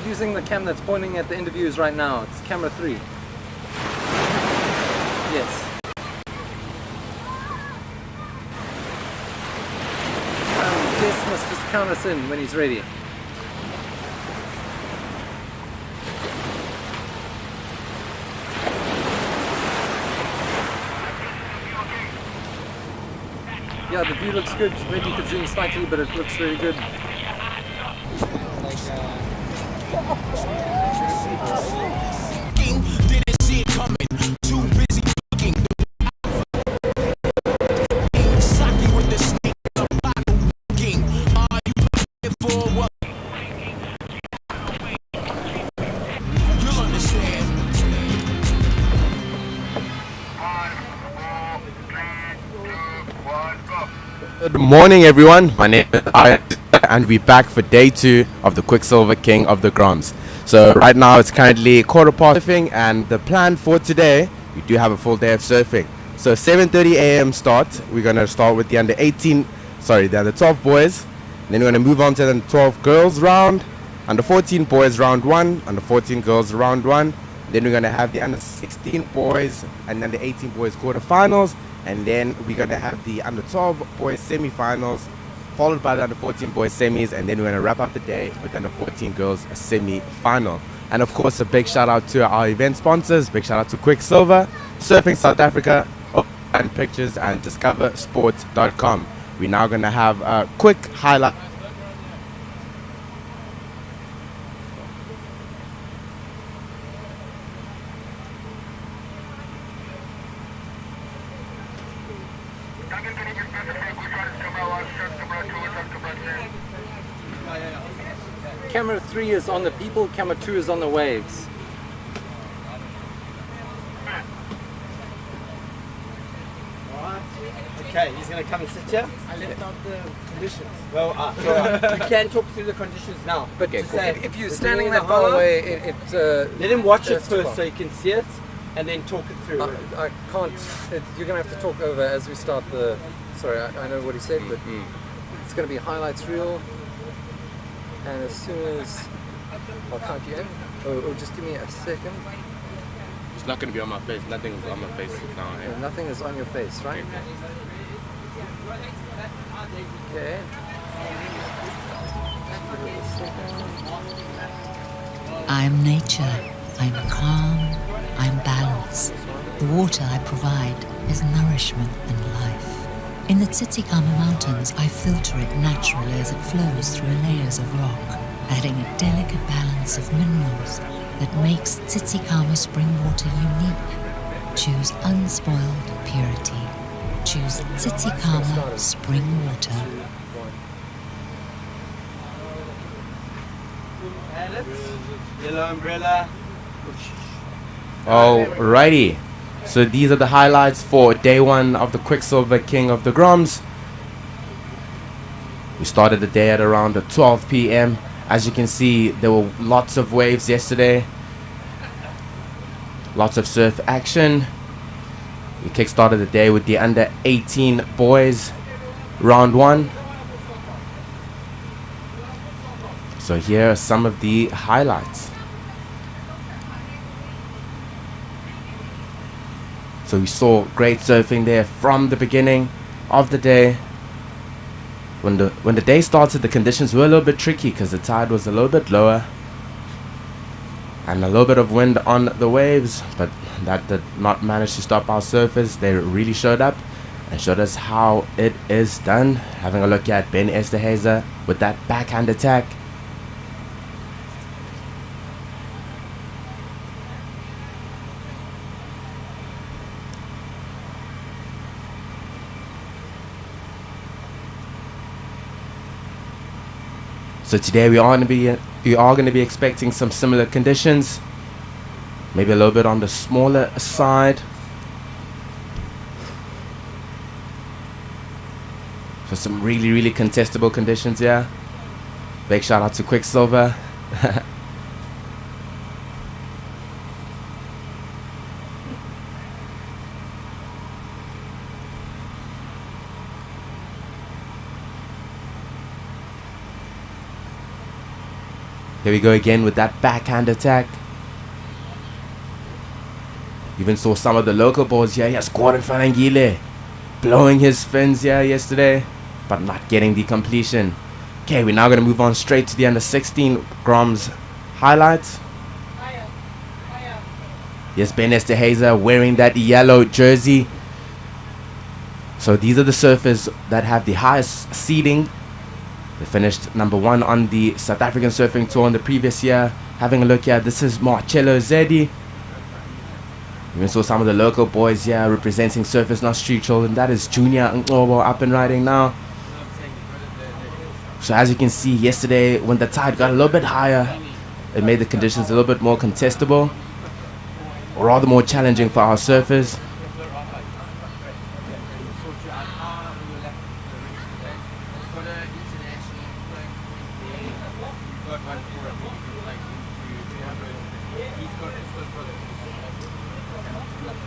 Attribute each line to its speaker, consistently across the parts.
Speaker 1: using the cam that's pointing at the interviews right now. It's camera 3. Yes. Des must just count us in when he's ready. Yeah, the view looks good. Maybe you could zoom slightly, but it looks really good.
Speaker 2: Didn't see it coming. Too busy fucking. Saki with the snake, the bottle king. Are you looking for what? You'll understand.
Speaker 3: Good morning, everyone. My name is Ian, and we're back for day 2 of the Quiksilver King of the Groms. So right now it's currently quarter past surfing, and the plan for today, we do have a full day of surfing. So 7:30 a.m. start. We're gonna start with the under 12 boys. Then we're gonna move on to the 12 girls round, under 14 boys round 1, under 14 girls round 1. Then we're gonna have the under 16 boys and under 18 boys quarterfinals. And then we're going to have the under 12 boys semi-finals, followed by the under 14 boys semis, and then we're going to wrap up the day with the under 14 girls semi-final. And of course, a big shout out to our event sponsors. Big shout out to Quiksilver, Surfing South Africa, and Pictures, and DiscoverSports.com. We're now going to have a quick highlight.
Speaker 1: Camera 3 is on the people, camera 2 is on the waves.
Speaker 4: Okay, he's going to come and sit here.
Speaker 5: I left out the conditions.
Speaker 4: Well, you can talk through the conditions now. But
Speaker 1: Okay,
Speaker 4: to
Speaker 1: cool.
Speaker 4: say,
Speaker 1: If you're
Speaker 4: we're
Speaker 1: standing
Speaker 4: doing
Speaker 1: that
Speaker 4: the
Speaker 1: far
Speaker 4: highlights,
Speaker 1: away,
Speaker 4: let him watch it
Speaker 1: that's too
Speaker 4: first
Speaker 1: far.
Speaker 4: so you can see it, and then talk it through.
Speaker 1: I can't. You're going to have to talk over as we start the. Sorry, I know what he said, but it's going to be highlights reel. And as soon as I'll count you in, or just give me a second.
Speaker 3: It's not going to be on my face. Nothing's on my face now.
Speaker 1: And nothing is on your face, right? Okay. Give it a second.
Speaker 6: I'm nature, I'm calm, I'm balance. The water I provide is nourishment and life. In the Tsitsikamma Mountains, I filter it naturally as it flows through layers of rock, adding a delicate balance of minerals that makes Tsitsikamma spring water unique. Choose unspoiled purity. Choose Tsitsikamma spring water.
Speaker 4: Yellow umbrella.
Speaker 3: Alrighty. So these are the highlights for day 1 of the Quiksilver King of the Groms. We started the day at around 12 p.m. As you can see, there were lots of waves yesterday. Lots of surf action. We kick-started the day with the under 18 boys round 1. So here are some of the highlights. So we saw great surfing there from the beginning of the day. When the day started, the conditions were a little bit tricky because the tide was a little bit lower and a little bit of wind on the waves, but that did not manage to stop our surfers. They really showed up and showed us how it is done. Having a look at Ben Esterhazy with that backhand attack. So today we are going to be expecting some similar conditions, maybe a little bit on the smaller side. So some really contestable conditions here. Big shout out to Quiksilver. Here we go again with that backhand attack. Even saw some of the local boys here. Yes, Gordon Falangile blowing his fins here yesterday, but not getting the completion. Okay, we're now going to move on straight to the under 16 Groms highlights. Yes, Ben Esterhazy wearing that yellow jersey. So these are the surfers that have the highest seeding. They finished number 1 on the South African Surfing Tour in the previous year. Having a look here, this is Marcello Zedi. We saw some of the local boys here representing surfers, not street children. That is Junior Ngobo up and riding now. So as you can see, yesterday when the tide got a little bit higher, it made the conditions a little bit more contestable, or rather more challenging for our surfers.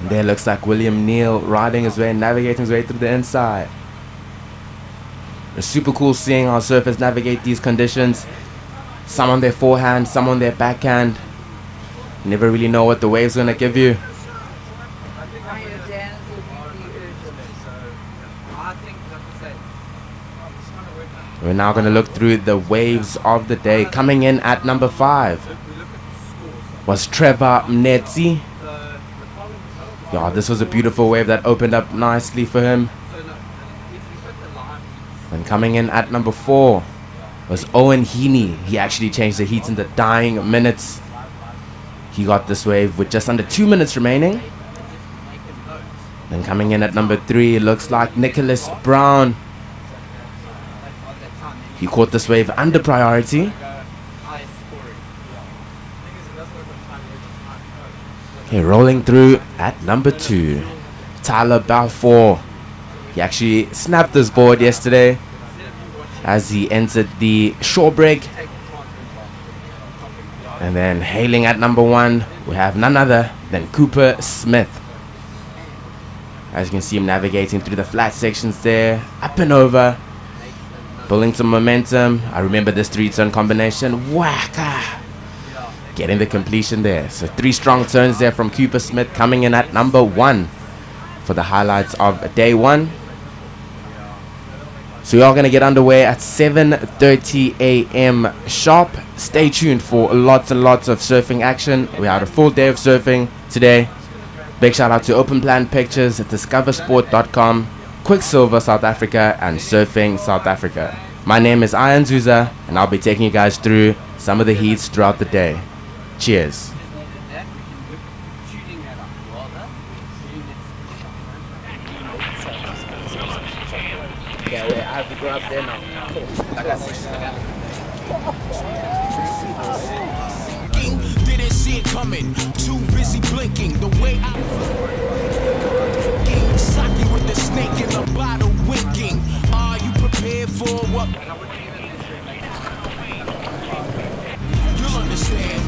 Speaker 3: There looks like William Neal riding his way, navigating his way through the inside. It's super cool seeing our surfers navigate these conditions. Some on their forehand, some on their backhand. You never really know what the wave's gonna give you. We're now gonna look through the waves of the day. Coming in at number 5 was Trevor Mnetsi. Yeah, this was a beautiful wave that opened up nicely for him. And coming in at number 4 was Owen Heaney. He actually changed the heats in the dying minutes. He got this wave with just under 2 minutes remaining. Then coming in at number 3, it looks like Nicholas Brown. He caught this wave under priority. Okay, rolling through at number 2, Tyler Balfour. He actually snapped this board yesterday as he entered the shore break. And then hailing at number 1, we have none other than Cooper Smith. As you can see him navigating through the flat sections there, up and over, building some momentum. I remember this 3-turn combination. Whack! Getting the completion there. So 3 strong turns there from Cooper Smith, coming in at number 1 for the highlights of day 1. So we are going to get underway at 7:30 a.m. sharp. Stay tuned for lots and lots of surfing action. We had a full day of surfing today. Big shout out to Open Plan Pictures at discoversport.com, Quiksilver South Africa, and Surfing South Africa. My name is Ian Zuza, and I'll be taking you guys through some of the heats throughout the day. Cheers.
Speaker 4: Yeah, I have to go up there now.
Speaker 2: Didn't see it coming, too busy blinking. The way I Saki with the snake in the bottle winking. Are you prepared for what? You'll understand.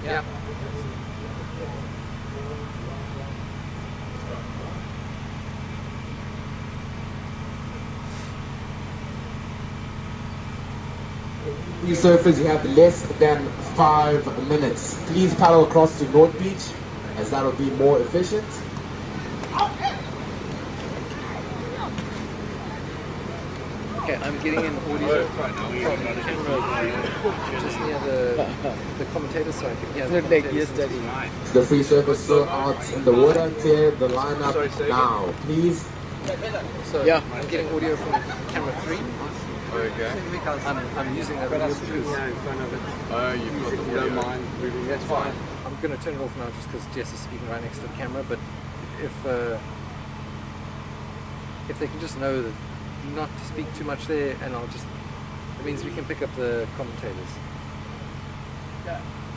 Speaker 1: Yeah.
Speaker 7: These surfers, you have less than 5 minutes. Please paddle across to North Beach, as that will be more efficient.
Speaker 1: Okay, I'm getting an audio from camera just near the commentator, so I can hear the commentators.
Speaker 7: The free surface still out in the water. Clear the lineup now, please.
Speaker 1: So I'm getting audio from camera 3.
Speaker 3: Okay.
Speaker 1: I'm using that audio because
Speaker 3: You've got the audio.
Speaker 1: that's fine. I'm going to turn it off now just because Jess is speaking right next to the camera, but if they can just know that not to speak too much there, and it means we can pick up the commentators.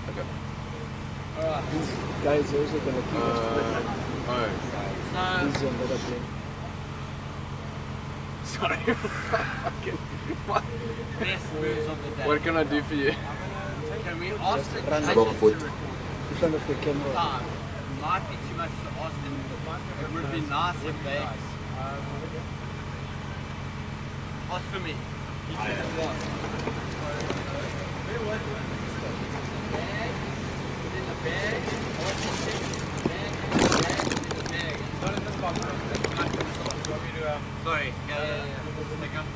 Speaker 3: Okay.
Speaker 5: Guys, also gonna keep us busy on the other plane.
Speaker 3: Sorry. Fucking. What?
Speaker 4: Best moves of the day.
Speaker 3: What can I do for you?
Speaker 4: Can we ask the
Speaker 7: Wrong foot.
Speaker 5: In front of the camera.
Speaker 4: time? Might be too much to ask them. It would be nice if they ask for me. Sorry. Yeah. Second.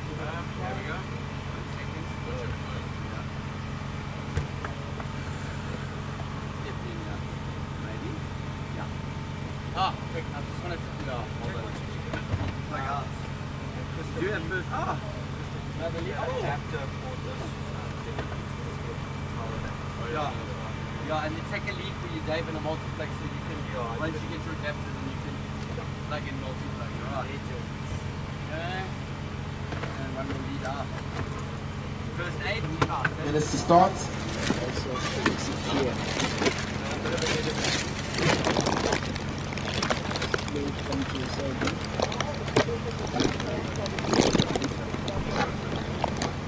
Speaker 4: There we go. 1 second. Maybe. Yeah. Ah, quick. I just wanted to do that. Hold on. Like us. Do you have first? Ah. Yeah, and you take a lead for you, Dave, in a multiplex, so you can, once you get your adapter, then you can plug in multiplex. Alright. Okay. And one more lead out. First aid,
Speaker 7: Minutes to start.
Speaker 5: Also, here. Please come to your side.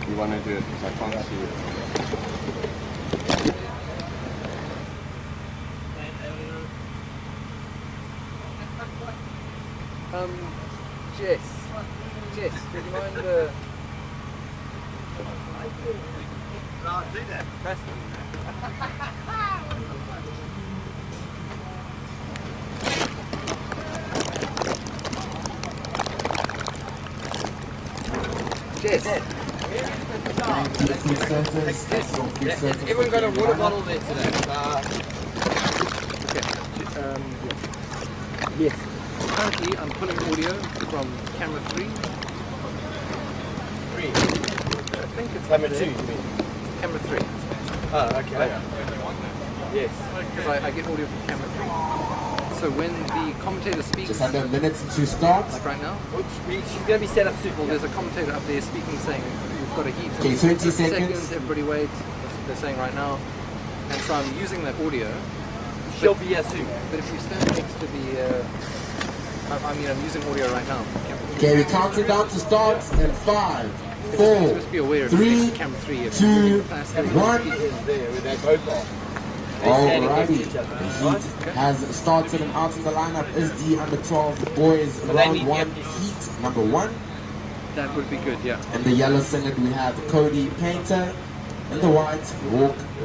Speaker 3: You want to do it because I can't see it.
Speaker 1: Jess, would you mind
Speaker 4: No, do that. Press
Speaker 1: Jess?
Speaker 4: Everyone got a water bottle there today.
Speaker 1: Yes. Currently, I'm pulling audio from camera 3. I think it's camera 2. Camera 3.
Speaker 4: Oh, okay. Yes.
Speaker 1: Because I get audio from camera 3. So when the commentator speaks,
Speaker 7: Just under minutes to start.
Speaker 1: like right now,
Speaker 4: She's going to be set up soon.
Speaker 1: well, there's a commentator up there speaking, saying we've got a heat.
Speaker 7: Okay, 20 seconds.
Speaker 1: Everybody wait. That's what they're saying right now. And so I'm using that audio.
Speaker 4: She'll be here soon.
Speaker 1: But if you stand next to the, I'm using audio right now.
Speaker 7: Okay, we're counting down to start in 5, 4,
Speaker 1: Just be aware of
Speaker 7: 3,
Speaker 1: camera 3. If
Speaker 7: 2,
Speaker 1: class
Speaker 7: 1.
Speaker 4: There, where they both are.
Speaker 7: Alrighty, the heat has started and out in the lineup is the under 12 boys round 1 heat number 1.
Speaker 1: That would be good, yeah.
Speaker 7: In the yellow singlet we have Cody Painter, in the white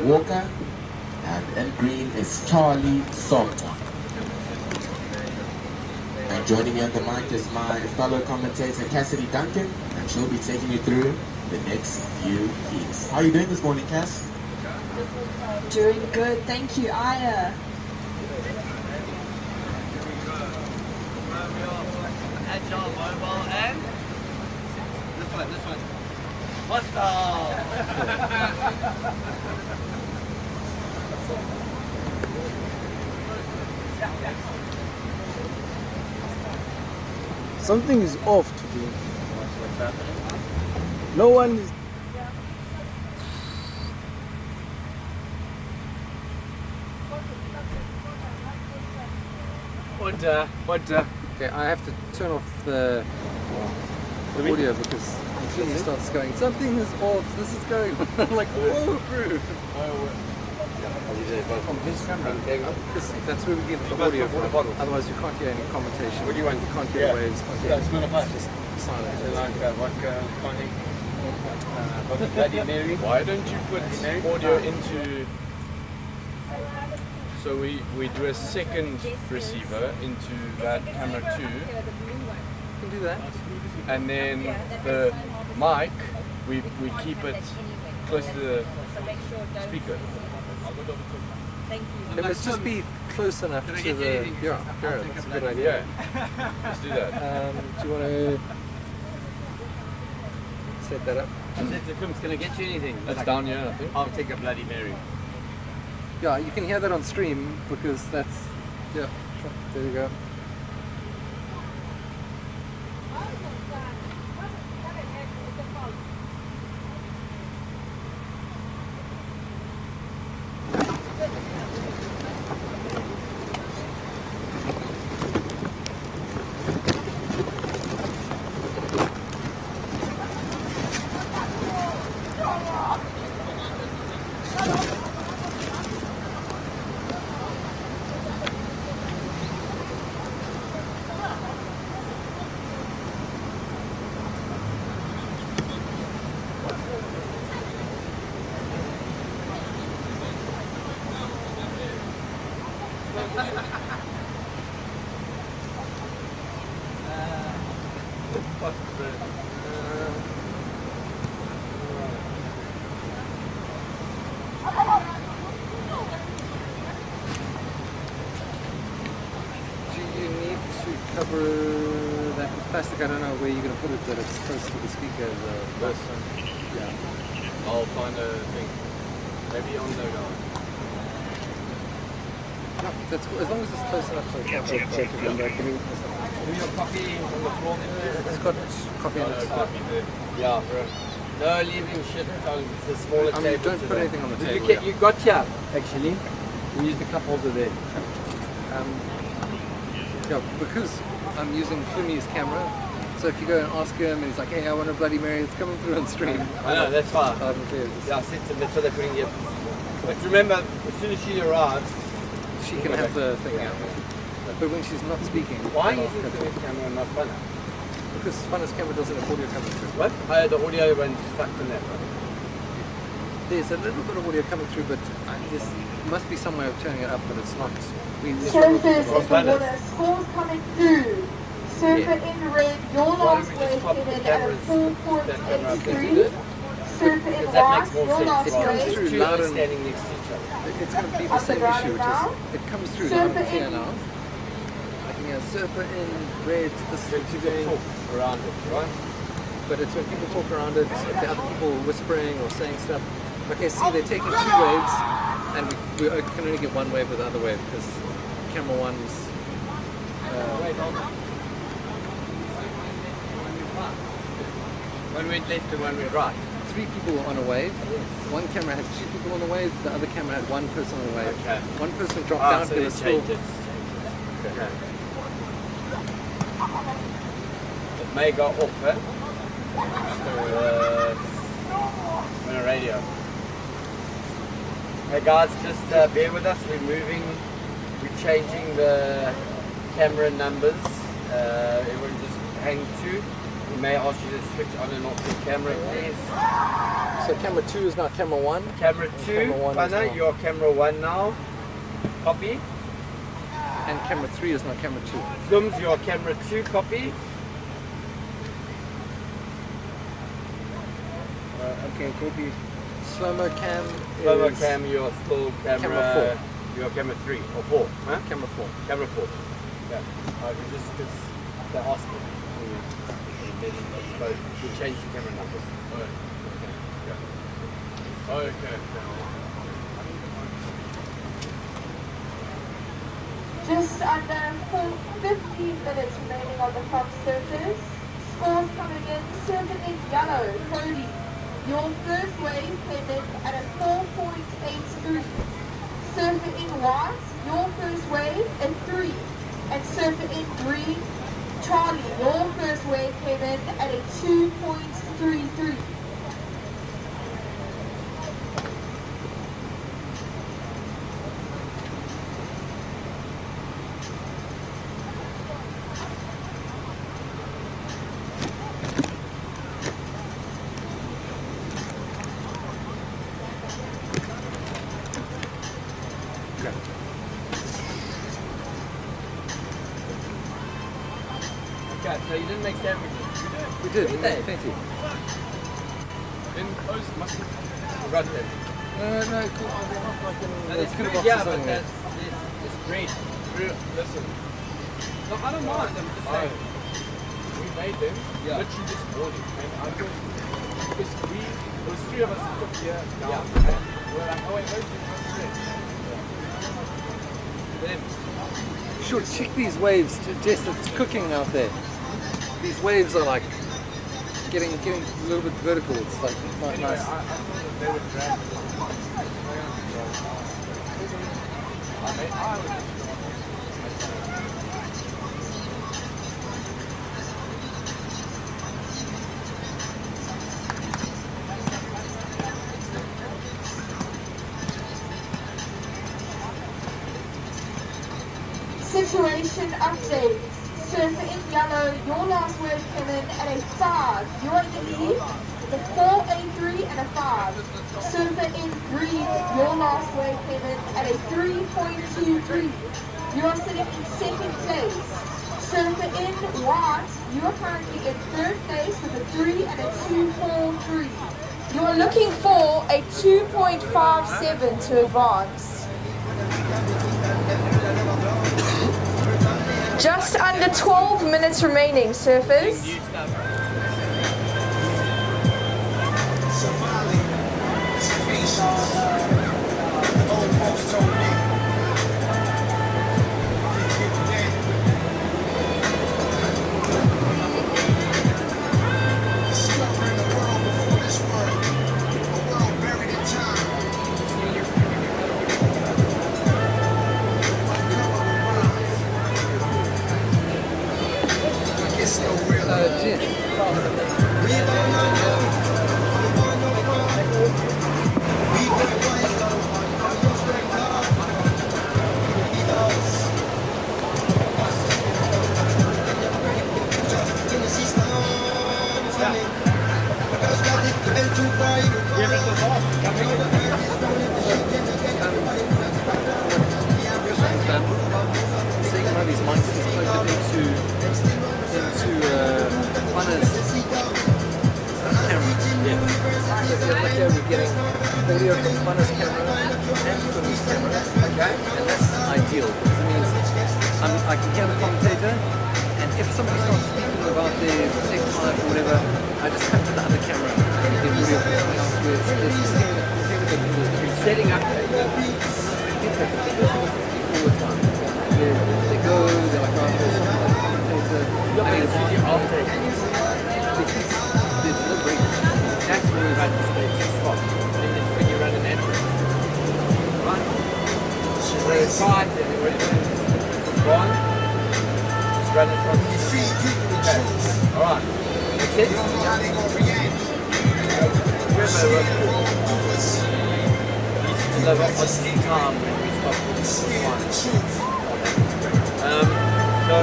Speaker 7: Walker, and in green is Charlie Salter. And joining me on the mic is my fellow commentator Cassidy Duncan, and she'll be taking you through the next few heats. How are you doing this morning, Cass?
Speaker 8: Doing good, thank you, Aya.
Speaker 4: Agile, mobile, and this one. Hostile.
Speaker 5: Something is off today. No one is.
Speaker 1: Okay, I have to turn off the audio because until he starts going, something is off, this is going on. I'm like, whoa, bro. Because that's where we get the audio from. Otherwise, you can't hear any commentation. What do you want? You can't hear waves. Can't hear it's just silent.
Speaker 9: Why don't you put audio into... So we do a second receiver into that camera 2.
Speaker 1: do that.
Speaker 9: And then the mic, we keep it close to the speaker.
Speaker 1: It must just be close enough to the. Yeah, that's a good idea.
Speaker 9: Let's do that.
Speaker 1: Do you want to set that up?
Speaker 4: I said to Kum's, can I get you anything?
Speaker 9: That's down here, I think.
Speaker 4: I'll take a Bloody Mary.
Speaker 1: Yeah, you can hear that on stream because that's. Yeah, sure. There you go. Cover that with plastic. I don't know where you're going to put it, that it's close to the speaker. Yeah.
Speaker 9: I'll find a thing. Maybe on the
Speaker 1: No, that's cool. As long as it's close enough to the camera.
Speaker 4: Give me your coffee on the floor.
Speaker 1: It's got coffee on it.
Speaker 4: Yeah, bro. No leaving shit on the smaller table.
Speaker 1: Don't put anything on the table.
Speaker 4: You got here, actually. We used the cup holder there.
Speaker 1: Yeah, because I'm using Flumi's camera, so if you go and ask him and he's like, hey, I want a Bloody Mary, it's coming through on stream.
Speaker 4: I know, that's fine.
Speaker 1: Yeah,
Speaker 4: I said to them, that's what they're putting it. But remember, as soon as she arrives,
Speaker 1: she can have the thing out. But when she's not speaking...
Speaker 4: Why are you using Flumi's camera and not Funner?
Speaker 1: Because Funner's camera doesn't have audio coming through.
Speaker 4: What? The audio went stuck in that one.
Speaker 1: There's a little bit of audio coming through, but there must be some way of turning it up, but it's not.
Speaker 8: Surfers in the water, scores coming through. Surfer in red, your last wave headed at a 4.83. Surfer in white, your last wave.
Speaker 1: Through louder and
Speaker 4: standing next to each other.
Speaker 1: it's going to be the same issue, which is it comes through loud and clear now. I can hear surfer in red, this is doing
Speaker 4: talk around it, right?
Speaker 1: but it's when people talk around it, if there are other people whispering or saying stuff. Okay, see, they're taking two waves, and we can only get one wave with the other wave because camera one's.
Speaker 4: One went left and one went right.
Speaker 1: 3 people on a wave. One camera had 2 people on the wave. The other camera had 1 person on the wave.
Speaker 4: Okay.
Speaker 1: One person dropped down.
Speaker 4: So
Speaker 1: There was still.
Speaker 4: Okay. It may go off, eh? On a radio. Hey guys, just bear with us. We're changing the camera numbers. Everyone just hang to. We may ask you to switch on and off your camera, please.
Speaker 1: So camera 2 is now camera 1.
Speaker 4: Camera 2, Anna, you're camera 1 now. Copy.
Speaker 1: And camera 3 is now camera 2.
Speaker 4: Flums, you're camera 2, copy.
Speaker 5: Okay, copy.
Speaker 1: Slow-mo cam
Speaker 4: Slow-mo
Speaker 1: is
Speaker 4: cam, you're still
Speaker 1: camera 4.
Speaker 4: You're camera 3 or 4, huh?
Speaker 1: Camera 4.
Speaker 4: Camera 4. Yeah. We just because they're asking. We change the camera numbers.
Speaker 9: Okay.
Speaker 8: Just under 15 minutes remaining on the front surface. Scores coming in. Surfing in yellow, Cody. Your first wave came in at a 4.83. Surfer in white, your first wave at 3. And surfer in green, Charlie, your first wave came in at a 2.33.
Speaker 4: Okay, so you didn't make
Speaker 1: We did.
Speaker 4: Did they?
Speaker 1: Plenty.
Speaker 9: Then those must have run them.
Speaker 1: No, cool. They're not like in
Speaker 4: No,
Speaker 1: the
Speaker 4: there's
Speaker 1: food
Speaker 4: food,
Speaker 1: boxes
Speaker 4: yeah,
Speaker 1: or
Speaker 4: but
Speaker 1: something.
Speaker 4: there's bread.
Speaker 9: Listen,
Speaker 4: No, I don't mind. I'm just saying.
Speaker 9: we made them
Speaker 4: Yeah.
Speaker 9: literally this morning, and I thought because there was three of us who took here down,
Speaker 4: Yeah.
Speaker 9: and we were like, oh wait, those are bread.
Speaker 4: Then,
Speaker 1: Sure, check these waves. Jess, it's cooking out there. These waves are like getting a little bit vertical. It's like quite
Speaker 9: Anyway,
Speaker 1: nice.
Speaker 9: I thought that they would grab it. I was
Speaker 8: Situation update. Surfer in yellow, your last wave came in at a 5. You are in the lead. The 4, a 3, and a 5. Surfer in green, your last wave came in at a 3.23. You are sitting in second place. Surfer in white, you are currently in third place with a 3 and a 2.43. You are looking for a 2.57 to advance. Just under 12 minutes remaining, surfers.
Speaker 4: new stuff.
Speaker 1: Seeing how these mics is plugged into Funner's camera.
Speaker 4: Yeah.
Speaker 1: So if you're lucky, we're getting audio from Funner's camera and from his camera.
Speaker 4: Okay.
Speaker 1: And that's ideal because it means I can hear the commentator, and if somebody starts speaking about their sex life or whatever, I just cut to the other camera and get audio from someone else where it's
Speaker 4: Setting up.
Speaker 1: all the time. They go, they're like, oh, there's something like commentator.
Speaker 4: Look,
Speaker 1: I mean,
Speaker 4: it's your after.
Speaker 1: there's no break.
Speaker 4: That's when we run the stage spot. And it's when you run an entrance. Right? So it's right, and then when it's gone, just run it from the okay. Alright. That's it. Remember, we deliver on time when we stop the so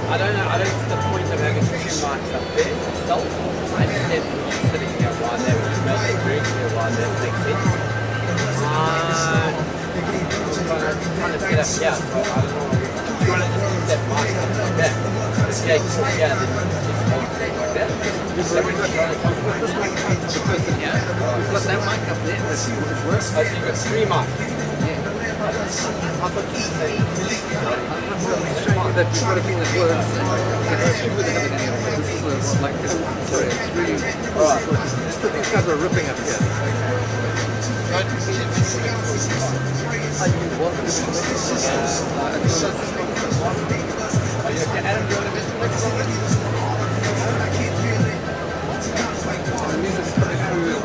Speaker 4: I don't know, I don't see the point of having too much up there itself. I understand from you sitting here why that would make it very clear why that makes sense. I'm trying to set up here, so I don't know. I'm trying to just keep that mic up like that. Yeah, then just hold it like that. So we're not trying to talk about this microphone to the person here. We've got that mic up there, let's see what it works. Oh, so you've got 3 mics. I thought you said
Speaker 1: I'm showing you that we've got a thing that works, and it's stupid to have it anyway. This is like, sorry, it's really, these guys are ripping up here. Are you welcome to
Speaker 4: Are you okay, Adam? Do you want to miss the next one?
Speaker 1: the music's coming through.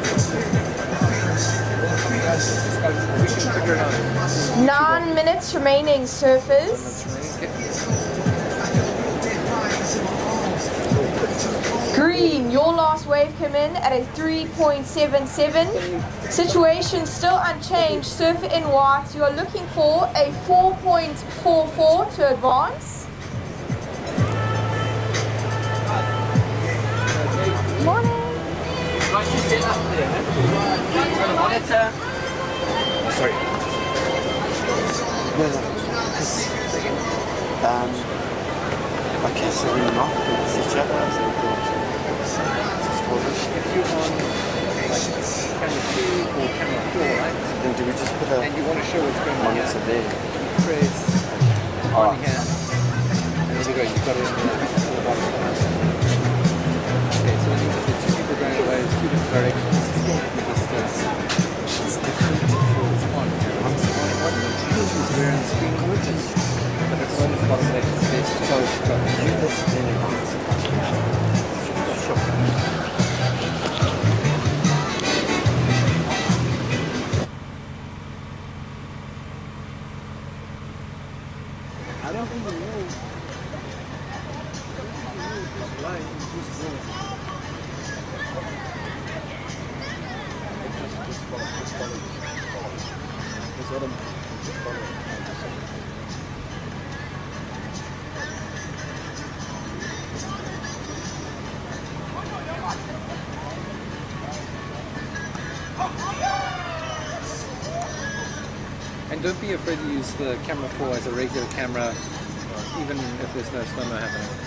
Speaker 1: We can figure it out.
Speaker 8: 9 minutes remaining, surfers. Green, your last wave came in at a 3.77. Situation still unchanged. Surfer in white, you are looking for a 4.44 to advance. Morning.
Speaker 4: Right, you sit up there, huh? Monitor.
Speaker 5: Sorry. No, because I guess I'm not with each other.
Speaker 1: and you want to show what's going on here, press on here, and there you go, you've got it in the bottom corner. Okay, so that means if there's two people going away, it's two different directions. You just, it's different before it's on. Once it's on, it's where on the screen, but it's on the bottom left, it's best to tell if you've got to do this, then it is.
Speaker 5: I don't even know.
Speaker 1: And don't be afraid to use the camera 4 as a regular camera, even if there's no slow-mo happening.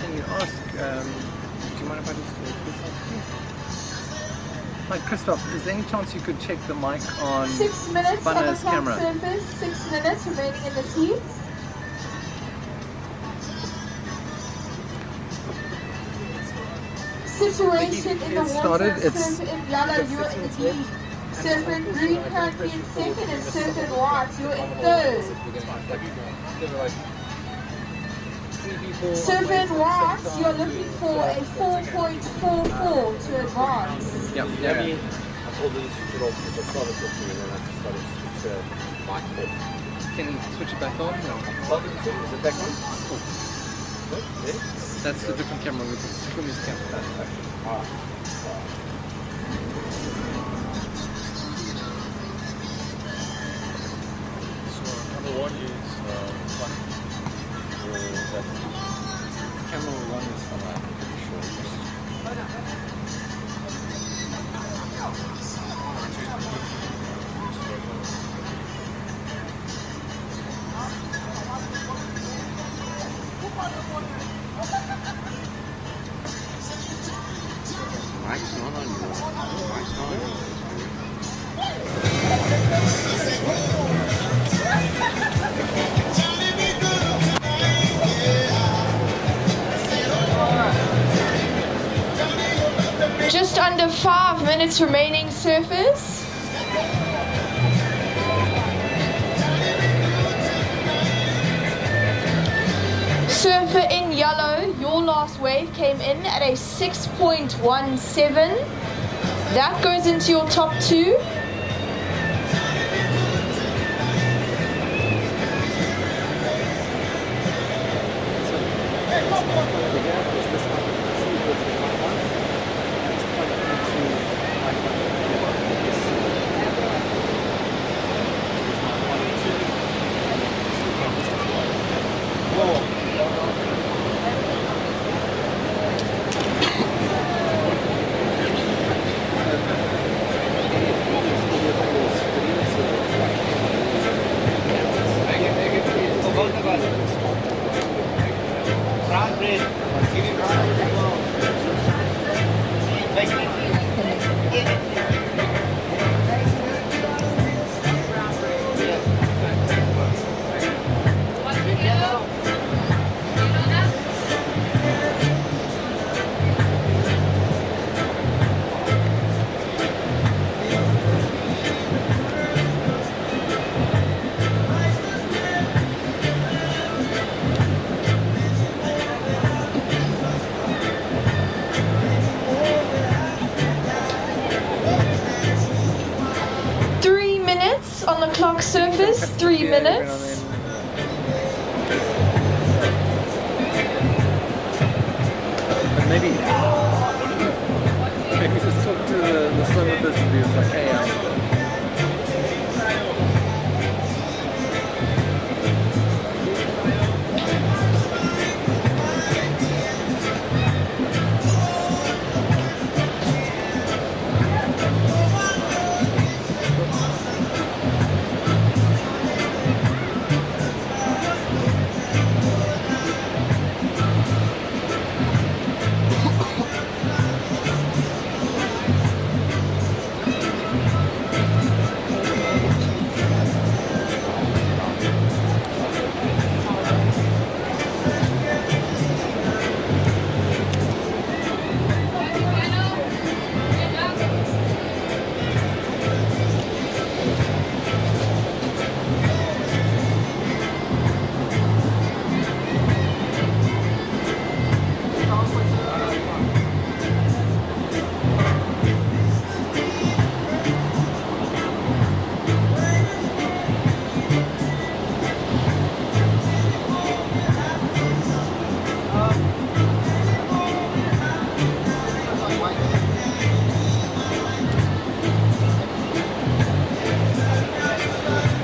Speaker 1: Can you ask, do you mind if I just take this off here? Hi, Christoph, is there any chance you could check the mic on
Speaker 8: 6 minutes on the
Speaker 1: Funner's
Speaker 8: top
Speaker 1: camera?
Speaker 8: surface, 6 minutes remaining in the seats. Situation in the
Speaker 1: It started,
Speaker 8: water,
Speaker 1: it's-
Speaker 8: surfer in yellow, you're in the lead. Surfer in green currently in second, and surfer in white, you're in third. Surfer in white, you're looking for a 4.44 to advance.
Speaker 1: Yeah.
Speaker 9: I told her to switch it off because I started talking and then I just started to switch the mic off.
Speaker 1: Can you switch it back on? No.
Speaker 9: Is it back on? What? Yeah?
Speaker 1: That's a different camera with the Kumi's camera.
Speaker 9: So number one is fun. Or is that
Speaker 1: Camera 1 is fun, I'm pretty sure.
Speaker 9: mic's not on you? Mic's not on you.
Speaker 8: Just under 5 minutes remaining, surfers. Surfer in yellow, your last wave came in at a 6.17. That goes into your top two. minutes.
Speaker 1: But maybe just talk to the swimmer person who's like, hey,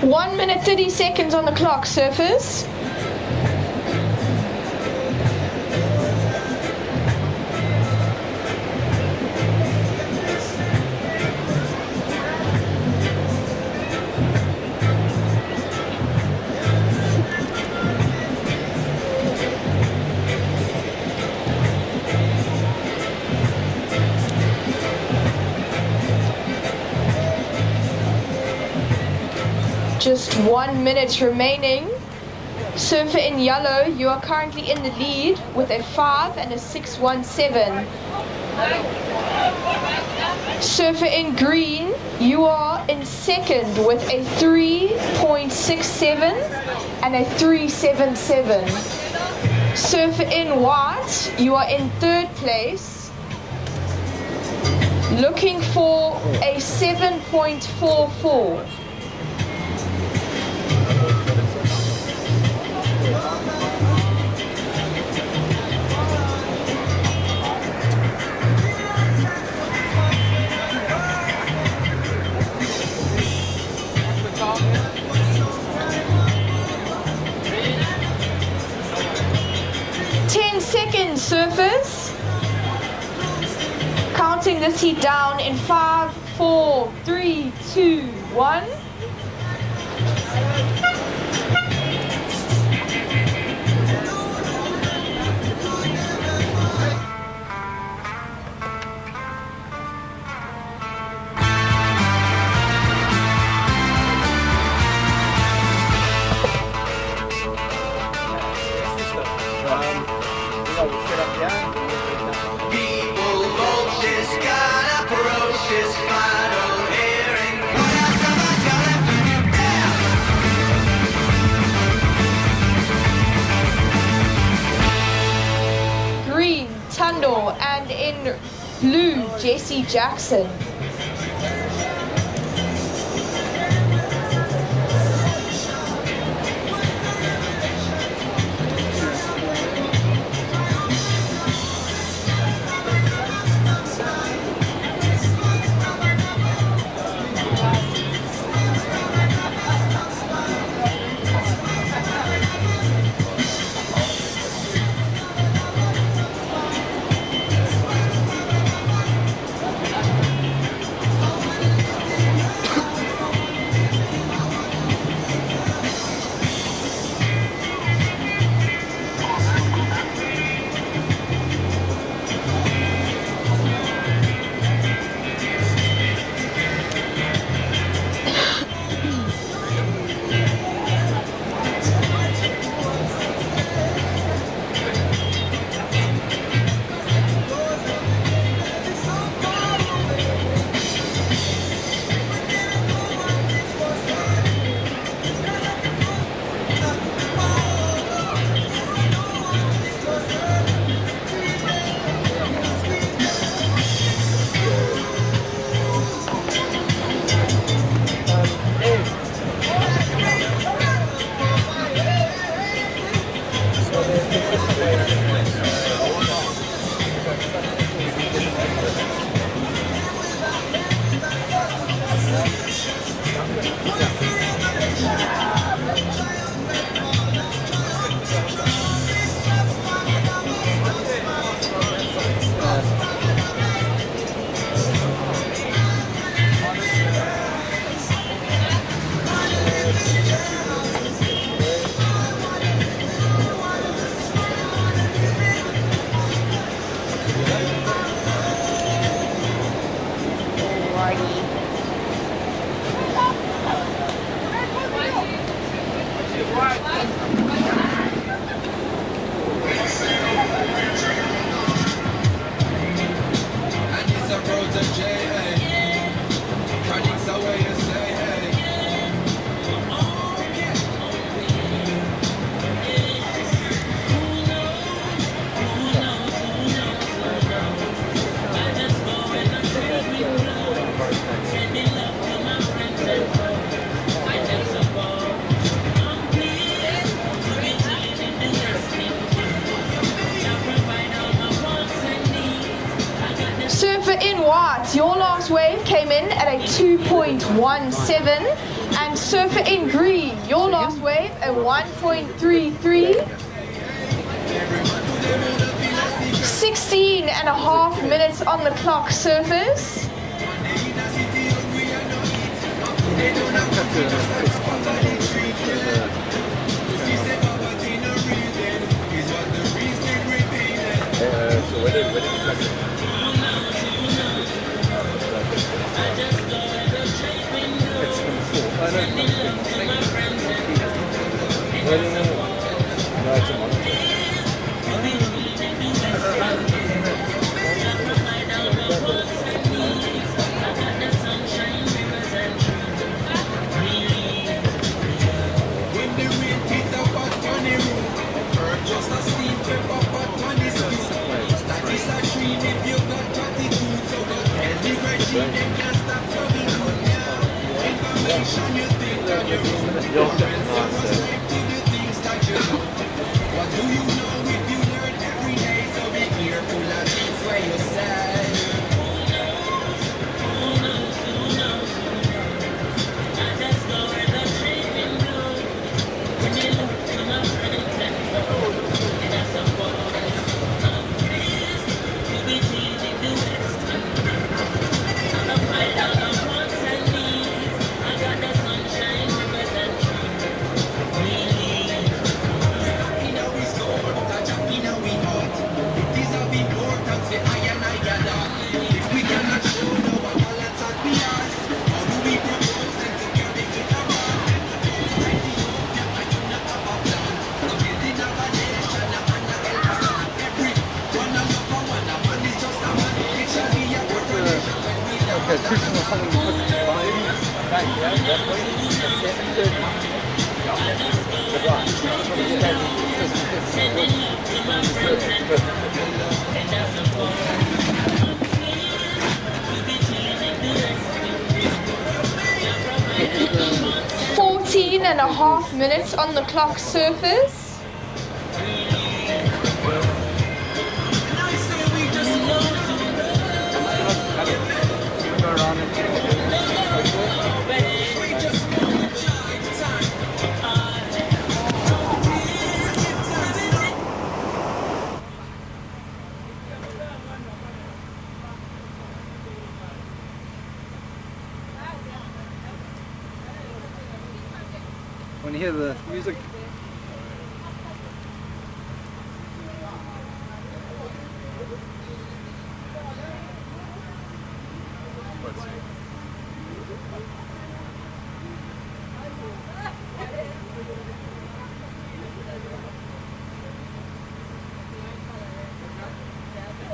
Speaker 8: One minute 30 seconds on the clock, surfers. Just 1 minute remaining. Surfer in yellow, you are currently in the lead with a 5 and a 6.17. Surfer in green, you are in second with a 3.67 and a 3.77. Surfer in white, you are in third place, looking for a 7.44. Surfers, counting this heat down in 5, 4, 3, 2, 1. And in blue, Jesse Jackson. Surfer in white, your last wave came in at a 2.17, and surfer in green, your last wave a 1.33. 16 and a half minutes on the clock, surfers.
Speaker 9: So where did you catch it? It's number 4. Oh no, number 3. No, it's a monitor.
Speaker 8: And a half minutes on the clock, surfers.
Speaker 1: When you hear the music.
Speaker 9: Let's see.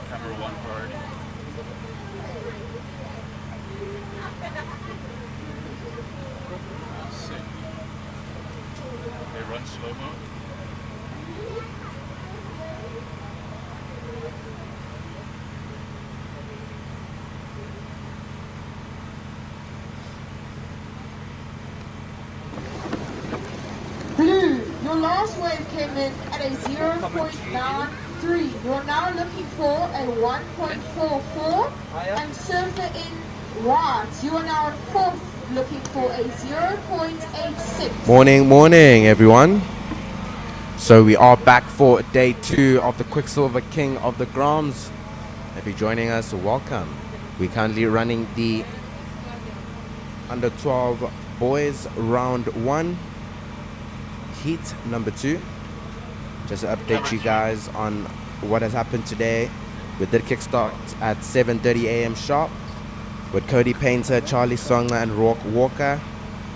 Speaker 9: Camera 1 priority. Sick. They run slow-mo.
Speaker 8: Blue, your last wave came in at a 0.93. You're now looking for a 1.44. And surfer in white, you are now in fourth, looking for a 0.86.
Speaker 3: Morning everyone. So we are back for day 2 of the Quiksilver King of the Groms. If you're joining us, welcome. We're currently running the under 12 boys round 1, heat number 2. Just to update you guys on what has happened today. We did kickstart at 7:30 a.m. sharp with Cody Painter, Charlie Songer and Rock Walker,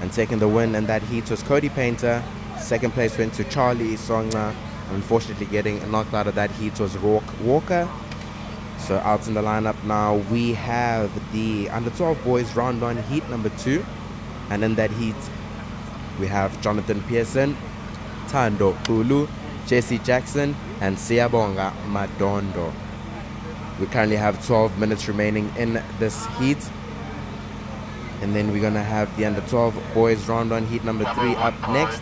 Speaker 3: and taking the win in that heat was Cody Painter, Second place went to Charlie Songa. Unfortunately, getting knocked out of that heat was Rourke Walker. So out in the lineup now, we have the under 12 boys round 1 heat number 2. And in that heat, we have Jonathan Pearson, Tando Kulu, Jesse Jackson, and Siyabonga Madondo. We currently have 12 minutes remaining in this heat. And then we're going to have the under 12 boys round 1 heat number 3 up next.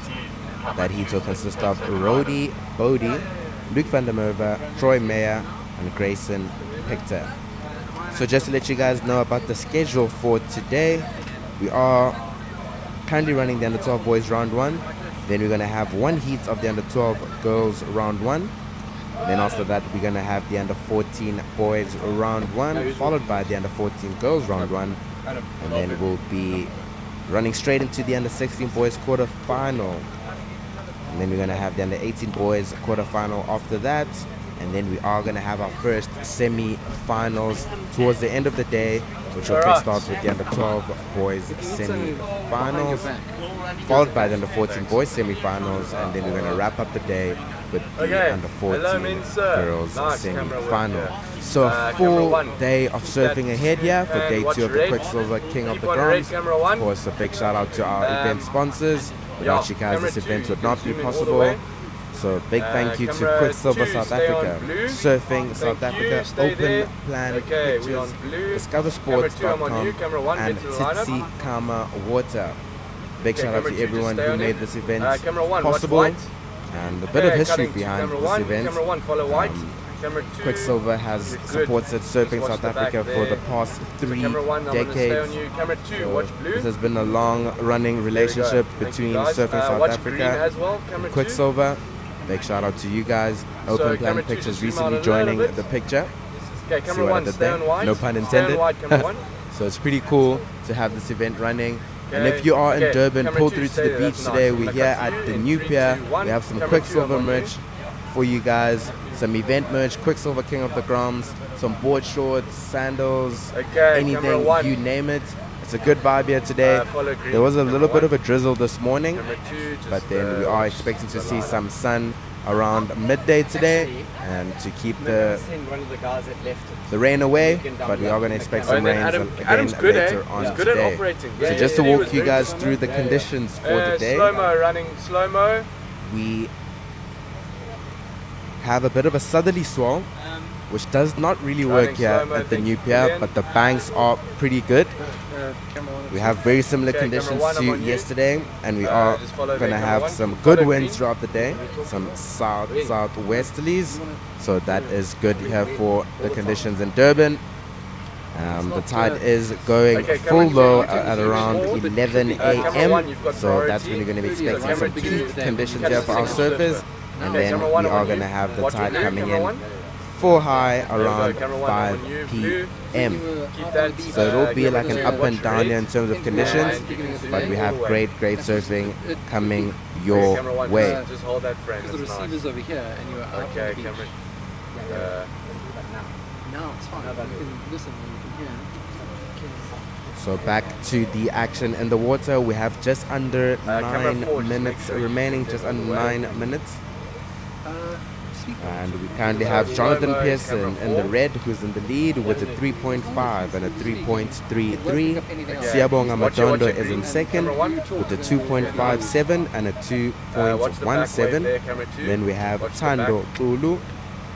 Speaker 3: That heat will consist of Rody Bodie, Luke van der Merwe, Troy Mayer, and Grayson Hector. So just to let you guys know about the schedule for today, we are currently running the under 12 boys round 1. Then we're going to have 1 heat of the under 12 girls round 1. Then after that, we're going to have the under 14 boys round 1, followed by the under 14 girls round 1. And then we'll be running straight into the under 16 boys quarterfinal. And then we're going to have the under 18 boys quarterfinal after that. And then we are going to have our first semi-finals towards the end of the day, which will kickstart with the under 12 boys semi-finals, followed by the under 14 boys semi-finals, and then we're going to wrap up the day with the under 14 girls semi-final. So a full day of surfing ahead here for day 2 of the Quiksilver King of the Groms. Of course, a big shout out to our event sponsors. Without you guys, this event would not be possible. So big thank you to Quiksilver South Africa, Surfing South Africa, Open Plan Pictures, DiscoverSports.com, and Tsitsi Kama Water. Big shout out to everyone who made this event possible, and a bit of history behind this event. Quiksilver has supported Surfing South Africa for the past 3 decades. So this has been a long-running relationship between Surfing South Africa and Quiksilver. Big shout out to you guys. Open Plan Pictures recently joining the picture. See what I did there? No pun intended. So it's pretty cool to have this event running. And if you are in Durban, pull through to the beach today. We're here at the new pier. We have some Quiksilver merch for you guys. Some event merch, Quiksilver King of the Groms, some board shorts, sandals, anything, you name it. It's a good vibe here today. There was a little bit of a drizzle this morning, but then we are expecting to see some sun around midday today, and to keep the rain away, but we are going to expect some rain again later on today. So just to walk you guys through the conditions for the day, we have a bit of a southerly swell, which does not really work here at the new pier, but the banks are pretty good. We have very similar conditions to yesterday, and we are going to have some good winds throughout the day, some southwesterlies, so that is good here for the conditions in Durban. The tide is going full low at around 11 a.m, so that's when we're going to be expecting some peak conditions here for our surfers, and then we are going to have the tide coming in full high around 5 p.m. So it'll be like an up and down here in terms of conditions, but we have great surfing coming your way.
Speaker 1: Just hold that frame. The receiver's over here, and you're out on the beach. No, it's fine. You can listen and you can hear.
Speaker 3: So back to the action in the water. We have just under 9 minutes remaining, just under 9 minutes. And we currently have Jonathan Pearson in the red, who's in the lead with a 3.5 and a 3.33. Siyabonga Madondo is in second with a 2.57 and a 2.17. Then we have Tando Kulu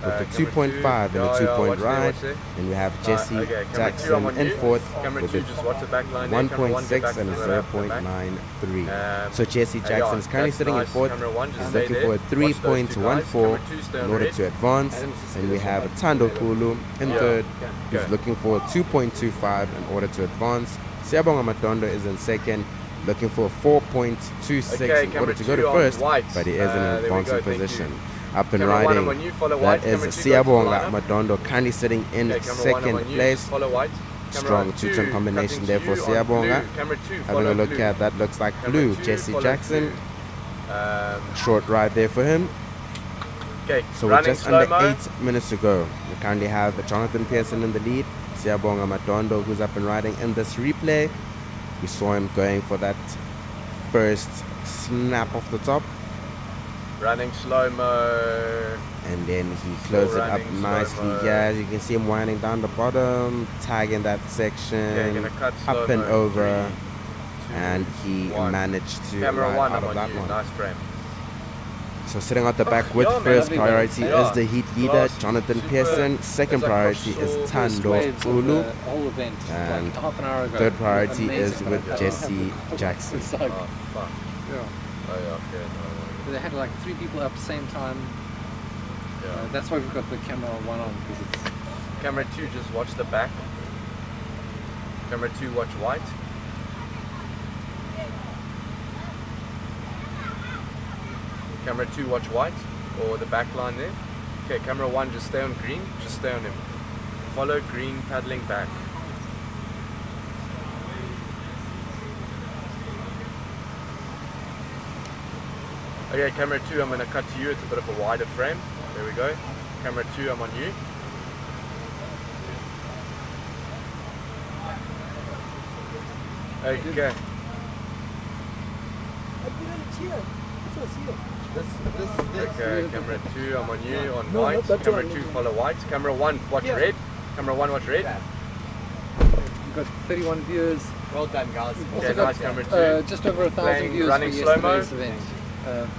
Speaker 3: with a 2.5 and a 2 right. Then we have Jesse Jackson in fourth with a 1.6 and a 0.93. So Jesse Jackson is currently sitting in fourth. He's looking for a 3.14 in order to advance. And we have Tando Kulu in third, who's looking for a 2.25 in order to advance. Siyabonga Madondo is in second, looking for a 4.26 in order to go to first, but he is in an advancing position. Up and riding, that is Siyabonga Madondo, currently sitting in second place. Strong two-tone combination there for Siyabonga. Having a look at that, looks like blue. Jesse Jackson, short ride there for him. So we're just under 8 minutes to go. We currently have Jonathan Pearson in the lead, Siyabonga Madondo, who's up and riding in this replay. We saw him going for that first snap off the top.
Speaker 9: Running slow-mo.
Speaker 3: And then he closes it up
Speaker 9: running
Speaker 3: nicely.
Speaker 9: slow-mo.
Speaker 3: Yeah, you can see him winding down the bottom, tagging that section,
Speaker 9: Okay, gonna cut
Speaker 3: up and
Speaker 9: slow-mo.
Speaker 3: over,
Speaker 9: 3, 2,
Speaker 3: and he
Speaker 9: 1.
Speaker 3: managed to
Speaker 9: Camera
Speaker 3: ride
Speaker 9: one,
Speaker 3: out
Speaker 9: I'm
Speaker 3: of
Speaker 9: on
Speaker 3: that
Speaker 9: you.
Speaker 3: one.
Speaker 9: Nice frame.
Speaker 3: So sitting at the back with
Speaker 9: yeah, man,
Speaker 3: first
Speaker 1: lovely
Speaker 3: priority
Speaker 1: one.
Speaker 3: is the heat leader,
Speaker 9: Class,
Speaker 3: Jonathan
Speaker 9: super.
Speaker 3: Pearson. Second
Speaker 9: There's like
Speaker 3: priority
Speaker 9: cross
Speaker 3: is
Speaker 9: shore,
Speaker 1: First
Speaker 3: Tando
Speaker 1: waves of
Speaker 3: Ulu.
Speaker 1: the whole event,
Speaker 3: And
Speaker 1: like half an hour ago.
Speaker 3: Third priority is
Speaker 1: Amazing.
Speaker 3: with
Speaker 1: I don't
Speaker 3: Jesse
Speaker 1: have the-
Speaker 3: Jackson.
Speaker 1: It's like,
Speaker 9: Oh, fuck.
Speaker 1: yeah.
Speaker 9: Oh, yeah, okay. No,
Speaker 1: They had like 3 people up at the same time.
Speaker 9: yeah.
Speaker 1: That's why we've got the camera one on, because it's
Speaker 9: Camera 2, just watch the back. Camera 2, watch white. Camera 2, watch white, or the back line there. Okay, camera 1, just stay on green, just stay on him. Follow green, paddling back. Okay, camera 2, I'm going to cut to you, it's a bit of a wider frame. There we go. Camera 2, I'm on you. Okay. Okay, camera 2, I'm on you, on white. Camera 2, follow white. Camera 1, watch red. Camera 1, watch red.
Speaker 1: we've got 31 viewers.
Speaker 4: Well done, guys.
Speaker 1: Also
Speaker 9: Okay,
Speaker 1: got,
Speaker 9: nice, camera 2.
Speaker 1: just over 1,000
Speaker 9: Playing
Speaker 1: viewers
Speaker 9: running
Speaker 1: for
Speaker 9: slow-mo.
Speaker 1: yesterday's event.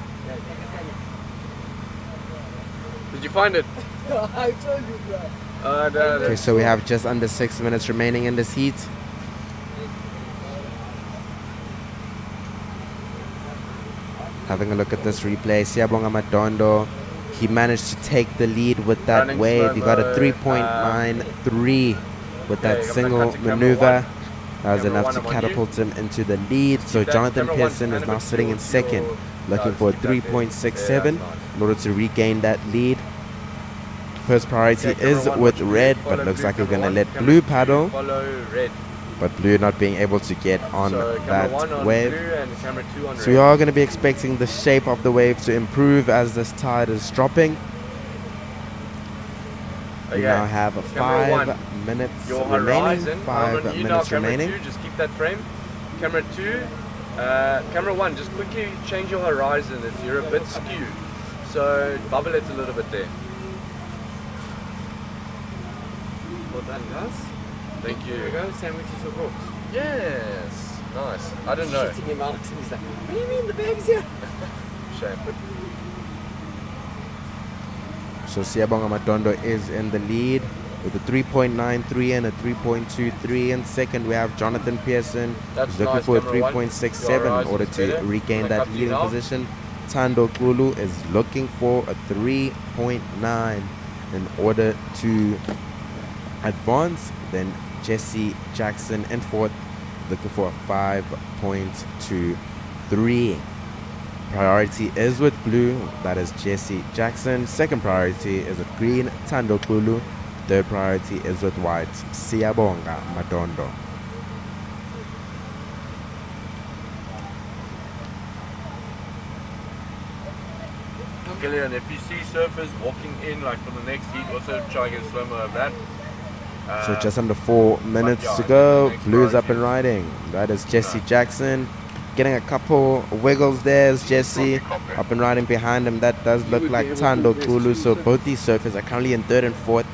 Speaker 9: Did you find it?
Speaker 5: I told you, bro.
Speaker 9: No,
Speaker 3: Okay, so we have just under 6 minutes remaining in this heat. Having a look at this replay, Siyabonga Madondo, he managed to take the lead with that
Speaker 9: Running
Speaker 3: wave. He got a
Speaker 9: slow-mo,
Speaker 3: 3.93 with that
Speaker 9: okay, I'm gonna
Speaker 3: single
Speaker 9: cut to camera
Speaker 3: maneuver.
Speaker 9: one.
Speaker 3: That was
Speaker 9: Camera
Speaker 3: enough
Speaker 9: one,
Speaker 3: to
Speaker 9: I'm on
Speaker 3: catapult him into the lead. So
Speaker 9: That
Speaker 3: Jonathan
Speaker 9: camera one,
Speaker 3: Pearson is
Speaker 9: kind
Speaker 3: now
Speaker 9: of
Speaker 3: sitting in
Speaker 9: towards
Speaker 3: second,
Speaker 9: your-
Speaker 3: looking for a
Speaker 9: keep that there.
Speaker 3: 3.67
Speaker 9: Yeah, that's
Speaker 3: in order to regain that lead. First priority
Speaker 9: Okay, camera
Speaker 3: is
Speaker 9: one,
Speaker 3: with
Speaker 9: watch blue,
Speaker 3: red,
Speaker 9: follow
Speaker 3: but looks
Speaker 9: blue,
Speaker 3: like we're
Speaker 9: camera
Speaker 3: going to
Speaker 9: one,
Speaker 3: let
Speaker 9: camera
Speaker 3: blue
Speaker 9: two,
Speaker 3: paddle,
Speaker 9: Follow red.
Speaker 3: but blue not being able to get on
Speaker 9: So camera 1
Speaker 3: that
Speaker 9: on
Speaker 3: wave.
Speaker 9: blue and camera 2 on
Speaker 3: So
Speaker 9: red.
Speaker 3: we are going to be expecting the shape of the wave to improve as this tide is dropping. We
Speaker 9: Okay,
Speaker 3: now have
Speaker 9: camera
Speaker 3: 5
Speaker 9: one,
Speaker 3: minutes
Speaker 9: Your
Speaker 3: remaining.
Speaker 9: horizon.
Speaker 3: 5
Speaker 9: I'm on you now,
Speaker 3: minutes
Speaker 9: camera
Speaker 3: remaining.
Speaker 9: 2, just keep that frame. Camera 2, camera 1, just quickly change your horizon. You're a bit skewed. So bubble it a little bit there.
Speaker 4: Well done, guys.
Speaker 9: Thank you.
Speaker 4: Here we go, sandwiches for books.
Speaker 9: Yes. Nice. I don't know.
Speaker 4: Shitting him out, and he's like, what do you mean the bag's here?
Speaker 9: Shame.
Speaker 3: So Siyabonga Madondo is in the lead with a 3.93 and a 3.23. In second, we have Jonathan Pearson,
Speaker 9: That's
Speaker 3: who's looking
Speaker 9: nice,
Speaker 3: for a
Speaker 9: camera one.
Speaker 3: 3.67
Speaker 9: Your
Speaker 3: in order
Speaker 9: horizon's
Speaker 3: to
Speaker 9: better.
Speaker 3: regain
Speaker 9: Gonna
Speaker 3: that
Speaker 9: cut to you
Speaker 3: leading
Speaker 9: now.
Speaker 3: position. Tando Kulu is looking for a 3.9 in order to advance. Then Jesse Jackson in fourth, looking for a 5.23. Priority is with blue, that is Jesse Jackson. Second priority is with green, Tando Kulu. Third priority is with white, Siyabonga Madondo.
Speaker 9: Gillian, if you see surfers walking in like for the next heat, also try and get slow-mo of that.
Speaker 3: So just under 4 minutes to go. Blue's up and riding. That is Jesse Jackson. Getting a couple wiggles there is Jesse. Up and riding behind him. That does look like Tando Kulu. So both these surfers are currently in third and fourth.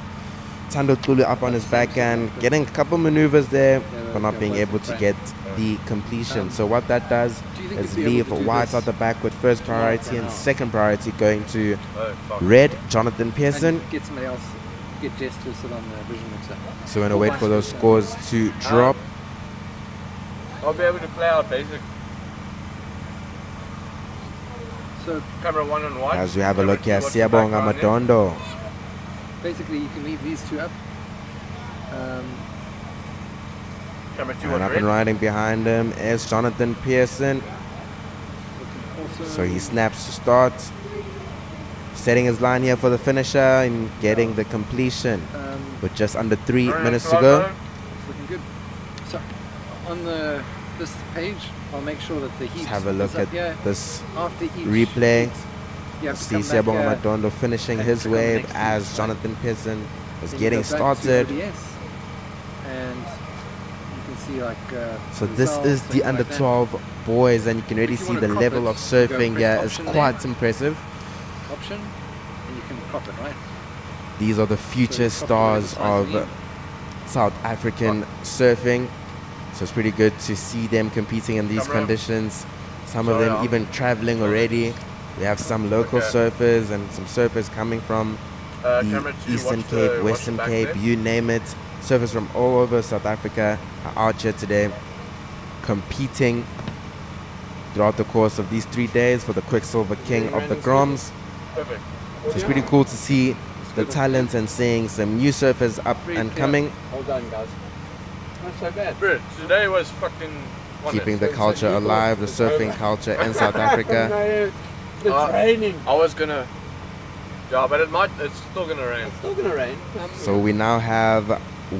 Speaker 3: Tando Kulu up on his backhand. Getting a couple maneuvers there, but not being able to get the completion. So what that does is leave white at the back with first priority and second priority going to red, Jonathan Pearson.
Speaker 1: And get somebody else, get Jess to sit on the vision mixer.
Speaker 3: So we're going to wait for those scores to drop.
Speaker 9: I'll be able to play out basic.
Speaker 1: So
Speaker 9: Camera 1 on white.
Speaker 3: As we have a
Speaker 9: Camera
Speaker 3: look
Speaker 9: two,
Speaker 3: here,
Speaker 9: watch the
Speaker 3: Siyabonga
Speaker 9: back line there.
Speaker 3: Madondo.
Speaker 1: basically you can leave these two up.
Speaker 9: Camera 2
Speaker 3: And
Speaker 9: on
Speaker 3: up
Speaker 9: red.
Speaker 3: and riding behind him is Jonathan Pearson. So he snaps to start. Setting his line here for the finisher and getting the completion with just under 3 minutes to go.
Speaker 1: It's looking good. So on this page, I'll make sure that the heat.
Speaker 3: Let's have a look
Speaker 1: is up
Speaker 3: at
Speaker 1: here.
Speaker 3: this
Speaker 1: After each
Speaker 3: replay.
Speaker 1: heat, you have to
Speaker 3: See
Speaker 1: come back
Speaker 3: Siyabonga
Speaker 1: here
Speaker 3: Madondo finishing
Speaker 1: and
Speaker 3: his
Speaker 1: click on the
Speaker 3: wave
Speaker 1: next
Speaker 3: as
Speaker 1: heat.
Speaker 3: Jonathan Pearson is
Speaker 1: Then you
Speaker 3: getting
Speaker 1: go back to
Speaker 3: started.
Speaker 1: ODS, and you can see like.
Speaker 3: So this
Speaker 1: results,
Speaker 3: is the
Speaker 1: things
Speaker 3: under
Speaker 1: like that.
Speaker 3: 12 boys, and you can already
Speaker 1: If you
Speaker 3: see
Speaker 1: wanna
Speaker 3: the
Speaker 1: crop
Speaker 3: level
Speaker 1: it,
Speaker 3: of
Speaker 1: you go
Speaker 3: surfing
Speaker 1: press
Speaker 3: here is
Speaker 1: option
Speaker 3: quite
Speaker 1: there.
Speaker 3: impressive.
Speaker 1: option, and you can cop it, right?
Speaker 3: These are the future stars of South African surfing. So it's pretty good to see them competing in these conditions. Some of them even traveling already. We have some local surfers and some surfers coming from the Eastern Cape, Western Cape, you name it. Surfers from all over South Africa are out here today competing throughout the course of these 3 days for the Quiksilver King of the Groms. So it's pretty cool to see the talent and seeing some new surfers up and coming.
Speaker 4: Hold on, guys. Not so bad.
Speaker 9: Bro, today was fucking
Speaker 3: Keeping the culture alive, the surfing culture in South Africa.
Speaker 4: It's raining.
Speaker 9: I was gonna. Yeah, but it's still gonna rain.
Speaker 4: It's still gonna rain.
Speaker 3: So we now have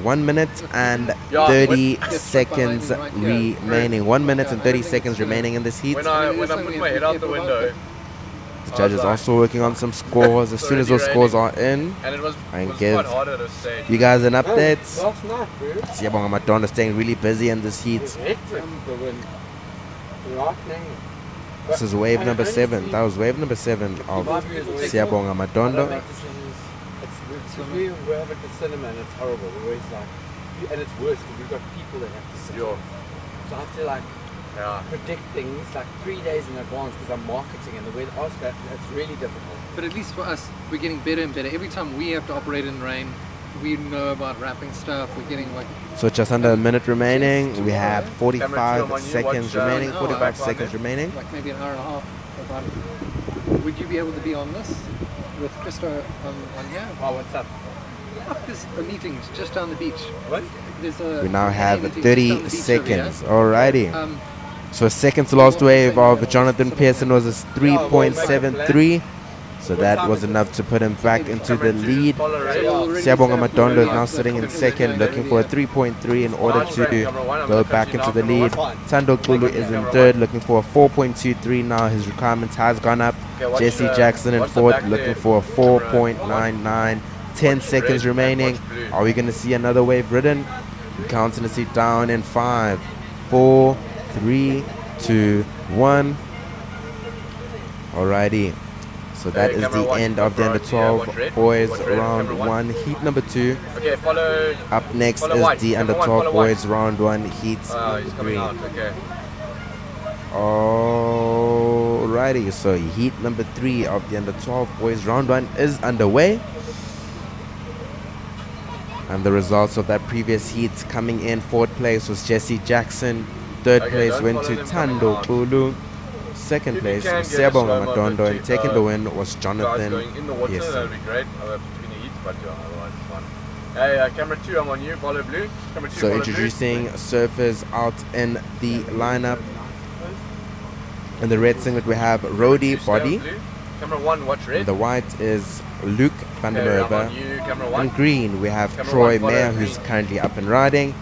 Speaker 3: 1 minute and 30 seconds remaining. 1 minute and 30 seconds remaining in this heat.
Speaker 9: When I put my head out the window,
Speaker 3: The judges also working on some scores. As soon as those scores are in,
Speaker 9: and it was
Speaker 3: I can
Speaker 9: quite
Speaker 3: give
Speaker 9: harder to say.
Speaker 3: you guys an update.
Speaker 4: Last night, bro.
Speaker 3: Siyabonga Madonna staying really busy in this heat.
Speaker 4: It's hectic. The wind. Lightning.
Speaker 3: This is wave number 7. That was wave number 7 of Siyabonga Madonna.
Speaker 4: It's we have at the cinema and it's horrible. We're always like, and it's worse because we've got people that have to sit. So I have to like predict things like 3 days in advance because I'm marketing and the way to ask that, it's really difficult.
Speaker 1: But at least for us, we're getting better and better. Every time we have to operate in rain, we know about wrapping stuff. We're getting like...
Speaker 3: So just under a minute remaining. We have 45 seconds remaining. 45 seconds remaining.
Speaker 1: Like maybe an hour and a half. About. Would you be able to be on this with Christo on here?
Speaker 4: Oh, what's up?
Speaker 1: There's a meeting just down the beach.
Speaker 4: What?
Speaker 1: There's a
Speaker 3: We now have
Speaker 1: meeting just
Speaker 3: 30
Speaker 1: down the beach
Speaker 3: seconds.
Speaker 1: over here.
Speaker 3: Alrighty. So second to last wave of Jonathan Pearson was a 3.73. So that was enough to put him back into the lead. Siyabonga Madonna is now sitting in second, looking for a 3.3 in order to go back into the lead. Tando Kulu is in third, looking for a 4.23 now. His requirement has gone up. Jesse Jackson in fourth, looking for a 4.99. 10 seconds remaining. Are we going to see another wave ridden? Counting the seat down in 5, 4, 3, 2, 1. Alrighty. So that is the end of the under 12 boys round 1 heat number 2.
Speaker 9: Okay, follow.
Speaker 3: Up next is the under 12 boys round 1 heat number 3.
Speaker 9: Okay.
Speaker 3: Alrighty, so heat number 3 of the under 12 boys round 1 is underway. And the results of that previous heat coming in: fourth place was Jesse Jackson, third place went to Tando Kulu, second place was Siyabonga Madonna, and taking the win was Jonathan Pearson.
Speaker 9: That would be great. Between the heat, but otherwise it's fun. Hey, camera 2, I'm on you. Follow blue. Camera 2,
Speaker 3: So
Speaker 9: follow
Speaker 3: introducing surfers out in the lineup. In the red singlet we have Rody Body.
Speaker 9: Camera 1, watch red.
Speaker 3: In the white is Luke van der Merwe.
Speaker 9: Camera 1.
Speaker 3: In green we have
Speaker 9: Camera
Speaker 3: Troy
Speaker 9: 1,
Speaker 3: Mayer,
Speaker 9: follow
Speaker 3: who's
Speaker 9: green.
Speaker 3: currently up and riding.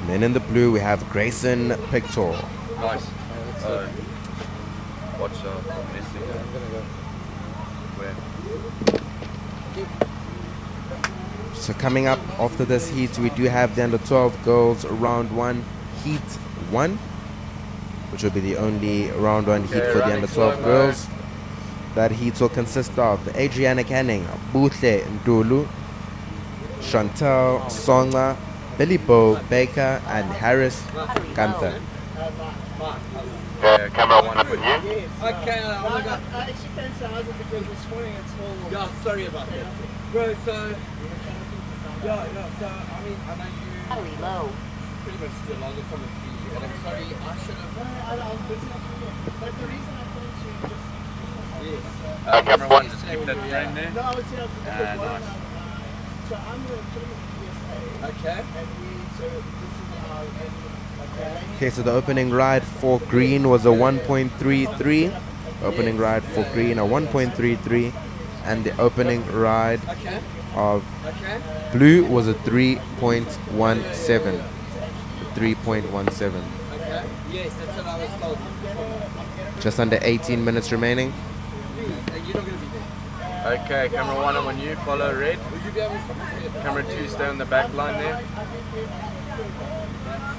Speaker 3: And then in the blue we have Grayson Pictor.
Speaker 9: Nice. Watch missing. Where?
Speaker 3: So coming up after this heat, we do have the under 12 girls round 1 heat 1, which will be the only round 1 heat for the under 12 girls. That heat will consist of Adriana Canning, Buhle Ndulu, Chantal Songa, Billy Bo Baker, and Harris Kantha.
Speaker 9: Camera 1 for you.
Speaker 4: Okay, oh my god. I actually can't say how's it because this morning it's all... Yeah, sorry about that. Bro, so... Yeah, so, I mean, I know you...
Speaker 8: Very low.
Speaker 4: Pretty much still on the comment for you, and I'm sorry, I should have... I was busy, but the reason I thought you just... Yes.
Speaker 9: Camera 1, just keep that frame there.
Speaker 4: No, I was here because
Speaker 9: Nice.
Speaker 4: so I'm the PSA. Okay. And so this is our...
Speaker 3: Okay, so the opening ride for green was a 1.33. Opening ride for green, a 1.33. And the opening ride of blue was a 3.17. 3.17.
Speaker 4: Okay. Yes, that's what I was told.
Speaker 3: Just under 18 minutes remaining.
Speaker 4: You're not going to be there.
Speaker 9: Okay, camera 1, I'm on you. Follow red.
Speaker 4: Will you be able to...
Speaker 9: Camera 2, stay on the back line there.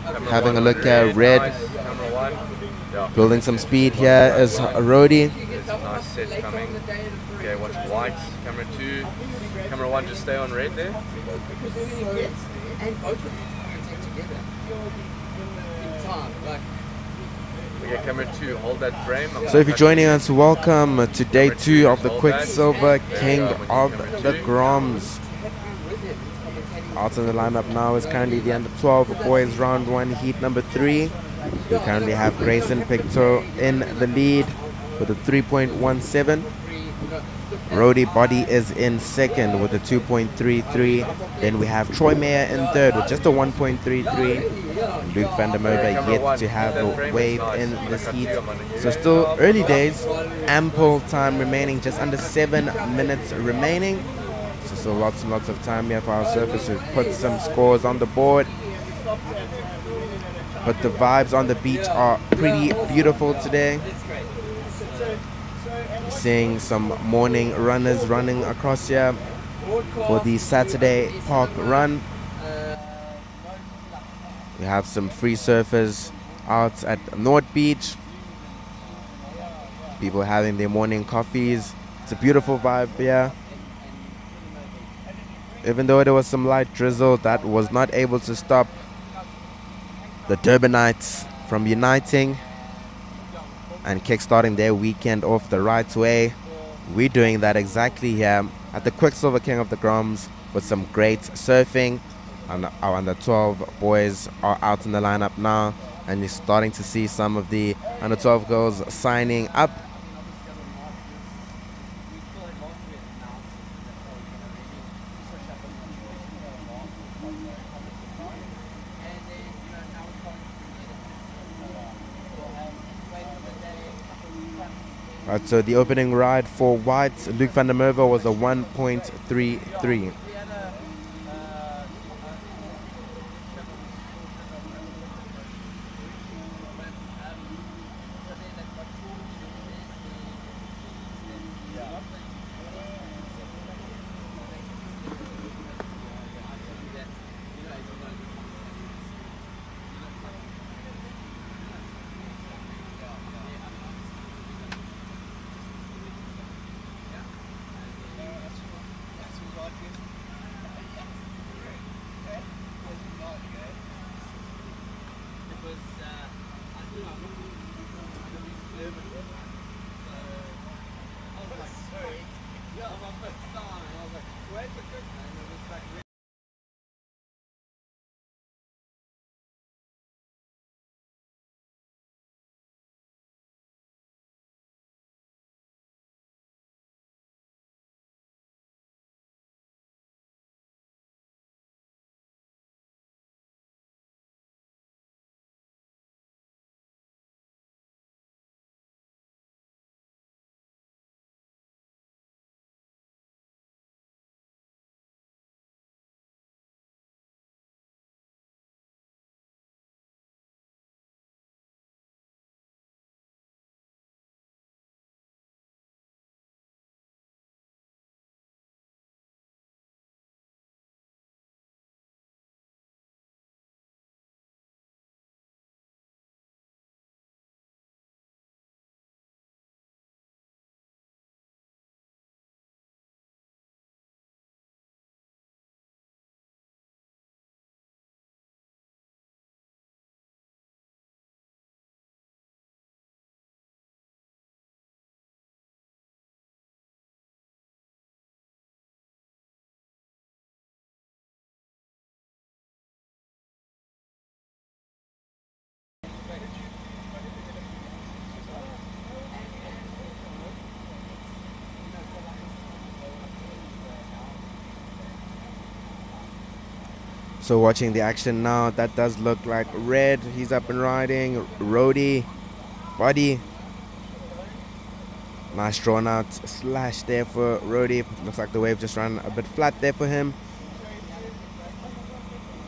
Speaker 9: Camera
Speaker 3: Having
Speaker 9: 1
Speaker 3: a look
Speaker 9: on
Speaker 3: at red.
Speaker 9: Nice. Camera 1. Yeah.
Speaker 3: Building some speed here is Rody.
Speaker 9: It's nice. last set's coming. Okay, watch white. Camera 2. Camera 1, just stay on red there.
Speaker 4: And both of these commentate together in time. Like,
Speaker 9: Okay, camera 2, hold that frame.
Speaker 3: So if you're joining us, welcome to day 2 of the Quiksilver King of the Groms. Out in the lineup now is currently the under 12 boys round 1 heat number 3. We currently have Grayson Picto in the lead with a 3.17. Rody Body is in second with a 2.33. Then we have Troy Mayer in third with just a 1.33. Luke van der Merwe yet to have a wave in this heat. So still early days, ample time remaining, just under 7 minutes remaining. So still lots and lots of time here for our surfers to put some scores on the board. But the vibes on the beach are pretty beautiful today. Seeing some morning runners running across here for the Saturday Park Run. We have some free surfers out at North Beach. People having their morning coffees. It's a beautiful vibe here. Even though there was some light drizzle, that was not able to stop the Durbanites from uniting and kickstarting their weekend off the right way. We're doing that exactly here at the Quiksilver King of the Groms with some great surfing. And our under 12 boys are out in the lineup now, and you're starting to see some of the under 12 girls signing up. Right, so the opening ride for white, Luke van der Merwe, was a 1.33. So watching the action now, that does look like red. He's up and riding. Rody Body. Nice drawn out slash there for Rody. Looks like the wave just ran a bit flat there for him.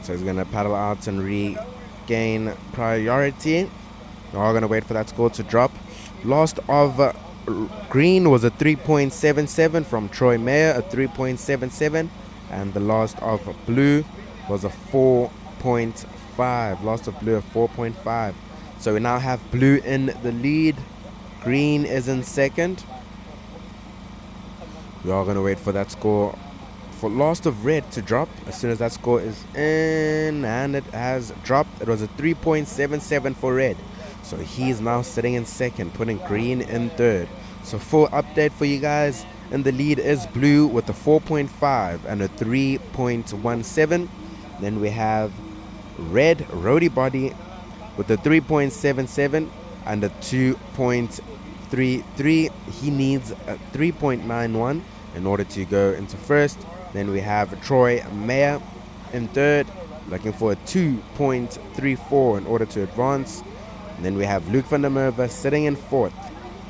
Speaker 3: So he's going to paddle out and regain priority. We are going to wait for that score to drop. Last of green was a 3.77 from Troy Mayer, a 3.77. And the last of blue was a 4.5. Last of blue, a 4.5. So we now have blue in the lead. Green is in second. We are going to wait for that score for last of red to drop. As soon as that score is in, and it has dropped. It was a 3.77 for red. So he's now sitting in second, putting green in third. So full update for you guys. In the lead is blue with a 4.5 and a 3.17. Then we have red, Roadie Body, with a 3.77 and a 2.33. He needs a 3.91 in order to go into first. Then we have Troy Mayer in third, looking for a 2.34 in order to advance. And then we have Luke van der Merwe sitting in fourth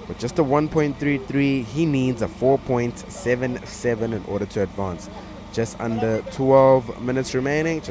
Speaker 3: with just a 1.33. He needs a 4.77 in order to advance. Just under 12 minutes remaining.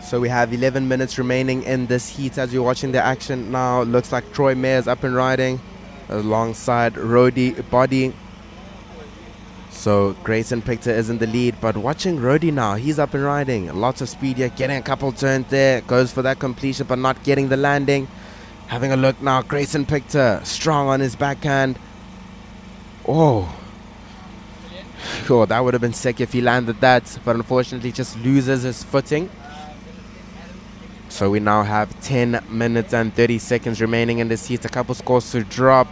Speaker 3: So we have 11 minutes remaining in this heat as you're watching the action now. Looks like Troy Mayer's up and riding alongside Roadie Body. So Grayson Pictor is in the lead, but watching Roadie now, he's up and riding. Lots of speed here, getting a couple turns there. Goes for that completion, but not getting the landing. Having a look now, Grayson Pictor, strong on his backhand. Oh, that would have been sick if he landed that, but unfortunately just loses his footing. So we now have 10 minutes and 30 seconds remaining in this heat. A couple scores to drop.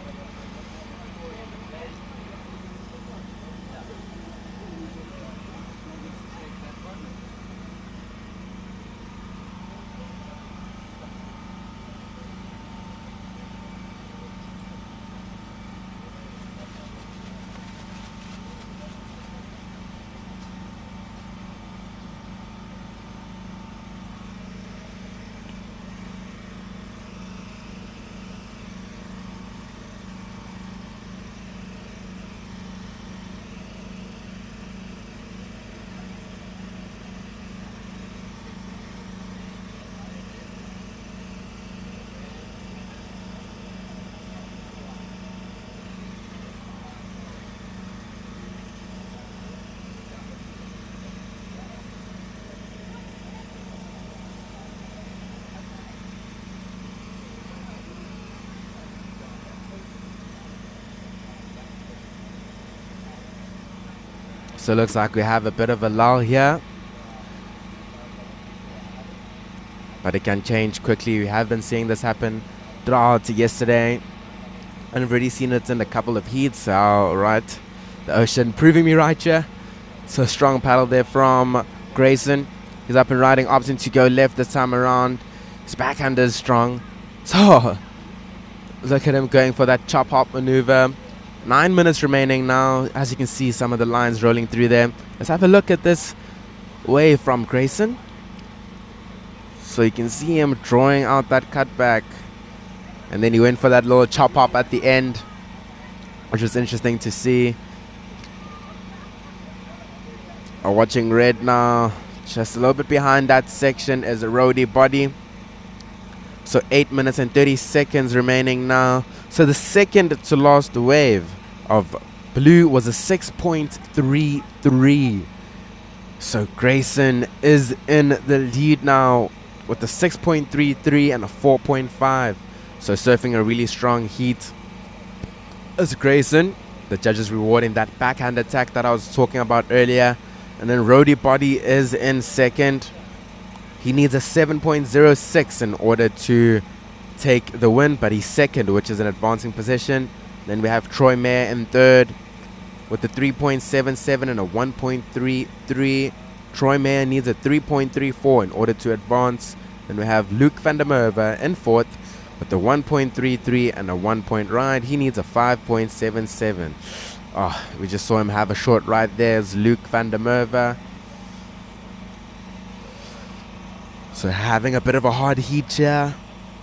Speaker 3: So it looks like we have a bit of a lull here, but it can change quickly. We have been seeing this happen throughout yesterday, and I've already seen it in a couple of heats. All right, the ocean proving me right here. So strong paddle there from Grayson. He's up and riding, opting to go left this time around. His backhand is strong. So look at him going for that chop hop maneuver. 9 minutes remaining now. As you can see, some of the lines rolling through there. Let's have a look at this wave from Grayson. So you can see him drawing out that cutback, and then he went for that little chop hop at the end, which was interesting to see. Watching red now, just a little bit behind that section is a Roadie Body. So 8 minutes and 30 seconds remaining now. So the second to last wave of blue was a 6.33. So Grayson is in the lead now with a 6.33 and a 4.5. So surfing a really strong heat as Grayson. The judges rewarding that backhand attack that I was talking about earlier. And then Roadie Body is in second. He needs a 7.06 in order to take the win, but he's second, which is an advancing position. Then we have Troy Mayer in third with a 3.77 and a 1.33. Troy Mayer needs a 3.34 in order to advance. Then we have Luke van der Merwe in fourth with a 1.33 and a 1 point ride. He needs a 5.77. Oh, we just saw him have a short ride there as Luke van der Merwe. So having a bit of a hard heat here.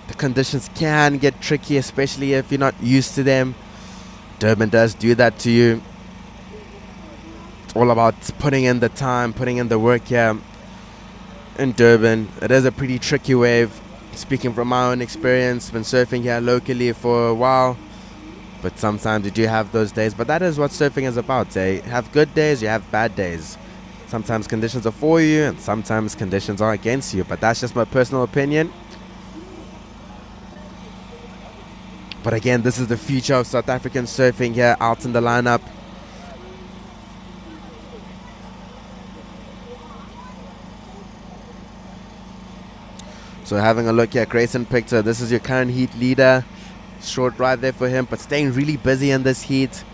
Speaker 3: The conditions can get tricky, especially if you're not used to them. Durban does do that to you. It's all about putting in the time, putting in the work here. In Durban, it is a pretty tricky wave. Speaking from my own experience, been surfing here locally for a while. But sometimes you do have those days. But that is what surfing is about. You have good days, you have bad days. Sometimes conditions are for you and sometimes conditions are against you. But that's just my personal opinion. But again, this is the future of South African surfing here out in the lineup. So having a look here, Grayson Pictor, this is your current heat leader. Short ride there for him, but staying really busy in this heat.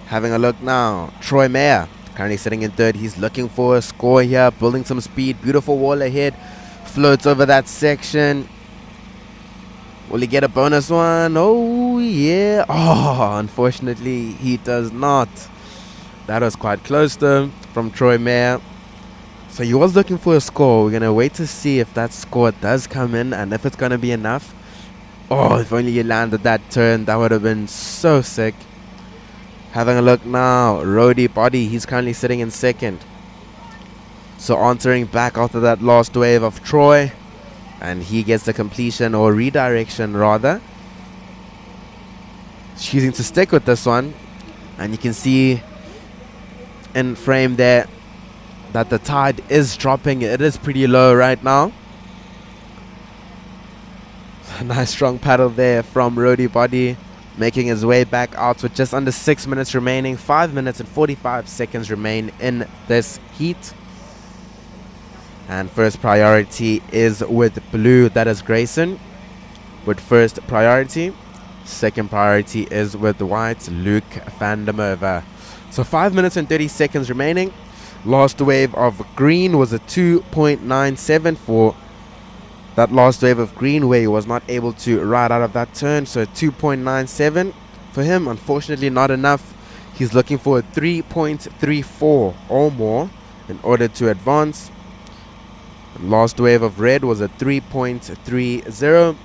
Speaker 3: Having a look now, Troy Mayer, currently sitting in third. He's looking for a score here, building some speed. Beautiful wall ahead, floats over that section. Will he get a bonus one? Oh, yeah. Oh, unfortunately, he does not. That was quite close, though, from Troy Mayer. So he was looking for a score. We're going to wait to see if that score does come in and if it's going to be enough. Oh, if only he landed that turn. That would have been so sick. Having a look now. Rody Body, he's currently sitting in second. So answering back after that last wave of Troy. And he gets the completion or redirection rather. Choosing to stick with this one. And you can see in frame there that the tide is dropping. It is pretty low right now. A nice strong paddle there from Rody Body. Making his way back out with just under 6 minutes remaining. 5 minutes and 45 seconds remain in this heat. And first priority is with blue, that is Grayson, with first priority. Second priority is with white, Luke van der Merwe. So 5 minutes and 30 seconds remaining. Last wave of green was a 2.97 for that last wave of green, where he was not able to ride out of that turn. So 2.97 for him, unfortunately not enough. He's looking for a 3.34 or more in order to advance. Last wave of red was a 3.30.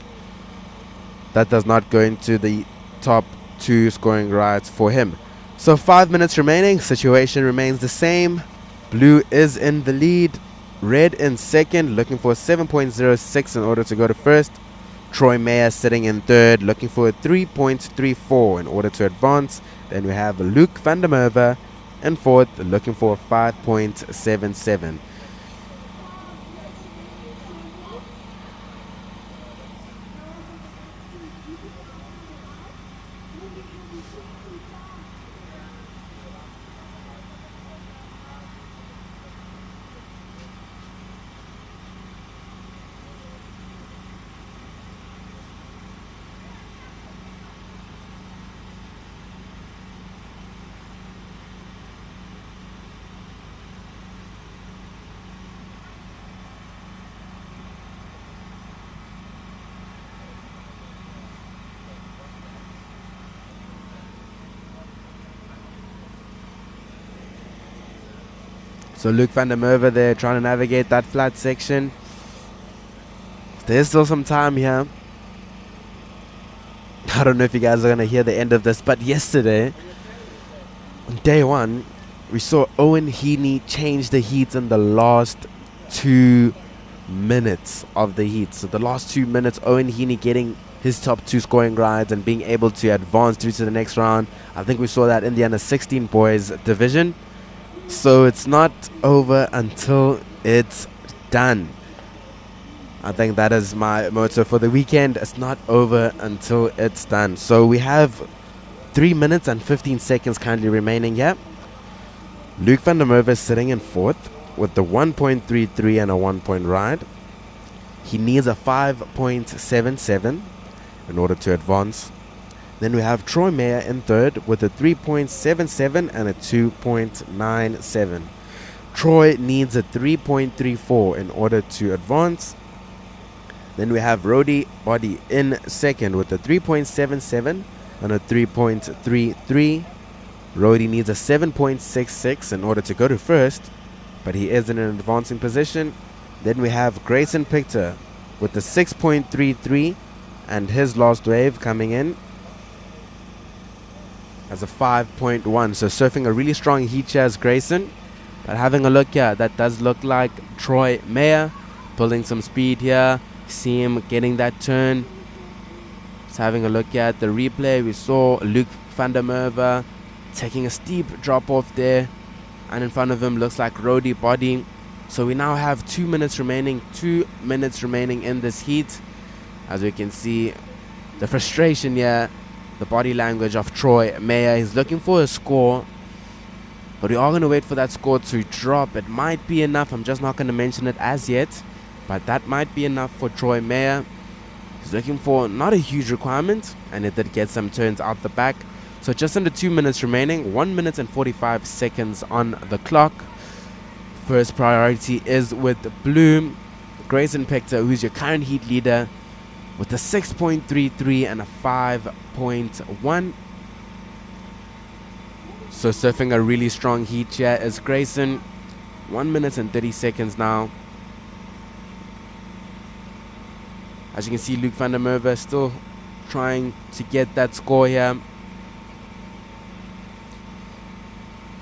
Speaker 3: That does not go into the top two scoring rides for him. So 5 minutes remaining. Situation remains the same. Blue is in the lead. Red in second, looking for a 7.06 in order to go to first. Troy Mayer sitting in third, looking for a 3.34 in order to advance. Then we have Luke van der Merwe in fourth, looking for a 5.77. So Luke van der Merwe there trying to navigate that flat section. There's still some time here. I don't know if you guys are going to hear the end of this, but yesterday, on day one, we saw Owen Heaney change the heat in the last 2 minutes of the heat. So the last 2 minutes, Owen Heaney getting his top two scoring rides and being able to advance through to the next round. I think we saw that in the under 16 boys division. So it's not over until it's done. I think that is my motto for the weekend. It's not over until it's done. So we have 3 minutes and 15 seconds currently remaining here. Luke van der Merwe is sitting in fourth with the 1.33 and a 1 point ride. He needs a 5.77 in order to advance. Then we have Troy Mayer in third with a 3.77 and a 2.97. Troy needs a 3.34 in order to advance. Then we have Rody Body in second with a 3.77 and a 3.33. Rody needs a 7.66 in order to go to first, but he is in an advancing position. Then we have Grayson Pictor with the 6.33 and his last wave coming in as a 5.1. So surfing a really strong heat here as Grayson. But having a look here, that does look like Troy Mayer building some speed here. See him getting that turn. Just having a look here at the replay, we saw Luke van der Merwe taking a steep drop off there, and in front of him looks like Rody Body. So we now have 2 minutes remaining, 2 minutes remaining in this heat. As we can see, the frustration here, the body language of Troy Mayer. He's looking for a score, but we are going to wait for that score to drop. It might be enough. I'm just not going to mention it as yet, but that might be enough for Troy Mayer. He's looking for not a huge requirement, and it did get some turns out the back. So just under 2 minutes remaining, 1 minute and 45 seconds on the clock. First priority is with Bloom, Grayson Pictor, who's your current heat leader, with a 6.33 and a 5.1. So surfing a really strong heat here is Grayson. 1 minute and 30 seconds now. As you can see, Luke van der Merwe still trying to get that score here.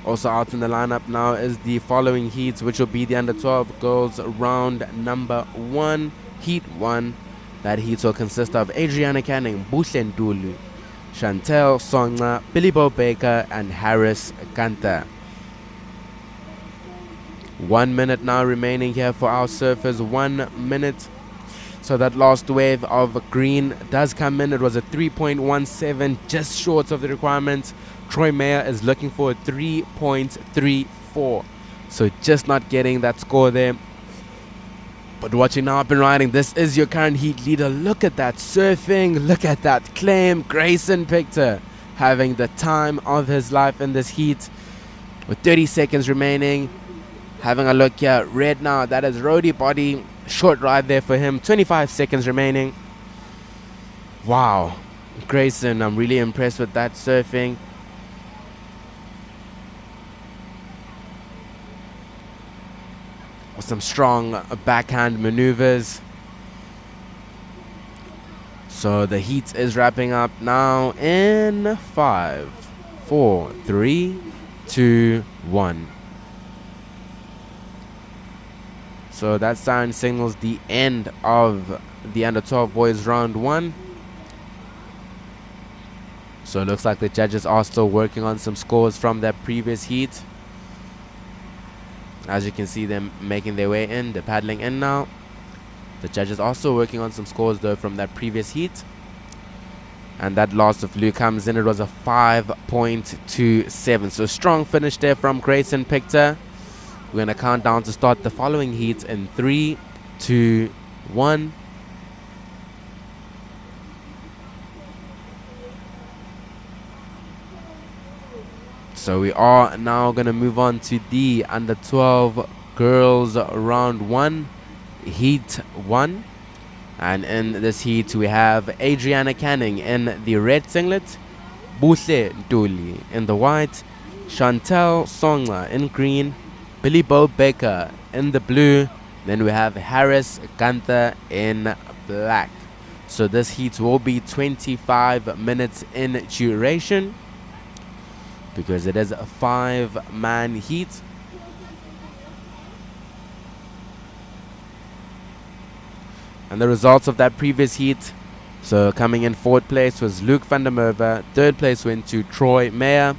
Speaker 3: Also out in the lineup now is the following heats, which will be the under 12 girls round number 1, heat 1. That heat will consist of Adriana Canning, Buhle Ntuli, Chantel Songa, Billy Bo Baker, and Harris Kanta. 1 minute now remaining here for our surfers. 1 minute. So that last wave of green does come in. It was a 3.17, just short of the requirement. Troy Mayer is looking for a 3.34. So just not getting that score there. But watching now up and riding, this is your current heat leader. Look at that surfing. Look at that claim. Grayson Pictor having the time of his life in this heat. With 30 seconds remaining. Having a look here. Red now. That is Rody Body. Short ride there for him. 25 seconds remaining. Wow. Grayson, I'm really impressed with that surfing. With some strong backhand maneuvers. So the heat is wrapping up now in 5, 4, 3, 2, 1. So that sign signals the end of the under 12 boys round 1. So it looks like the judges are still working on some scores from that previous heat. As you can see them making their way in, they're paddling in now. The judges are still working on some scores though from that previous heat. And that last of blue comes in, it was a 5.27. So strong finish there from Grayson Pictor. We're going to count down to start the following heats in 3, 2, 1. So we are now going to move on to the under 12 girls round 1, heat 1. And in this heat we have Adriana Canning in the red singlet, Buhle Ntuli in the white, Chantel Songa in green, Billy Bo Baker in the blue. Then we have Harris Kanta in black. So this heat will be 25 minutes in duration, because it is a 5-man heat. And the results of that previous heat, so coming in 4th place was Luke van der Merwe. 3rd place went to Troy Mayer.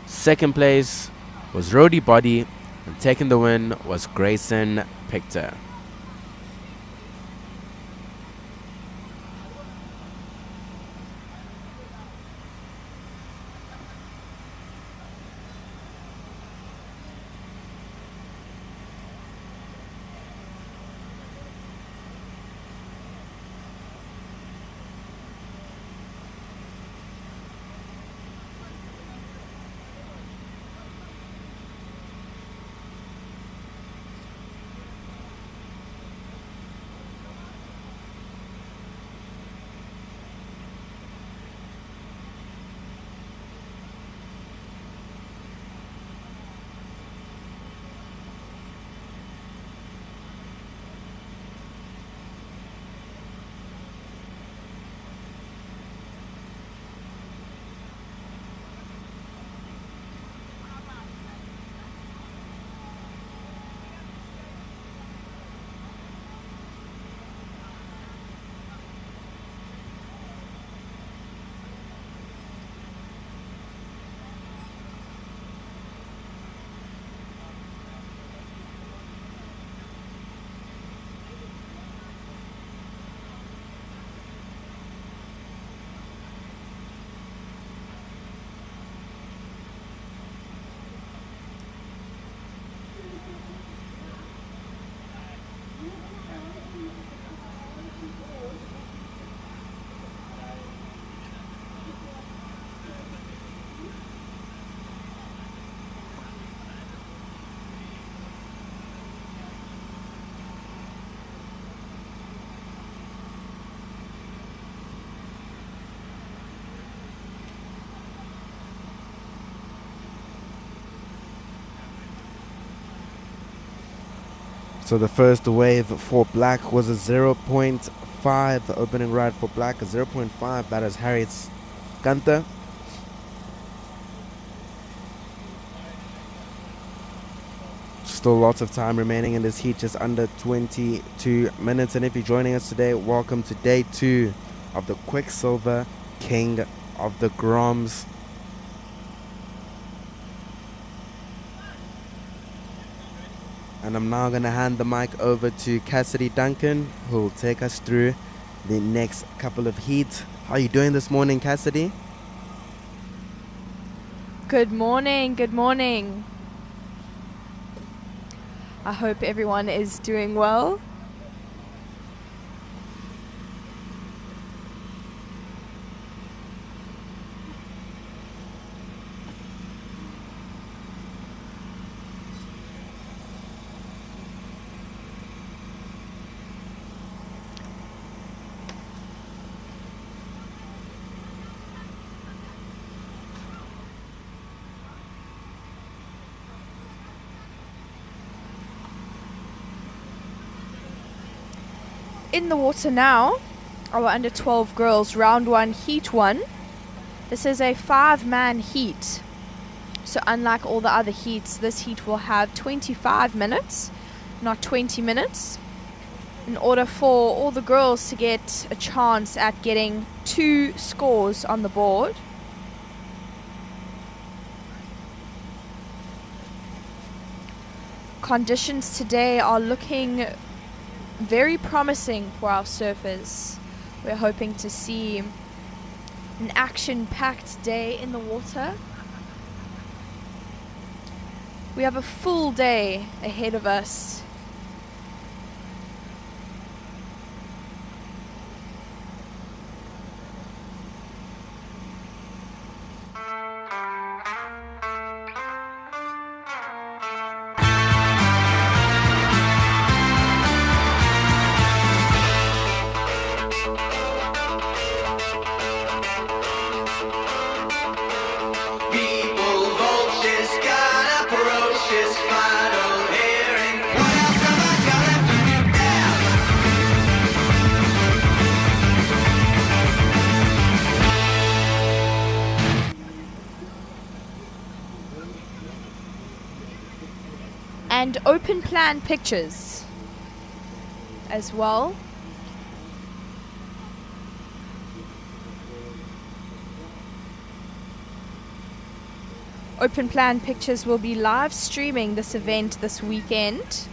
Speaker 3: 2nd place was Rody Body. And taking the win was Grayson Pictor. So the first wave for black was a 0.5. The opening ride for black, a 0.5. That is Harriet's Gunther. Still lots of time remaining in this heat, just under 22 minutes. And if you're joining us today, welcome to day 2 of the Quiksilver King of the Groms. And I'm now going to hand the mic over to Cassidy Duncan, who will take us through the next couple of heats. How are you doing this morning, Cassidy?
Speaker 10: Good morning, good morning. I hope everyone is doing well. In the water now, our under 12 girls, round 1, heat 1. This is a 5-man heat. So unlike all the other heats, this heat will have 25 minutes, not 20 minutes, in order for all the girls to get a chance at getting 2 scores on the board. Conditions today are looking very promising for our surfers. We're hoping to see an action-packed day in the water. We have a full day ahead of us. And open plan pictures as well. Open plan pictures will be live streaming this event this weekend.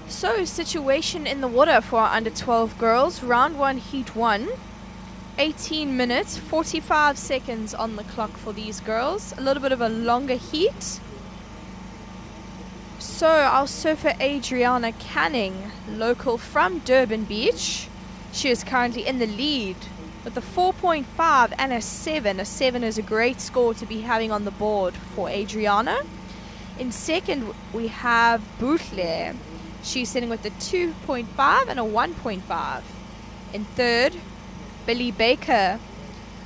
Speaker 10: So, situation in the water for our under 12 girls. Round 1, heat 1. 18 minutes, 45 seconds on the clock for these girls. A little bit of a longer heat. So our surfer Adriana Canning, local from Durban Beach, she is currently in the lead with a 4.5 and a 7. A 7 is a great score to be having on the board for Adriana. In second, we have Boutle. She's sitting with a 2.5 and a 1.5. In third, Billy Baker.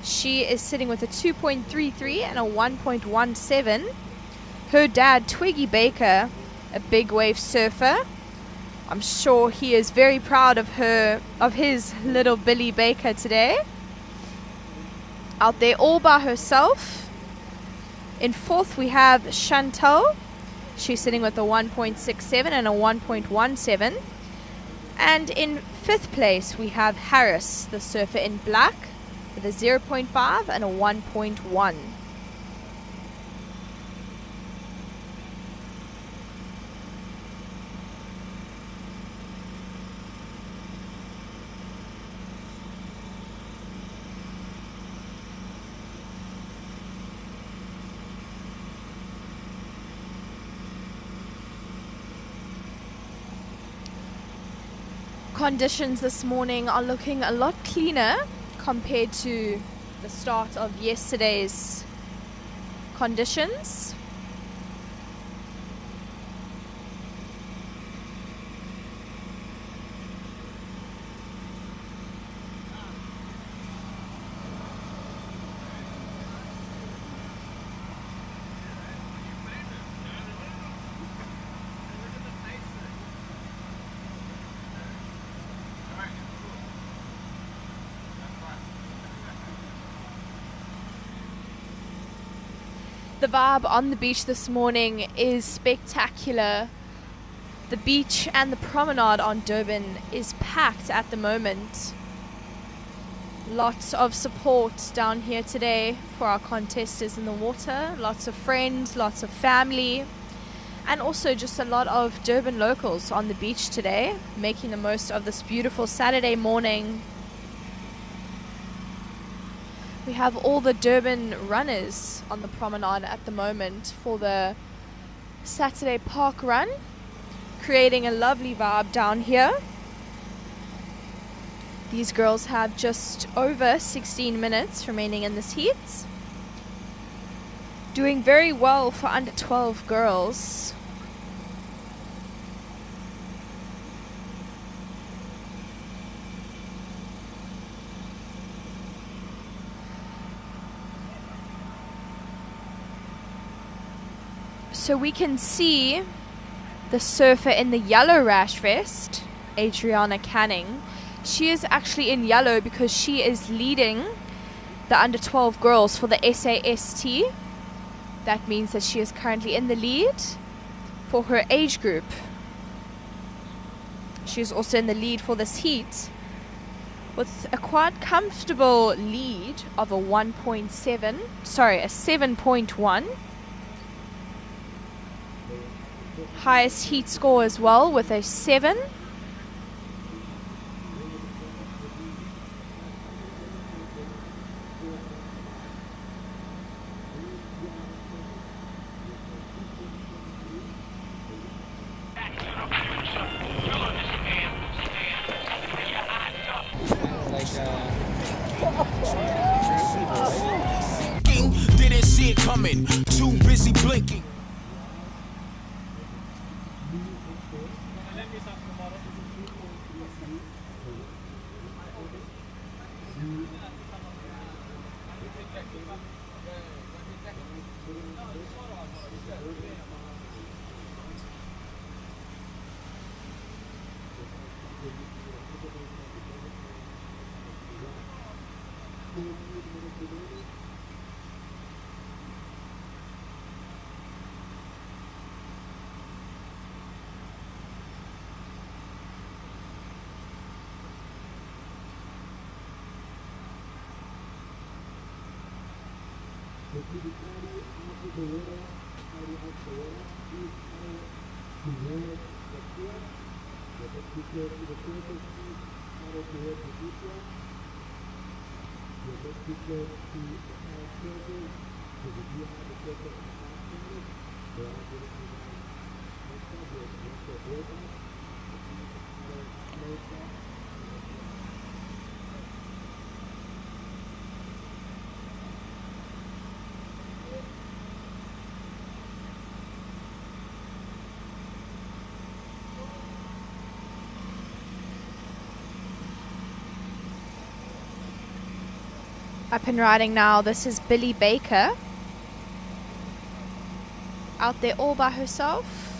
Speaker 10: She is sitting with a 2.33 and a 1.17. Her dad, Twiggy Baker, a big wave surfer. I'm sure he is very proud of his little Billy Baker today. Out there all by herself. In fourth, we have Chantal. She's sitting with a 1.67 and a 1.17. And in fifth place, we have Harris, the surfer in black, with a 0.5 and a 1.1. Conditions this morning are looking a lot cleaner compared to the start of yesterday's conditions. The vibe on the beach this morning is spectacular. The beach and the promenade on Durban is packed at the moment. Lots of support down here today for our contestants in the water. Lots of friends, lots of family, and also just a lot of Durban locals on the beach today, making the most of this beautiful Saturday morning. We have all the Durban runners on the promenade at the moment for the Saturday Park Run, creating a lovely vibe down here. These girls have just over 16 minutes remaining in this heat. Doing very well for under 12 girls. So we can see the surfer in the yellow rash vest, Adriana Canning. She is actually in yellow because she is leading the under 12 girls for the SAST. That means that she is currently in the lead for her age group. She is also in the lead for this heat with a quite comfortable lead of a 7.1. Highest heat score as well with a 7.
Speaker 2: Didn't see it coming, too busy blinking.
Speaker 10: Up and riding now, this is Billy Baker. Out there all by herself.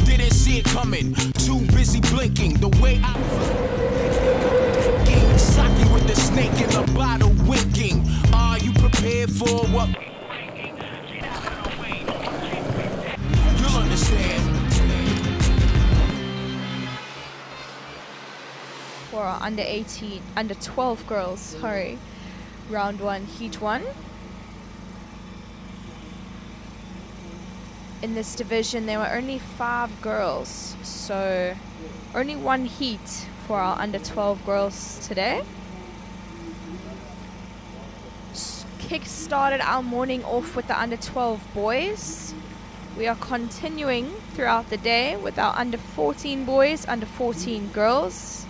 Speaker 2: Didn't see it coming, too busy blinking. The way I Saki with the snake in the bottle winking. Are you prepared for what? You'll understand.
Speaker 10: For our under 18, under 12 girls, sorry. Round 1, heat 1. In this division, there were only 5 girls, so only 1 heat for our under 12 girls today. Kick started our morning off with the under 12 boys. We are continuing throughout the day with our under 14 boys, under 14 girls,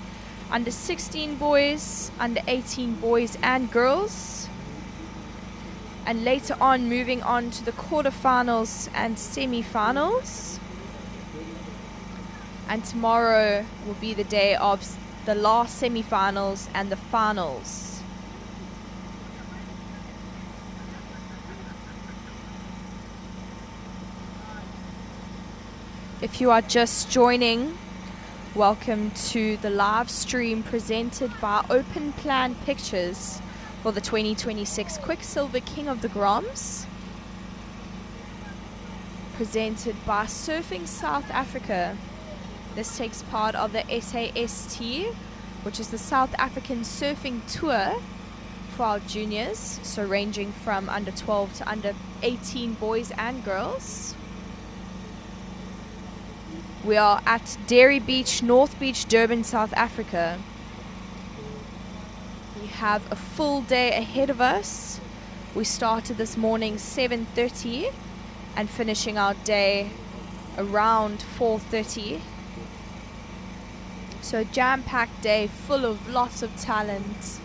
Speaker 10: under 16 boys, under 18 boys and girls. And later on, moving on to the quarterfinals and semifinals. And tomorrow will be the day of the last semifinals and the finals. If you are just joining, welcome to the live stream presented by Open Plan Pictures for the 2026 Quiksilver King of the Groms. Presented by Surfing South Africa. This takes part of the SAST, which is the South African Surfing Tour for our juniors, so ranging from under 12 to under 18 boys and girls. We are at Dairy Beach, North Beach, Durban, South Africa. We have a full day ahead of us. We started this morning 7:30 and finishing our day around 4:30. So a jam-packed day full of lots of talent.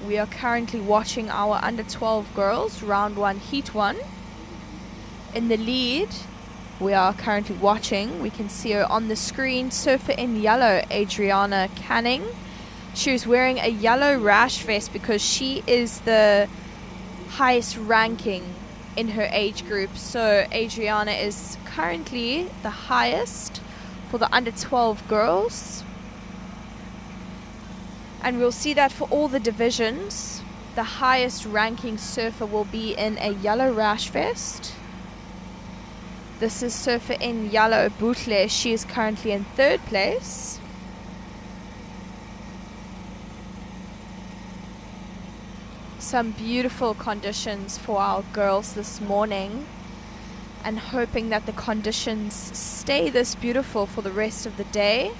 Speaker 10: We are currently watching our under 12 girls, round 1, heat 1. In the lead, we are currently watching, we can see her on the screen, surfer in yellow, Adriana Canning. She was wearing a yellow rash vest because she is the highest ranking in her age group. So Adriana is currently the highest for the under 12 girls. And we'll see that for all the divisions, the highest ranking surfer will be in a yellow rash vest. This is surfer in yellow, Bootle. She is currently in 3rd place. Some beautiful conditions for our girls this morning, and hoping that the conditions stay this beautiful for the rest of the day.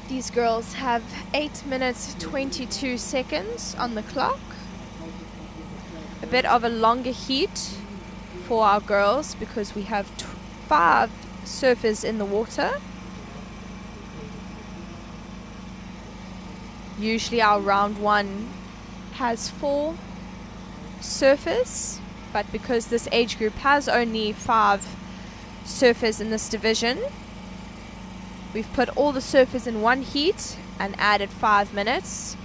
Speaker 10: These girls have 8 minutes 22 seconds on the clock. A bit of a longer heat for our girls because we have 5 surfers in the water. Usually our round 1 has 4 surfers, but because this age group has only 5 surfers in this division, we've put all the surfers in one heat and added 5 minutes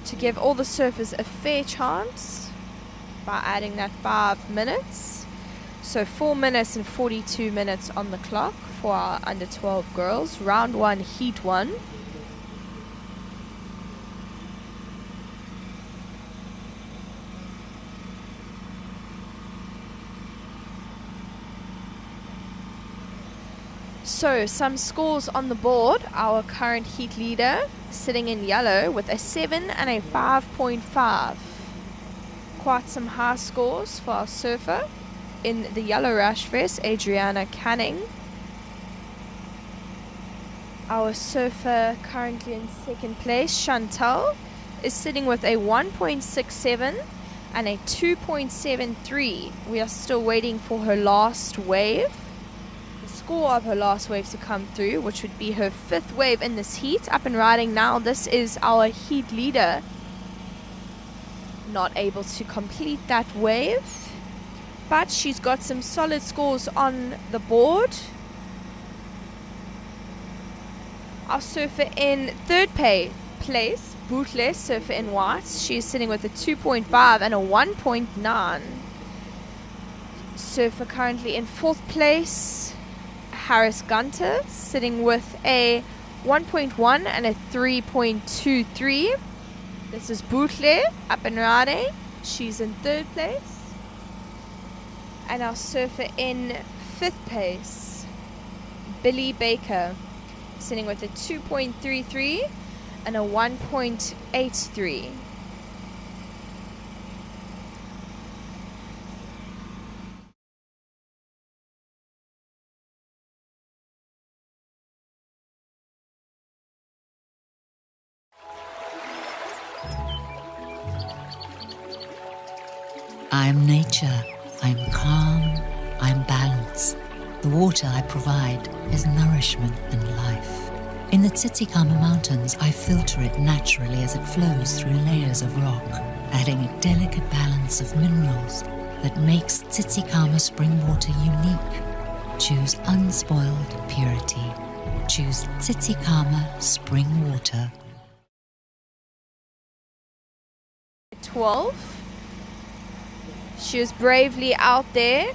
Speaker 10: to give all the surfers a fair chance by adding that 5 minutes. So 4 minutes and 42 minutes on the clock for our under 12 girls. Round 1, heat 1. So some scores on the board. Our current heat leader sitting in yellow with a 7 and a 5.5. Quite some high scores for our surfer in the yellow rash vest, Adriana Canning. Our surfer currently in 2nd place, Chantal, is sitting with a 1.67 and a 2.73. We are still waiting for her last wave. Score of her last wave to come through, which would be her 5th wave in this heat. Up and riding now. This is our heat leader. Not able to complete that wave, but she's got some solid scores on the board. Our surfer in place, Bootle, surfer in white. She's sitting with a 2.5 and a 1.9. Surfer currently in fourth place, Harris Gunter, sitting with a 1.1 and a 3.23. This is Bootle, up and riding. She's in third place. And our surfer in fifth place, Billy Baker, sitting with a 2.33 and a 1.83.
Speaker 6: I am nature, I am calm, I am balance. The water I provide is nourishment and life. In the Tsitsikamma Mountains, I filter it naturally as it flows through layers of rock, adding a delicate balance of minerals that makes Tsitsikamma spring water unique. Choose unspoiled purity. Choose Tsitsikamma spring water.
Speaker 10: 12. She was bravely out there,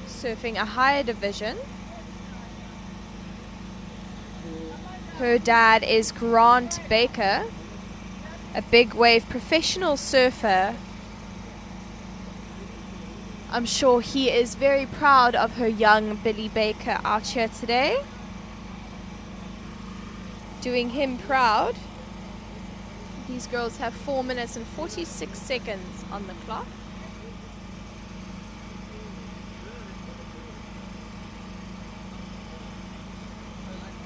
Speaker 10: surfing a higher division. Her dad is Grant Baker, a big wave professional surfer. I'm sure he is very proud of her young Billy Baker out here today. Doing him proud. These girls have 4 minutes and 46 seconds on the clock.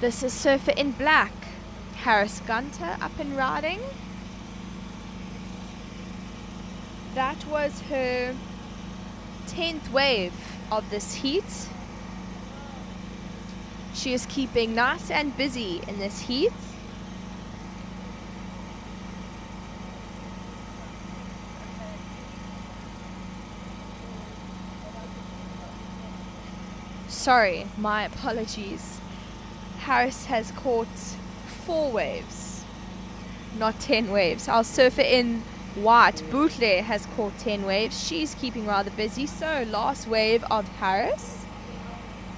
Speaker 10: This is surfer in black, Harris Gunter, up and riding. That was her 10th wave of this heat. She is keeping nice and busy in this heat. Sorry, my apologies. Harris has caught 4 waves, not 10 waves. Our surfer in white, Bootle, has caught 10 waves. She's keeping rather busy. So last wave of Harris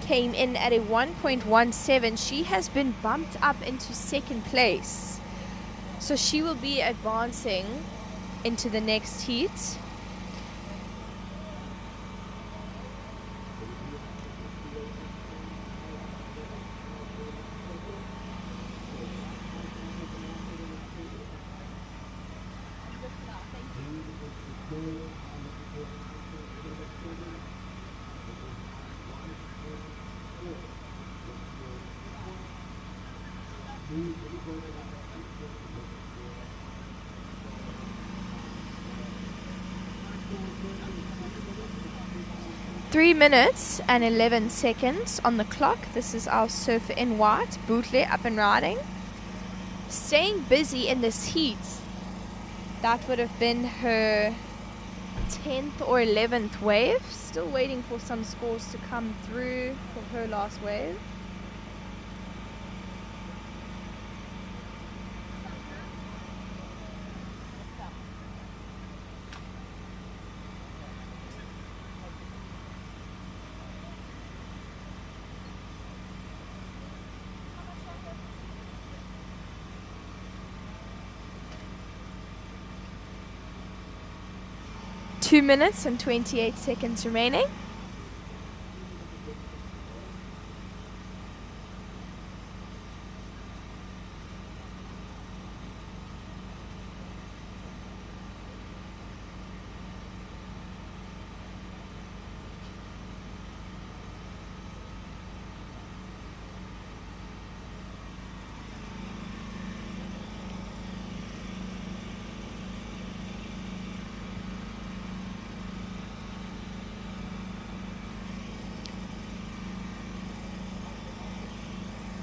Speaker 10: came in at a 1.17. She has been bumped up into second place. So she will be advancing into the next heat. Three minutes and 11 seconds on the clock. This is our surfer in white, Bootle, up and riding. Staying busy in this heat. That would have been her 10th or 11th wave. Still waiting for some scores to come through for her last wave. Two minutes and 28 seconds remaining.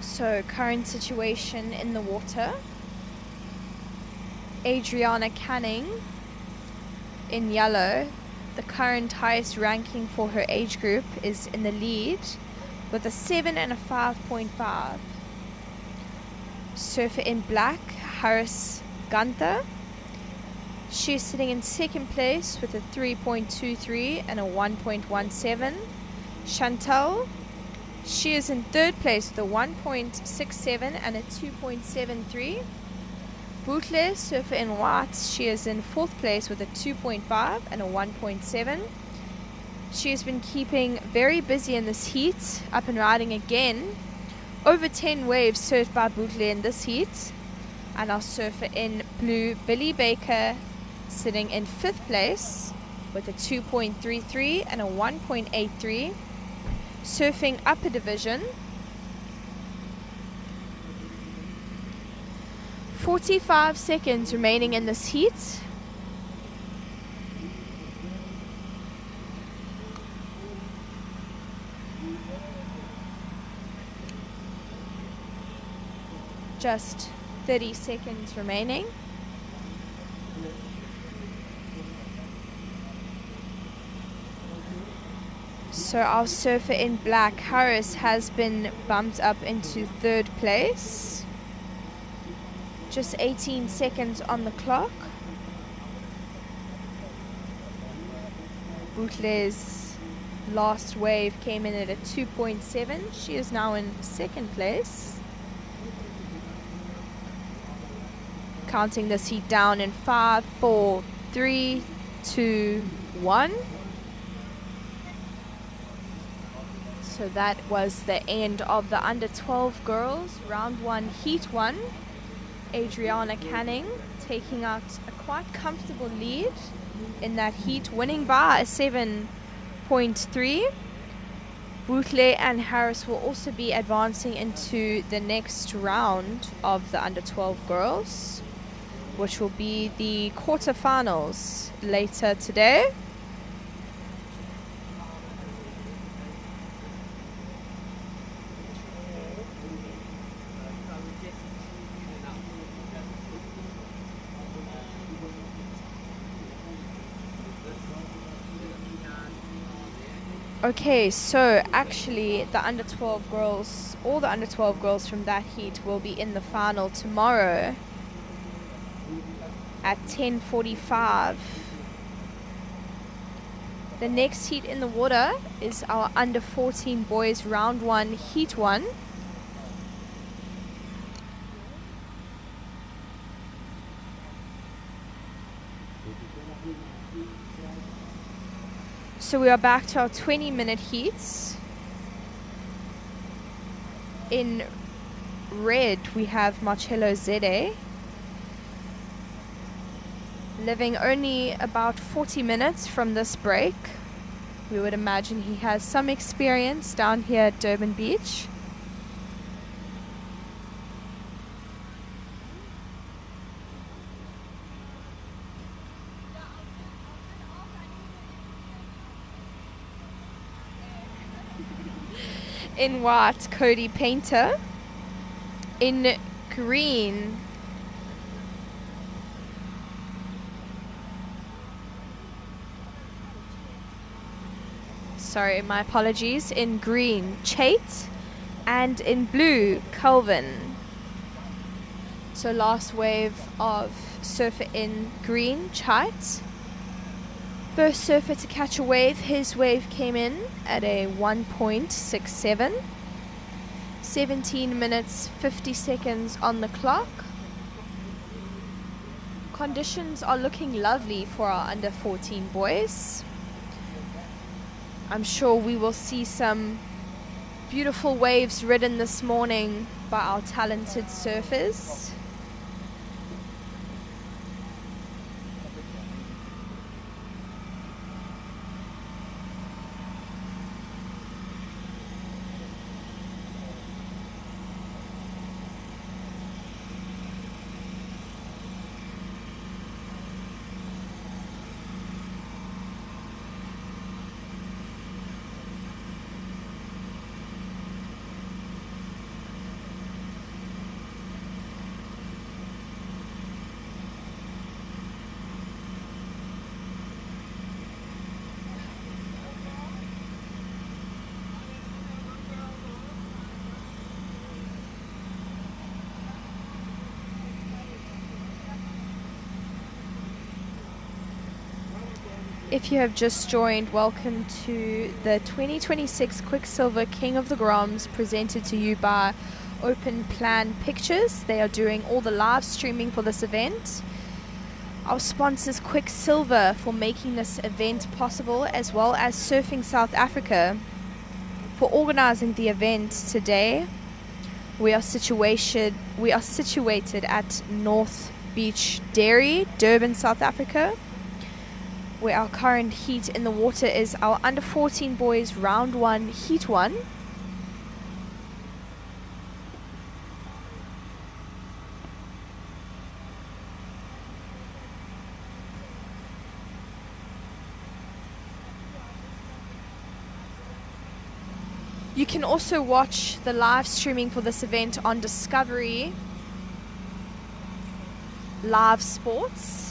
Speaker 10: So current situation in the water. Adriana Canning in yellow. The current highest ranking for her age group is in the lead with a 7 and a 5.5. Surfer in black, Harris Gunther. She's sitting in second place with a 3.23 and a 1.17. Chantal, she is in third place with a 1.67 and a 2.73. Boutle, surfer in white, she is in fourth place with a 2.5 and a 1.7. She has been keeping very busy in this heat, up and riding again. Over 10 waves surfed by Boutle in this heat. And our surfer in blue, Billy Baker, sitting in fifth place with a 2.33 and a 1.83. Surfing upper division, 45 seconds remaining in this heat. Just 30 seconds remaining. So our surfer in black, Harris, has been bumped up into third place. Just 18 seconds on the clock. Boutle's last wave came in at a 2.7. She is now in second place. Counting this heat down in 5, 4, 3, 2, 1. So that was the end of the under 12 girls, round 1, heat 1. Adriana Canning taking out a quite comfortable lead in that heat, winning by a 7.3. Boutle and Harris will also be advancing into the next round of the under 12 girls, which will be the quarterfinals later today. Okay, so actually the under 12 girls, all the under 12 girls from that heat will be in the final tomorrow at 10:45. The next heat in the water is our under 14 boys round 1, heat 1. So we are back to our 20-minute heats. In red, we have Marcello Zede, living only about 40 minutes from this break. We would imagine he has some experience down here at Durban Beach. In white, Cody Painter. In green, sorry, my apologies. In green, Chait. And in blue, Calvin. So last wave of surfer in green, Chait. First surfer to catch a wave, his wave came in at a 1.67. 17 minutes, 50 seconds on the clock. Conditions are looking lovely for our under 14 boys. I'm sure we will see some beautiful waves ridden this morning by our talented surfers. If you have just joined, welcome to the 2026 Quiksilver King of the Groms, presented to you by Open Plan Pictures. They are doing all the live streaming for this event. Our sponsors Quiksilver for making this event possible, as well as Surfing South Africa for organizing the event today. We are situated at North Beach Dairy, Durban, South Africa, where our current heat in the water is our under 14 boys round 1 heat 1. You can also watch the live streaming for this event on Discovery Live Sports.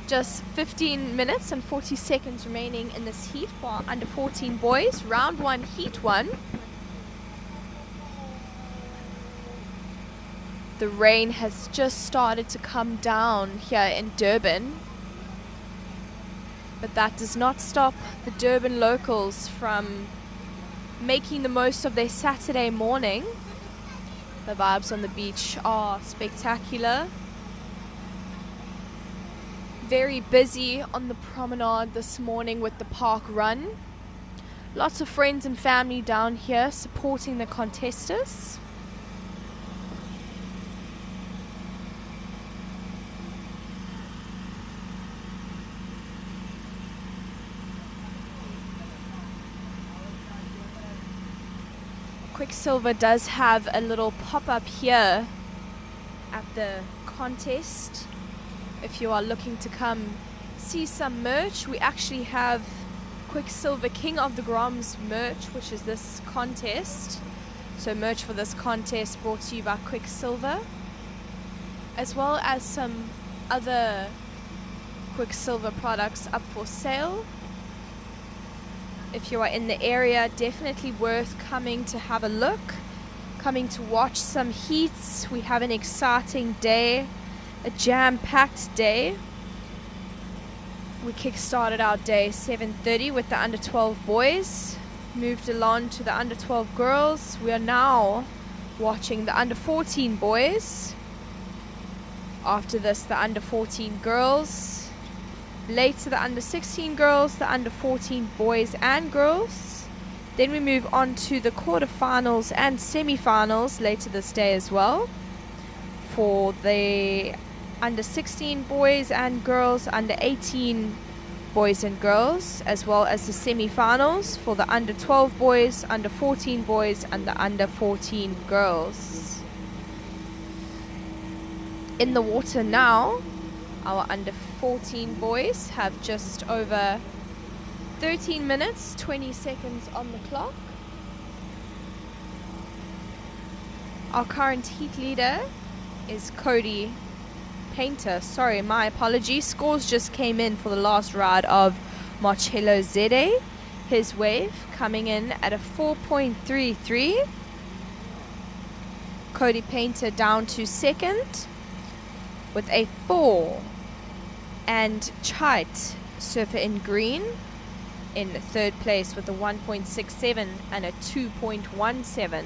Speaker 10: Just 15 minutes and 40 seconds remaining in this heat for our under 14 boys, round 1 heat 1. The rain has just started to come down here in Durban, but that does not stop the Durban locals from making the most of their Saturday morning. The vibes on the beach are spectacular. Very busy on the promenade this morning with the park run. Lots of friends and family down here supporting the contestants. Quiksilver does have a little pop-up here at the contest. If you are looking to come see some merch, we actually have Quiksilver King of the Groms merch, which is this contest. So merch for this contest brought to you by Quiksilver, as well as some other Quiksilver products up for sale. If you are in the area, definitely worth coming to have a look, coming to watch some heats. We have an exciting day, a jam-packed day. We kick-started our day 7:30 with the under 12 boys, moved along to the under 12 girls. We are now watching the under 14 boys. After this, the under 14 girls. Later, the under 16 girls, the under 14 boys and girls. Then we move on to the quarterfinals and semifinals later this day as well, for the under 16 boys and girls, under 18 boys and girls, as well as the semifinals for the under 12 boys, under 14 boys and the under 14 girls. In the water now, our under 14 boys have just over 13 minutes, 20 seconds on the clock. Our current heat leader is Cody Painter. Sorry, my apologies. Scores just came in for the last ride of Marcello Zede. His wave coming in at a 4.33. Cody Painter down to second with a 4. And Chite Surfer in Green in third place with a 1.67 and a 2.17.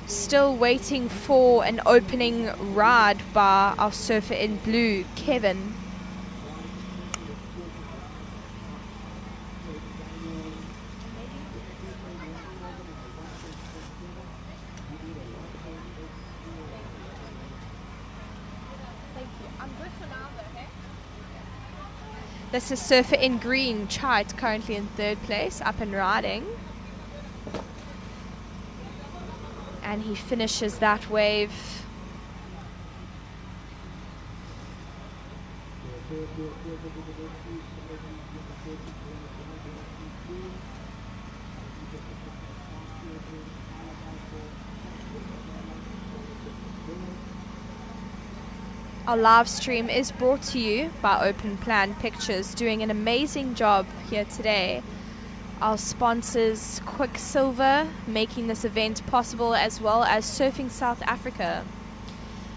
Speaker 10: Still waiting for an opening ride by our Surfer in Blue, Kevin. This is Surfer in Green, Chite, currently in third place, up and riding. And he finishes that wave. Our live stream is brought to you by Open Plan Pictures, doing an amazing job here today Our sponsors, Quiksilver, making this event possible, as well as Surfing South Africa.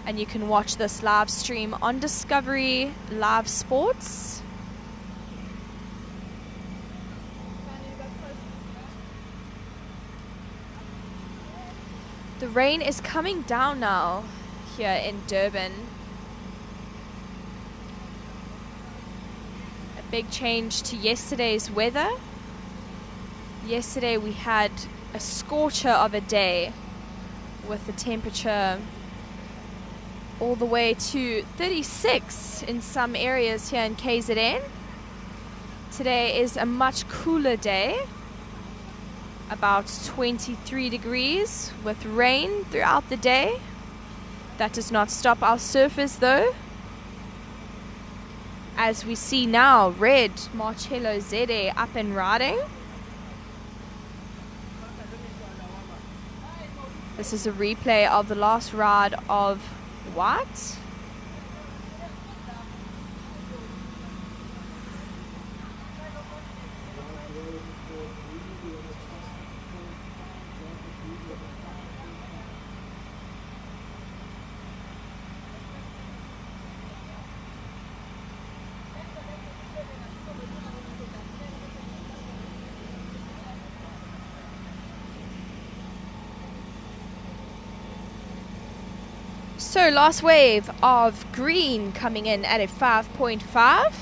Speaker 10: And you can watch this live stream on Discovery Live Sports. The rain is coming down now here in Durban. A big change to yesterday's weather. Yesterday we had a scorcher of a day with the temperature all the way to 36 in some areas here in KZN. Today is a much cooler day, about 23 degrees with rain throughout the day. That does not stop our surfers though. As we see now, red Marcello Zede up and riding. This is a replay of the last ride of White. So last wave of green coming in at a 5.5.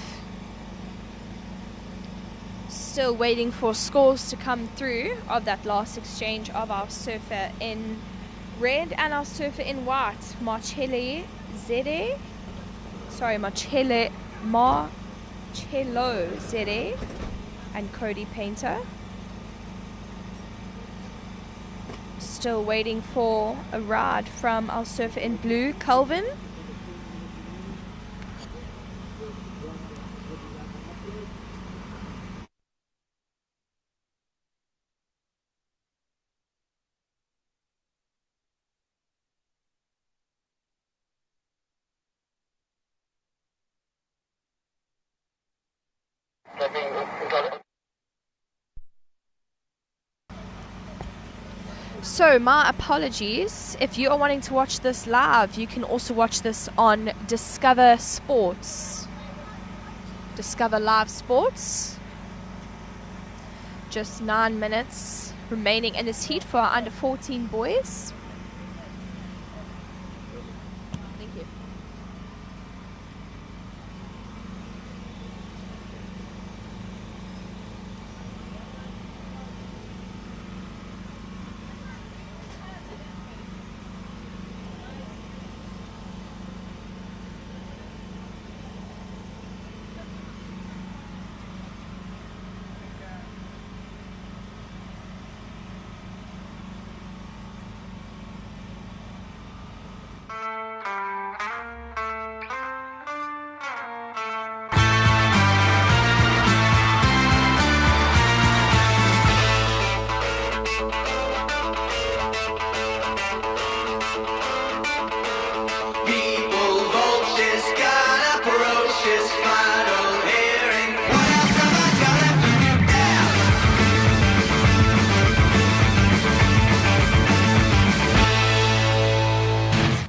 Speaker 10: Still waiting for scores to come through of that last exchange of our surfer in red and our surfer in white. Marcello Zede and Cody Painter. Still waiting for a ride from our surfer in blue, Calvin. So my apologies. If you are wanting to watch this live, you can also watch this on Discover Sports. Discover Live Sports. Just 9 minutes remaining in this heat for our under 14 boys. Thank you.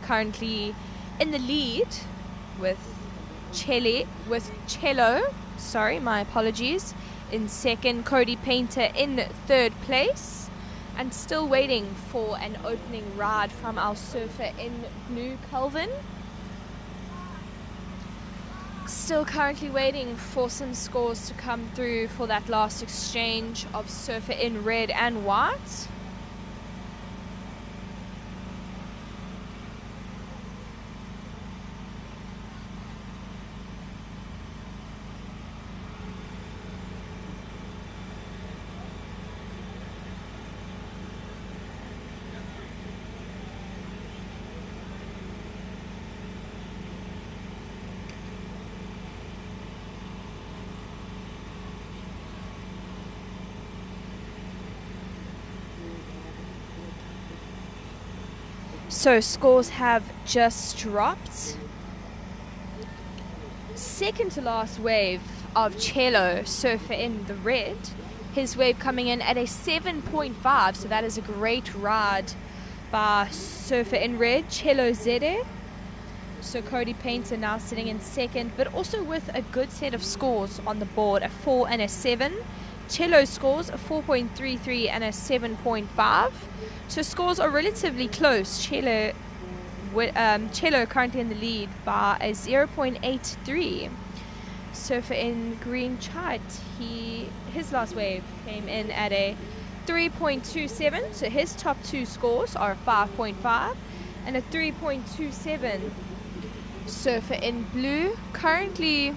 Speaker 10: Currently in the lead with Cello, sorry, my apologies, in second, Cody Painter in third place, and still waiting for an opening ride from our surfer in blue, Calvin. Still currently waiting for some scores to come through for that last exchange of surfer in red and white. So scores have just dropped. Second to last wave of Cello, surfer in the red, His wave coming in at a 7.5, so that is a great ride by surfer in red, Cello Zede. So Cody Painter now sitting in second, but also with a good set of scores on the board, a 4 and a 7. Cello scores a 4.33 and a 7.5. So scores are relatively close. Cello currently in the lead by a 0.83. Surfer in green chart, his last wave came in at a 3.27, so his top two scores are a 5.5 and a 3.27. Surfer in blue, currently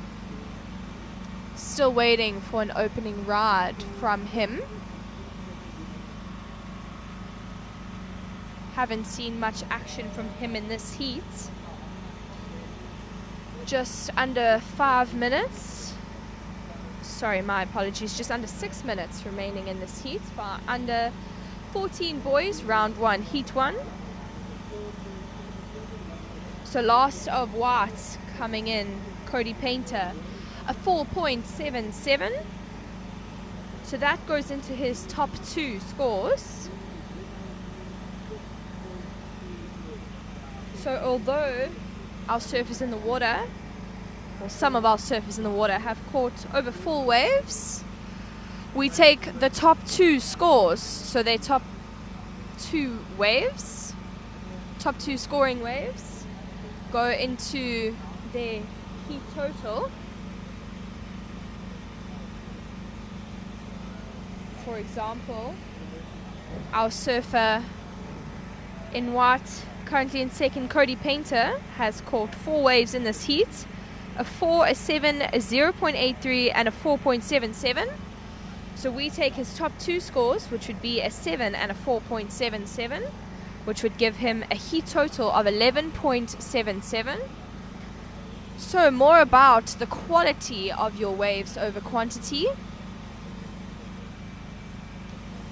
Speaker 10: still waiting for an opening ride from him. Haven't seen much action from him in this heat. Just under 5 minutes. Sorry, my apologies. Just under 6 minutes remaining in this heat for under 14 boys, round 1, heat 1. So last of whites coming in, Cody Painter, a 4.77. So that goes into his top two scores. So although our surfers in the water, or some of our surfers in the water, have caught over 4 waves, we take the top two scores, so their top two waves, top two scoring waves, go into their heat total. For example, our surfer in white, currently in second, Cody Painter, has caught 4 waves in this heat. A 4, a 7, a 0.83 and a 4.77. So we take his top two scores, which would be a 7 and a 4.77, which would give him a heat total of 11.77. So more about the quality of your waves over quantity.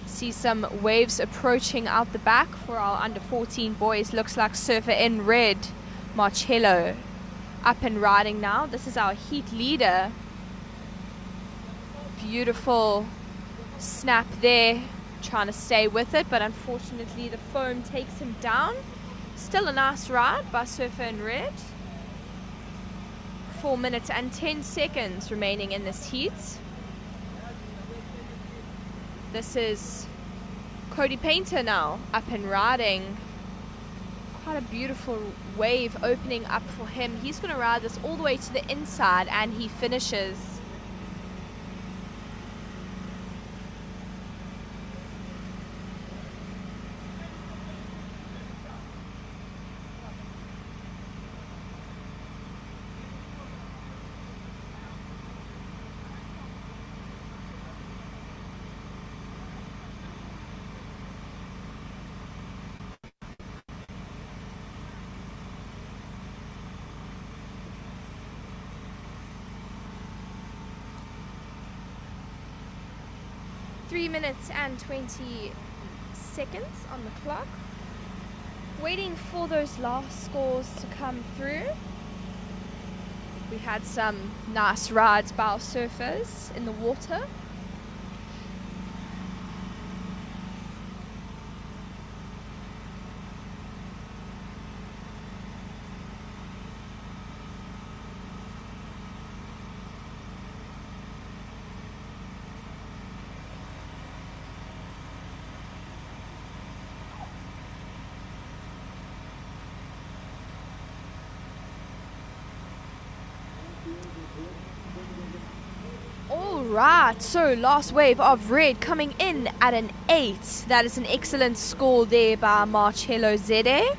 Speaker 10: See some waves approaching out the back for our under 14 boys. Looks like surfer in red, Marcello, up and riding now. This is our heat leader. Beautiful snap there, trying to stay with it, but unfortunately the foam takes him down. Still a nice ride by surfer in red. 4 minutes and 10 seconds remaining in this heat. This is Cody Painter now, up and riding. Quite a beautiful wave opening up for him. He's going to ride this all the way to the inside, and he finishes. Three minutes and 20 seconds on the clock. Waiting for those last scores to come through. We had some nice rides by our surfers in the water. Right, so last wave of red coming in at an 8. That is an excellent score there by Marcello Zede.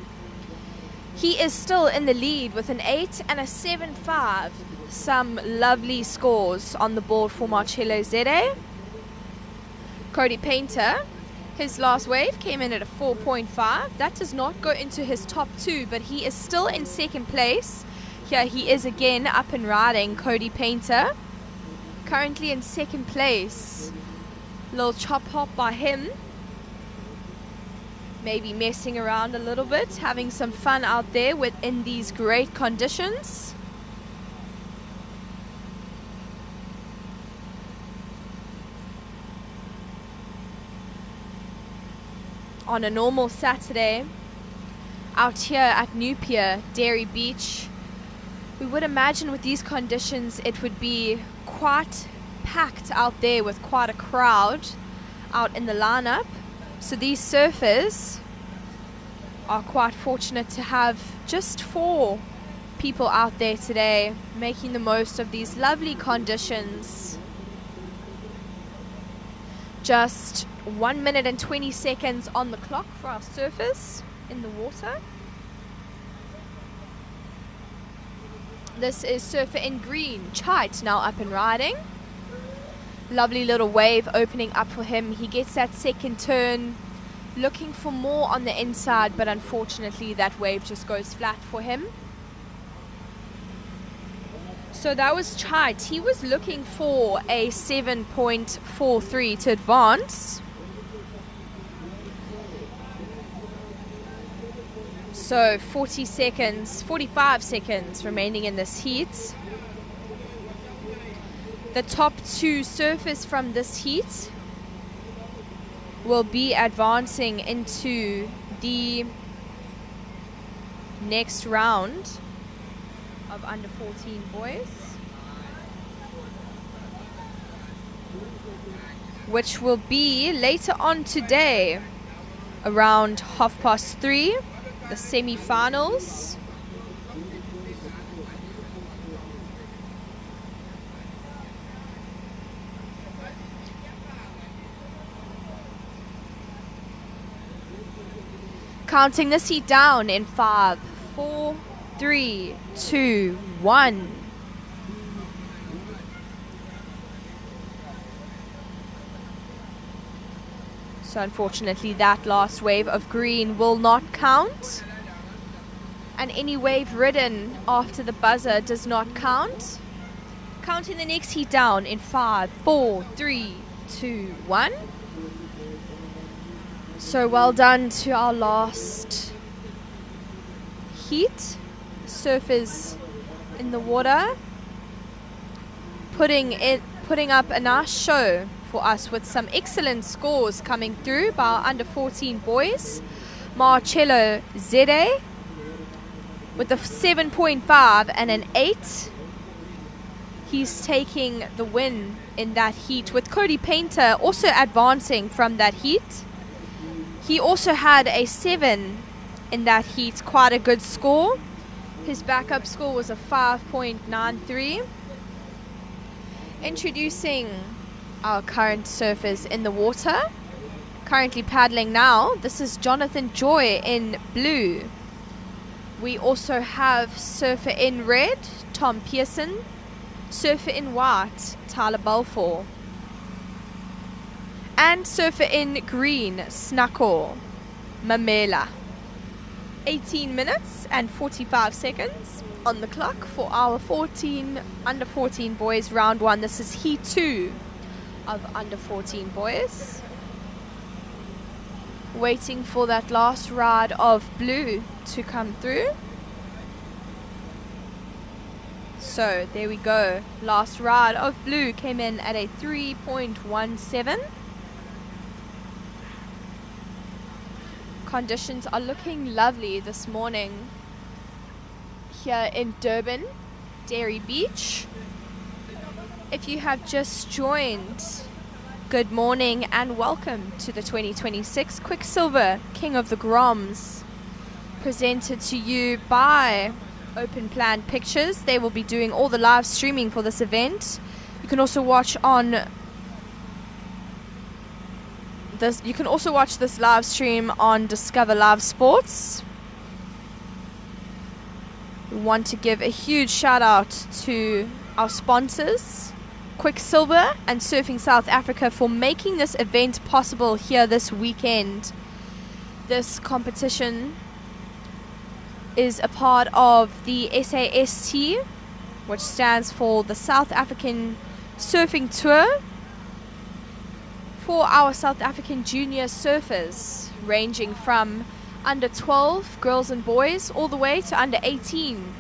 Speaker 10: He is still in the lead with an 8 and a 7.5. Some lovely scores on the board for Marcello Zede. Cody Painter, his last wave came in at a 4.5. That does not go into his top two, but he is still in second place. Here he is again, up and riding, Cody Painter. Currently in second place. Little chop hop by him. Maybe messing around a little bit, having some fun out there within these great conditions. on a normal Saturday out here at New Pier, Dairy Beach. We would imagine with these conditions it would be quite packed out there with quite a crowd out in the lineup. So these surfers are quite fortunate to have just 4 people out there today making the most of these lovely conditions. Just 1 minute and 20 seconds on the clock for our surfers in the water. This is surfer in green, Chite, now up and riding. Lovely little wave opening up for him. He gets that second turn, looking for more on the inside, but unfortunately that wave just goes flat for him. So that was Chite. He was looking for a 7.43 to advance. So 45 seconds remaining in this heat. The top 2 surfers from this heat will be advancing into the next round of under 14 boys, which will be later on today around 3:30, the semi-finals. Counting this heat down in 5, 4, 3, 2, 1. So unfortunately that last wave of green will not count. And any wave ridden after the buzzer does not count. Counting the next heat down in 5, 4, 3, 2, 1. So well done to our last heat. Surfers in the water, putting up a nice show for us with some excellent scores coming through by our under 14 boys. Marcello Zede with a 7.5 and an 8. He's taking the win in that heat, with Cody Painter also advancing from that heat. He also had a 7 in that heat, quite a good score. His backup score was a 5.93. Introducing our current surfers in the water. Currently paddling now, this is Jonathan Joy in blue. We also have surfer in red, Tom Pearson. Surfer in white, Tyler Balfour. And surfer in green, Snakor Mamela. 18 minutes and 45 seconds on the clock for our under 14 boys round 1. This is heat 2 of under 14 boys. Waiting for that last ride of blue to come through. So there we go. Last ride of blue came in at a 3.17. Conditions are looking lovely this morning here in Durban, Dairy Beach. If you have just joined, good morning and welcome to the 2026 Quiksilver King of the Groms, presented to you by Open Plan Pictures. They will be doing all the live streaming for this event. You can also watch this live stream on Discover Live Sports. We want to give a huge shout out to our sponsors, Quiksilver and Surfing South Africa, for making this event possible here this weekend. This competition is a part of the SAST, which stands for the South African Surfing Tour, for our South African junior surfers, ranging from under 12 girls and boys all the way to under 18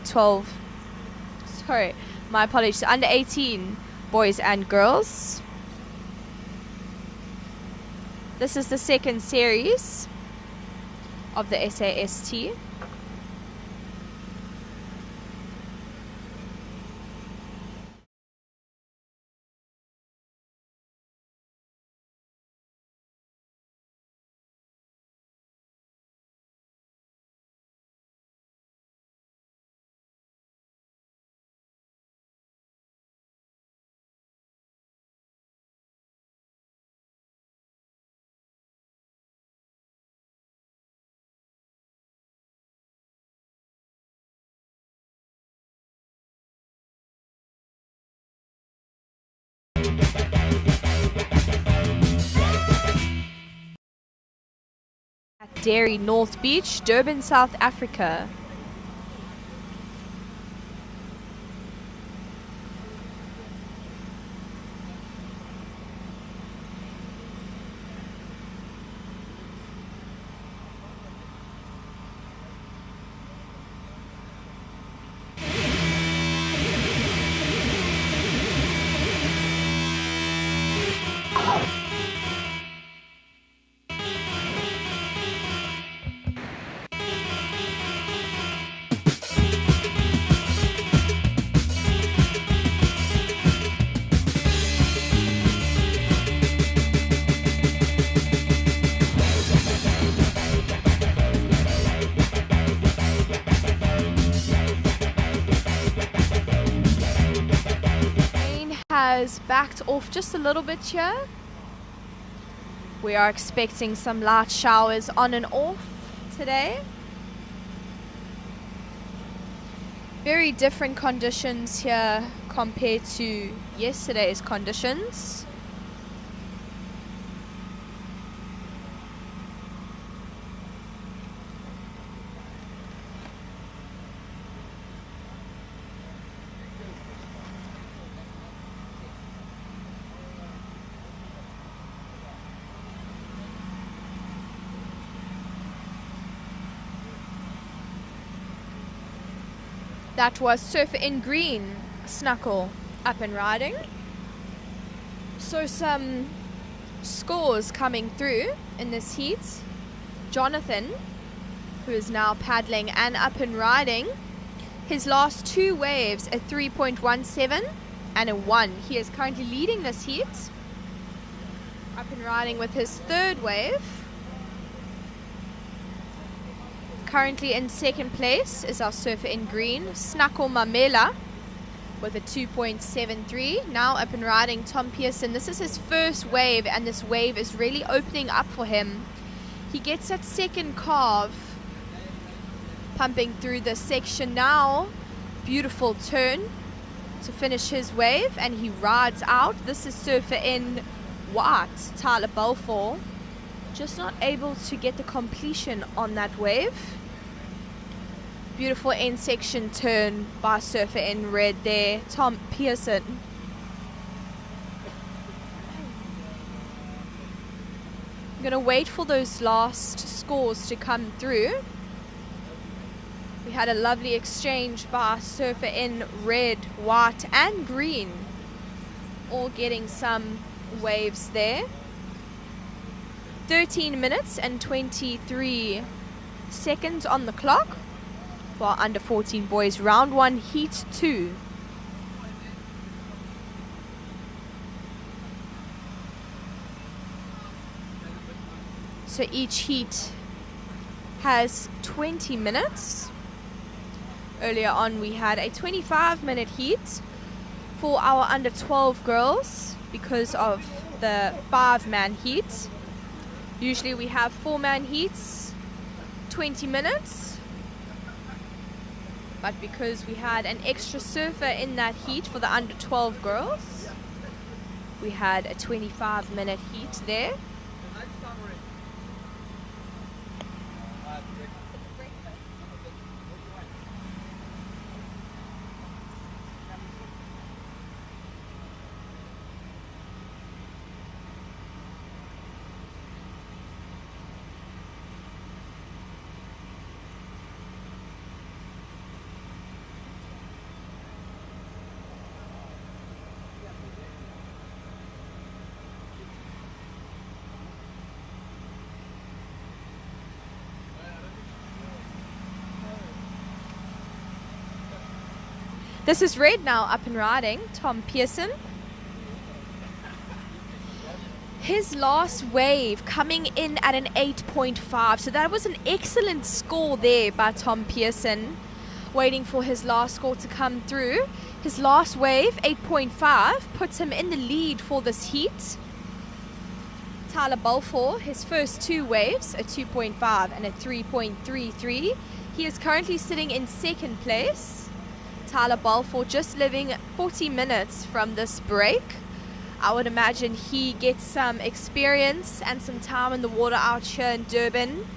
Speaker 10: under 18 boys and girls. This is the second series. of the SAST. At Dairy North Beach, Durban, South Africa. Has backed off just a little bit here. We are expecting some light showers on and off today. Very different conditions here compared to yesterday's conditions. That was Surfer in Green, Snuckle, up and riding. So some scores coming through in this heat. Jonathan, who is now paddling and up and riding, his last two waves a 3.17 and a 1. He is currently leading this heat. Up and riding with his third wave. Currently in second place is our Surfer in Green, Snuckle Mamela, with a 2.73. Now up and riding Tom Pearson. This is his first wave, and this wave is really opening up for him. He gets that second carve, pumping through this section now. Beautiful turn to finish his wave, and he rides out. This is Surfer in White, Tyler Balfour. Just not able to get the completion on that wave. Beautiful end section turn by Surfer in Red there, Tom Pearson. I'm going to wait for those last scores to come through. We had a lovely exchange by Surfer in Red, White and Green. All getting some waves there. 13 minutes and 23 seconds on the clock for our under 14 boys. Round 1, heat 2. So each heat has 20 minutes. Earlier on we had a 25-minute heat for our under 12 girls because of the 5-man heat. Usually we have 4-man heats, 20 minutes. But because we had an extra surfer in that heat for the under 12 girls, we had a 25-minute heat there. This is red now, up and riding. Tom Pearson. His last wave coming in at an 8.5. So that was an excellent score there by Tom Pearson. Waiting for his last score to come through. His last wave, 8.5, puts him in the lead for this heat. Tyler Balfour, his first two waves, a 2.5 and a 3.33. He is currently sitting in second place. Tyler Balfour just living 40 minutes from this break. I would imagine he gets some experience and some time in the water out here in Durban,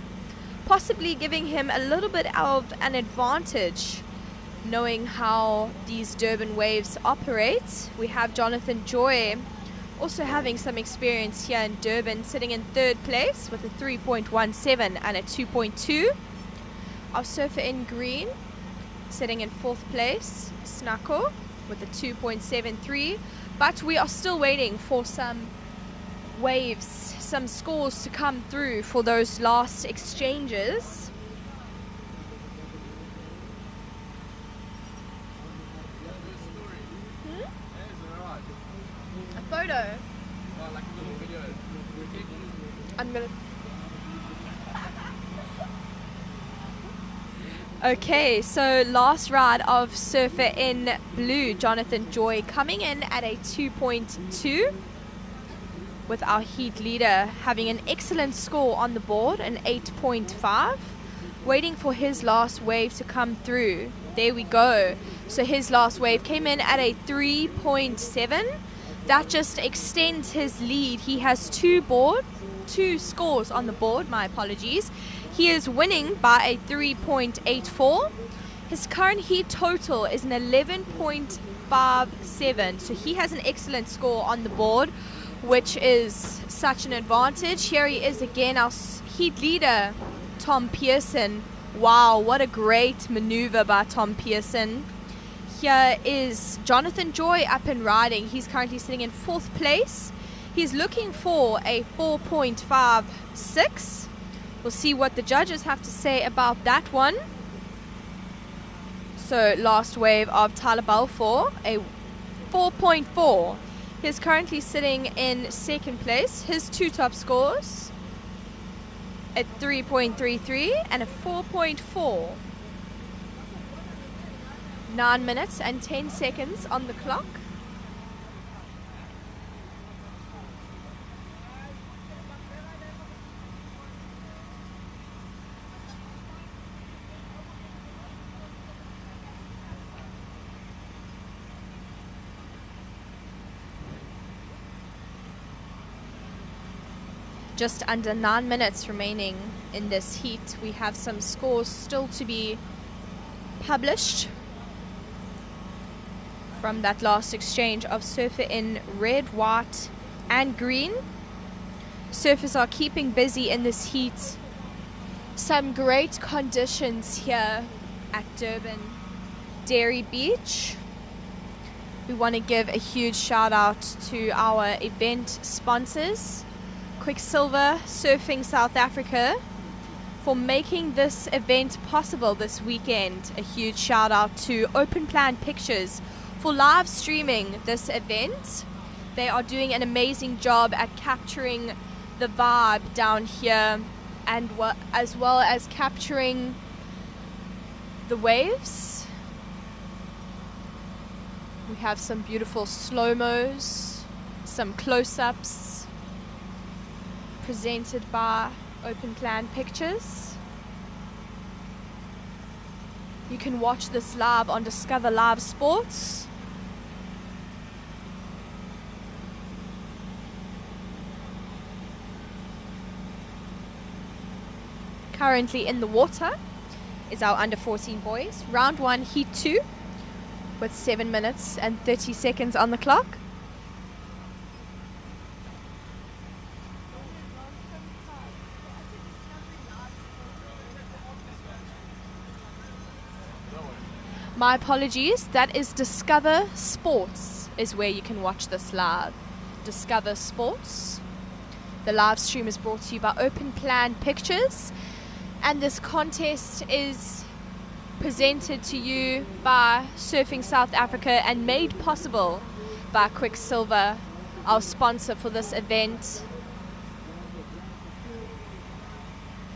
Speaker 10: possibly giving him a little bit of an advantage knowing how these Durban waves operate. We have Jonathan Joy also having some experience here in Durban, sitting in third place with a 3.17 and a 2.2. Our surfer in green sitting in fourth place, Snako, with a 2.73. But we are still waiting for some waves, some scores to come through for those last exchanges. A photo?
Speaker 9: Like a little video.
Speaker 10: I'm gonna... Okay, so last ride of surfer in blue, Jonathan Joy, coming in at a 2.2, with our heat leader having an excellent score on the board, an 8.5, waiting for his last wave to come through. There we go. So his last wave came in at a 3.7. That just extends his lead. He has two scores on the board, my apologies. He is winning by a 3.84. His current heat total is an 11.57. So he has an excellent score on the board, which is such an advantage. Here he is again, our heat leader, Tom Pearson. Wow, what a great maneuver by Tom Pearson. Here is Jonathan Joy up and riding. He's currently sitting in fourth place. He's looking for a 4.56. We'll see what the judges have to say about that one. So last wave of Tyler Balfour, a 4.4. He's currently sitting in second place. His two top scores, a 3.33 and a 4.4. 9 minutes and 10 seconds on the clock. Just under 9 minutes remaining in this heat. We have some scores still to be published from that last exchange of surfer in red, white and green. Surfers are keeping busy in this heat. Some great conditions here at Durban Dairy Beach. We want to give a huge shout out to our event sponsors, Quiksilver Surfing South Africa, for making this event possible this weekend. A huge shout out to Open Plan Pictures for live streaming this event. They are doing an amazing job at capturing the vibe down here, and as well as capturing the waves. We have some beautiful slow-mos, some close-ups presented by Open Plan Pictures. You can watch this live on Discover Live Sports. Currently in the water is our under 14 boys. Round 1, heat 2, with 7 minutes and 30 seconds on the clock. My apologies, that is Discover Sports is where you can watch this live. Discover Sports. The live stream is brought to you by Open Plan Pictures, and this contest is presented to you by Surfing South Africa and made possible by Quiksilver, our sponsor for this event.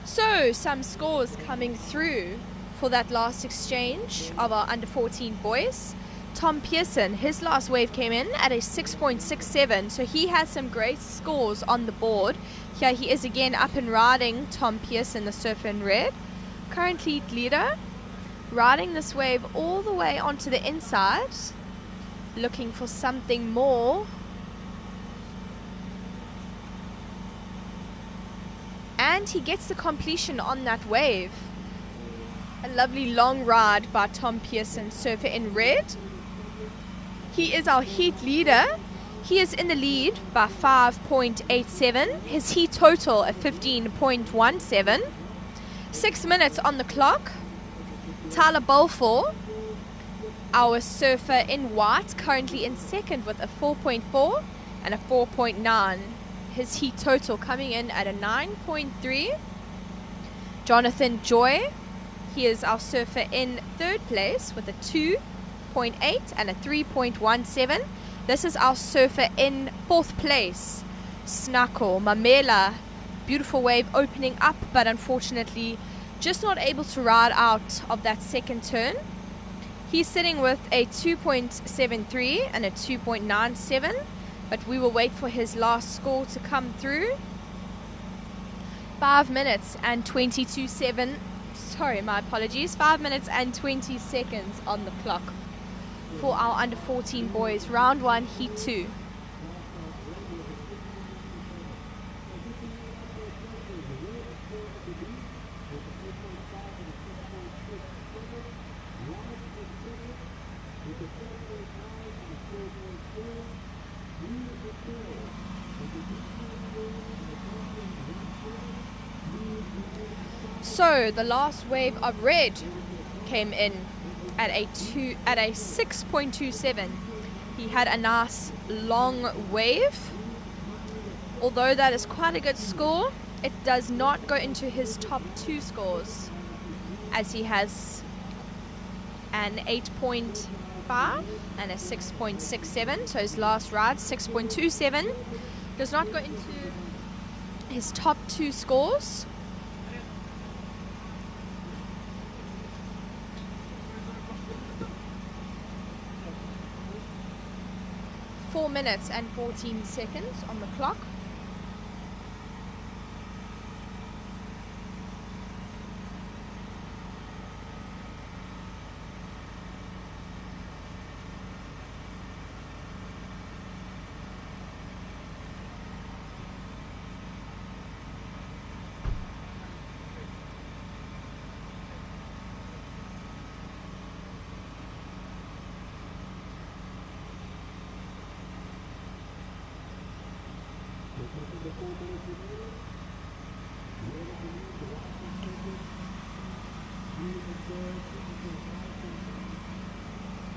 Speaker 10: So, some scores coming through for that last exchange of our under 14 boys. Tom Pearson, his last wave came in at a 6.67, so he has some great scores on the board. Here he is again up and riding Tom Pearson, the surfer in red. Current leader, riding this wave all the way onto the inside, looking for something more. And he gets the completion on that wave. A lovely long ride by Tom Pearson, surfer in red. He is our heat leader. He is in the lead by 5.87. His heat total at 15.17. 6 minutes on the clock. Tyler Balfour, our surfer in white, currently in second with a 4.4 and a 4.9. His heat total coming in at a 9.3. Jonathan Joy, he is our surfer in third place with a 2.8 and a 3.17. This is our surfer in fourth place, Snako Mamela. Beautiful wave opening up, but unfortunately just not able to ride out of that second turn. He's sitting with a 2.73 and a 2.97, but we will wait for his last score to come through. 5 minutes and 22.7. Sorry, my apologies. 5 minutes and 20 seconds on the clock for our under 14 boys. Round 1, heat 2. So the last wave of red came in at a 6.27. He had a nice long wave. Although that is quite a good score, it does not go into his top 2 scores, as he has an 8.5 and a 6.67. So his last ride, 6.27, does not go into his top 2 scores. Four minutes and 14 seconds on the clock.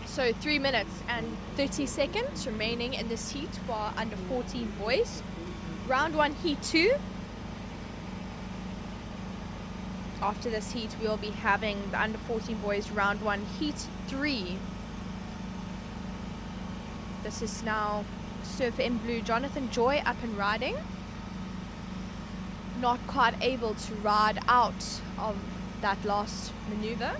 Speaker 10: So 3 minutes and 30 seconds remaining in this heat for our under 14 boys. Round 1, heat 2. After this heat, we'll be having the under 14 boys round 1, heat 3. This is now surfer in blue, Jonathan Joy, up and riding. Not quite able to ride out of that last maneuver.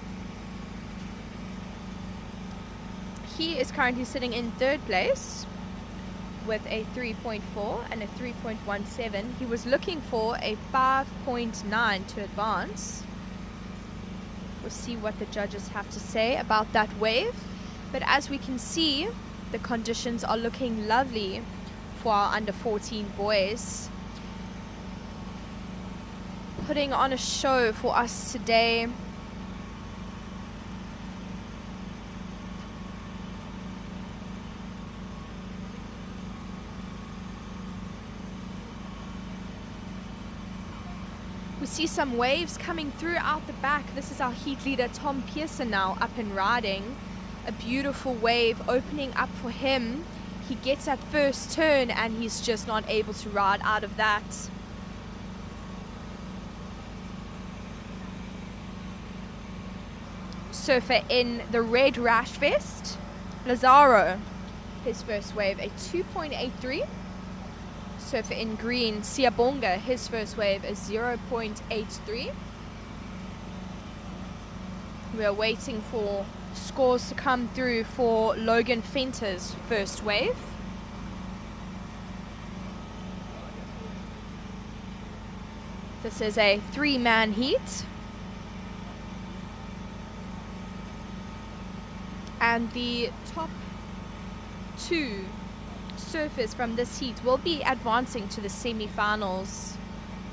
Speaker 10: He is currently sitting in third place with a 3.4 and a 3.17. He was looking for a 5.9 to advance. We'll see what the judges have to say about that wave. But as we can see, the conditions are looking lovely for our under 14 boys. Putting on a show for us today. We see some waves coming through out the back. This is our heat leader, Tom Pearson, now up and riding. A beautiful wave opening up for him. He gets that first turn and he's just not able to ride out of that. surfer in the red rash vest, Lazaro, his first wave a 2.83. Surfer in green, Siyabonga, his first wave a 0.83. We are waiting for scores to come through for Logan Fenter's first wave. This is a 3-man heat. And the top 2 surfers from this heat will be advancing to the semi-finals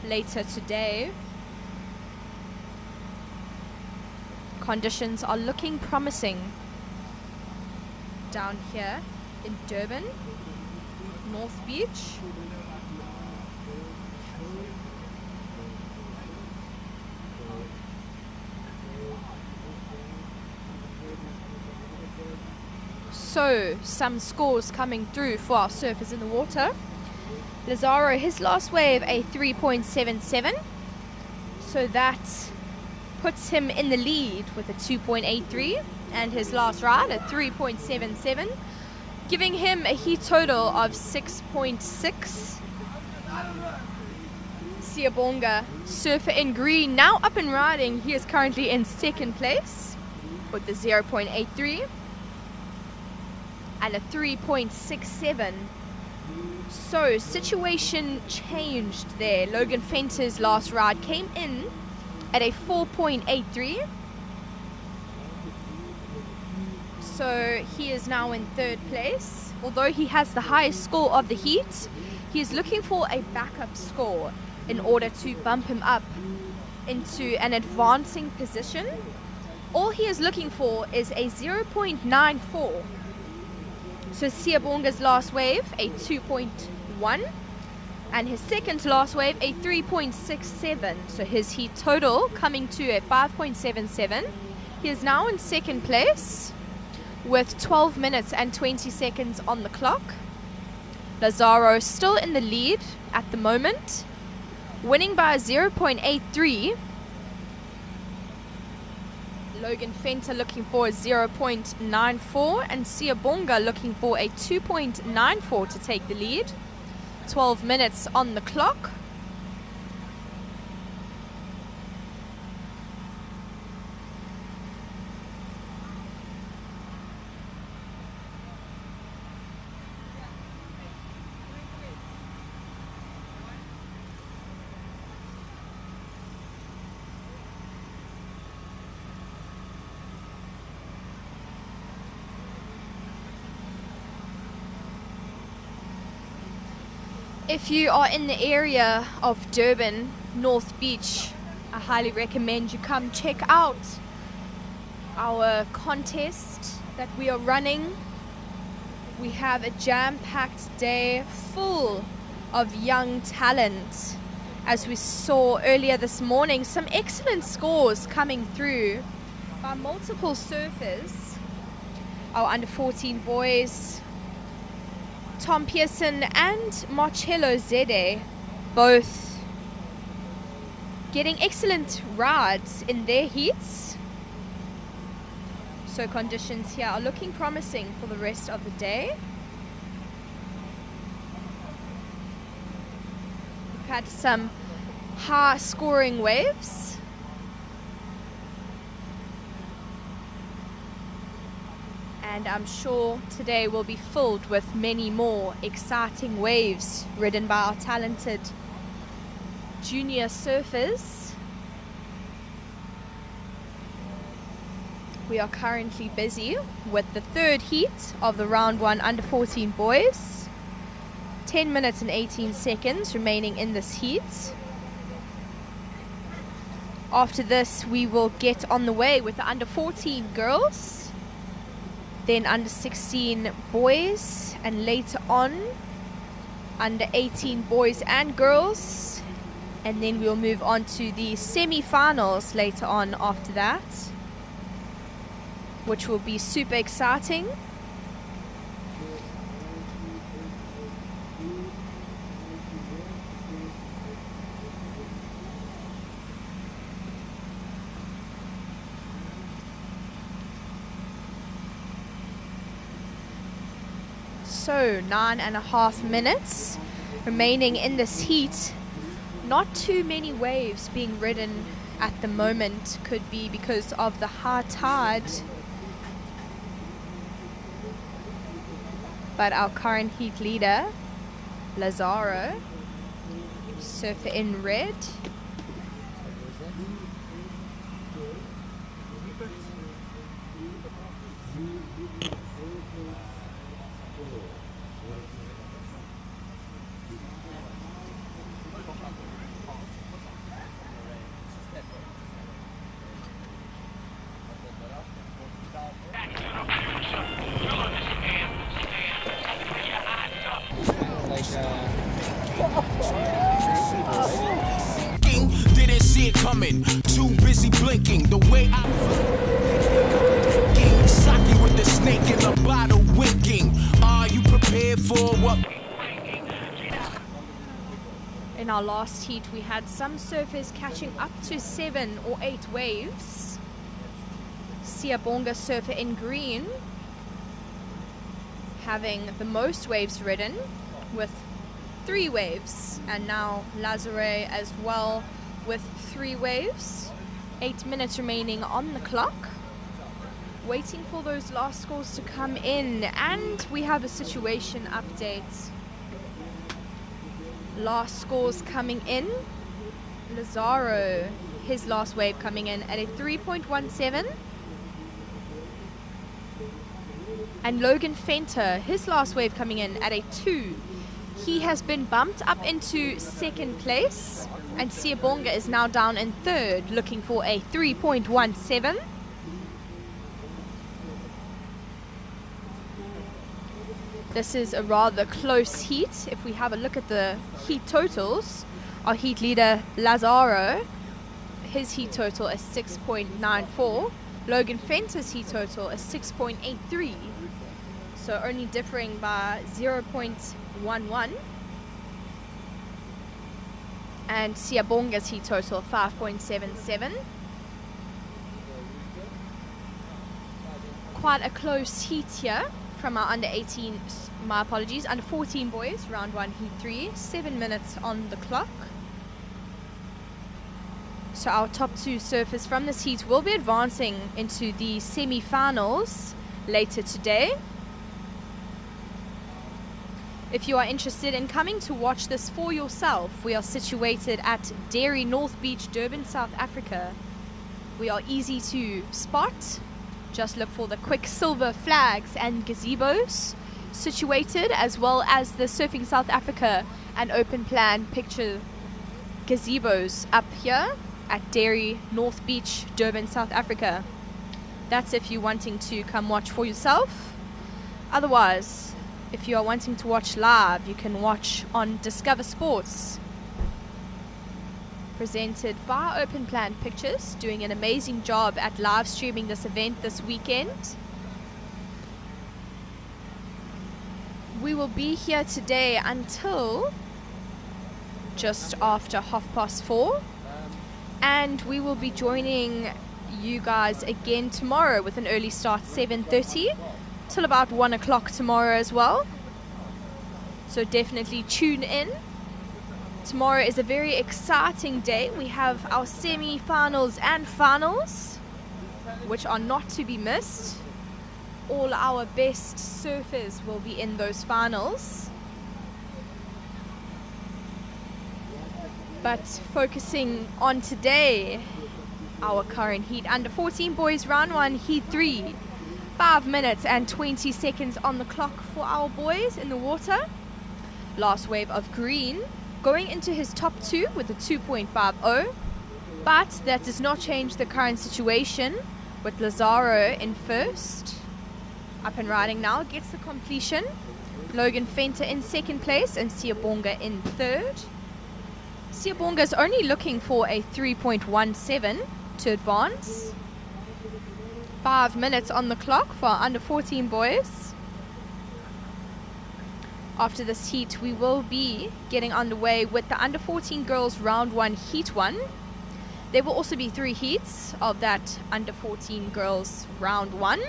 Speaker 10: later today. Conditions are looking promising down here in Durban, North Beach. So, some scores coming through for our surfers in the water. Lazaro, his last wave a 3.77. So that puts him in the lead with a 2.83. And his last ride a 3.77. Giving him a heat total of 6.6. Siyabonga, surfer in green, now up and riding. He is currently in second place with the 0.83. And a 3.67. So, situation changed there. Logan Fenter's last ride came in at a 4.83. So, he is now in third place. Although he has the highest score of the heat, he is looking for a backup score in order to bump him up into an advancing position. All he is looking for is a 0.94. So Siyabonga's last wave, a 2.1, and his second to last wave, a 3.67. So his heat total coming to a 5.77. He is now in second place with 12 minutes and 20 seconds on the clock. Lazaro still in the lead at the moment, winning by a 0.83. Logan Fenter looking for a 0.94 and Siyabonga looking for a 2.94 to take the lead. 12 minutes on the clock. If you are in the area of Durban, North Beach, I highly recommend you come check out our contest that we are running. We have a jam-packed day full of young talent. As we saw earlier this morning, some excellent scores coming through by multiple surfers. Our under 14 boys, Tom Pearson and Marcello Zede, both getting excellent rides in their heats. So conditions here are looking promising for the rest of the day. We've had some high scoring waves. And I'm sure today will be filled with many more exciting waves ridden by our talented junior surfers. We are currently busy with the third heat of the round 1 under 14 boys. 10 minutes and 18 seconds remaining in this heat. After this, we will get on the way with the under 14 girls. Then under 16 boys, and later on under 18 boys and girls, and then we'll move on to the semi-finals later on after that, which will be super exciting. So 9.5 minutes remaining in this heat. Not too many waves being ridden at the moment. Could be because of the high tide. But our current heat leader, Lazaro, surfer in red.
Speaker 2: Didn't see it coming, too busy blinking. The way I Saki with the snake in the bottle winking. Are you prepared for what?
Speaker 10: In our last heat, we had some surfers catching up to 7 or 8 waves. Siyabonga surfer in green having the most waves ridden with 3 waves, and now Lazare as well with 3 waves. 8 minutes remaining on the clock, waiting for those last scores to come in, and we have a situation update. Last scores coming in. Lazaro, his last wave coming in at a 3.17. And Logan Fenter, his last wave coming in at a 2. He has been bumped up into second place, and Siyabonga is now down in third, looking for a 3.17. This is a rather close heat. If we have a look at the heat totals, our heat leader Lazaro, his heat total is 6.94. Logan Fenter's heat total is 6.83. So only differing by 0.11. And Siyabonga's heat total 5.77. Quite a close heat here from our under 18, under 14 boys, round 1, heat 3, 7 minutes on the clock. So our top 2 surfers from this heat will be advancing into the semi-finals later today. If you are interested in coming to watch this for yourself, we are situated at Dairy North Beach, Durban, South Africa. We are easy to spot. Just look for the Quiksilver flags and gazebos situated, as well as the Surfing South Africa and Open Plan picture gazebos up here at Dairy North Beach, Durban, South Africa. That's if you're wanting to come watch for yourself. Otherwise, if you are wanting to watch live, you can watch on Discover Sports, presented by Open Plan Pictures, doing an amazing job at live streaming this event this weekend. We will be here today until just after 4:30, and we will be joining you guys again tomorrow with an early start, 7:30 till about 1 o'clock tomorrow as well. So definitely tune in. Tomorrow is a very exciting day. We have our semi-finals and finals, which are not to be missed. All our best surfers will be in those finals. But focusing on today, our current heat, under 14 boys, round 1, heat 3. 5 minutes and 20 seconds on the clock for our boys in the water. Last wave of green, going into his top 2 with a 2.50. But that does not change the current situation with Lazaro in first. Up and riding now, gets the completion. Logan Fenter in second place and Siyabonga in third. Siyabonga is only looking for a 3.17 to advance. 5 minutes on the clock for our under 14 boys. After this heat, we will be getting underway with the under 14 girls round 1, heat 1. There will also be 3 heats of that under 14 girls round 1.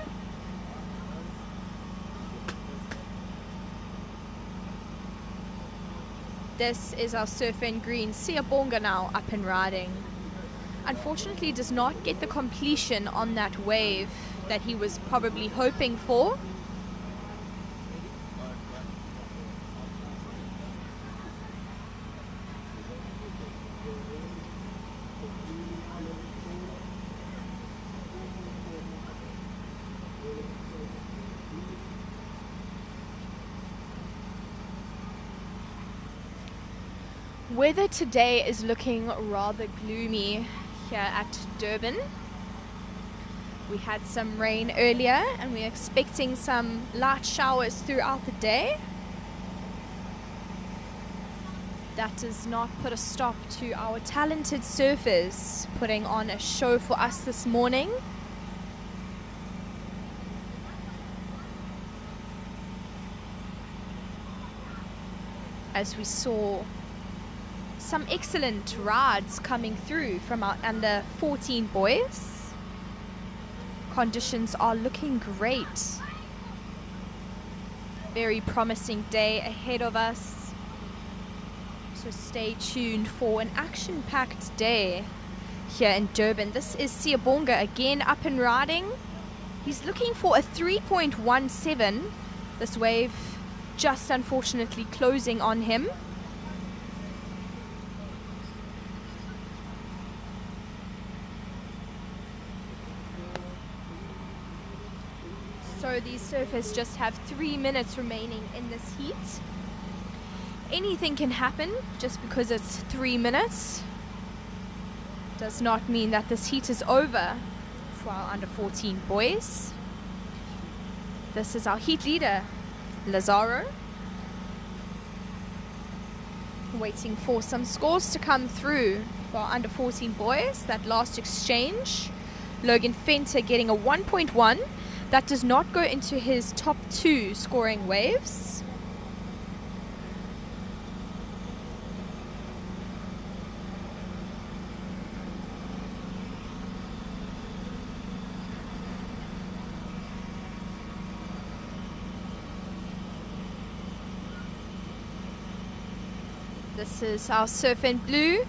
Speaker 10: This is our surfer in green, Siyabonga, now up and riding. Unfortunately does not get the completion on that wave that he was probably hoping for. Weather today is looking rather gloomy here at Durban. We had some rain earlier and we're expecting some light showers throughout the day. That does not put a stop to our talented surfers putting on a show for us this morning. As we saw some excellent rides coming through from our under 14 boys. Conditions are looking great. Very promising day ahead of us. So stay tuned for an action-packed day here in Durban. This is Siyabonga again up and riding. He's looking for a 3.17. This wave just unfortunately closing on him. So these surfers just have 3 minutes remaining in this heat. Anything can happen just because it's 3 minutes. Does not mean that this heat is over for our under 14 boys. This is our heat leader, Lazaro. Waiting for some scores to come through for our under 14 boys. That last exchange, Logan Fenter getting a 1.1. That does not go into his top 2 scoring waves. This is our surf in blue,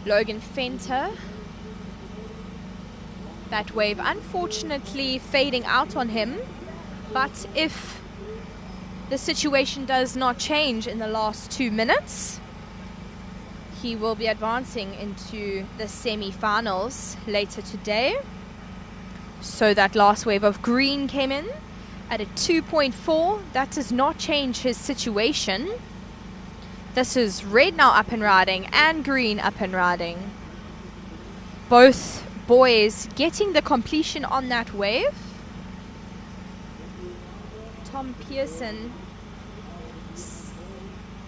Speaker 10: Logan Fenter. That wave unfortunately fading out on him, but if the situation does not change in the last 2 minutes, he will be advancing into the semi-finals later today. So that last wave of green came in at a 2.4. That does not change his situation. This is red now up and riding and green up and riding. Both boys getting the completion on that wave. Tom Pearson,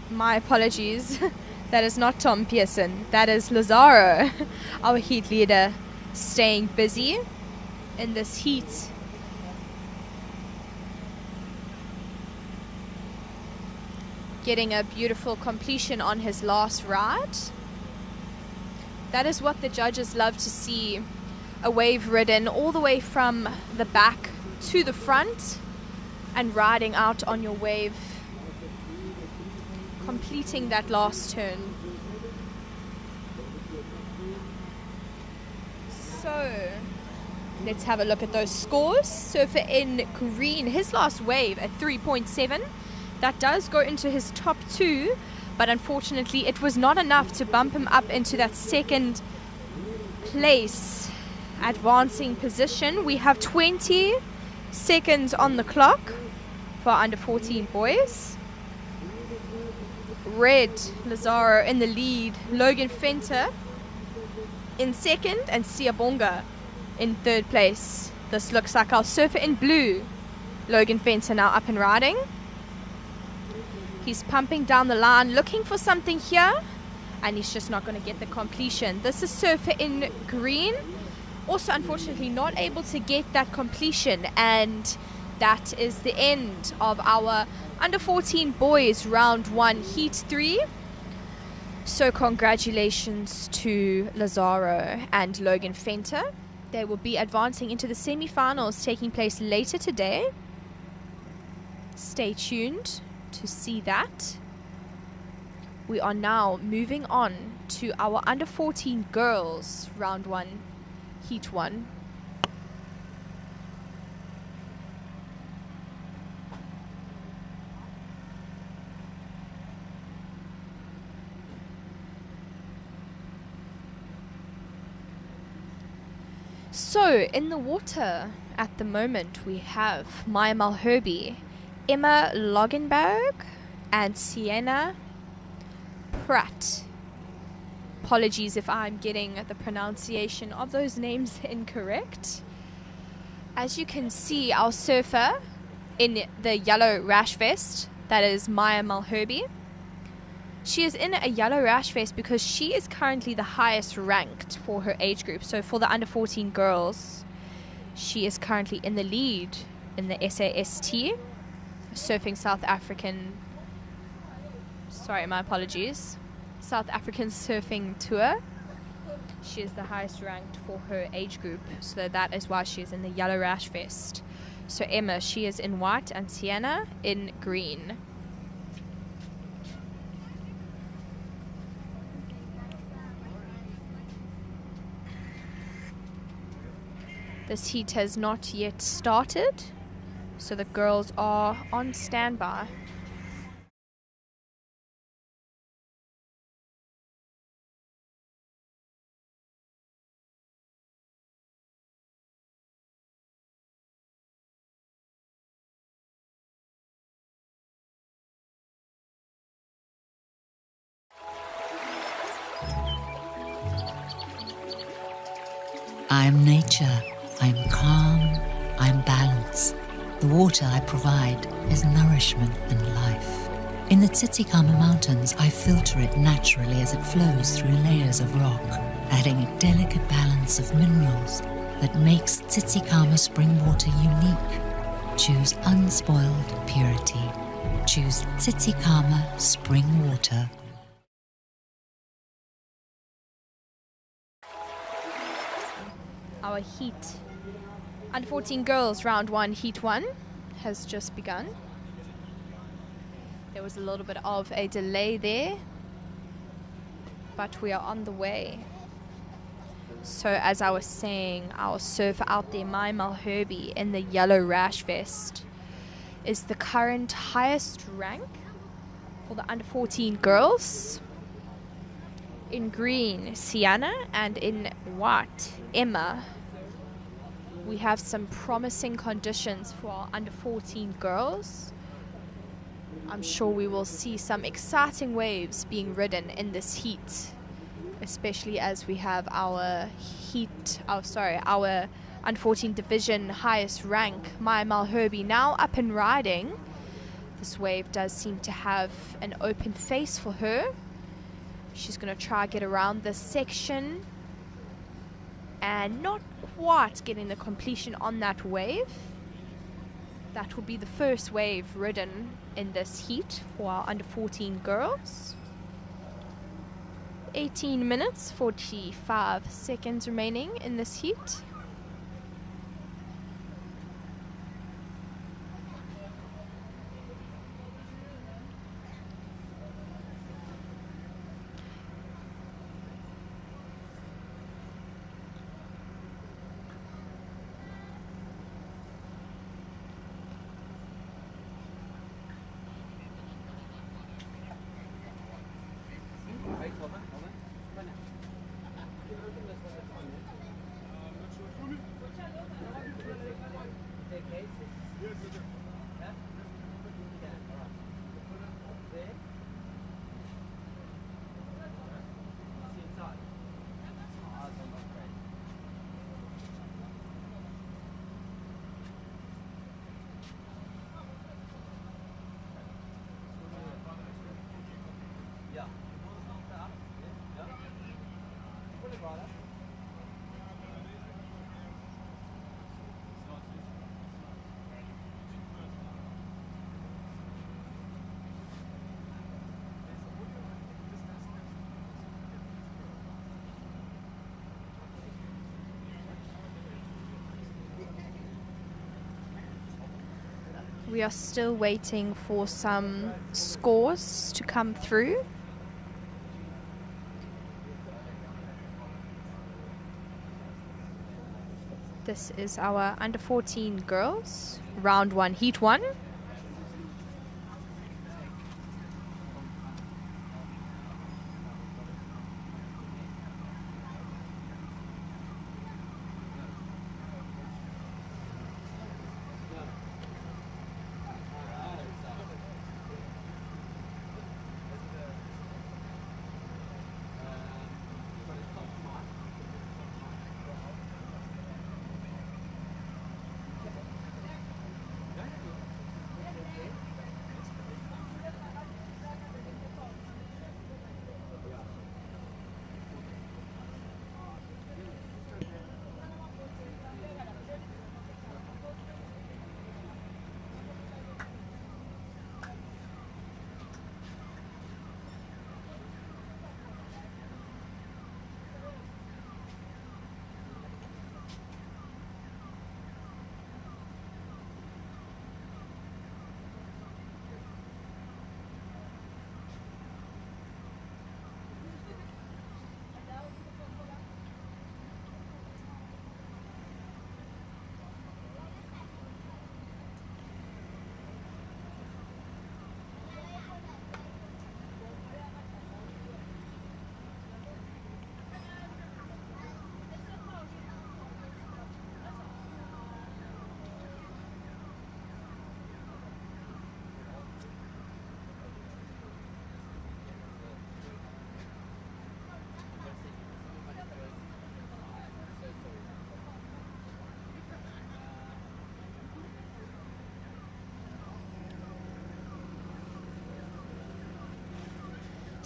Speaker 10: my apologies, that is not Tom Pearson, that is Lazaro, our heat leader, staying busy in this heat. Getting a beautiful completion on his last ride. That is what the judges love to see. A wave ridden all the way from the back to the front and riding out on your wave, completing that last turn. So let's have a look at those scores. Surfer in green, his last wave at 3.7. That does go into his top 2. But unfortunately, it was not enough to bump him up into that second place advancing position. We have 20 seconds on the clock for our under 14 boys. Red, Lazaro in the lead, Logan Fenter in second, and Siyabonga in third place. This looks like our surfer in blue, Logan Fenter, now up and riding. He's pumping down the line, looking for something here, and he's just not going to get the completion. This is surfer in green, also unfortunately not able to get that completion, and that is the end of our under 14 boys round 1 heat 3. So congratulations to Lazaro and Logan Fenter. They will be advancing into the semi-finals taking place later today. Stay tuned to see that. We are now moving on to our under 14 girls round 1, heat 1. So, in the water at the moment, we have Maya Malherbe, Emma Logenberg, and Sienna Pratt. Apologies if I'm getting the pronunciation of those names incorrect. As you can see, our surfer in the yellow rash vest, that is Maya Malherbe. She is in a yellow rash vest because she is currently the highest ranked for her age group. So for the under 14 girls, she is currently in the lead in the SAST, Surfing South African, sorry, my apologies, South African Surfing Tour. She is the highest ranked for her age group, so that is why she is in the yellow rash vest. So Emma, she is in white, and Sienna in green. This heat has not yet started, so the girls are on standby.
Speaker 6: I'm nature, I'm calm, I'm balance. The water I provide is nourishment and life. In the Tsitsikamma Mountains, I filter it naturally as it flows through layers of rock, adding a delicate balance of minerals that makes Tsitsikamma spring water unique. Choose unspoiled purity. Choose Tsitsikamma spring water.
Speaker 10: Our heat under 14 girls round 1 heat 1 has just begun. There was a little bit of a delay there, but we are on the way. So as I was saying, our surfer out there, Maya Malherbe in the yellow rash vest, is the current highest rank for the under 14 girls. In green, Sienna, and in white, Emma. We have some promising conditions for our under 14 girls. I'm sure we will see some exciting waves being ridden in this heat, especially as we have our our under 14 division highest rank, Maya Malherbe, now up and riding. This wave does seem to have an open face for her. She's going to try get around this section and not quite getting the completion on that wave. That will be the first wave ridden in this heat for our under 14 girls. 18 minutes, 45 seconds remaining in this heat. We are still waiting for some scores to come through. This is our under 14 girls, round 1, heat 1.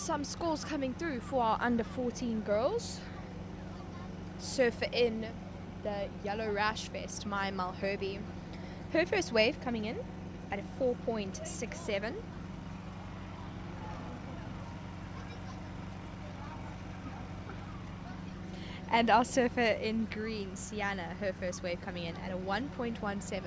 Speaker 10: Some scores coming through for our under 14 girls. Surfer in the Yellow Rash Fest, Maya Malherbe. Her first wave coming in at a 4.67. And our surfer in green, Sienna, her first wave coming in at a 1.17.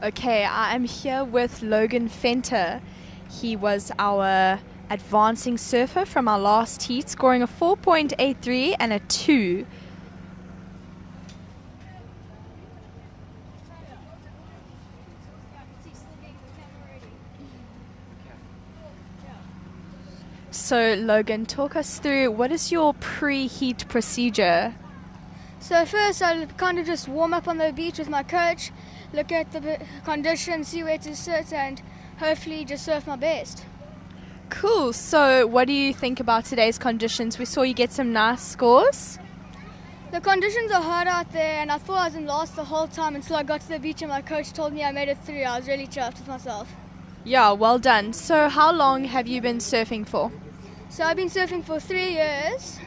Speaker 10: Okay, I am here with Logan Fenter. He was our advancing surfer from our last heat, scoring a 4.83 and a 2. So Logan, talk us through, what is your pre-heat procedure?
Speaker 11: So first I'll kind of just warm up on the beach with my coach, look at the conditions, see where to sit, and hopefully just surf my best.
Speaker 10: Cool. So what do you think about today's conditions? We saw you get some nice scores.
Speaker 11: The conditions are hard out there, and I thought I was in last the whole time until I got to the beach and my coach told me I made it through. I was really chuffed with myself.
Speaker 10: Yeah, well done. So how long have you been surfing for?
Speaker 11: So I've been surfing for 3 years,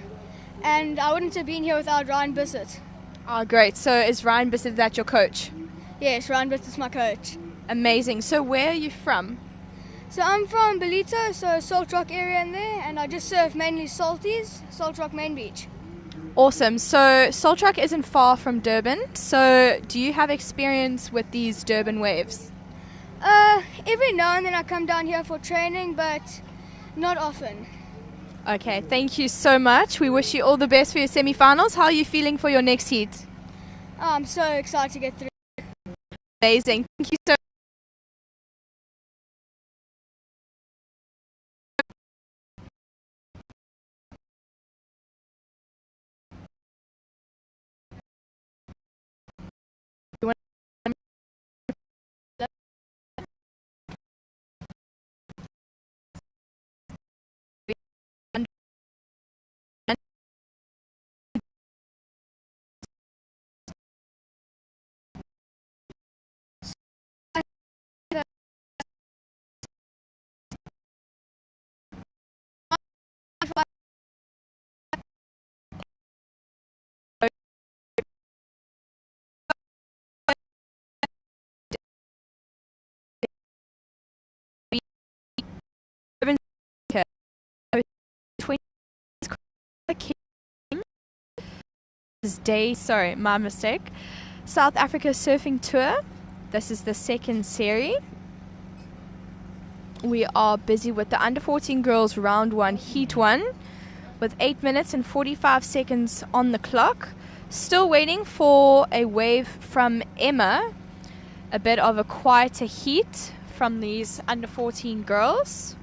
Speaker 11: and I wouldn't have been here without Ryan Bissett.
Speaker 10: Oh, great. So is Ryan Bissett that your coach?
Speaker 11: Yes, Ryan Bissett's my coach.
Speaker 10: Amazing. So where are you from?
Speaker 11: So I'm from Belito, so Salt Rock area in there, and I just surf mainly salties, Salt Rock Main Beach.
Speaker 10: Awesome. So Salt Rock isn't far from Durban. So do you have experience with these Durban waves?
Speaker 11: Every now and then I come down here for training, but not often.
Speaker 10: Okay, thank you so much. We wish you all the best for your semi-finals. How are you feeling for your next heat?
Speaker 11: I'm so excited to get through.
Speaker 10: Amazing. Thank you so my mistake. South Africa Surfing Tour. This is the second series. We are busy with the under 14 girls round 1, heat 1, with 8 minutes and 45 seconds on the clock. Still waiting for a wave from Emma. A bit of a quieter heat from these under 14 girls.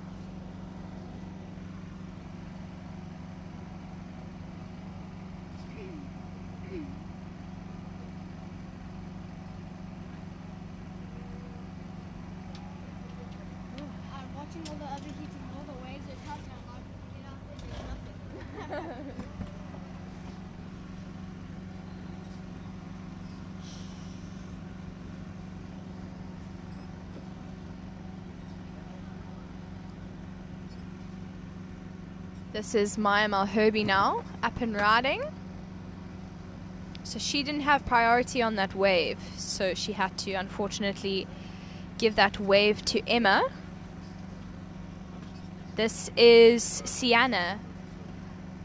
Speaker 11: I'm watching all the other heats and all the waves are coming. I'm like, get out there, there's nothing.
Speaker 10: This is Maya Malherbe now, up and riding. So she didn't have priority on that wave, so she had to unfortunately give that wave to Emma. This is Sienna,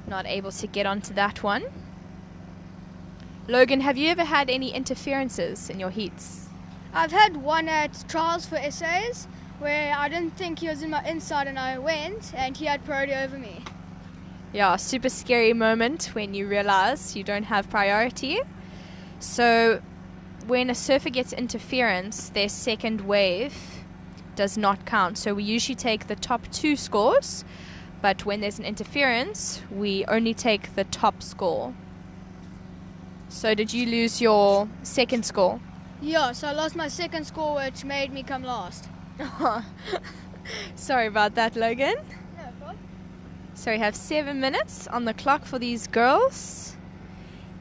Speaker 10: not able to get onto that one. Logan, have you ever had any interferences in your heats?
Speaker 11: I've had one at trials for essays where I didn't think he was in my inside and I went and he had priority over me.
Speaker 10: Yeah, super scary moment when you realize you don't have priority. So when a surfer gets interference, their second wave does not count. So we usually take the top 2 scores, but when there's an interference, we only take the top score. So did you lose your second score?
Speaker 11: Yeah, so I lost my second score, which made me come last.
Speaker 10: Sorry about that, Logan.
Speaker 11: No problem.
Speaker 10: So we have 7 minutes on the clock for these girls.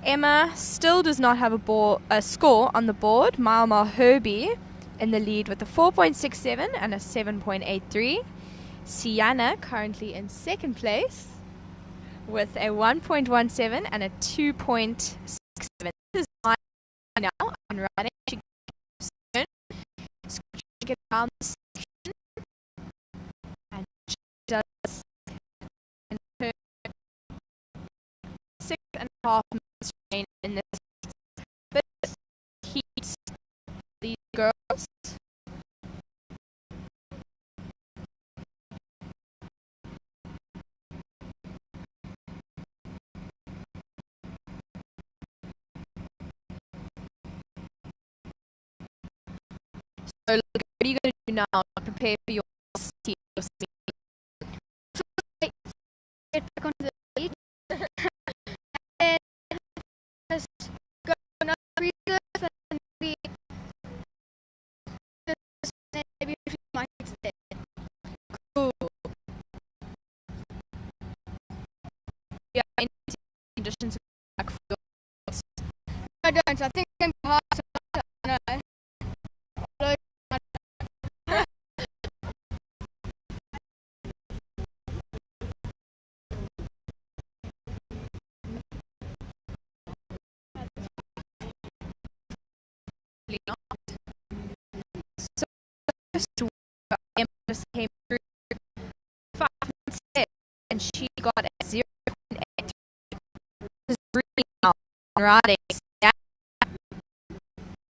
Speaker 10: Emma still does not have a score on the board. Maya Malherbe in the lead with a 4.67 and a 7.83. Sienna currently in second place with a 1.17 and a 2.67. This is Maya now on riding. She gets down the section and she does in her 6.5 minutes in this bit heat. These girls what are you going to do now to prepare for your heat?
Speaker 11: Get back onto the beach. And just go on a reserve and maybe a few mics there.
Speaker 10: Cool. Yeah, any conditions to back for your
Speaker 11: I don't. I think I'm hard. No.
Speaker 10: not. So first Emma just came through 5 minutes ahead, and she got a 0.8. This is really now riding.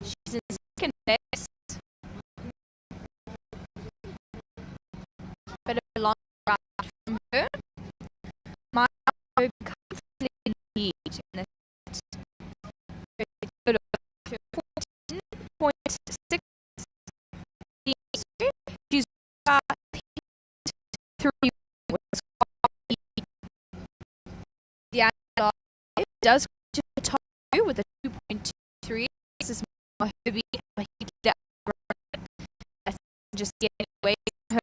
Speaker 10: She's in second place, but a long ride from her. My comfortably in the lead in the good 14.6. She's 3 was the it does go to the top 2 with a 2.23. This is my hobby. Just getting away from her.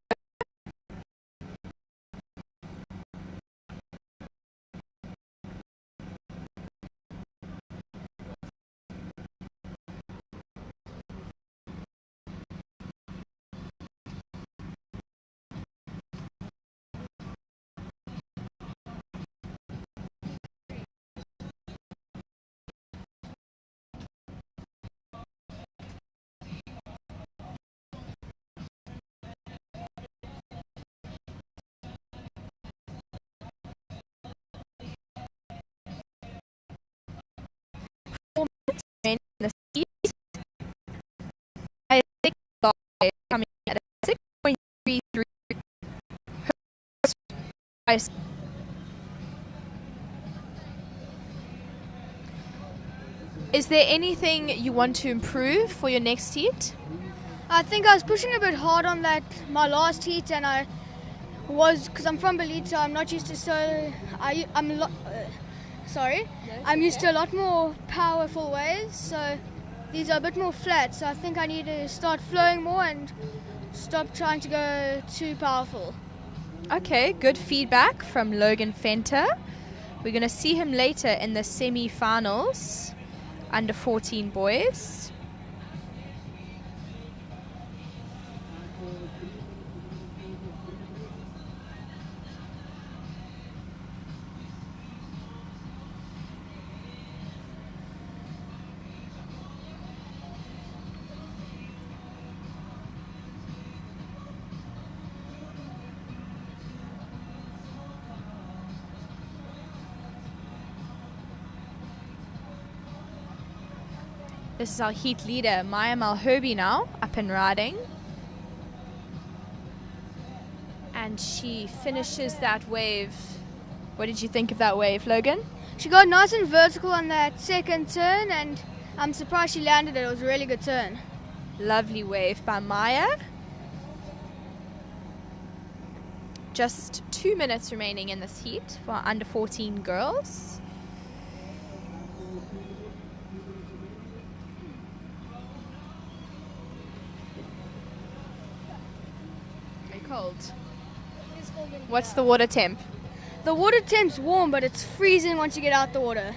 Speaker 10: In the seat. I think coming at a 6.33. Is there anything you want to improve for your next heat?
Speaker 11: I think I was pushing a bit hard on that my last heat, and I was, because I'm from Belize, so I'm not used to I'm used to a lot more powerful waves, so these are a bit more flat, so I think I need to start flowing more and stop trying to go too powerful.
Speaker 10: Okay, good feedback from Logan Fenter. We're going to see him later in the semi-finals, under 14 boys. This is our heat leader, Maya Malherbe, now up and riding. And she finishes that wave. What did you think of that wave, Logan?
Speaker 11: She got nice and vertical on that second turn, and I'm surprised she landed it. It was a really good turn.
Speaker 10: Lovely wave by Maya. Just 2 minutes remaining in this heat for our under 14 girls. Cold. What's the water temp?
Speaker 11: The water temp's warm, but it's freezing once you get out the water.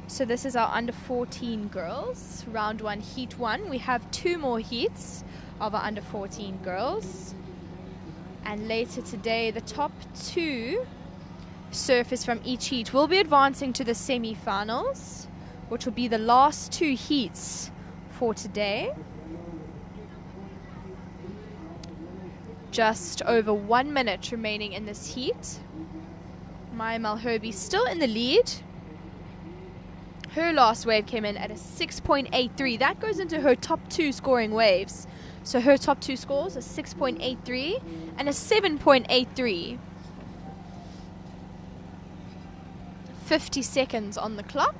Speaker 10: So this is our under 14 girls, round 1, heat 1. We have 2 more heats of our under 14 girls. And later today, the top 2 surfers from each heat will be advancing to the semi-finals, which will be the last 2 heats for today. Just over 1 minute remaining in this heat. Maya Malherbe still in the lead. Her last wave came in at a 6.83. That goes into her top 2 scoring waves. So her top two scores, a 6.83 and a 7.83. 50 seconds on the clock.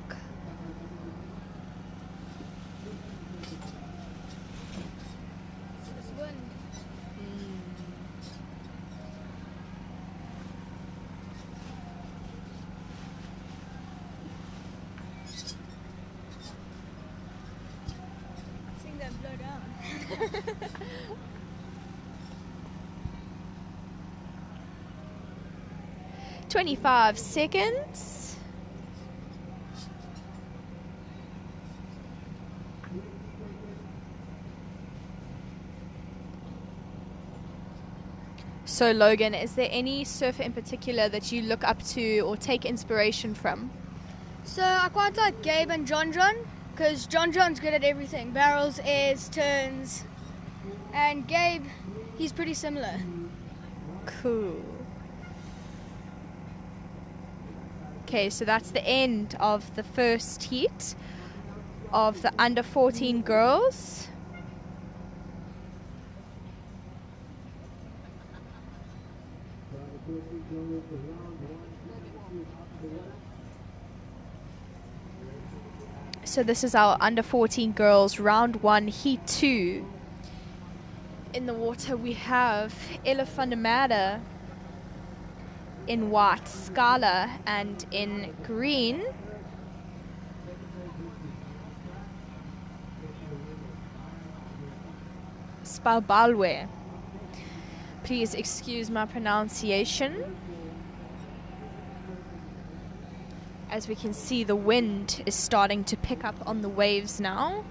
Speaker 11: Seeing them blow down.
Speaker 10: 25 seconds. So Logan, is there any surfer in particular that you look up to or take inspiration from?
Speaker 11: So I quite like Gabe and John, because John's good at everything. Barrels, airs, turns. And Gabe, he's pretty similar.
Speaker 10: Cool. Okay, so that's the end of the first heat of the under 14 girls. So this is our under 14 girls round 1 heat 2. In the water we have Ella van der Merwe in white, Scala, and in green Spalbalwe. Please excuse my pronunciation. As we can see, the wind is starting to pick up on the waves now.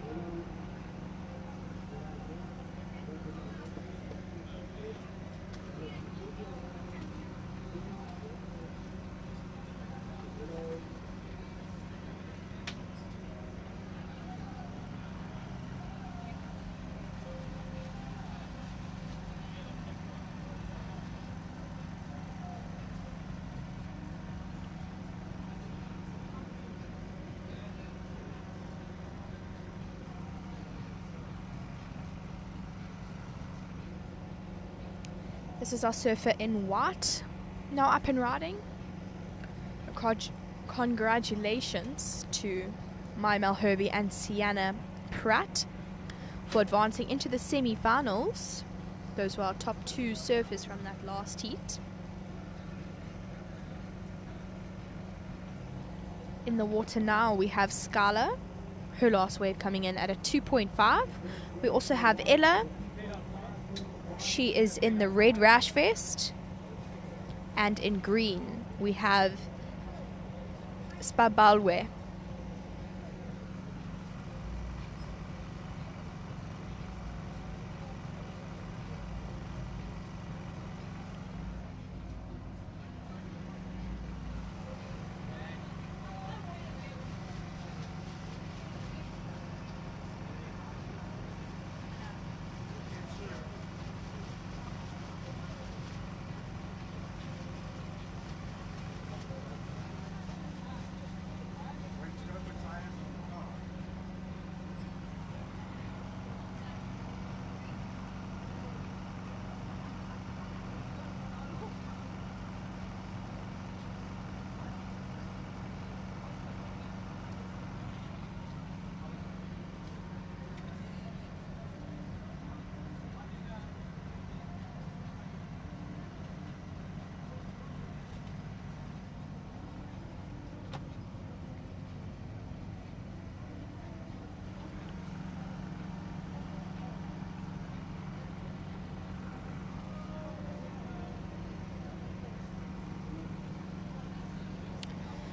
Speaker 10: This is our surfer in white, now up and riding. Congratulations to Maimel Herbie and Sienna Pratt for advancing into the semi-finals. Those were our top two surfers from that last heat. In the water now we have Scala, her last wave coming in at a 2.5. We also have Ella. She is in the red rash vest, and in green we have Spalbalwe.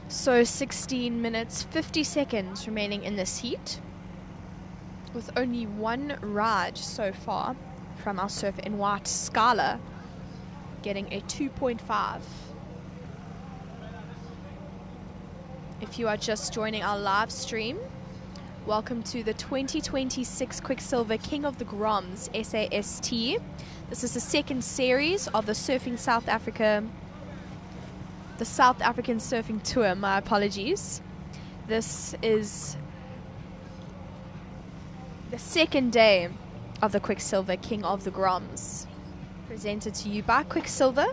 Speaker 10: So 16 minutes 50 seconds remaining in this heat, with only one ride so far from our surfer in white, Scala, getting a 2.5. If you are just joining our live stream, welcome to the 2026 Quiksilver King of the Groms SAST. This is the second series of the Surfing South Africa, the South African Surfing Tour, my apologies. This is the second day of the Quiksilver King of the Groms. Presented to you by Quiksilver,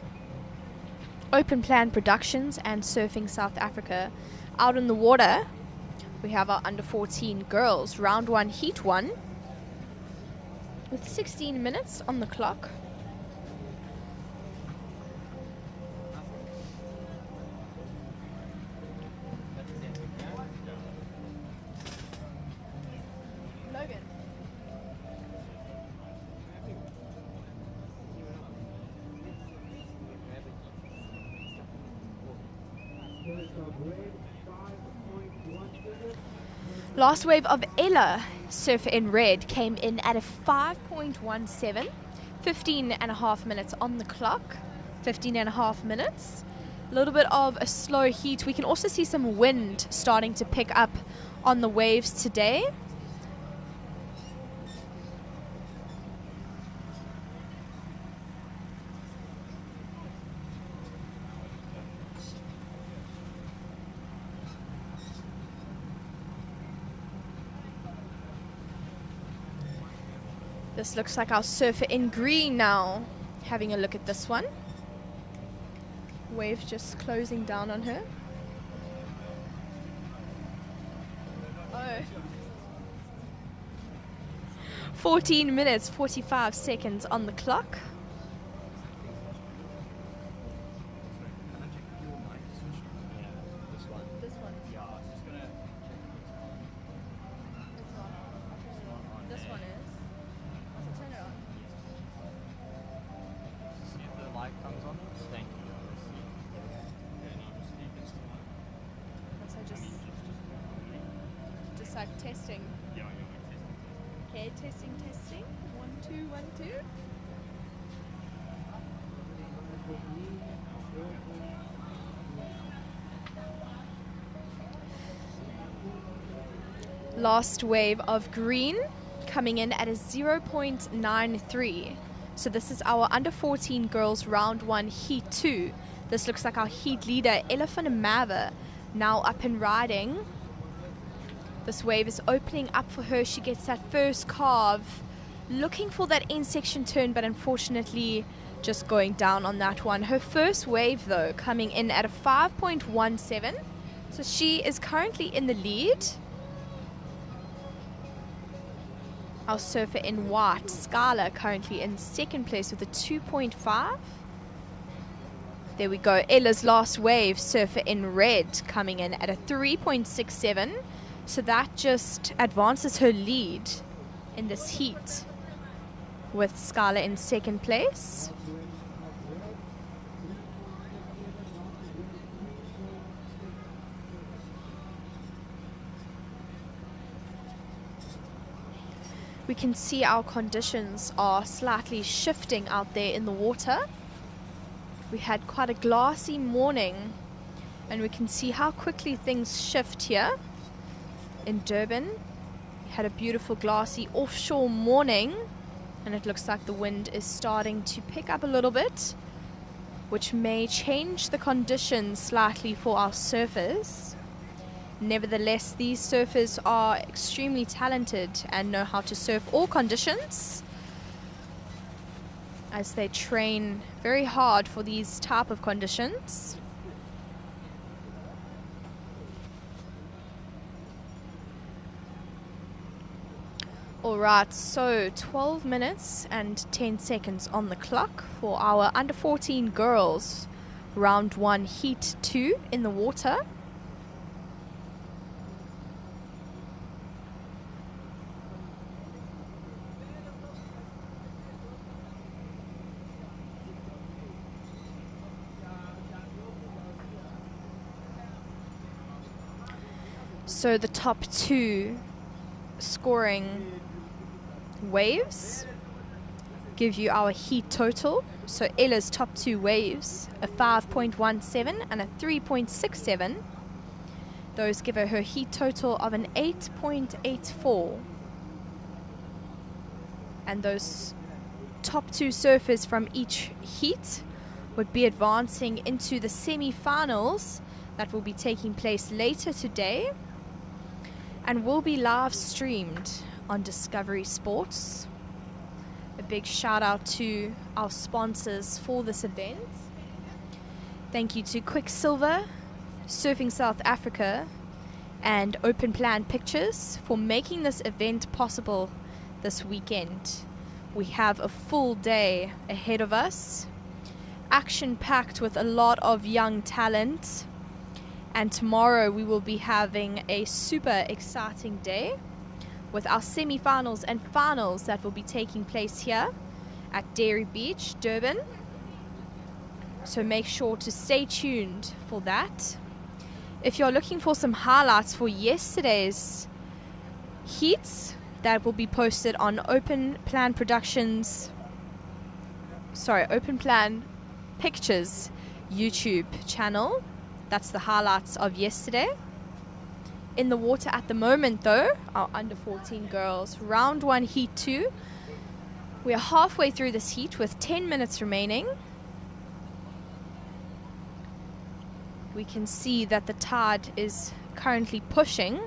Speaker 10: Open Plan Productions and Surfing South Africa. Out in the water, we have our under 14 girls, round 1, heat 1, with 16 minutes on the clock. Logan. Last wave of Ella, surfer in red, came in at a 5.17, 15 and a half minutes on the clock, 15 and a half minutes. A little bit of a slow heat. We can also see some wind starting to pick up on the waves today. This looks like our surfer in green now. Having a look at this one. Wave just closing down on her. Oh. 14 minutes, 45 seconds on the clock. Testing. Okay, testing. 1, 2, 1, 2. Last wave of green coming in at a 0.93. So this is our under 14 girls round 1 heat 2. This looks like our heat leader Elephant Mava now up and riding. This wave is opening up for her. She gets that first carve, looking for that end section turn, but unfortunately just going down on that one. Her first wave, though, coming in at a 5.17. So she is currently in the lead. Our surfer in white, Scala, currently in second place with a 2.5. There we go. Ella's last wave, surfer in red, coming in at a 3.67. So that just advances her lead in this heat with Scala in second place. We can see our conditions are slightly shifting out there in the water. We had quite a glassy morning, and we can see how quickly things shift here. In Durban, we had a beautiful glassy offshore morning, and it looks like the wind is starting to pick up a little bit, which may change the conditions slightly for our surfers. Nevertheless, these surfers are extremely talented and know how to surf all conditions, as they train very hard for these type of conditions. Alright, so 12 minutes and 10 seconds on the clock for our under 14 girls, round 1 heat 2 in the water. So the top 2 scoring waves give you our heat total. So Ella's top 2 waves, a 5.17 and a 3.67. Those give her heat total of an 8.84. And those top 2 surfers from each heat would be advancing into the semi-finals that will be taking place later today and will be live streamed on Discovery Sports. big shout out to our sponsors for this event. Thank you to Quiksilver, Surfing South Africa, and Open Plan Pictures for making this event possible this weekend. We have a full day ahead of us, action-packed with a lot of young talent, and tomorrow we will be having a super exciting day with our semi-finals and finals that will be taking place here at Dairy Beach, Durban. So make sure to stay tuned for that. If you're looking for some highlights for yesterday's heats, that will be posted on Open Plan Pictures YouTube channel. That's the highlights of yesterday. In the water at the moment though, our under 14 girls, round 1 heat 2. We are halfway through this heat with 10 minutes remaining. We can see that the tide is currently pushing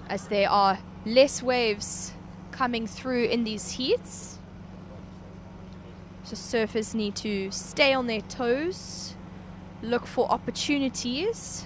Speaker 10: as there are less waves coming through in these heats. So surfers need to stay on their toes, look for opportunities.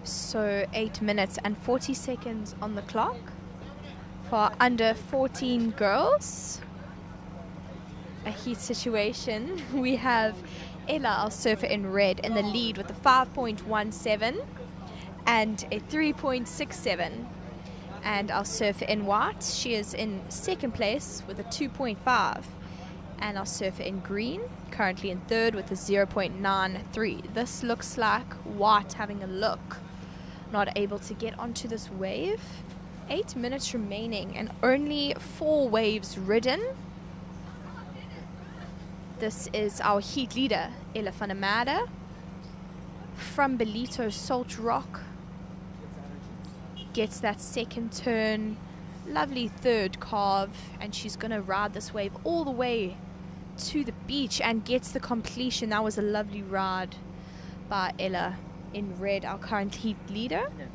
Speaker 10: So 8 minutes and 40 seconds on the clock for our under 14 girls. A heat situation. We have Ella, our surfer in red, in the lead with a 5.17 and a 3.67. And our surfer in white, she is in second place with a 2.5. And our surfer in green, currently in third with a 0.93. This looks like white having a look. Not able to get onto this wave. 8 minutes remaining and only 4 waves ridden. This is our heat leader, Ella van der Merwe, from Belito Salt Rock. Gets that second turn, lovely third carve, and she's going to ride this wave all the way to the beach and gets the completion. That was a lovely ride by Ella in red, our current heat leader.
Speaker 4: Yeah.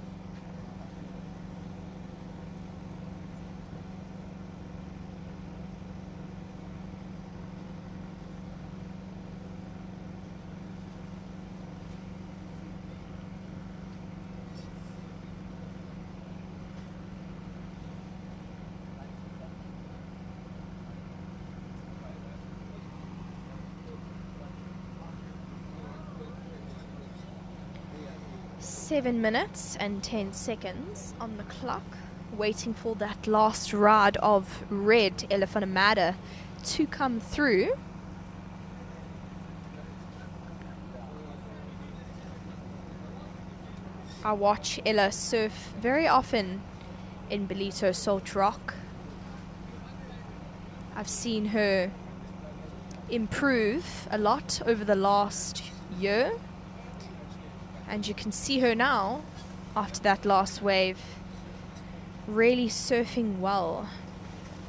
Speaker 10: Seven minutes and 10 seconds on the clock, waiting for that last ride of red Ella van der Merwe to come through. I watch Ella surf very often in Belito Salt Rock. I've seen her improve a lot over the last year. And you can see her now, after that last wave, really surfing well,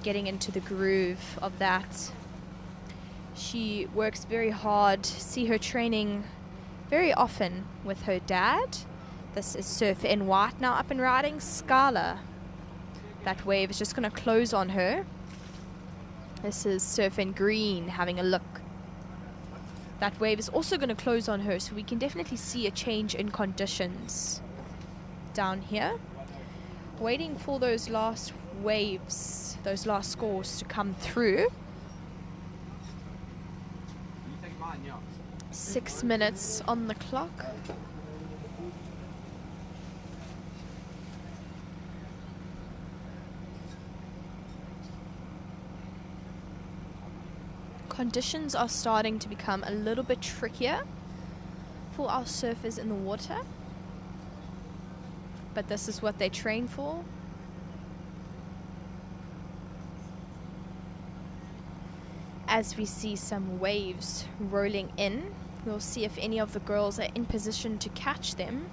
Speaker 10: getting into the groove of that. She works very hard. See her training very often with her dad. This is Surfer in white now up and riding. Scala. That wave is just going to close on her. This is Surfer in green having a look. That wave is also going to close on her, so we can definitely see a change in conditions down here. Waiting for those last waves, those last scores to come through. 6 minutes on the clock. Conditions are starting to become a little bit trickier for our surfers in the water, but this is what they train for. As we see some waves rolling in, we'll see if any of the girls are in position to catch them.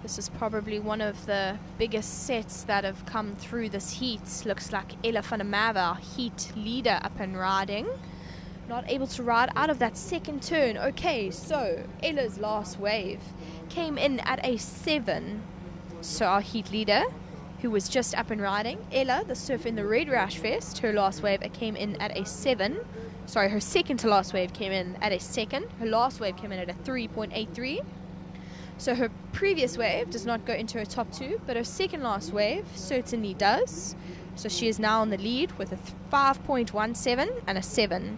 Speaker 10: This is probably one of the biggest sets that have come through this heat. Looks like Ella van der Merwe, our heat leader, up and riding. Not able to ride out of that second turn. Okay, so Ella's last wave came in at a 7. So our heat leader, who was just up and riding, Ella, the surfer in the Red Rash Vest, her last wave came in at a 7. Sorry, her second to last wave came in at a 2nd. Her last wave came in at a 3.83. So her previous wave does not go into her top 2, but her second last wave certainly does. So she is now on the lead with a 5.17 and a 7.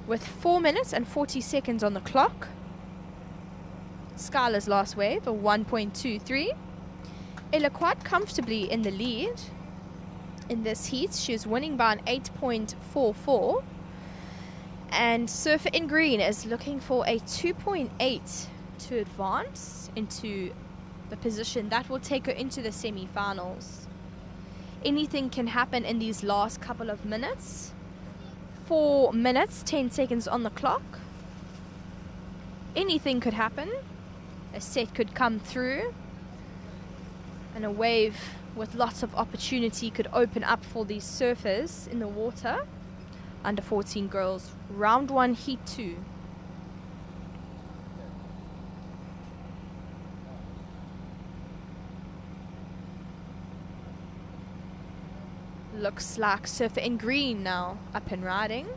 Speaker 10: With 4 minutes and 40 seconds on the clock, Skylar's last wave, a 1.23. Ella quite comfortably in the lead in this heat. She is winning by an 8.44. And surfer in green is looking for a 2.8 to advance into the position that will take her into the semi-finals. Anything can happen in these last couple of minutes. 4 minutes, 10 seconds on the clock. Anything could happen. A set could come through, and a wave with lots of opportunity could open up for these surfers in the water. Under 14 girls, round 1, heat 2. Looks like surfer in green now up and riding.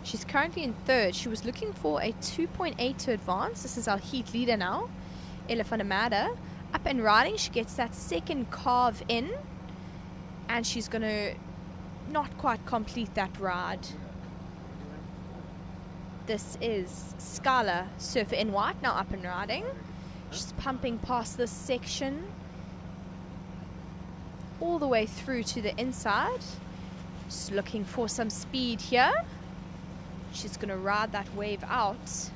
Speaker 10: She's currently in 3rd. She was looking for a 2.8 to advance. This is our heat leader now, Ella van der Merwe. Up and riding, she gets that second carve in, and she's going to not quite complete that ride. This is Skylar, surfer in white, now up and riding. She's pumping past this section all the way through to the inside. Just looking for some speed here. She's going to ride that wave out.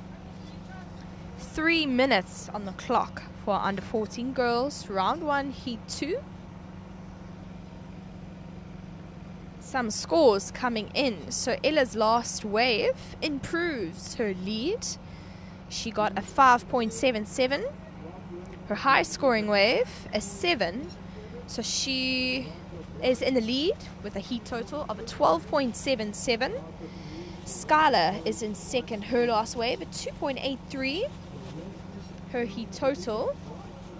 Speaker 10: 3 minutes on the clock for under 14 girls, round 1, heat 2. Some scores coming in. So Ella's last wave improves her lead. She got a 5.77. Her high scoring wave, a 7. So she is in the lead with a heat total of a 12.77. Skylar is in 2nd, her last wave, a 2.83. Her heat total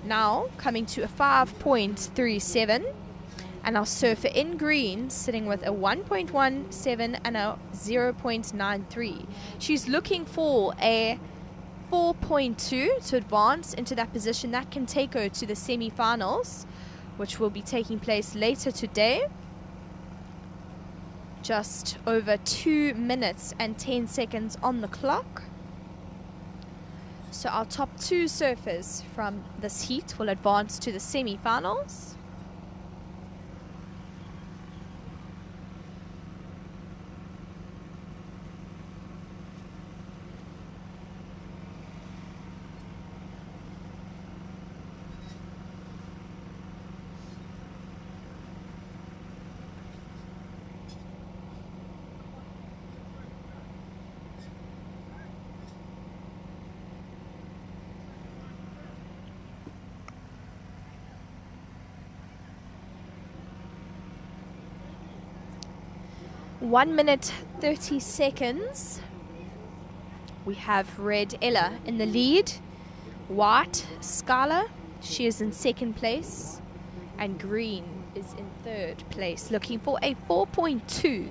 Speaker 10: now coming to a 5.37. And our surfer in green sitting with a 1.17 and a 0.93. She's looking for a 4.2 to advance into that position. That can take her to the semi-finals, which will be taking place later today. Just over 2 minutes and 10 seconds on the clock. So our top 2 surfers from this heat will advance to the semi-finals. One minute 30 seconds. We have red Ella in the lead, white Skylar, she is in 2nd place, and green is is in third place, looking for a 4.2.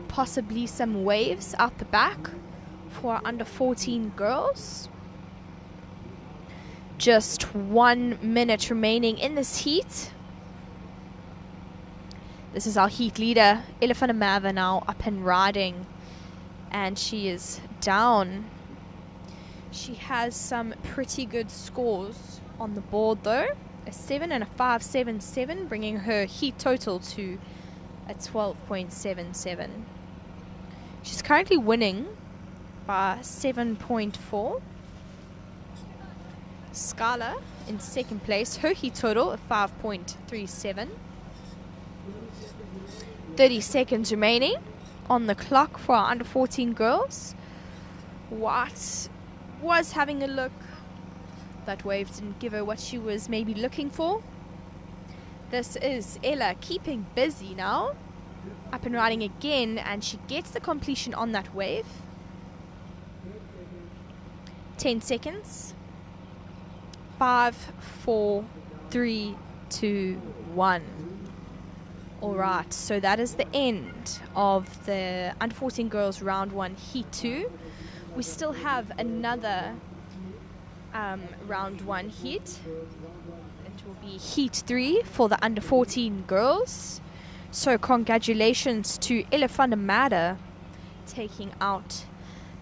Speaker 10: Possibly some waves out the back for our under 14 girls. Just 1 minute remaining in this heat. This is our heat leader, Elephant now up and riding, and she is down. She has some pretty good scores on the board though, a 7 and a 5.77, bringing her heat total to a 12.77. She's currently winning by 7.4. Scala in second place, her heat total of 5.37. 30 seconds remaining on the clock for our under 14 girls. White was having a look. That wave didn't give her what she was maybe looking for. This is Ella keeping busy now. Up and riding again, and she gets the completion on that wave. 10 seconds. 5, 4, 3, 2, 1. Alright, so that is the end of the under 14 girls round 1 heat 2. We still have another round 1 heat. It will be heat 3 for the under 14 girls. So congratulations to Elephant taking out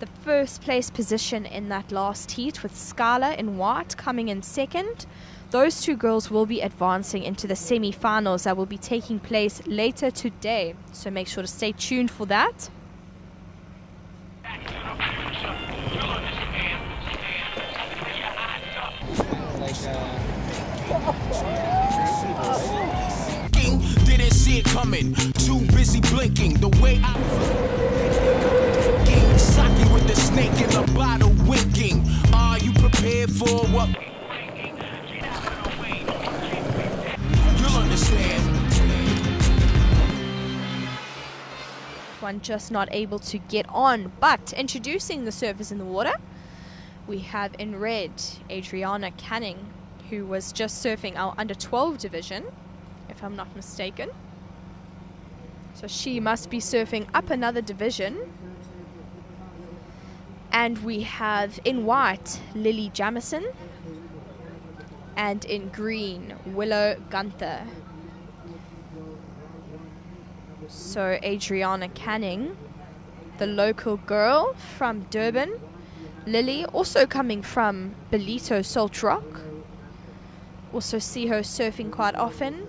Speaker 10: the first place position in that last heat, with Scala in white coming in second. Those two girls will be advancing into the semi-finals that will be taking place later today. So make sure to stay tuned for that.
Speaker 2: Didn't see it coming, too busy blinking. The way I Saki with the snake in the bottle winking. Are you prepared for what? You'll understand.
Speaker 10: One just not able to get on, but introducing the surfers in the water, we have in red Adriana Canning, who was just surfing our under 12 division, if I'm not mistaken. So she must be surfing up another division. And we have in white Lily Jamison, and in green Willow Gunther. So Adriana Canning, the local girl from Durban. Lily also coming from Belito Salt Rock. Also see her surfing quite often.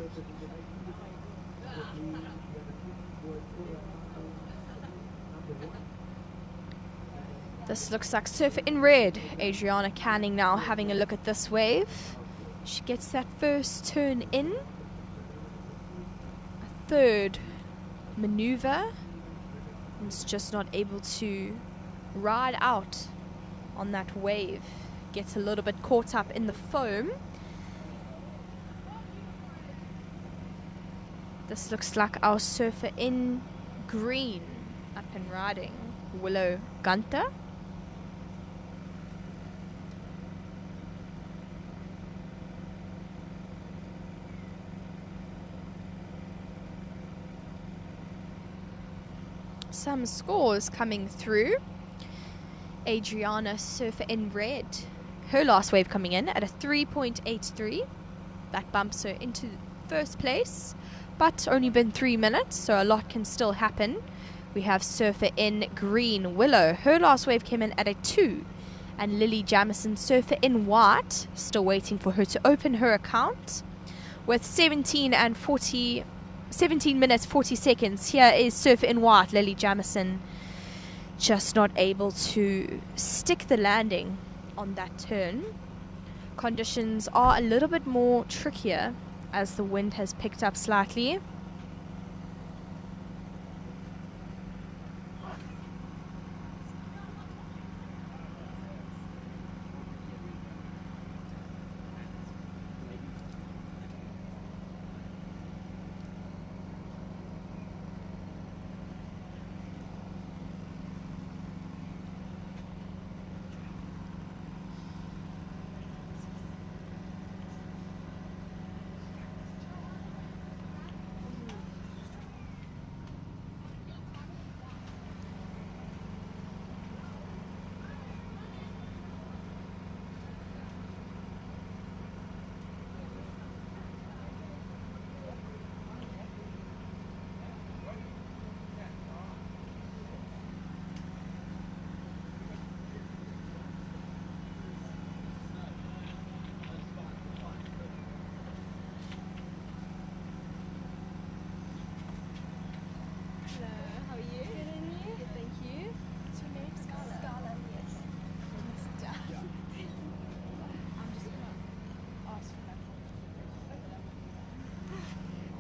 Speaker 10: This looks like surfer in red. Adriana Canning now having a look at this wave. She gets that first turn in. A third maneuver. And is just not able to ride out on that wave. Gets a little bit caught up in the foam. This looks like our surfer in green up and riding, Willow Gunther. Some scores coming through. Adriana surfer in red. Her last wave coming in at a 3.83. That bumps her into first place, but only been 3 minutes, so a lot can still happen. We have surfer in green, Willow. Her last wave came in at a 2. And Lily Jamison, surfer in white, still waiting for her to open her account. With 17 minutes 40 seconds. Here is surfer in white, Lily Jamison. Just not able to stick the landing on that turn. Conditions are a little bit more trickier as the wind has picked up slightly.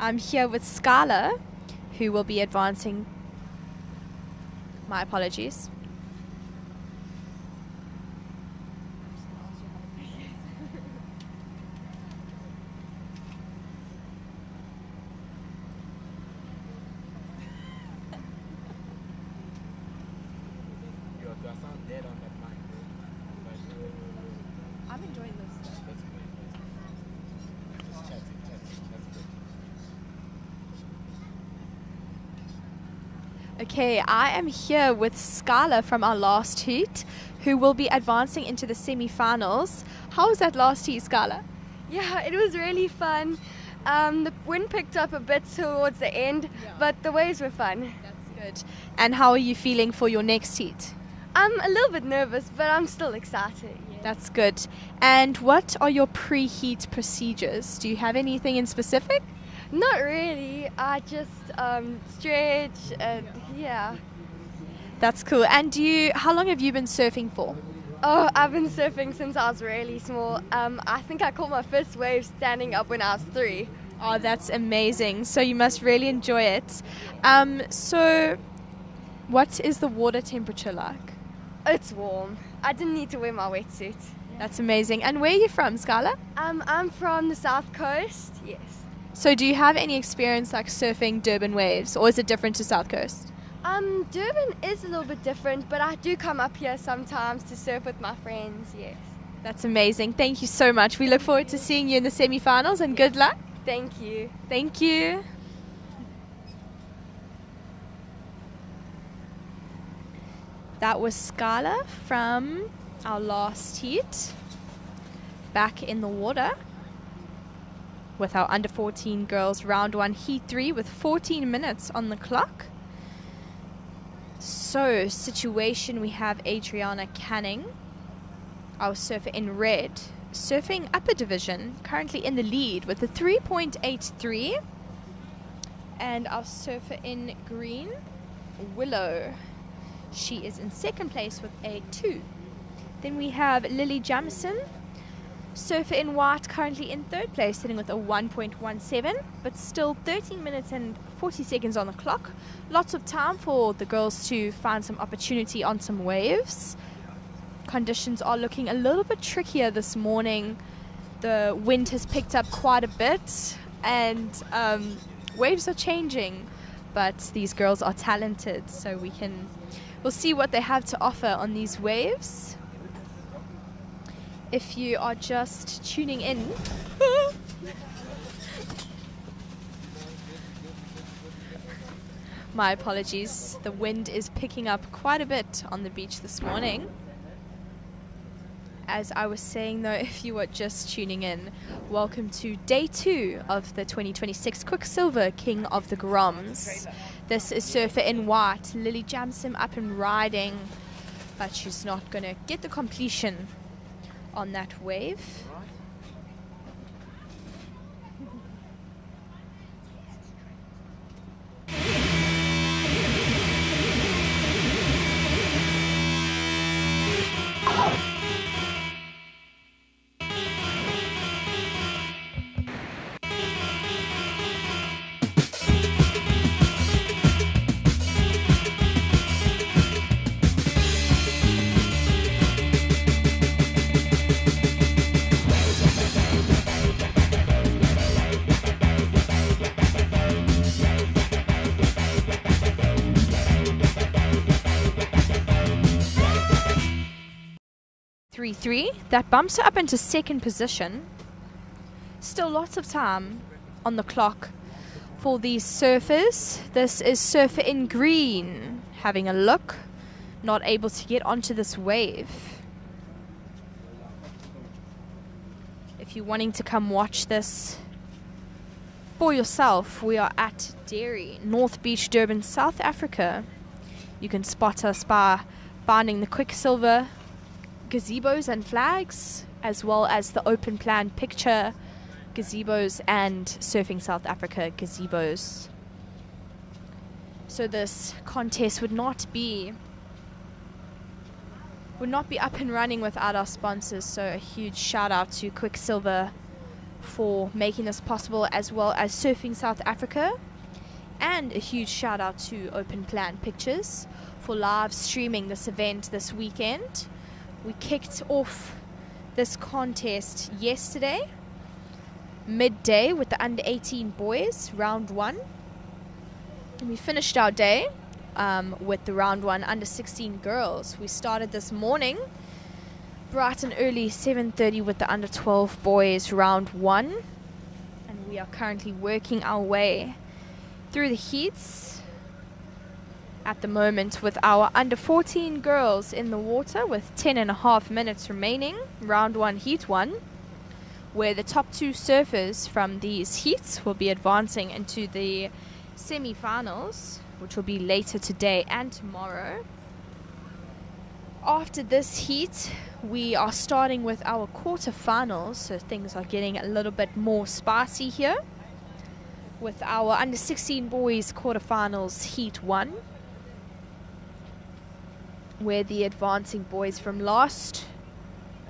Speaker 10: I'm here with Scala, who will be advancing. My apologies. I'm enjoying this. Okay, I am here with Scala from our last heat, who will be advancing into the semi-finals. How was that last heat, Scala?
Speaker 12: Yeah, it was really fun. The wind picked up a bit towards the end, but the waves were fun.
Speaker 10: That's good. And how are you feeling for your next heat?
Speaker 12: I'm a little bit nervous, but I'm still excited. Yeah.
Speaker 10: That's good. And what are your pre-heat procedures? Do you have anything in specific?
Speaker 12: Not really. I just stretch and yeah.
Speaker 10: That's cool. And how long have you been surfing for?
Speaker 12: Oh, I've been surfing since I was really small. I think I caught my first wave standing up when I was 3.
Speaker 10: Oh, that's amazing. So you must really enjoy it. So what is the water temperature like?
Speaker 12: It's warm. I didn't need to wear my wetsuit.
Speaker 10: That's amazing. And where are you from, Scala?
Speaker 12: I'm from the South Coast, yes.
Speaker 10: So do you have any experience like surfing Durban waves, or is it different to South Coast?
Speaker 12: Durban is a little bit different, but I do come up here sometimes to surf with my friends, yes.
Speaker 10: That's amazing. Thank you so much. We look forward to seeing you in the semi-finals, and good luck.
Speaker 12: Thank you.
Speaker 10: Thank you. That was Scala from our last heat, back in the water with our under 14 girls, round 1, heat 3, with 14 minutes on the clock. So, situation, we have Adriana Canning, our surfer in red, surfing upper division, currently in the lead with a 3.83. And our surfer in green, Willow, she is in second place with a 2. Then we have Lily Jamison, surfer in white, currently in third place, sitting with a 1.17, but still 13 minutes and 40 seconds on the clock. Lots of time for the girls to find some opportunity on some waves. Conditions are looking a little bit trickier this morning. The wind has picked up quite a bit, and waves are changing, but these girls are talented, so we'll see what they have to offer on these waves. If you are just tuning in, my apologies, the wind is picking up quite a bit on the beach this morning. As I was saying though, if you are just tuning in, welcome to day 2 of the 2026 Quiksilver King of the Groms. This is surfer in white, Lily Jamson up and riding, but she's not going to get the completion on that wave. That bumps her up into second position. Still lots of time on the clock for these surfers. This is surfer in green, having a look, not able to get onto this wave. If you're wanting to come watch this for yourself, we are at Dairy, North Beach, Durban, South Africa. You can spot us by finding the Quiksilver gazebos and flags, as well as the open plan picture gazebos and Surfing South Africa gazebos. So this contest would not be up and running without our sponsors, so a huge shout out to Quiksilver for making this possible, as well as Surfing South Africa. And a huge shout out to Open Plan Pictures for live streaming this event this weekend. We kicked off this contest yesterday, midday, with the under 18 boys, round 1. And we finished our day with the round 1 under 16 girls. We started this morning bright and early, 7:30, with the under 12 boys, round 1. And we are currently working our way through the heats at the moment with our under 14 girls in the water with 10.5 minutes remaining, round 1, heat 1, where the top 2 surfers from these heats will be advancing into the semi-finals, which will be later today and tomorrow. After this heat, we are starting with our quarterfinals, so things are getting a little bit more spicy here with our under 16 boys quarterfinals, heat 1, where the advancing boys from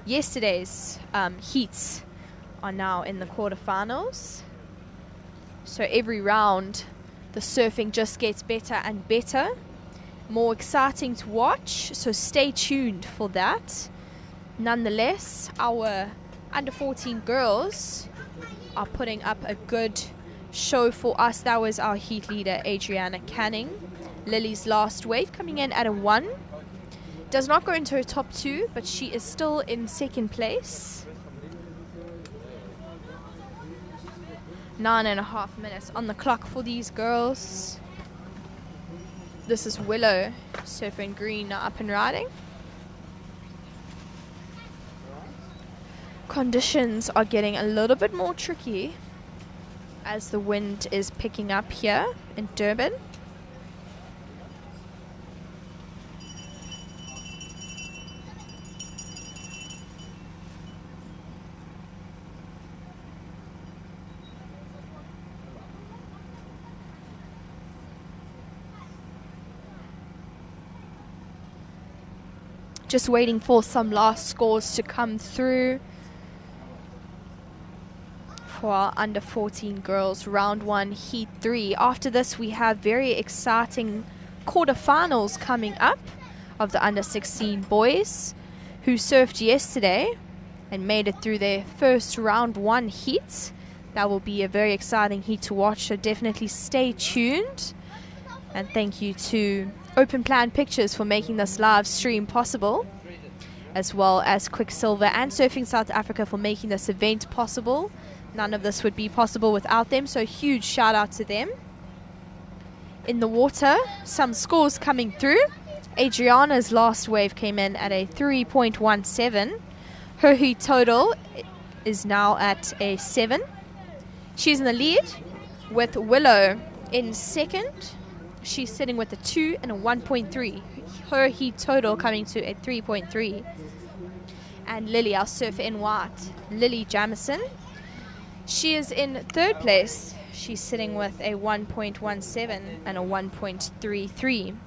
Speaker 10: yesterday's heats are now in the quarterfinals. So every round the surfing just gets better and better, more exciting to watch, so stay tuned for that. Nonetheless, our under 14 girls are putting up a good show for us. That was our heat leader, Adriana Canning. Lily's last wave coming in at a 1. Does not go into her top 2, but she is still in second place. 9.5 minutes on the clock for these girls. This is Willow, surfing green, up and riding. Conditions are getting a little bit more tricky as the wind is picking up here in Durban. Just waiting for some last scores to come through for our under 14 girls, round 1, heat 3. After this, we have very exciting quarterfinals coming up of the under 16 boys who surfed yesterday and made it through their first round 1 heat. That will be a very exciting heat to watch, so definitely stay tuned. And thank you to Open Plan Pictures for making this live stream possible, as well as Quiksilver and Surfing South Africa for making this event possible. None of this would be possible without them, so huge shout out to them. In the water, some scores coming through. Adriana's last wave came in at a 3.17. Her heat total is now at a 7. She's in the lead with Willow in second. She's sitting with a 2 and a 1.3. Her heat total coming to a 3.3. And Lily, our surfer in white, Lily Jamison, she is in third place. She's sitting with a 1.17 and a 1.33.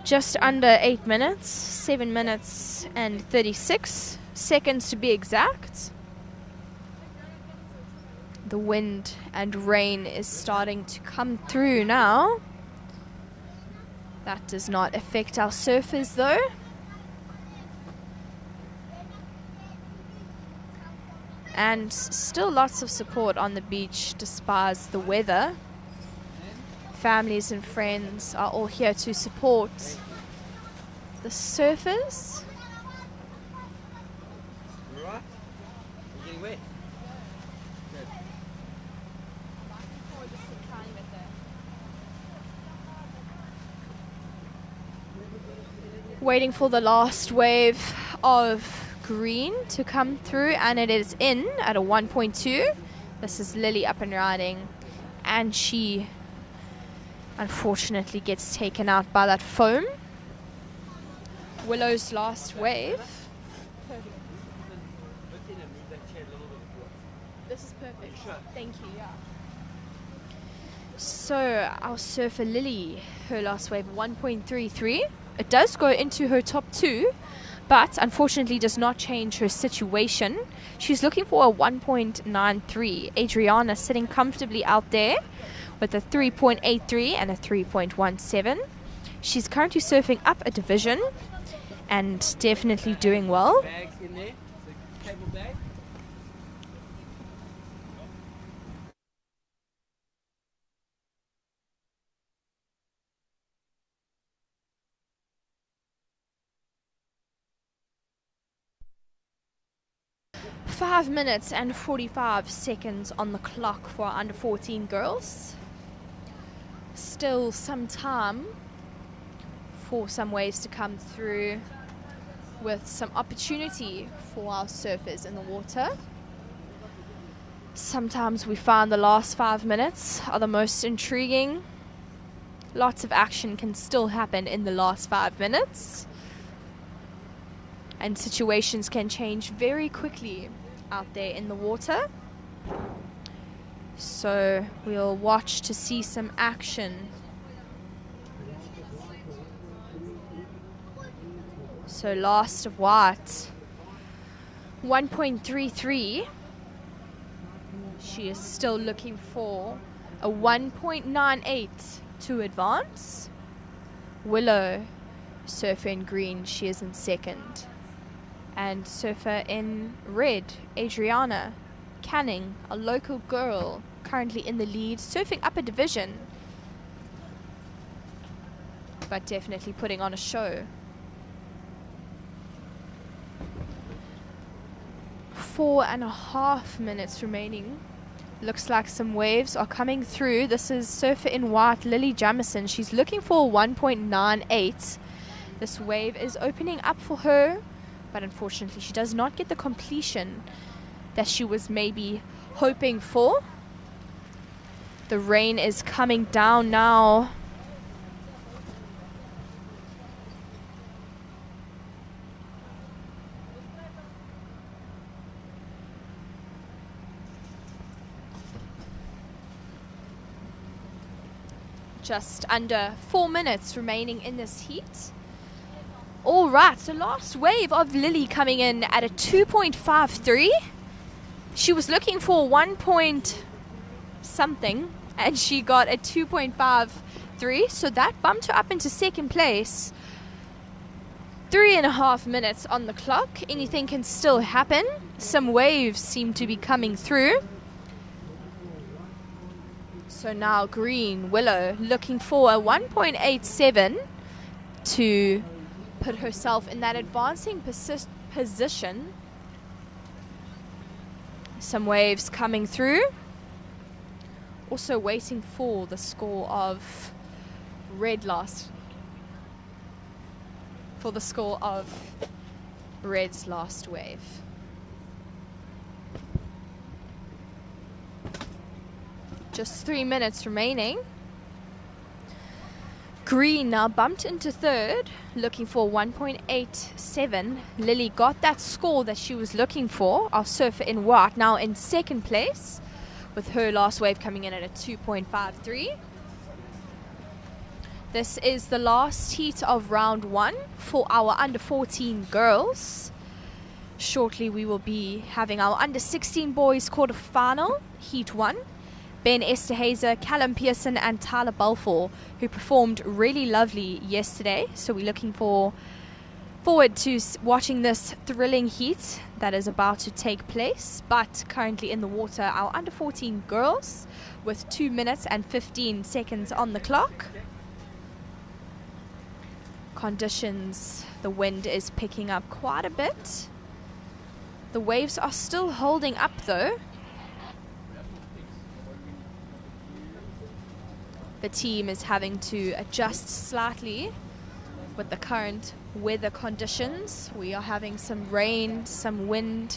Speaker 10: Just under 8 minutes, 7 minutes and 36 seconds to be exact. The wind and rain is starting to come through now. That does not affect our surfers though. And still lots of support on the beach despite the weather. Families and friends are all here to support the surfers.
Speaker 4: Right? You getting wet?
Speaker 10: Waiting for the last wave of green to come through, and it is in at a 1.2. This is Lily up and riding, and she unfortunately gets taken out by that foam. Willow's last wave. This is perfect. Thank you. Yeah. So our surfer Lily, her last wave 1.33. It does go into her top 2, but unfortunately does not change her situation. She's looking for a 1.93. Adriana sitting comfortably out there with a 3.83 and a 3.17. She's currently surfing up a division and definitely doing well.
Speaker 4: Bags in there. So cable bag.
Speaker 10: Five minutes and 45 seconds on the clock for our under 14 girls. Still some time for some waves to come through with some opportunity for our surfers in the water. Sometimes we find the last 5 minutes are the most intriguing. Lots of action can still happen in the last 5 minutes, and situations can change very quickly out there in the water. So we'll watch to see some action. So last of white, 1.33. She is still looking for a 1.98 to advance. Willow, surfer in green, she is in second. And surfer in red, Adriana Canning, a local girl, currently in the lead, surfing up a division, but definitely putting on a show. 4.5 minutes remaining. Looks like some waves are coming through. This is surfer in white, Lily Jamison. She's looking for 1.98. This wave is opening up for her, but unfortunately she does not get the completion that she was maybe hoping for. The rain is coming down now. Just under 4 minutes remaining in this heat. All right, so last wave of Lily coming in at a 2.53. She was looking for 1 point something, and she got a 2.53, so that bumped her up into second place. 3.5 minutes on the clock. Anything can still happen. Some waves seem to be coming through. So now green, Willow, looking for a 1.87 to put herself in that advancing position. Some waves coming through. Also waiting for the score of red last. For the score of red's last wave. Just 3 minutes remaining. Green now bumped into third, looking for 1.87. Lily got that score that she was looking for. Our surfer in white now in second place, with her last wave coming in at a 2.53. This is the last heat of round 1 for our under 14 girls. Shortly we will be having our under 16 boys quarterfinal, heat 1. Ben Esterhazer, Callum Pearson and Tyler Balfour, who performed really lovely yesterday. So we're looking forward to watching this thrilling heat that is about to take place. But currently in the water, our under 14 girls with 2 minutes and 15 seconds on the clock. Conditions, the wind is picking up quite a bit. The waves are still holding up though. The team is having to adjust slightly with the current weather conditions. We are having some rain, some wind,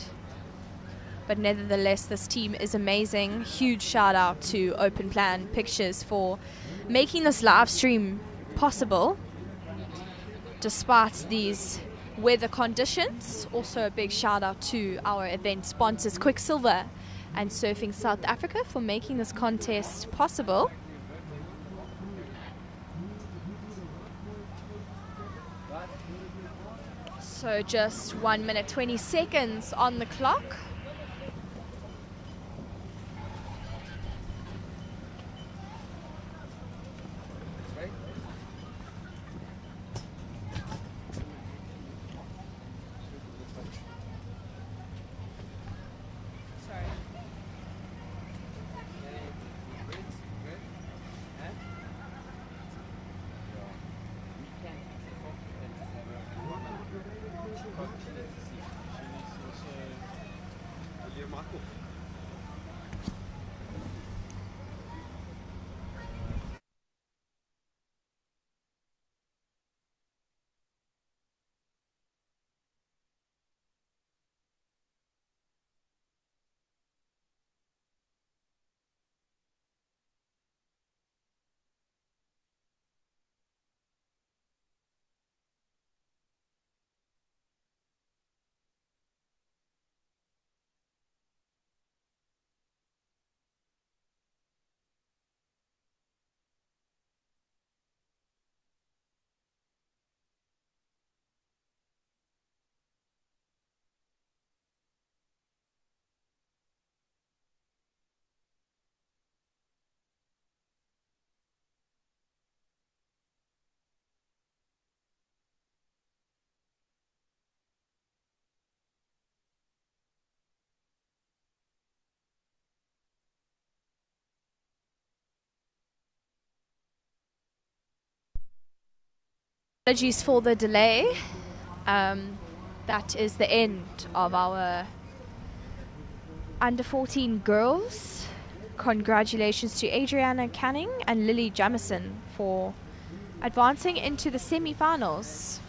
Speaker 10: but nevertheless this team is amazing. Huge shout out to Open Plan Pictures for making this live stream possible despite these weather conditions. Also a big shout out to our event sponsors Quiksilver and Surfing South Africa for making this contest possible. So just 1 minute 20 seconds on the clock. Apologies for the delay. That is the end of our under 14 girls. Congratulations to Adriana Canning and Lily Jamison for advancing into the semi-finals.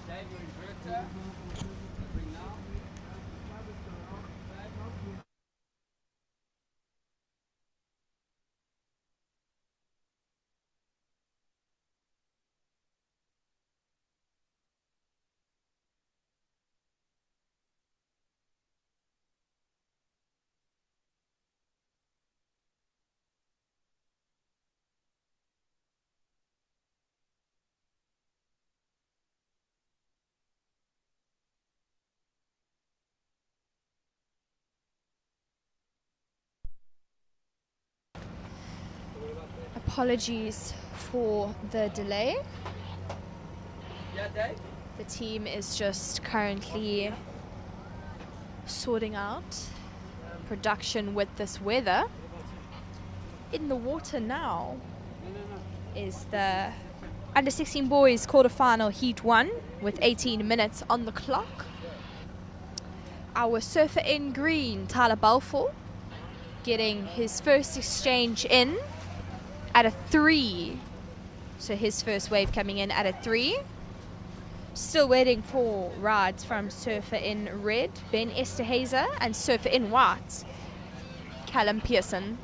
Speaker 10: Apologies for the delay. The team is just currently sorting out production with this weather. In the water now is the under 16 boys quarterfinal heat 1 with 18 minutes on the clock. Our surfer in green, Tyler Balfour, getting his first exchange in at a 3. So his first wave coming in at a 3. Still waiting for rides from surfer in red, Ben Esterhazer, and surfer in white, Callum Pearson.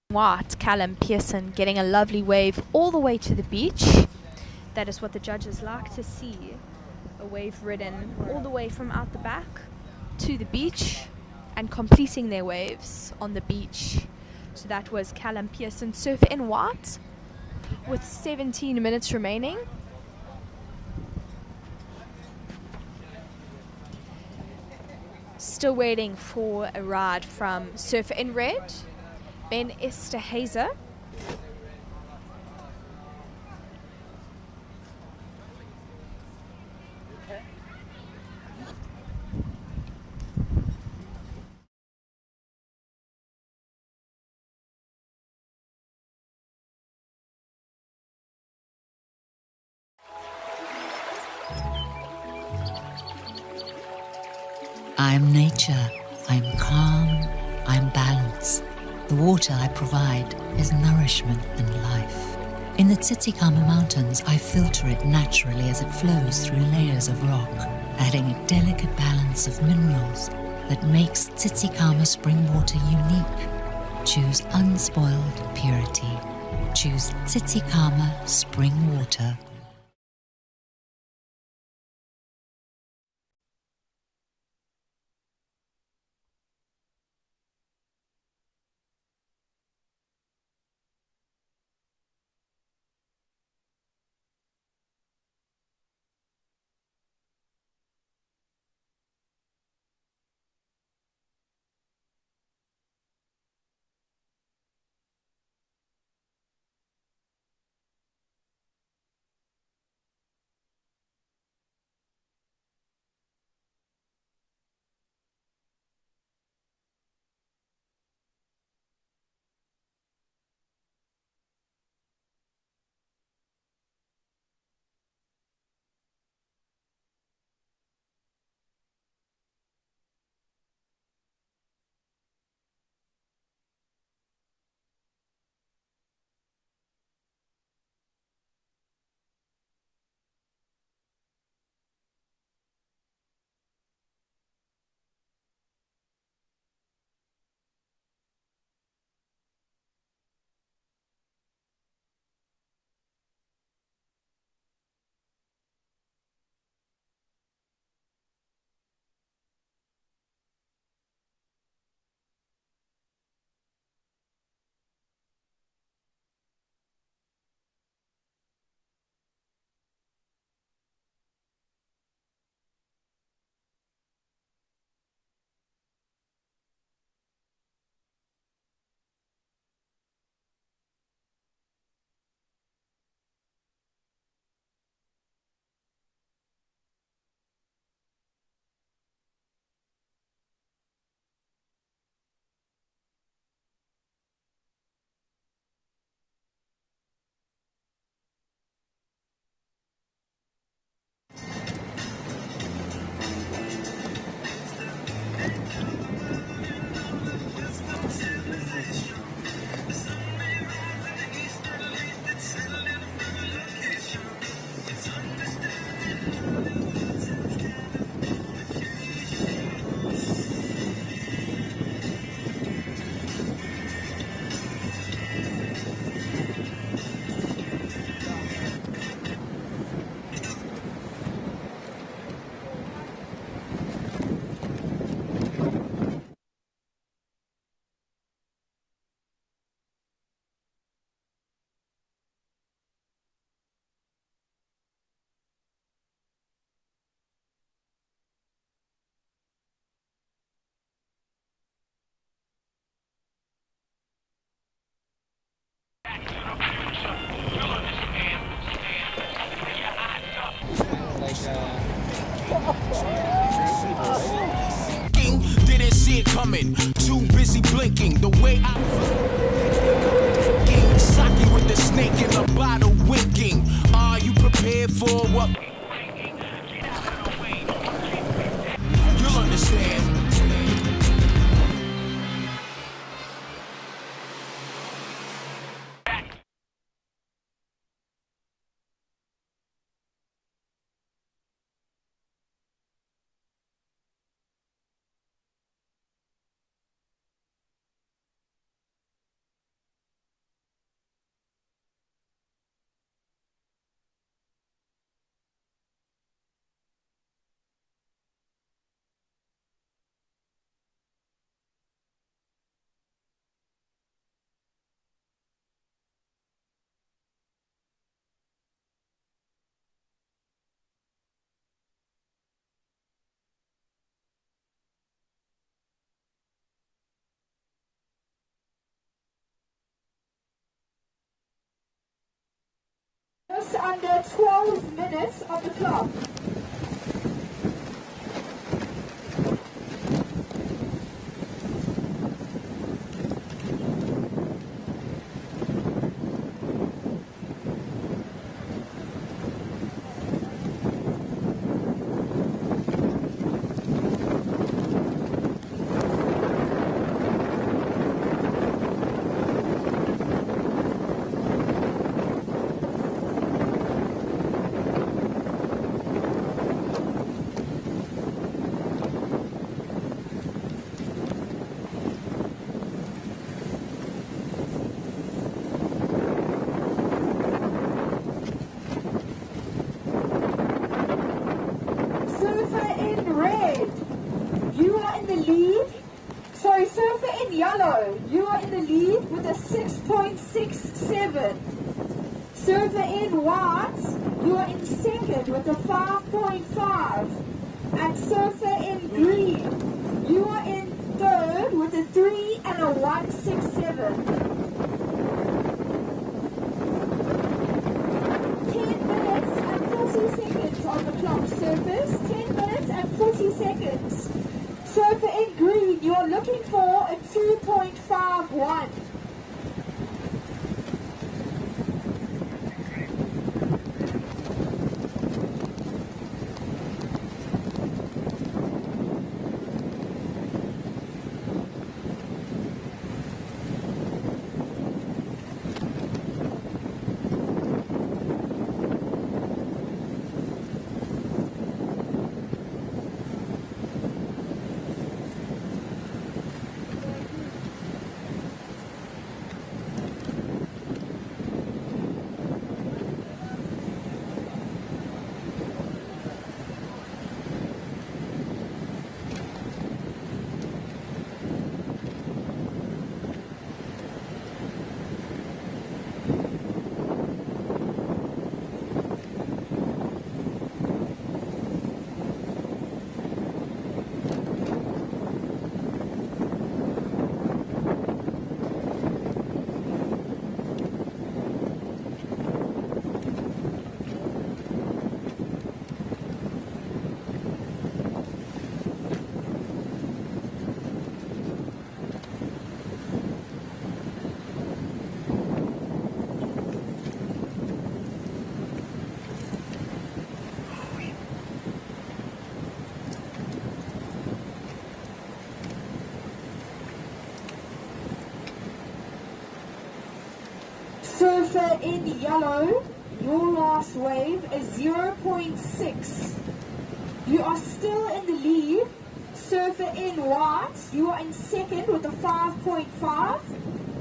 Speaker 10: White, Callum Pearson getting a lovely wave all the way to the beach. That is what the judges like to see. A wave ridden all the way from out the back to the beach and completing their waves on the beach. So that was Callum Pearson, surfer in white, with 17 minutes remaining. Still waiting for a ride from surfer in red, Ben Esterhazer.
Speaker 6: I am nature. I am calm. I am balance. The water I provide is nourishment and life. In the Tsitsikamma Mountains, I filter it naturally as it flows through layers of rock, adding a delicate balance of minerals that makes Tsitsikamma spring water unique. Choose unspoiled purity. Choose Tsitsikamma spring water.
Speaker 2: Didn't see it coming, too busy blinking. The way I Saki with the snake in the bottle winking. Are you prepared for what? You'll understand.
Speaker 8: Just under 12 minutes on the clock. third with a 6.67. Surfer in white, you are in second with a 5.5. And surfer in green, you are in third with a 3 and a 167. 10 minutes and 40 seconds on the clock, surfers. 10 minutes and 40 seconds. Surfer in green, you are looking for a 2.51. Surfer in yellow, your last wave is 0.6. You are still in the lead. Surfer in white, you are in second with a 5.5.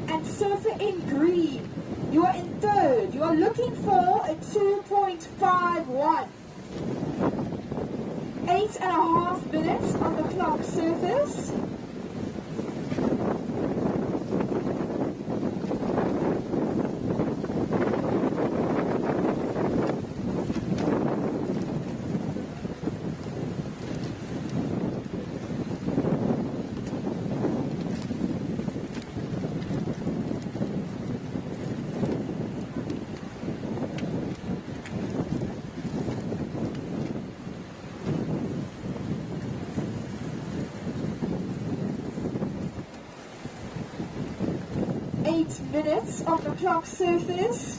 Speaker 8: And surfer in green, you are in third. You are looking for a 2.51. 8.5 minutes on the clock, surfers. 8 minutes on the clock, surfers.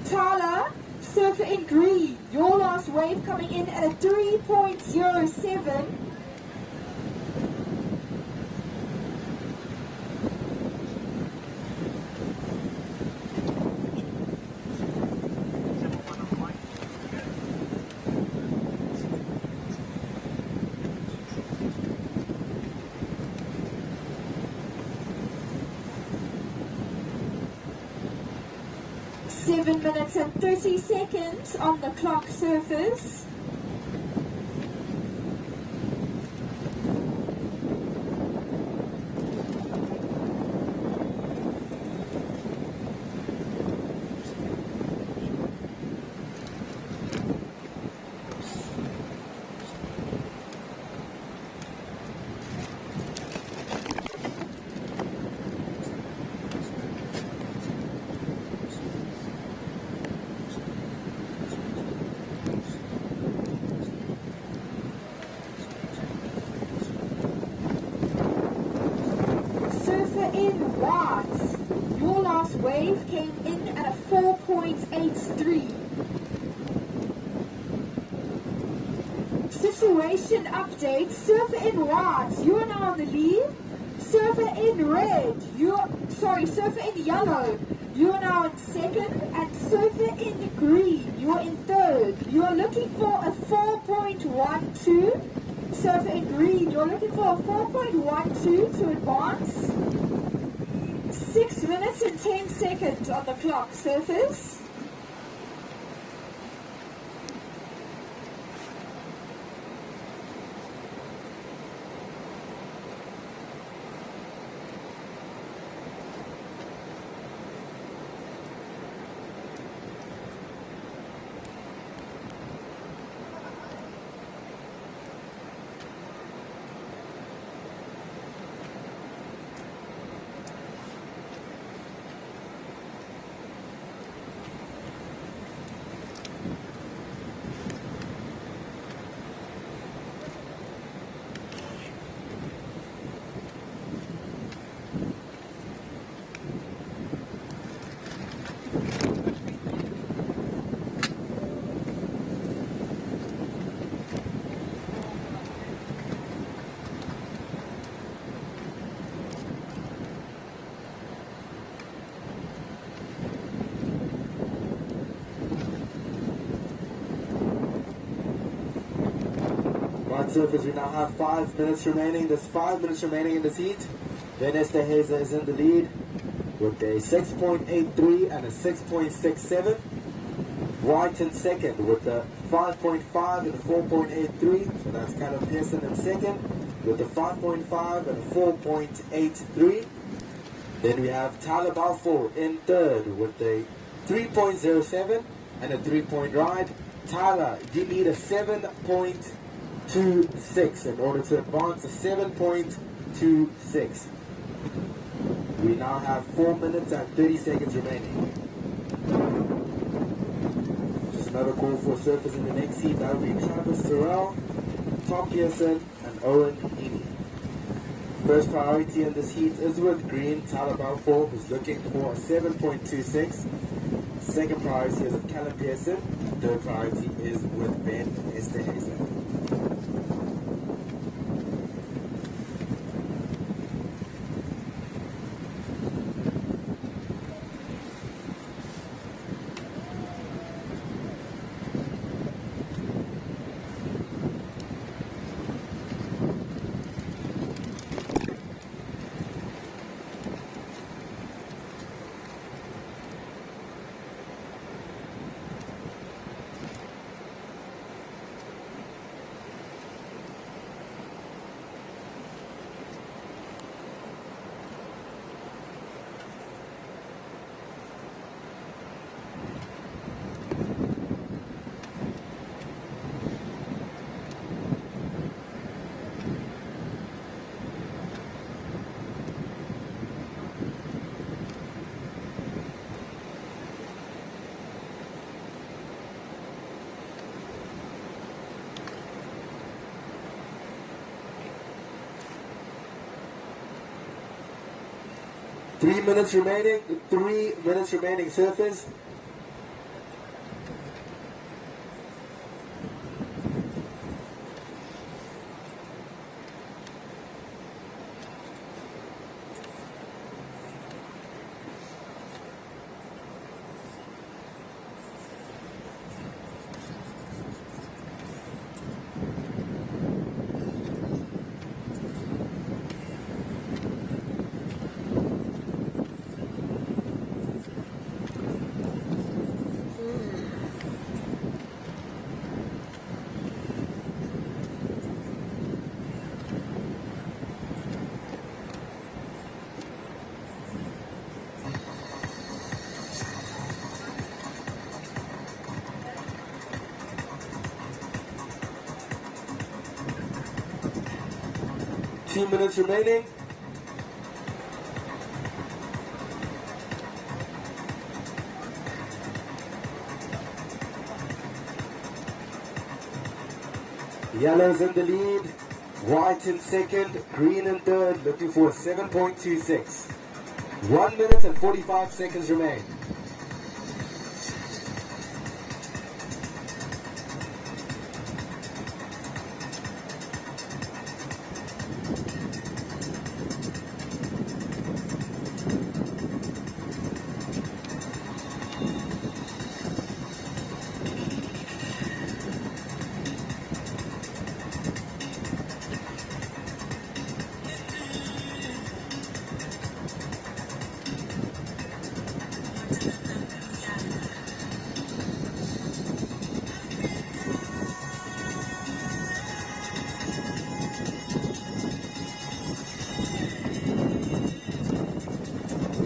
Speaker 8: Tyler, surfer in green. Your last wave coming in at a 3.07. 7 minutes and 30 seconds on the clock, surfers. In white, your last wave came in at a 4.83. Situation update, surfer in white, you are now on the lead. Surfer in red, surfer in yellow, you are now in second. And surfer in green, you are in third. You are looking for a 4.12. Surfer in green, you're looking for a 4.12 to advance. 6 minutes and 10 seconds on the clock, surfers.
Speaker 7: surfers, we now have 5 minutes remaining. There's 5 minutes remaining in this heat. Vanessa Hazer is in the lead with a 6.83 and a 6.67. White in second with a 5.5 and a 4.83. So that's Callum Pearson in second with a 5.5 and a 4.83. Then we have Tyler Balfour in third with a 3.07 and a 3-point ride. Tyler, you need a 7.26 in order to advance, a 7.26. We now have 4 minutes and 30 seconds remaining. Just another call for surfers in the next heat. That will be Travis Terrell, Tom Pearson, and Owen Heaney. First priority in this heat is with green, Tyler Balfour, who's looking for a 7.26. Second priority is with Callum Pearson. Third priority is with Ben Esterhazy. Three minutes remaining, surfers. Two minutes remaining. Yellow's in the lead, white in second, green in third, looking for 7.26. 1 minute and 45 seconds remain.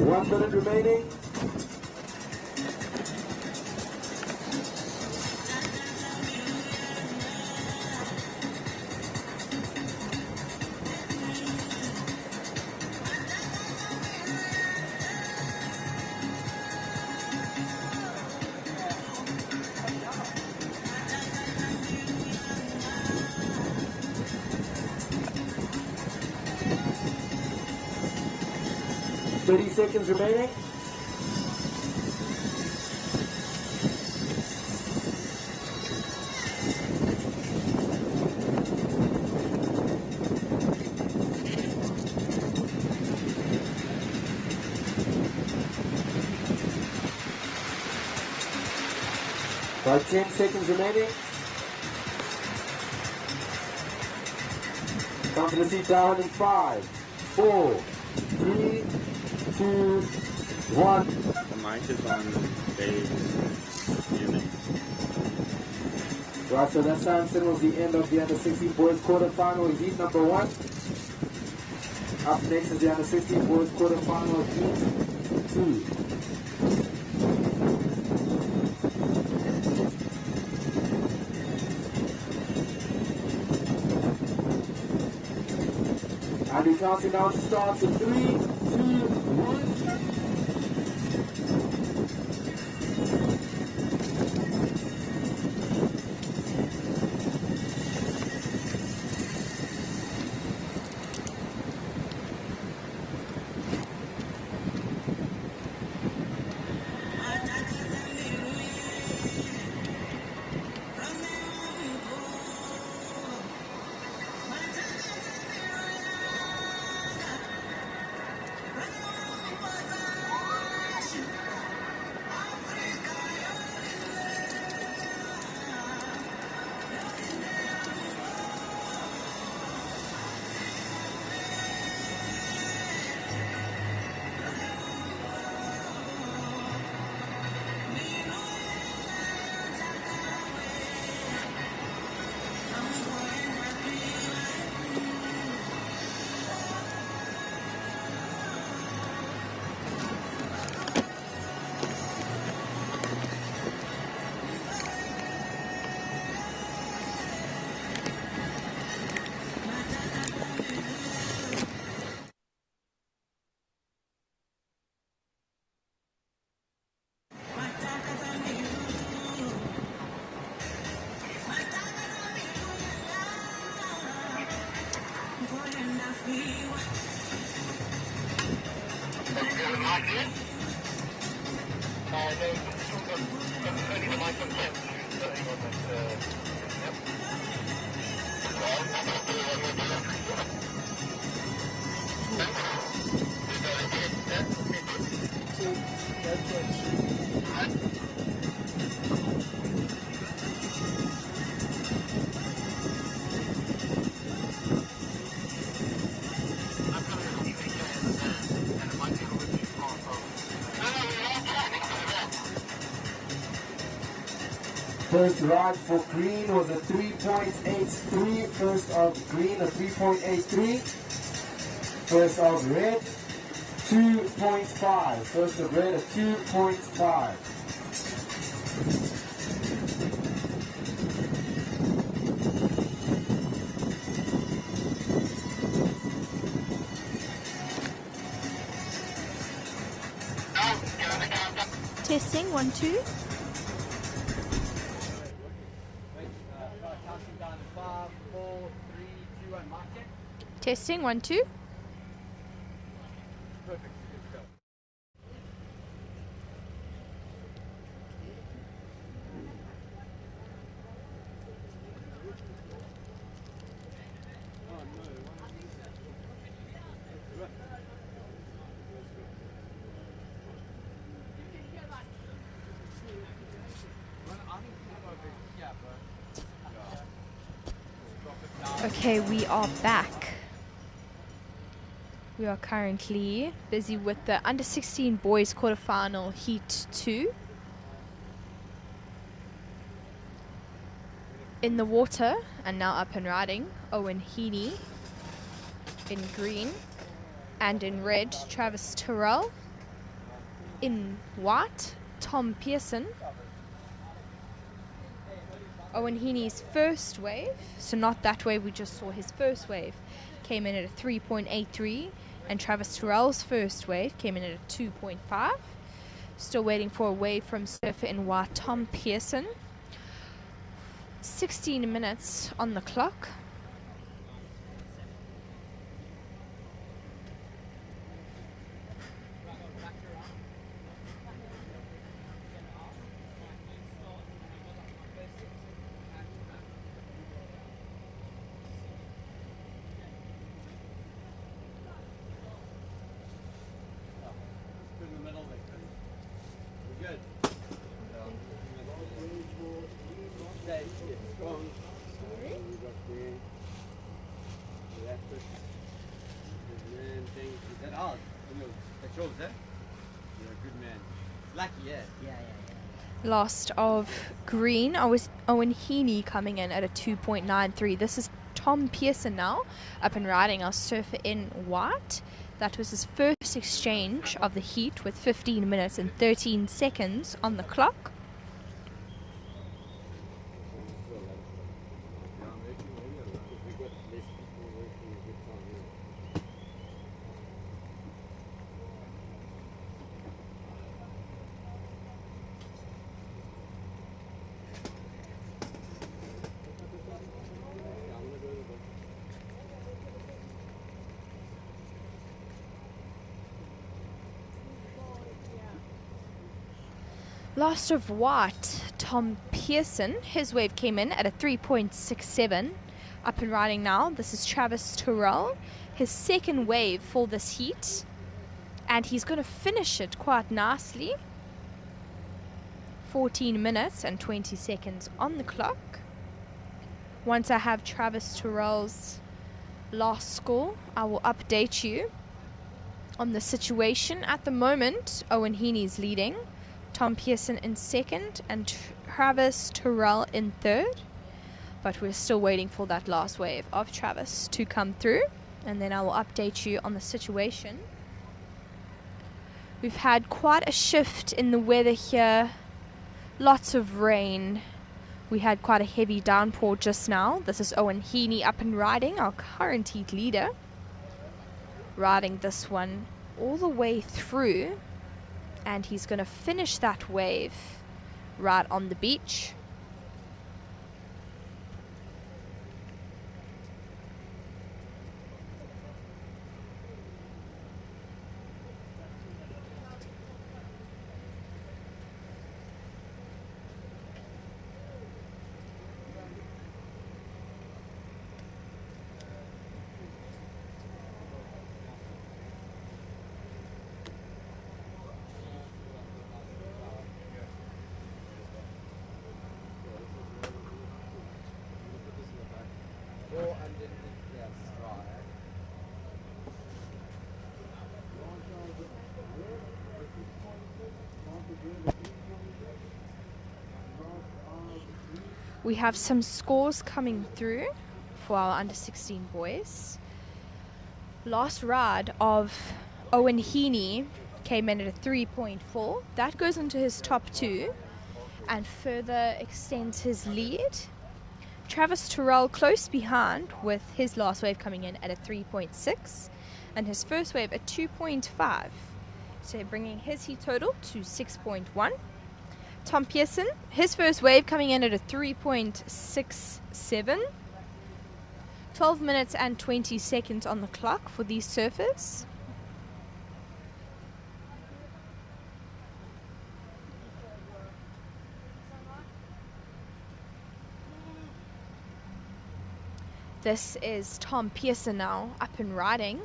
Speaker 7: One minute remaining. Thirty seconds remaining. About 10 seconds remaining. Come to the seat down in 5, 4, 3, 2, 1.
Speaker 5: The mic is on Dave's unit.
Speaker 7: Right, so that Samson was the end of the under-16 boys quarterfinal in heat number 1. Up next is the under-16 boys quarterfinal heat 2. And we're counting down to start in 3, 2, 1. First ride for green was a 3.83. First of green, a 3.83. First of red, 2.5. First of red, a 2.5.
Speaker 10: Testing 1, 2.
Speaker 4: Counting down to 5, 4, 3, 2, 1. Mark it.
Speaker 10: Testing 1, 2.
Speaker 9: Perfect. Let's go.
Speaker 10: Okay, we are back. We are currently busy with the under 16 boys quarterfinal heat 2. In the water and now up and riding, Owen Heaney in green, and in red, Travis Terrell. In white, Tom Pearson. Owen Heaney's first wave, so not that wave, we just saw his first wave, came in at a 3.83, and Travis Terrell's first wave came in at a 2.5. Still waiting for a wave from surfer in white, Tom Pearson. 16 minutes on the clock.
Speaker 4: yours, eh? You're a good man. Lucky, yeah. Yeah.
Speaker 10: Last of green, Owen Heaney coming in at a 2.93. This is Tom Pearson now, up and riding our surfer in white. That was his first exchange of the heat with 15 minutes and 13 seconds on the clock. Last of white, Tom Pearson. His wave came in at a 3.67. Up and riding now. This is Travis Terrell. His second wave for this heat. And he's going to finish it quite nicely. 14 minutes and 20 seconds on the clock. Once I have Travis Terrell's last score, I will update you on the situation. At the moment, Owen Heaney's leading. Tom Pearson in second and Travis Terrell in third. But we're still waiting for that last wave of Travis to come through. And then I will update you on the situation. We've had quite a shift in the weather here. Lots of rain. We had quite a heavy downpour just now. This is Owen Heaney up and riding, our current heat leader. Riding this one all the way through. And he's going to finish that wave right on the beach. We have some scores coming through for our under 16 boys. Last ride of Owen Heaney came in at a 3.4. That goes into his top two and further extends his lead. Travis Terrell close behind with his last wave coming in at a 3.6 and his first wave at 2.5. So bringing his heat total to 6.1. Tom Pearson, his first wave coming in at a 3.67. 12 minutes and 20 seconds on the clock for these surfers. This is Tom Pearson now up and riding.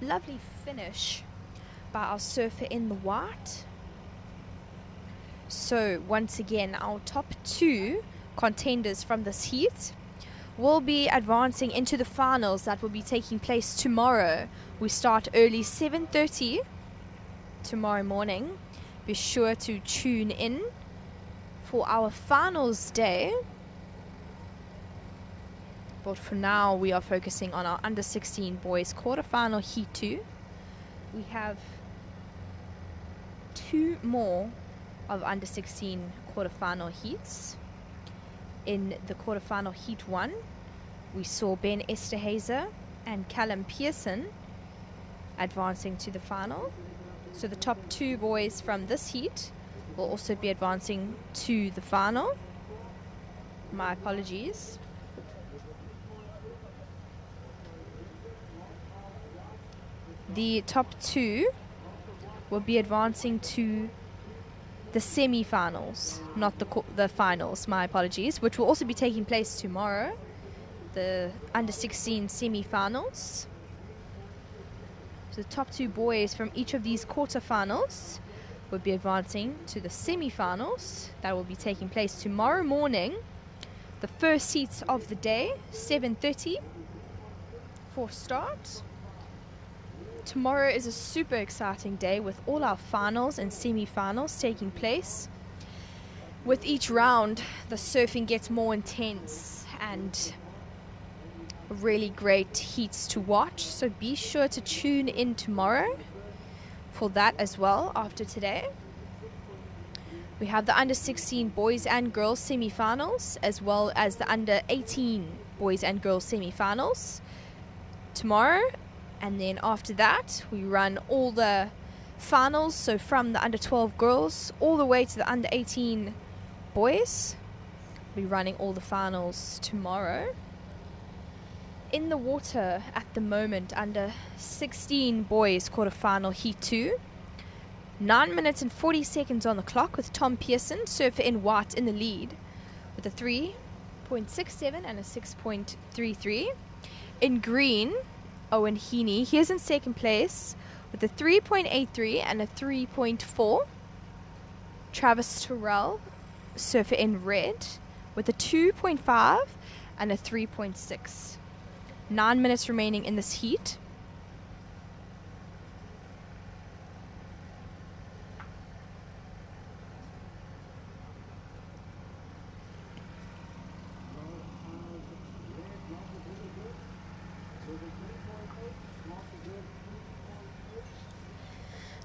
Speaker 10: Lovely finish by our surfer in the white. So once again, our top two contenders from this heat will be advancing into the finals that will be taking place tomorrow. We start early 7:30 tomorrow morning. Be sure to tune in for our finals day. But for now, we are focusing on our under 16 boys quarterfinal heat 2. We have two more of under 16 quarterfinal heats. In the quarterfinal heat 1, we saw Ben Esterhazy and Callum Pearson advancing to the final. So the top two boys from this heat will also be advancing to the final. My apologies. The top two will be advancing to the semi-finals, not the finals, my apologies, which will also be taking place tomorrow, the under 16 semi-finals. So the top two boys from each of these quarterfinals will be advancing to the semi-finals that will be taking place tomorrow morning. The first heats of the day, 7:30 for start. Tomorrow is a super exciting day with all our finals and semi-finals taking place. With each round, the surfing gets more intense and really great heats to watch. So be sure to tune in tomorrow for that as well after today. We have the under 16 boys and girls semi-finals as well as the under 18 boys and girls semi-finals tomorrow. And then after that, we run all the finals. So from the under 12 girls all the way to the under 18 boys. We're running all the finals tomorrow. In the water at the moment, under 16 boys quarterfinal heat 2. 9 minutes and 40 seconds on the clock with Tom Pearson, surfer in white, in the lead with a 3.67 and a 6.33. In green, Owen Heaney, he is in second place with a 3.83 and a 3.4. Travis Terrell, surfer in red with a 2.5 and a 3.6. 9 minutes remaining in this heat.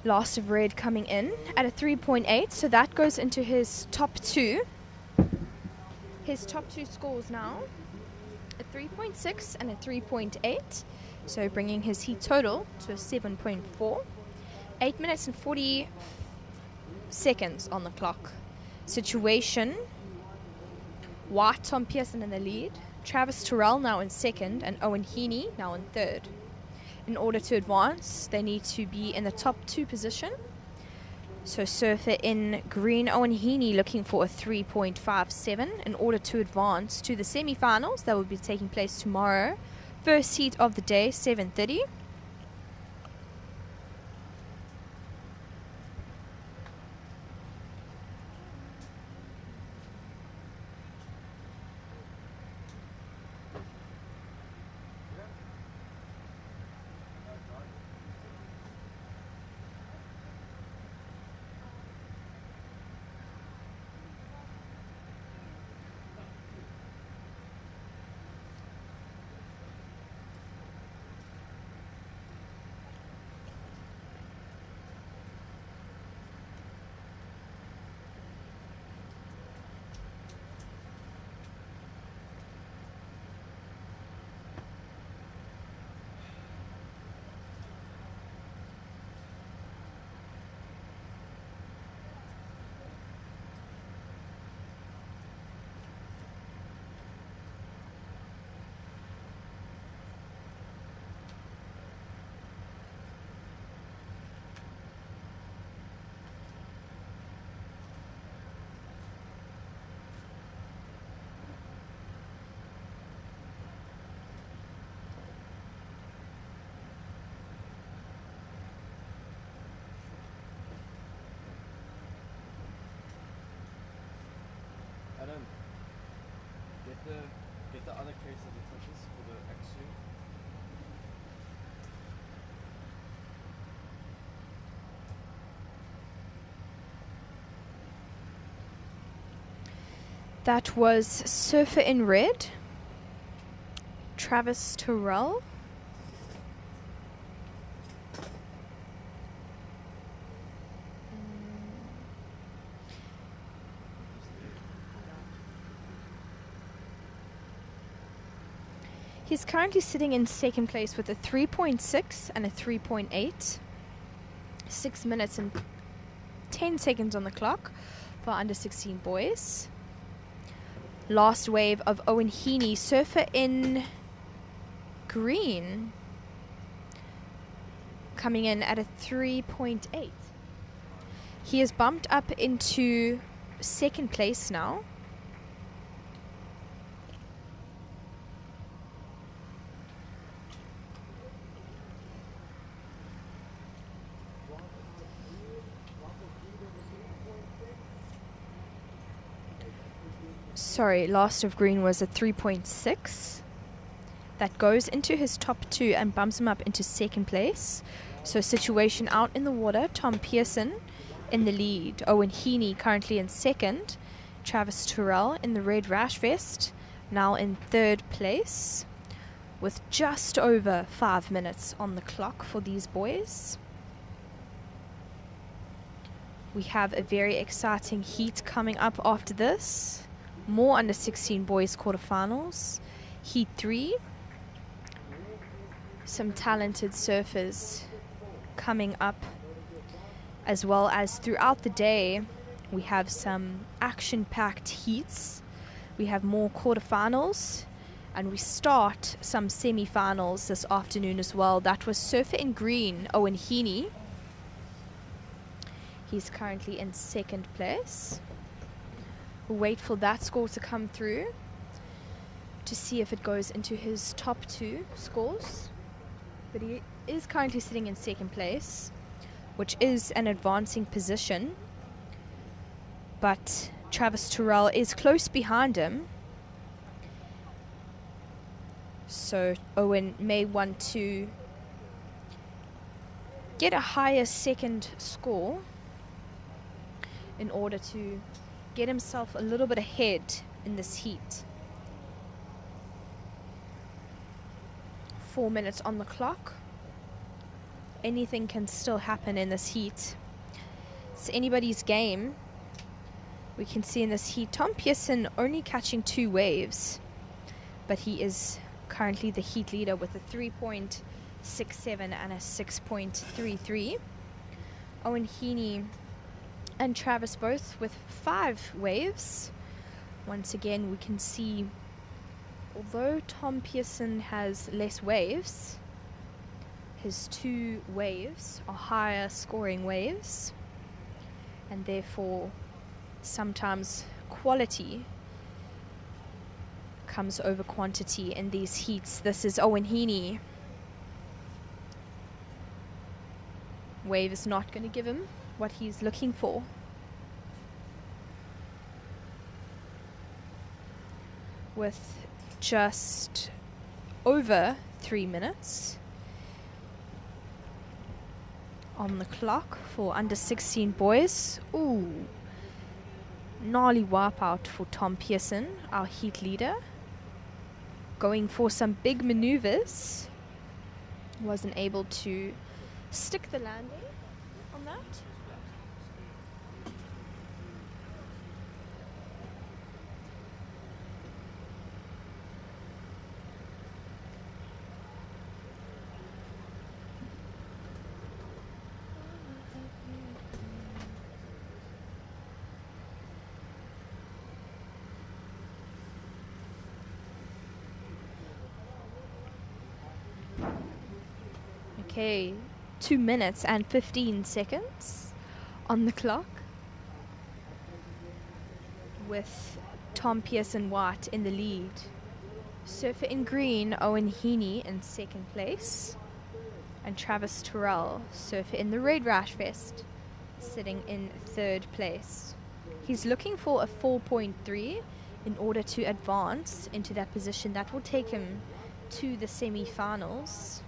Speaker 10: Last of red coming in at a 3.8, so that goes into his top two. His top two scores now, a 3.6 and a 3.8, so bringing his heat total to a 7.4. 8 minutes and 40 seconds on the clock. Situation, white, Tom Pearson in the lead, Travis Terrell now in second, and Owen Heaney now in third. In order to advance, they need to be in the top two position. So surfer in green, Owen Heaney looking for a 3.57 in order to advance to the semi-finals that will be taking place tomorrow. First heat of the day, 7:30.
Speaker 9: Adam, get the other case of the touches for the X2.
Speaker 10: That was surfer in red, Travis Terrell. He's currently sitting in second place with a 3.6 and a 3.8. 6 minutes and 10 seconds on the clock for under 16 boys. Last wave of Owen Heaney, surfer in green, coming in at a 3.8. He is bumped up into second place now. Sorry, last of green was a 3.6. That goes into his top two and bumps him up into second place. So situation out in the water, Tom Pearson in the lead, Owen Heaney currently in second, Travis Terrell in the red rash vest now in third place with just over 5 minutes on the clock for these boys. We have a very exciting heat coming up after this. More under 16 boys quarterfinals. Heat 3. Some talented surfers coming up, as well as throughout the day we have some action-packed heats. We have more quarterfinals, and we start some semi-finals this afternoon as well. That was surfer in green, Owen Heaney. He's currently in second place. We'll wait for that score to come through to see if it goes into his top 2 scores. But he is currently sitting in second place, which is an advancing position. But Travis Terrell is close behind him. So Owen may want to get a higher second score in order to get himself a little bit ahead in this heat. 4 minutes on the clock. Anything can still happen in this heat. It's anybody's game. We can see in this heat Tom Pearson only catching 2 waves, but he is currently the heat leader with a 3.67 and a 6.33. Owen Heaney and Travis both with 5 waves. Once again, we can see, although Tom Pearson has less waves, his 2 waves are higher scoring waves, and therefore sometimes quality comes over quantity in these heats. This is Owen Heaney. Wave is not going to give him what he's looking for. With just over 3 minutes on the clock for under 16 boys. Ooh, gnarly wipeout for Tom Pearson, our heat leader. Going for some big maneuvers. Wasn't able to stick the landing on that. Okay, 2 minutes and 15 seconds on the clock, with Tom Pearson White in the lead. Surfer in green, Owen Heaney in second place, and Travis Terrell, surfer in the red rash vest, sitting in third place. He's looking for a 4.3 in order to advance into that position. That will take him to the semi-finals.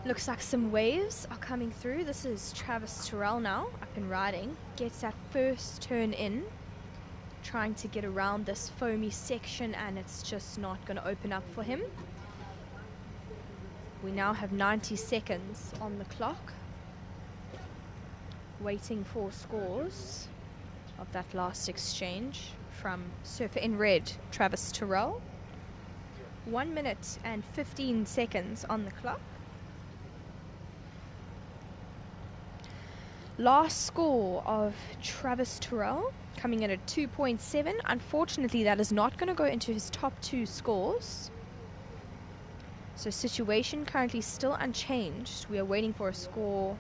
Speaker 10: Looks like some waves are coming through. This is Travis Terrell now, up and riding. Gets that first turn in, trying to get around this foamy section, and it's just not going to open up for him. We now have 90 seconds on the clock, waiting for scores of that last exchange from surfer in red, Travis Terrell. 1 minute and 15 seconds on the clock. Last score of Travis Terrell coming in at 2.7. Unfortunately, that is not going to go into his top 2 scores. So situation currently still unchanged. We are waiting for a score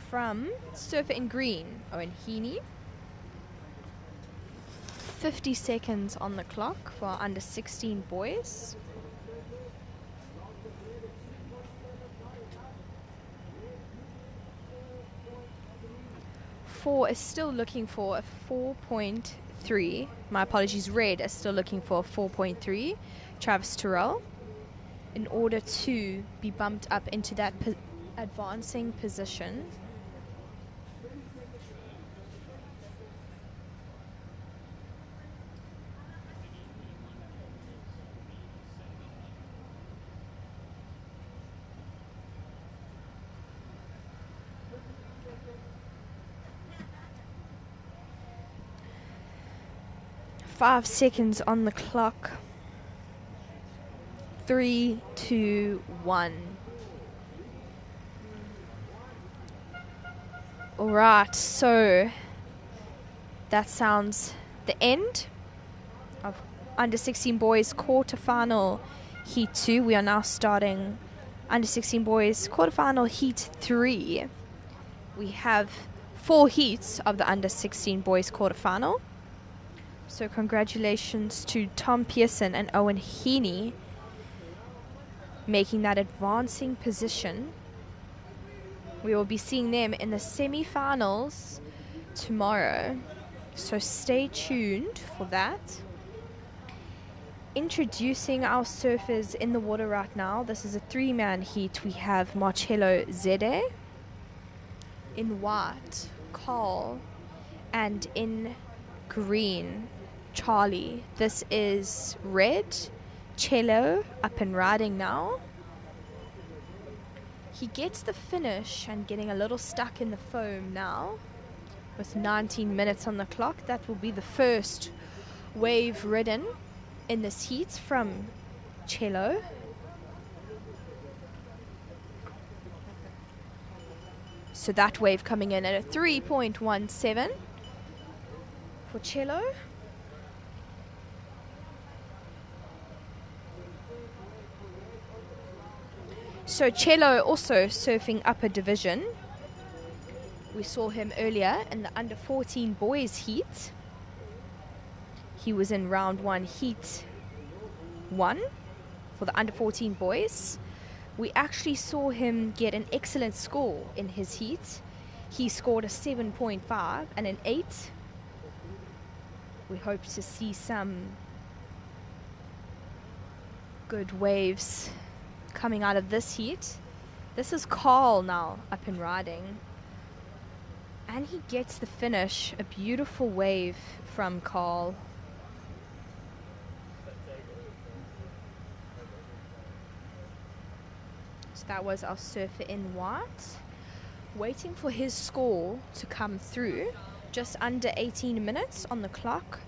Speaker 10: from surfer in green, Owen Heaney. 50 seconds on the clock for our under 16 boys. Is still looking for a 4.3. My apologies, red is still looking for a 4.3. Travis Terrell. in order to be bumped up into that advancing position. Five seconds on the clock. 3, 2, 1. Alright, so that sounds the end of Under 16 Boys quarterfinal Heat 2. We are now starting Under 16 Boys quarterfinal Heat 3. We have 4 heats of the Under 16 Boys quarterfinal. So congratulations to Tom Pearson and Owen Heaney making that advancing position. We will be seeing them in the semi-finals tomorrow. So stay tuned for that. Introducing our surfers in the water right now. This is a 3-man heat. We have Marcello Zede in white, Carl, and in green, Charlie. This is red, Cello up and riding now. He gets the finish and getting a little stuck in the foam now with 19 minutes on the clock. That will be the first wave ridden in this heat from Cello. So that wave coming in at a 3.17 for Cello. So Cello also surfing upper division. We saw him earlier in the under 14 boys heat. He was in round 1 heat 1 for the under 14 boys. We actually saw him get an excellent score in his heat. He scored a 7.5 and an 8. We hope to see some good waves coming out of this heat. This is Carl now up and riding. And he gets the finish. A beautiful wave from Carl. So that was our surfer in white. Waiting for his score to come through. Just under 18 minutes on the clock.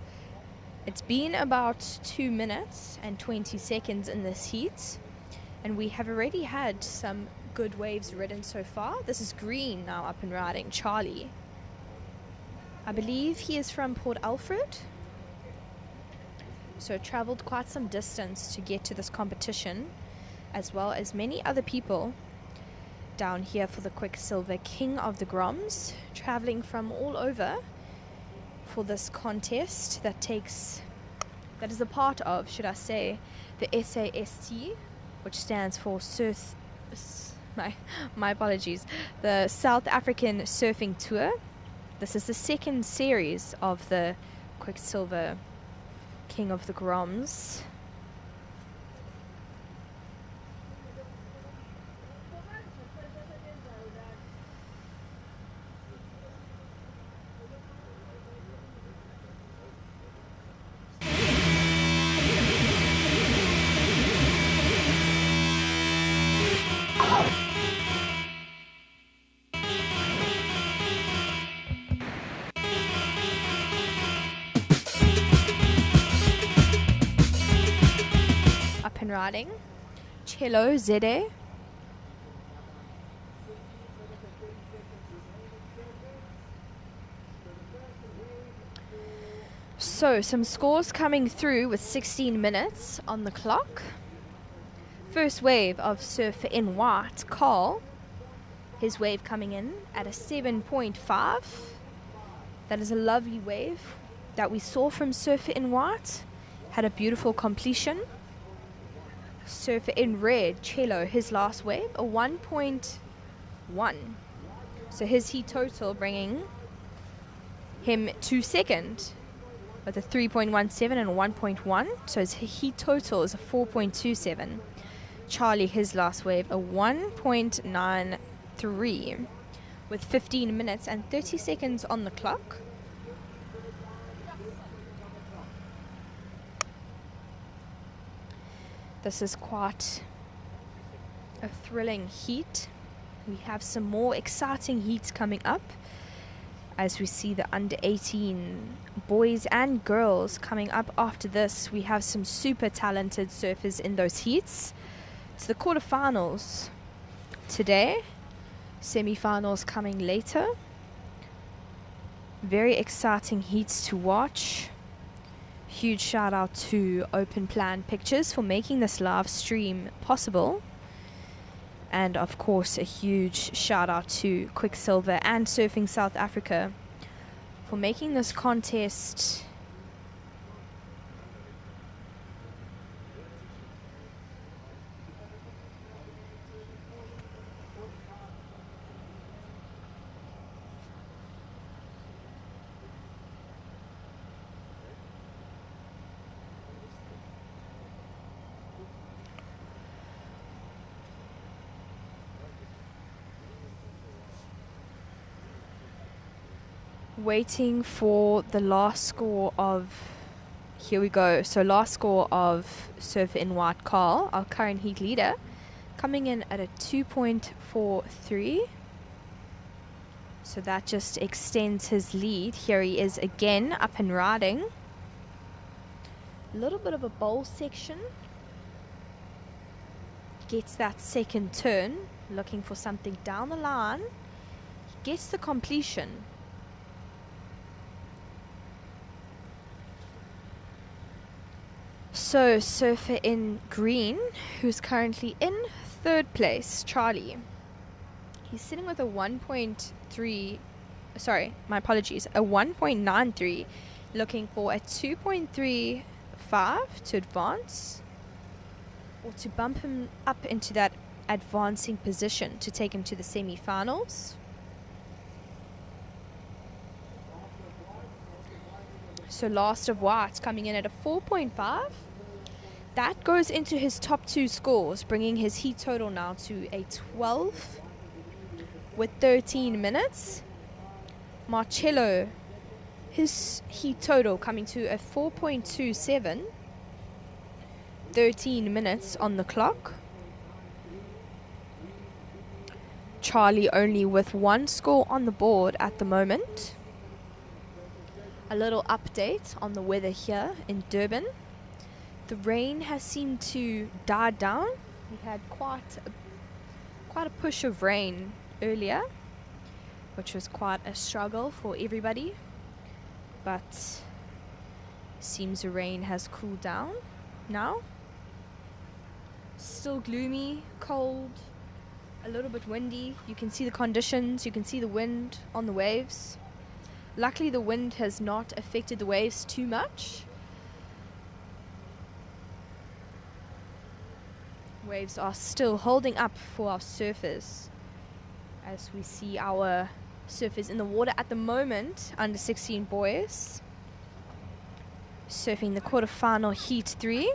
Speaker 10: It's been about 2 minutes and 20 seconds in this heat. And we have already had some good waves ridden so far. This is green now up and riding, Charlie. I believe he is from Port Alfred. So traveled quite some distance to get to this competition, as well as many other people down here for the Quiksilver King of the Groms, traveling from all over for this contest that is a part of, should I say, the SAST, which stands for my apologies, the South African Surfing Tour. This is the second series of the Quiksilver King of the Groms. Riding, Cello Zede. So some scores coming through with 16 minutes on the clock. First wave of surfer in white, Carl. His wave coming in at a 7.5. That is a lovely wave that we saw from surfer in white. Had a beautiful completion. Surfer in red, Cello, his last wave, a 1.1. So his heat total bringing him to second with a 3.17 and a 1.1. So his heat total is a 4.27. Charlie his last wave, a 1.93 with 15 minutes and 30 seconds on the clock. This is quite a thrilling heat. We have some more exciting heats coming up as we see the under 18 boys and girls coming up after this. We have some super talented surfers in those heats. It's the quarterfinals today, semifinals coming later. Very exciting heats to watch. Huge shout out to Open Plan Pictures for making this live stream possible. And of course, a huge shout out to Quiksilver and Surfing South Africa for making this contest waiting for the last score of, here we go, so last score of Surfer in White Carl, our current heat leader, coming in at a 2.43. So that just extends his lead. Here he is again, up and riding. A little bit of a bowl section. Gets that second turn, looking for something down the line. Gets the completion. So, surfer in green, who's currently in third place, Charlie. He's sitting with a 1.3, sorry, my apologies, a 1.93, looking for a 2.35 to advance, or to bump him up into that advancing position to take him to the semi-finals. So last of white coming in at a 4.5. That goes into his top two scores, bringing his heat total now to a 12 with 13 minutes. Marcello, his heat total coming to a 4.27, 13 minutes on the clock. Charlie only with one score on the board at the moment. A little update on the weather here in Durban. The rain has seemed to die down. We had quite a push of rain earlier, which was quite a struggle for everybody. But seems the rain has cooled down now. Still gloomy, cold, a little bit windy. You can see the conditions, you can see the wind on the waves. Luckily the wind has not affected the waves too much. Waves are still holding up for our surfers as we see our surfers in the water at the moment, under 16 boys, surfing the quarterfinal heat 3.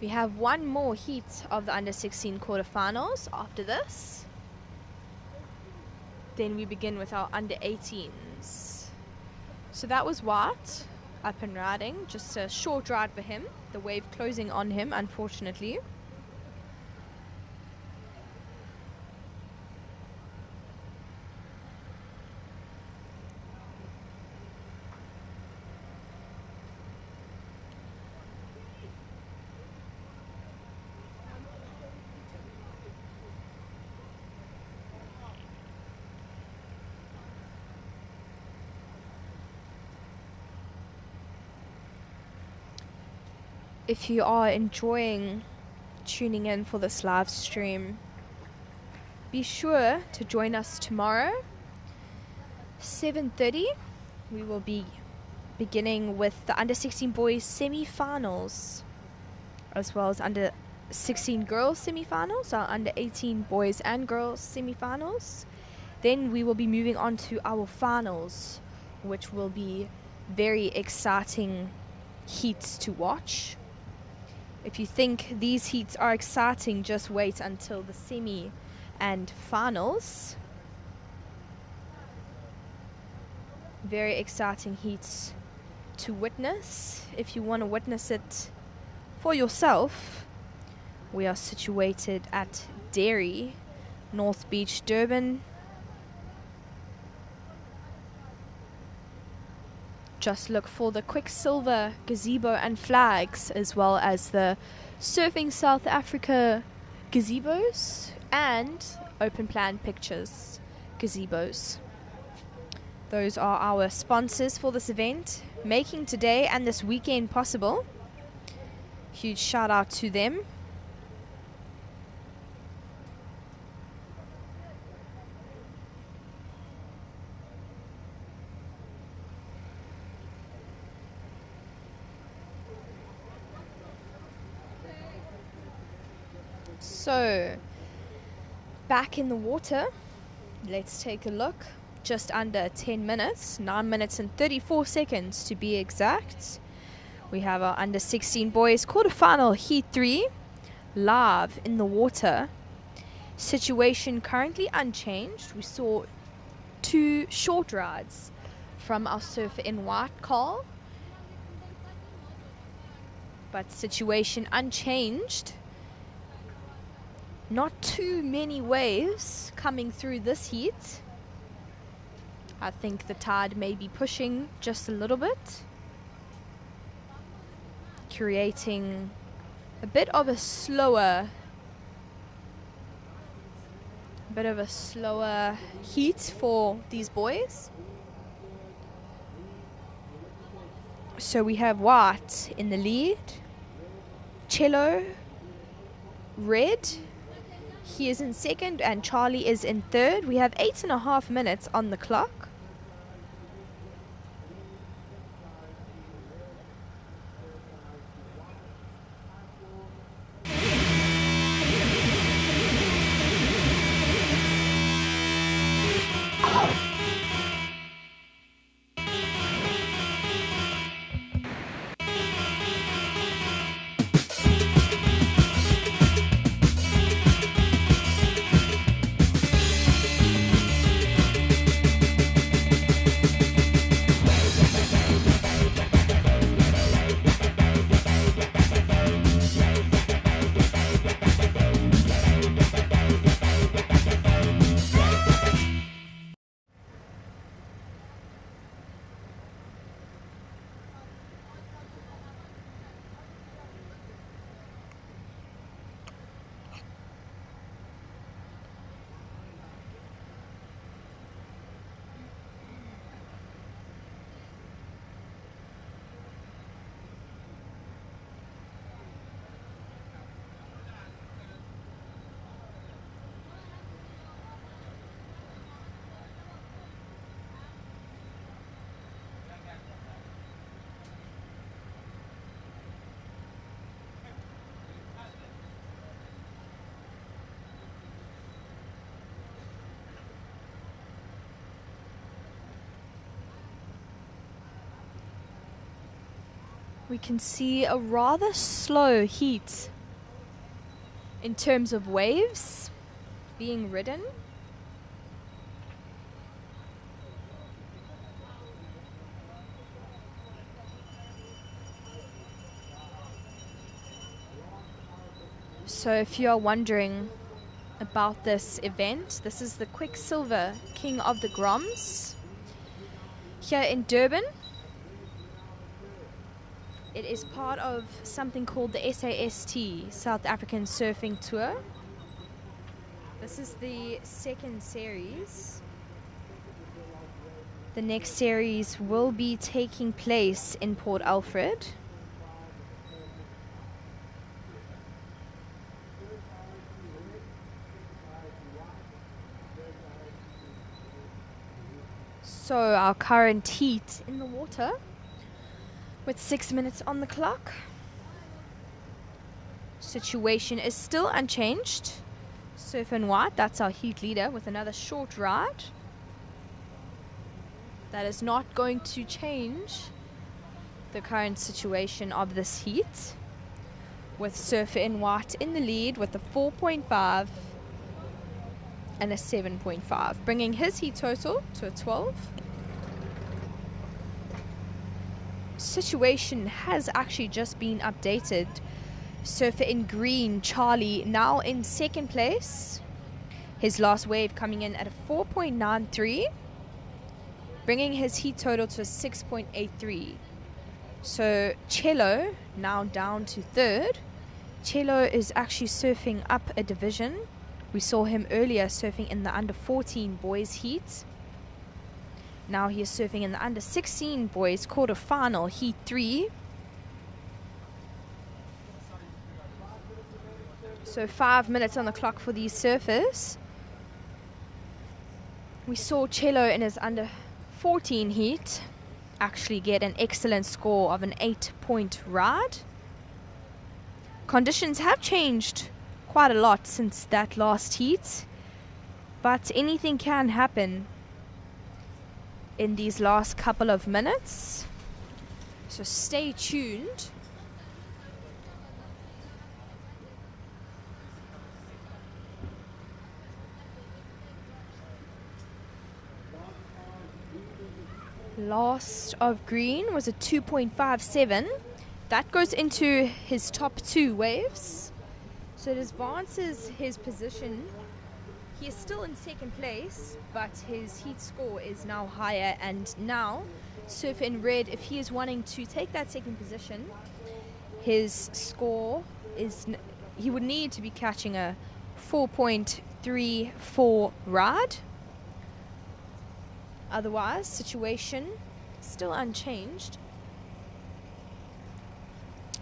Speaker 10: We have one more heat of the under 16 quarterfinals after this. Then we begin with our under 18s. So that was White up and riding, just a short ride for him, the wave closing on him unfortunately. If you are enjoying tuning in for this live stream, be sure to join us tomorrow, 7:30. We will be beginning with the under 16 boys semi-finals, as well as under 16 girls semi-finals, our under 18 boys and girls semi-finals. Then we will be moving on to our finals, which will be very exciting heats to watch. If you think these heats are exciting, just wait until the semi and finals. Very exciting heats to witness. If you want to witness it for yourself, we are situated at Dairy, North Beach, Durban. Just look for the Quiksilver gazebo and flags, as well as the Surfing South Africa gazebos and open plan pictures gazebos. Those are our sponsors for this event, making today and this weekend possible. Huge shout out to them. So, back in the water, let's take a look. Just under 10 minutes, 9 minutes and 34 seconds to be exact. We have our under 16 boys quarterfinal heat 3 live in the water. Situation currently unchanged. We saw 2 short rides from our surfer in white, Carl. But situation unchanged. Not too many waves coming through this heat. I think the tide may be pushing just a little bit, creating a bit of a slower heat for these boys. So we have white in the lead, Cello, red. He is in second and Charlie is in third. We have 8.5 minutes on the clock. We can see a rather slow heat in terms of waves being ridden. So if you are wondering about this event, this is the Quiksilver King of the Groms here in Durban. It is part of something called the SAST, South African Surfing Tour. This is the second series. The next series will be taking place in Port Alfred. So our current heat in the water, with 6 minutes on the clock. Situation is still unchanged. Surf and white, that's our heat leader with another short ride. That is not going to change the current situation of this heat. with surfer in white in the lead with a 4.5 and a 7.5, bringing his heat total to a 12. Situation has actually just been updated. Surfer in green, Charlie, now in second place. His last wave coming in at a 4.93, bringing his heat total to a 6.83. So Cello now down to third. Cello is actually surfing up a division. We saw him earlier surfing in the under 14 boys heat. Now he is surfing in the under 16 boys quarterfinal heat 3. So 5 minutes on the clock for these surfers. We saw Cello in his under 14 heat actually get an excellent score of an 8-point ride. Conditions have changed quite a lot since that last heat, but anything can happen in these last couple of minutes, so stay tuned. Last of green was a 2.57. That goes into his top 2 waves, so it advances his position. He is still in second place, but his heat score is now higher, and now surfer in red, if he is wanting to take that second position, his score is, he would need to be catching a 4.34 ride. Otherwise, situation still unchanged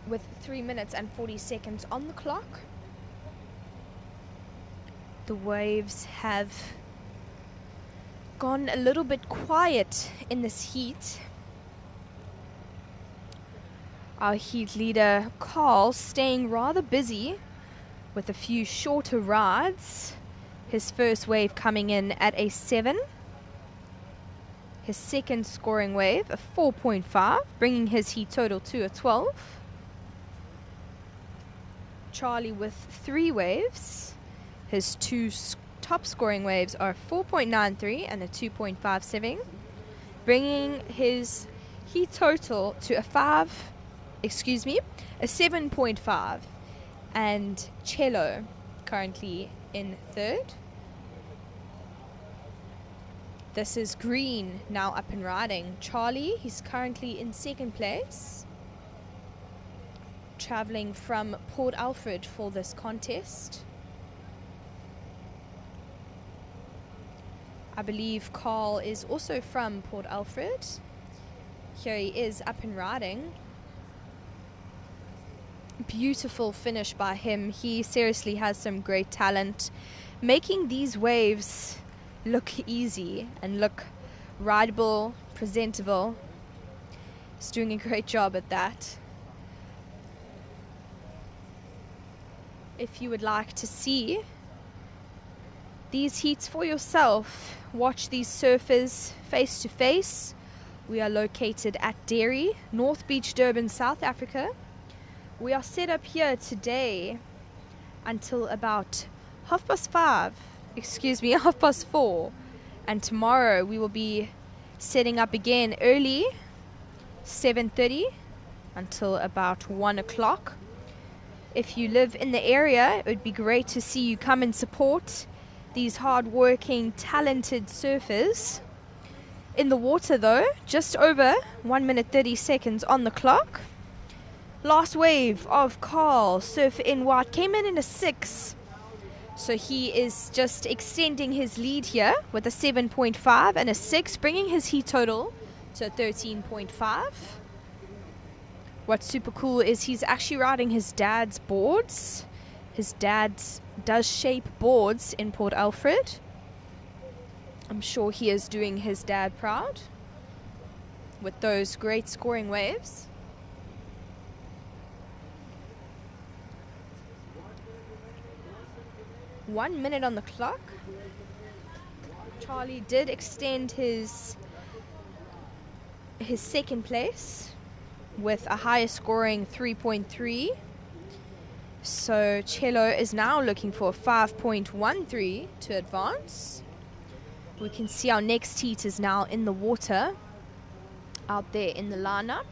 Speaker 10: with 3 minutes and 40 seconds on the clock. The waves have gone a little bit quiet in this heat. Our heat leader Carl staying rather busy with a few shorter rides. His first wave coming in at a 7. His second scoring wave, a 4.5, bringing his heat total to a 12. Charlie with 3 waves. His 2 top scoring waves are 4.93 and a 2.57, bringing his heat total to a 7.5. And Cello currently in third. This is green now up and riding. Charlie, he's currently in second place, traveling from Port Alfred for this contest. I believe Carl is also from Port Alfred. Here he is up and riding. Beautiful finish by him. He seriously has some great talent, making these waves look easy and look rideable, presentable. He's doing a great job at that. If you would like to see these heats for yourself, watch these surfers face to face. We are located at Derry, North Beach, Durban, South Africa. We are set up here today until about 4:30, and tomorrow we will be setting up again early, 7:30 until about 1 o'clock. If you live in the area, it would be great to see you come and support these hard-working, talented surfers. In the water though, just over 1 minute 30 seconds on the clock. Last wave of Carl, surfer in white, came in a 6. So he is just extending his lead here with a 7.5 and a 6, bringing his heat total to 13.5. What's super cool is he's actually riding his dad's boards. His dad does shape boards in Port Alfred. I'm sure he is doing his dad proud with those great scoring waves. One minute on the clock. Charlie did extend his second place with a higher scoring 3.3. So Cello is now looking for a 5.13 to advance. We can see our next heat is now in the water, out there in the lineup.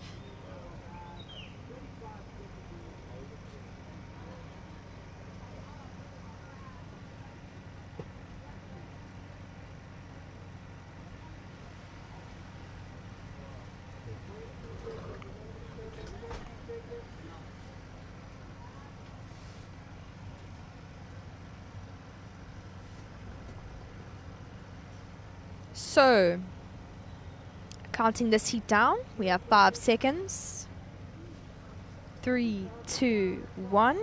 Speaker 10: So, counting this heat down, we have 5 seconds. 3, 2, 1.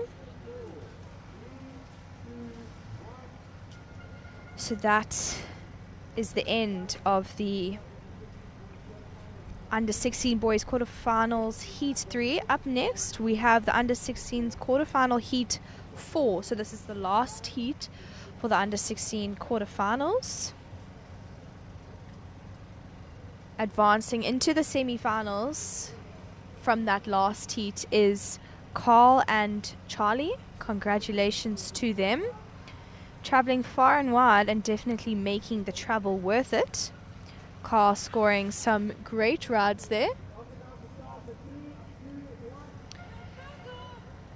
Speaker 10: So that is the end of the under 16 boys quarterfinals heat 3. Up next, we have the under 16s quarterfinal heat 4. So this is the last heat for the under 16 quarterfinals. Advancing into the semifinals from that last heat is Carl and Charlie. Congratulations to them. Traveling far and wide and definitely making the travel worth it. Carl scoring some great rides there.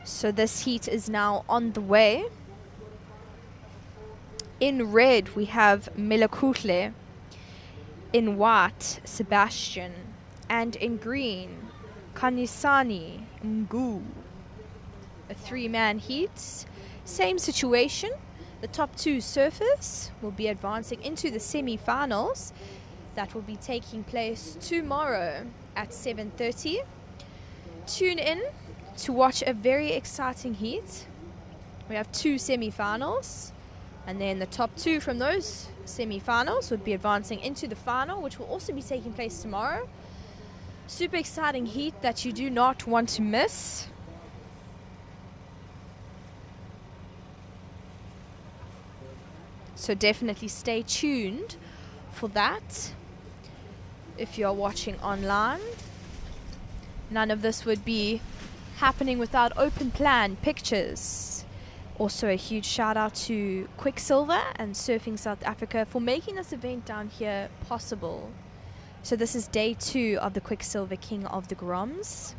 Speaker 10: So this heat is now on the way. In red we have Melekhutle. In white, Sebastian, and in green, Kanyisani Ngu. A 3-man heat, same situation. The top 2 surfers will be advancing into the semi-finals. That will be taking place tomorrow at 7:30. Tune in to watch a very exciting heat. We have 2 semi-finals, and then the top 2 from those semi-finals would be advancing into the final, which will also be taking place tomorrow. Super exciting heat that you do not want to miss. So definitely stay tuned for that. If you're watching online, none of this would be happening without open plan pictures. Also a huge shout out to Quiksilver and Surfing South Africa for making this event down here possible. So this is day 2 of the Quiksilver King of the Groms.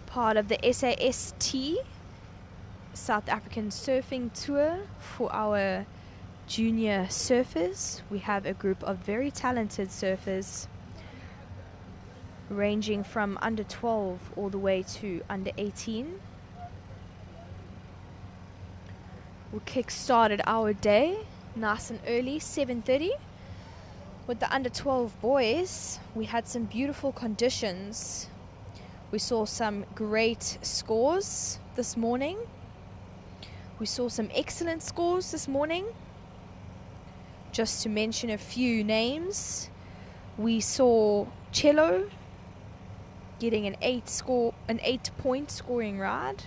Speaker 10: Part of the SAST South African Surfing Tour for our junior surfers. We have a group of very talented surfers ranging from under 12 all the way to under 18. We kick-started our day nice and early, 7:30. With the under 12 boys, we had some beautiful conditions. We saw some great scores this morning. We saw some excellent scores this morning. Just to mention a few names, we saw Cello getting an 8-point scoring ride.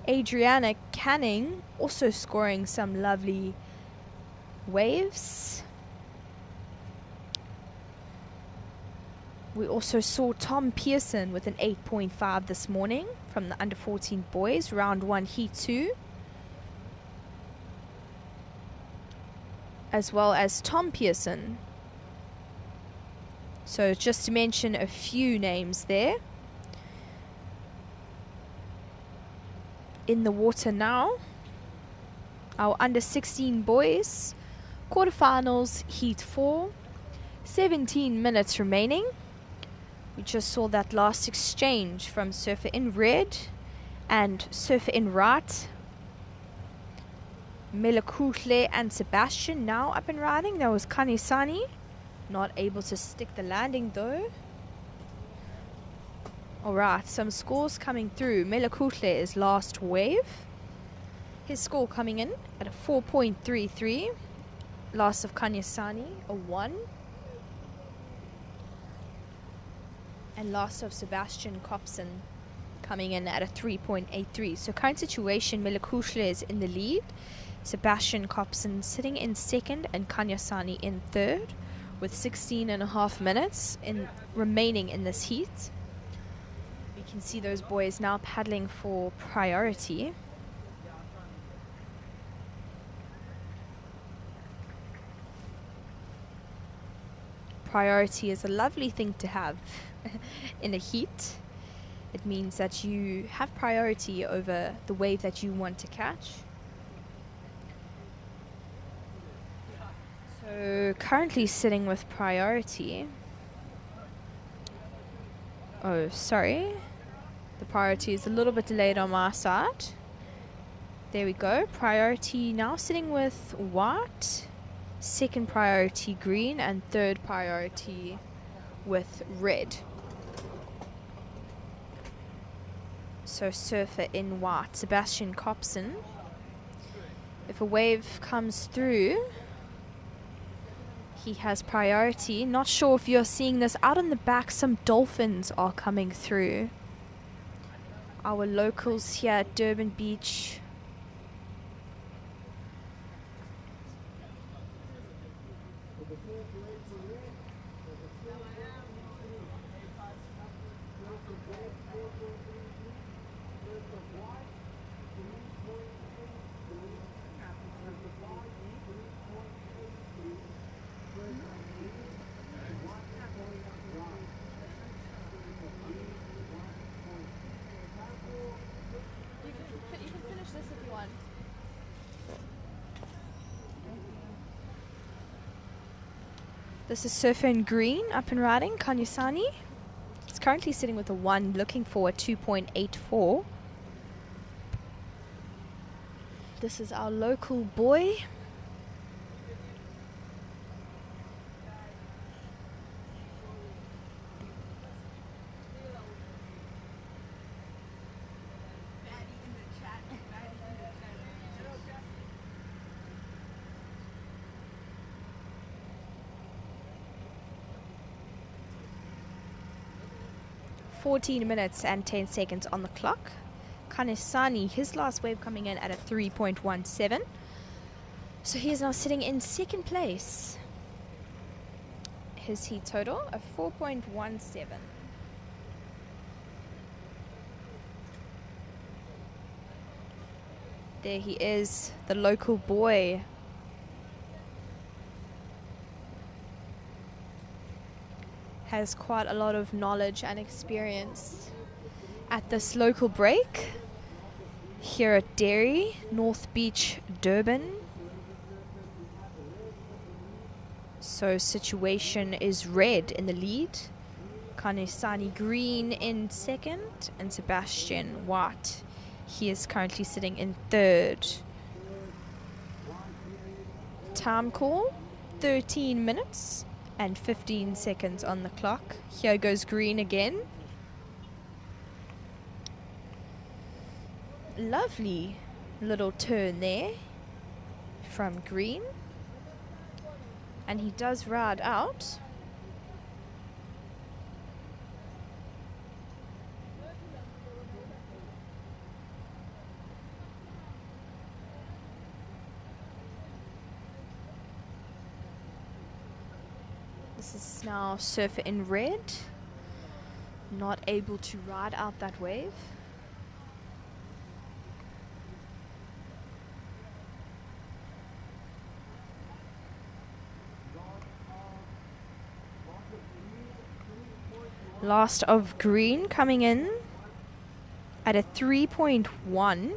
Speaker 10: Adriana Canning also scoring some lovely waves. We also saw Tom Pearson with an 8.5 this morning from the under 14 boys, round 1 heat 2. As well as Tom Pearson. So just to mention a few names there. In the water now, our under 16 boys, quarterfinals heat 4, 17 minutes remaining. We just saw that last exchange from surfer in red and surfer in right. Melekhutle and Sebastian now up and riding. That was Kanisani, not able to stick the landing though. Alright, some scores coming through. Melekhutle is last wave. His score coming in at a 4.33. Last of Kanyasani, a 1. And last of Sebastian Kopsen coming in at a 3.83. So current situation, Melekhutle is in the lead. Sebastian Kopsen sitting in second and Kanyasani in third with 16.5 minutes remaining in this heat. We can see those boys now paddling for priority. Priority is a lovely thing to have in a heat. It means that you have priority over the wave that you want to catch. So currently sitting with priority. Oh, sorry. The priority is a little bit delayed on my side. There we go. Priority now sitting with white. Second priority green, and third priority with red. So surfer in white, Sebastian Copson. If a wave comes through, he has priority. Not sure if you're seeing this. Out on the back, some dolphins are coming through. Our locals here at Durban Beach. You can finish this if you want. This is Surfer in Green, up and riding, Kanyasani. It's currently sitting with a 1, looking for a 2.84. This is our local boy. .14 and 10 seconds on the clock. Kanesani, his last wave coming in at a 3.17. So he is now sitting in second place. His heat total, a 4.17. There he is, the local boy. Has quite a lot of knowledge and experience at this local break here at Derry, North Beach, Durban. So situation is red in the lead. Kanesani green in second, and Sebastian white. He is currently sitting in third. Time call, 13 minutes. And 15 seconds on the clock. Here goes green again. Lovely little turn there from green. And he does ride out. This is now Surfer in red. Not able to ride out that wave. Last of green coming in at a 3.1.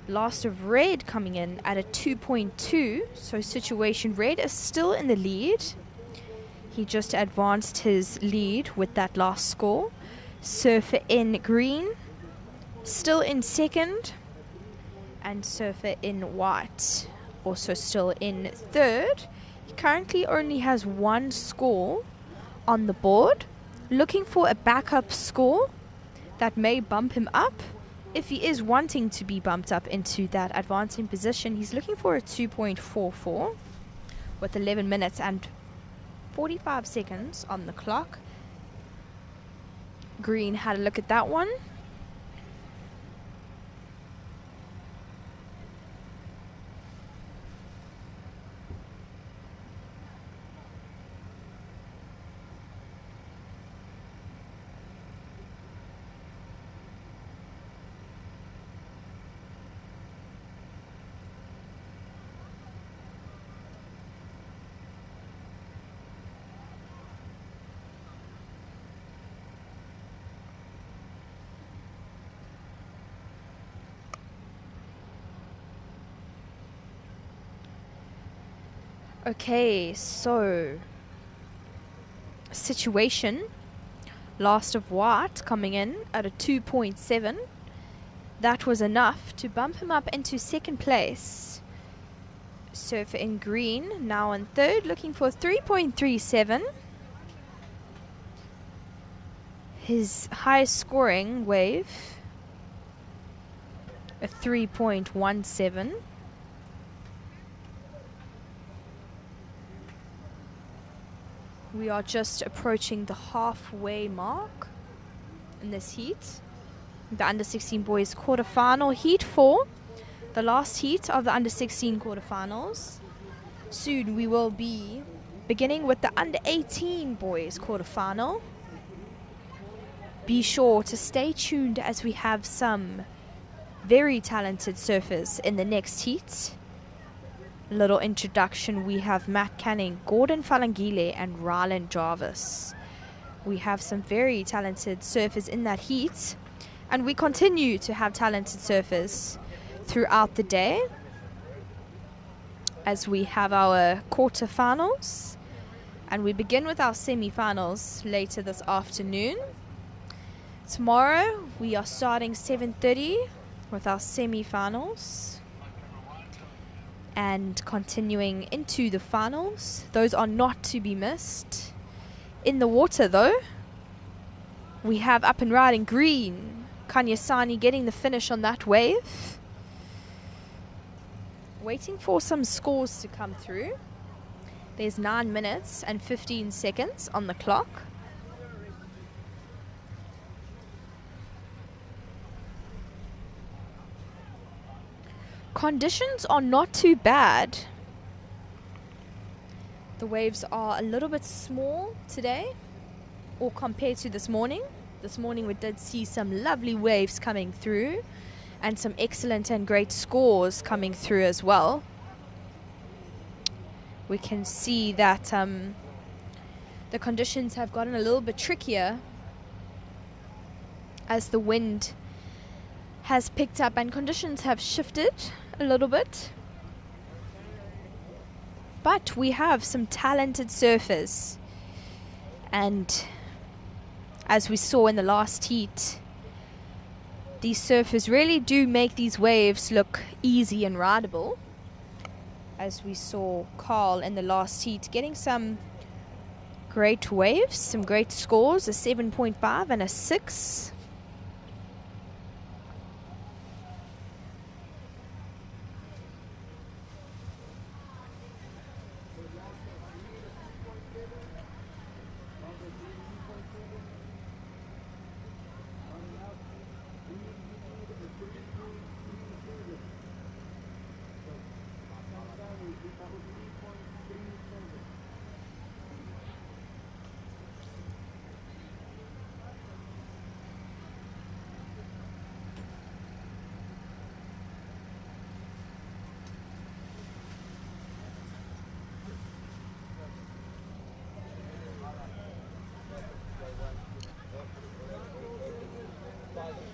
Speaker 10: Last of red coming in at a 2.2. So situation red is still in the lead. He just advanced his lead with that last score. Surfer in green still in second. And Surfer in white also still in third. He currently only has one score on the board. Looking for a backup score that may bump him up. If he is wanting to be bumped up into that advancing position, he's looking for a 2.44 with 11 minutes and 45 seconds on the clock. Green had a look at that one. Okay, so situation. Last of white coming in at a 2.7. That was enough to bump him up into second place. Surfer in green now in third, looking for 3.37. His highest scoring wave, a 3.17. We are just approaching the halfway mark in this heat. The under 16 boys quarterfinal, heat 4, the last heat of the under 16 quarterfinals. Soon we will be beginning with the under 18 boys quarterfinal. Be sure to stay tuned as we have some very talented surfers in the next heat. Little introduction, we have Matt Canning, Gordon Falangile and Rylan Jarvis. We have some very talented surfers in that heat, and we continue to have talented surfers throughout the day as we have our quarterfinals, and we begin with our semifinals later this afternoon. Tomorrow we are starting 7:30 with our semifinals and continuing into the finals. Those are not to be missed. In the water though, we have up and riding green, Kanyasani getting the finish on that wave. Waiting for some scores to come through. There's 9 minutes and 15 seconds on the clock. Conditions are not too bad. The waves are a little bit small today, or compared to this morning. This morning we did see some lovely waves coming through and some excellent and great scores coming through as well. We can see that the conditions have gotten a little bit trickier as the wind has picked up and conditions have shifted a little bit. But we have some talented surfers, and as we saw in the last heat, these surfers really do make these waves look easy and rideable. As we saw Carl in the last heat getting some great waves, some great scores, a 7.5 and a 6.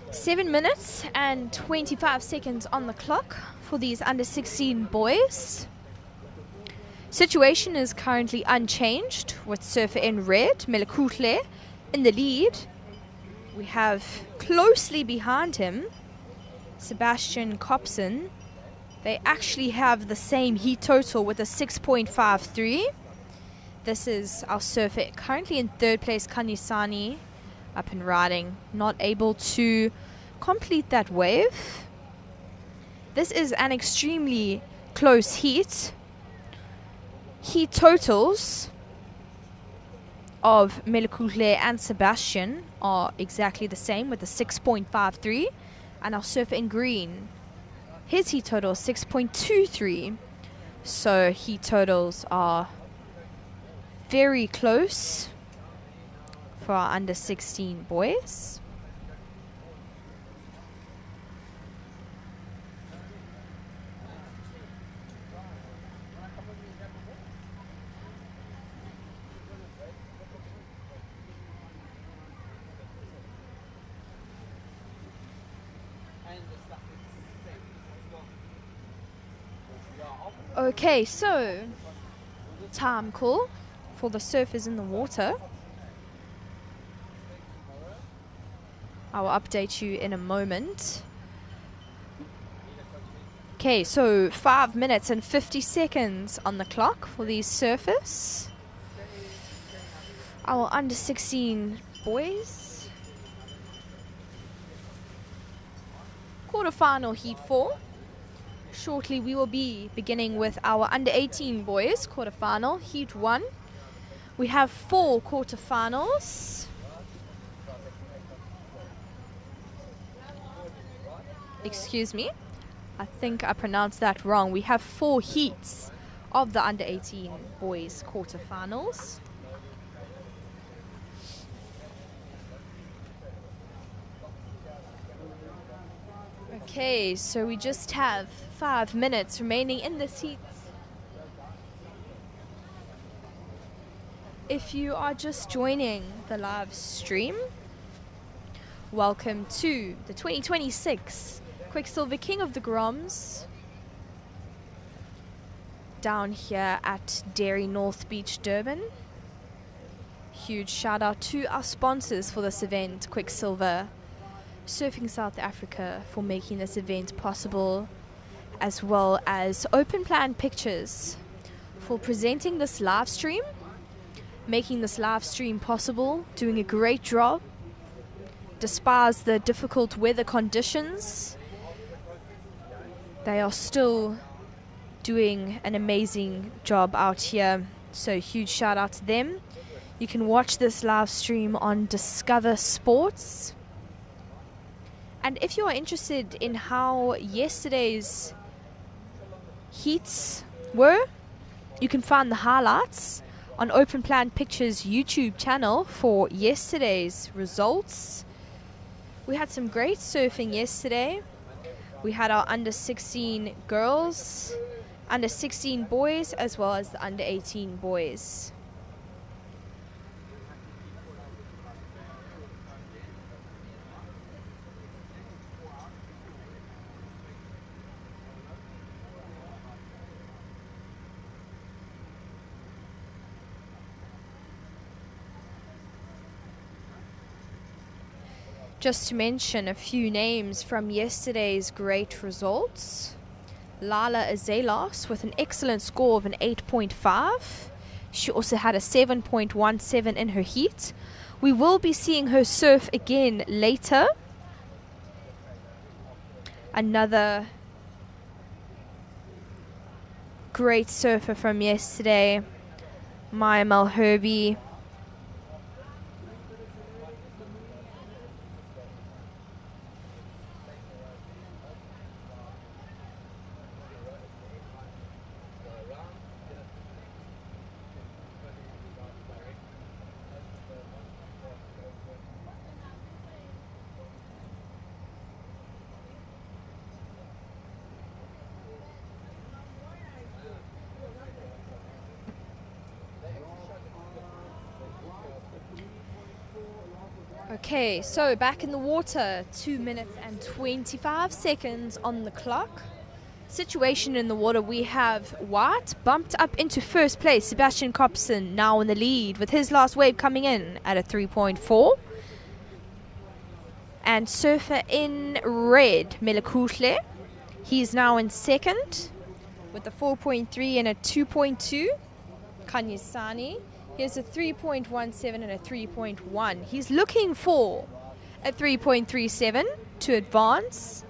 Speaker 10: Seven minutes and 25 seconds on the clock for these under 16 boys. Situation is currently unchanged with surfer in red, Melekutle, in the lead. We have closely behind him Sebastian Copson. They actually have the same heat total with a 6.53. This is our surfer currently in third place, Kanyasani, up and riding, not able to complete that wave. This is an extremely close heat. Heat totals of Melekutle and Sebastian are exactly the same with a 6.53, and our surfer in green, his heat total is 6.23. So heat totals are very close for our under 16 boys. Okay, so time call for the surfers in the water. I will update you in a moment. Okay, so 5 minutes and 50 seconds on the clock for these surfers. Our under 16 boys. Quarterfinal heat 4. Shortly we will be beginning with our under 18 boys quarterfinal heat 1. We have 4 quarterfinals. Excuse me, I think I pronounced that wrong. We have 4 heats of the under 18 boys quarterfinals. Okay, so we just have 5 minutes remaining in this heat. If you are just joining the live stream, welcome to the 2026 Quiksilver King of the Groms down here at Dairy North Beach, Durban. Huge shout out to our sponsors for this event, Quiksilver, Surfing South Africa for making this event possible, as well as Open Plan Pictures for presenting this live stream, making this live stream possible, doing a great job despite the difficult weather conditions. They are still doing an amazing job out here, so huge shout out to them. You can watch this live stream on Discover Sports. And if you are interested in how yesterday's heats were, you can find the highlights on Open Plan Pictures YouTube channel for yesterday's results. We had some great surfing yesterday. We had our under 16 girls, under 16 boys, as well as the under 18 boys. Just to mention a few names from yesterday's great results. Lala Azelos with an excellent score of an 8.5. She also had a 7.17 in her heat. We will be seeing her surf again later. Another great surfer from yesterday, Maya Malherbe. Okay, so back in the water, 2 minutes and 25 seconds on the clock. Situation in the water, we have White bumped up into first place. Sebastian Kopsen now in the lead with his last wave coming in at a 3.4. And surfer in red, Melekouhle, he's now in second with a 4.3 and a 2.2. Kanyisani, here's a 3.17 and a 3.1. He's looking for a 3.37 to advance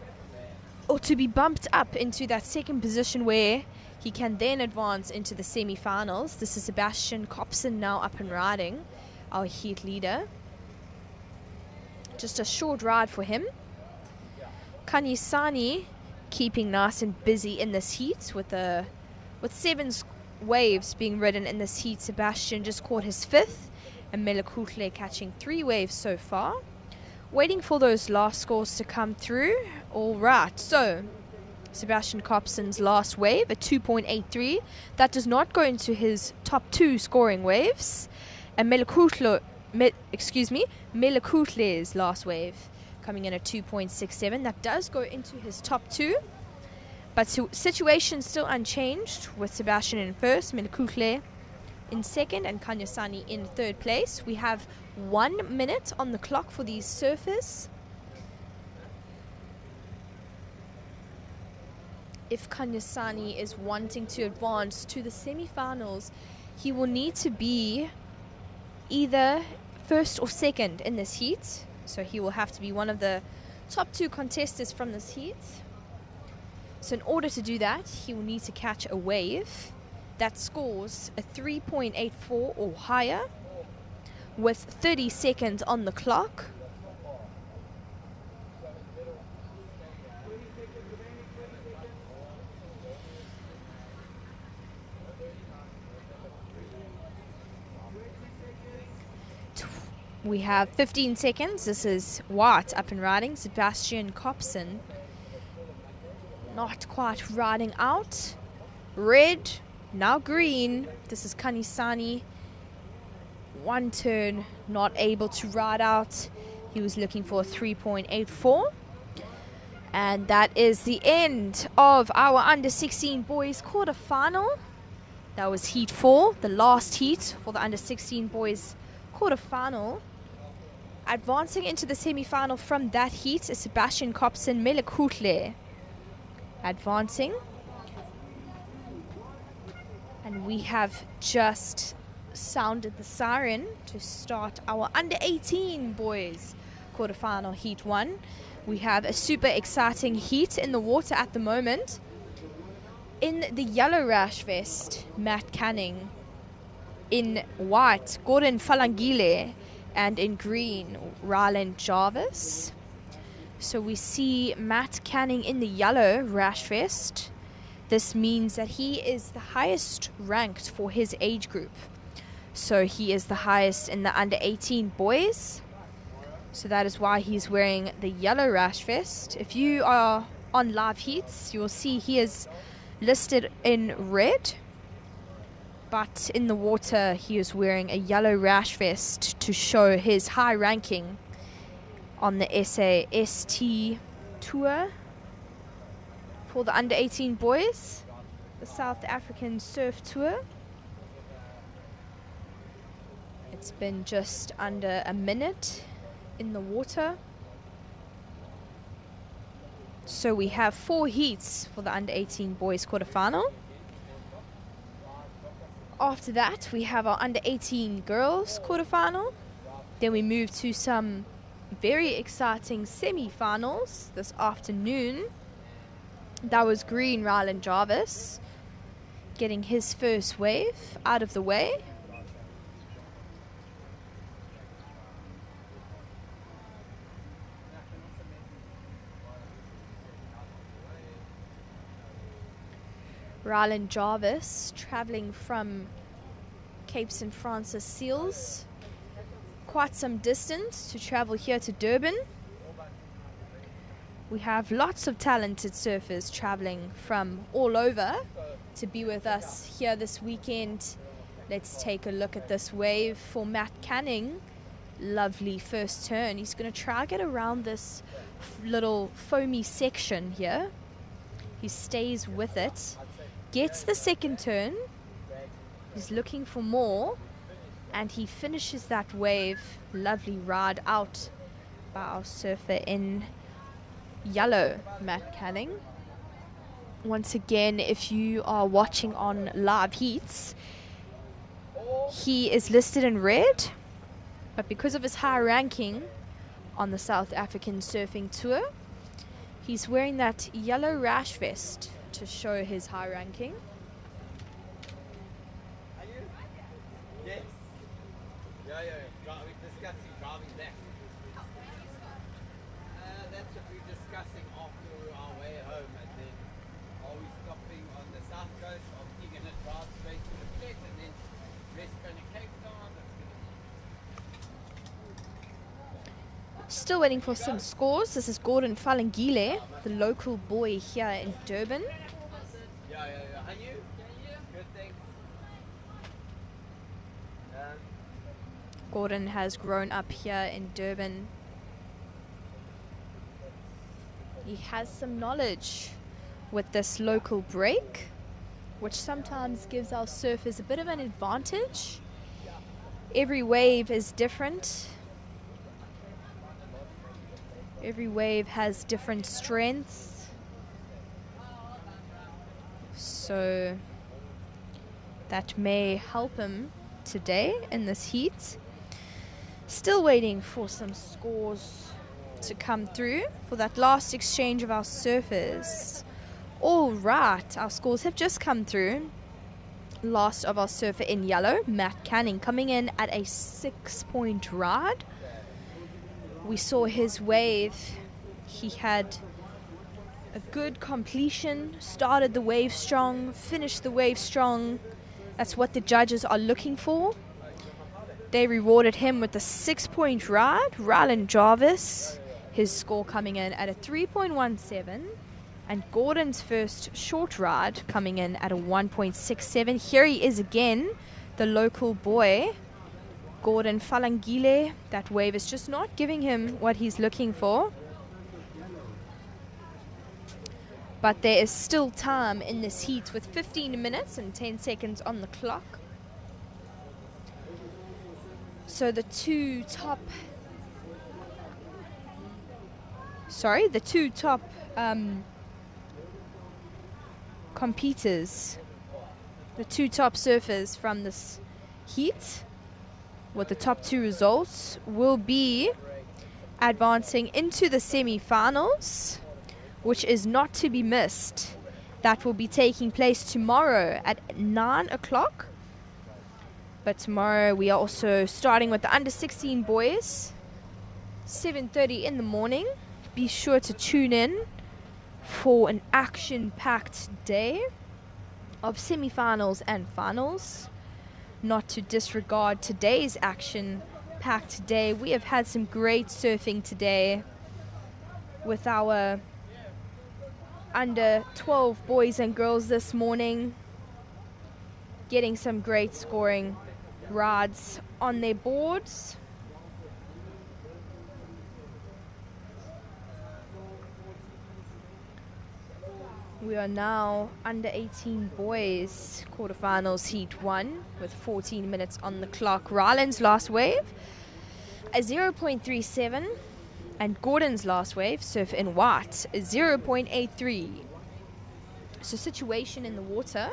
Speaker 10: or to be bumped up into that second position where he can then advance into the semi-finals. This is Sebastian Kopsen now up and riding, our heat leader. Just a short ride for him. Kanyisani keeping nice and busy in this heat with 7 waves being ridden in this heat. Sebastian just caught his 5th, and Melekouhle catching 3 waves so far. Waiting for those last scores to come through. All right, so Sebastian Kopsen's last wave, a 2.83. That does not go into his top 2 scoring waves. And Melekouhle's last wave coming in at 2.67. That does go into his top 2. But situation still unchanged with Sebastian in first, Melekouhle in second and Kanyasani in third place. We have 1 minute on the clock for these surfers. If Kanyasani is wanting to advance to the semi-finals, he will need to be either first or second in this heat. So he will have to be one of the top 2 contestants from this heat. So in order to do that, he will need to catch a wave that scores a 3.84 or higher with 30 seconds on the clock. We have 15 seconds. This is white up and riding. Sebastian Kopsen not quite riding out. Red, now green. This is Kanisani. One turn, not able to ride out. He was looking for a 3.84. And that is the end of our under 16 boys quarterfinal. That was heat 4, the last heat for the under 16 boys quarterfinal. Advancing into the semi-final from that heat is Sebastian Kopsen Melekutle. Advancing. And we have just sounded the siren to start our under 18 boys quarterfinal heat 1. We have a super exciting heat in the water at the moment. In the yellow rash vest, Matt Canning. In white, Gordon Falangile. And in green, Ryland Jarvis. So we see Matt Canning in the yellow rash vest. This means that he is the highest ranked for his age group. So he is the highest in the under 18 boys. So that is why he's wearing the yellow rash vest. If you are on live heats, you will see he is listed in red. But in the water, he is wearing a yellow rash vest to show his high ranking on the SAST tour for the under 18 boys, the South African Surf Tour. It's been just under a minute in the water. So we have 4 heats for the under 18 boys quarterfinal. After that, we have our under 18 girls quarterfinal. Then we move to some very exciting semi-finals this afternoon. That was green Ryland Jarvis getting his first wave out of the way. Ryland Jarvis traveling from Cape St. Francis Seals. Quite some distance to travel here to Durban. We have lots of talented surfers traveling from all over to be with us here this weekend. Let's take a look at this wave for Matt Canning. Lovely first turn. He's going to try to get around this little foamy section here. He stays with it. Gets the second turn. He's looking for more. And he finishes that wave. Lovely ride out by our surfer in yellow, Matt Canning. Once again, if you are watching on live heats, he is listed in red. But because of his high ranking on the South African Surfing Tour, he's wearing that yellow rash vest to show his high ranking.
Speaker 4: Are you? Yes. Yeah. We're discussing driving back. That's what we're discussing after our way home, and then are we stopping on the south coast, or are we going to drive straight to the flat and then rest going to Cape Town?
Speaker 10: Still waiting for some scores. This is Gordon Falangile, the local boy here in Durban.
Speaker 4: Yeah. Are you? Good, thanks.
Speaker 10: Gordon has grown up here in Durban. He has some knowledge with this local break. which sometimes gives our surfers a bit of an advantage. Every wave is different. Every wave has different strengths. So that may help him today in this heat. Still waiting for some scores to come through for that last exchange of our surfers. All right, our scores have just come through. Last of our surfer in yellow, Matt Canning, coming in at a 6-point ride. We saw his wave. He had a good completion, started the wave strong, finished the wave strong. That's what the judges are looking for. They rewarded him with a 6-point ride. Rylan Jarvis, his score coming in at a 3.17. And Gordon's first short ride coming in at a 1.67. Here he is again, the local boy, Gordon Falangile. That wave is just not giving him what he's looking for. But there is still time in this heat with 15 minutes and 10 seconds on the clock. So the two top competitors, the two top surfers from this heat with the top two results will be advancing into the semi-finals, which is not to be missed. That will be taking place tomorrow at 9 o'clock. But tomorrow we are also starting with the under 16 boys, 7:30 in the morning. Be sure to tune in for an action-packed day of semi-finals and finals. Not to disregard today's action-packed day. We have had some great surfing today with our under 12 boys and girls this morning, getting some great scoring rides on their boards. We are now under 18 boys, quarterfinals heat 1 with 14 minutes on the clock. Ryland's last wave, a 0.37, and Gordon's last wave, surf in white, a 0.83. So situation in the water,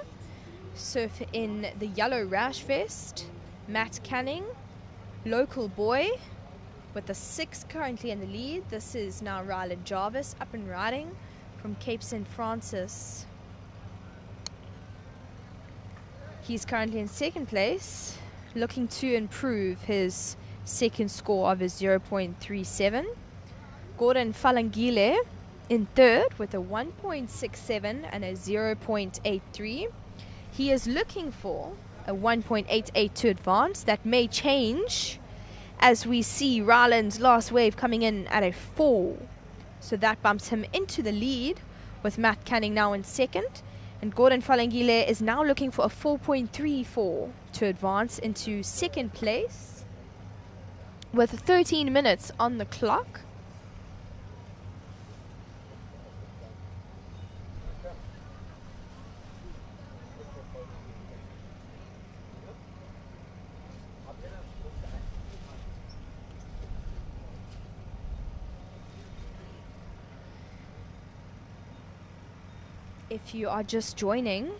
Speaker 10: surf in the yellow rash vest, Matt Canning, local boy, with the 6 currently in the lead. This is now Ryland Jarvis up and riding from Cape St. Francis. He's currently in second place, looking to improve his second score of his 0.37. Gordon Falangile in third with a 1.67 and a 0.83. He is looking for a 1.88 to advance. That may change as we see Ryland's last wave coming in at a 4. So that bumps him into the lead with Matt Canning now in second. And Gordon Falangile is now looking for a 4.34 to advance into second place with 13 minutes on the clock. If you are just joining,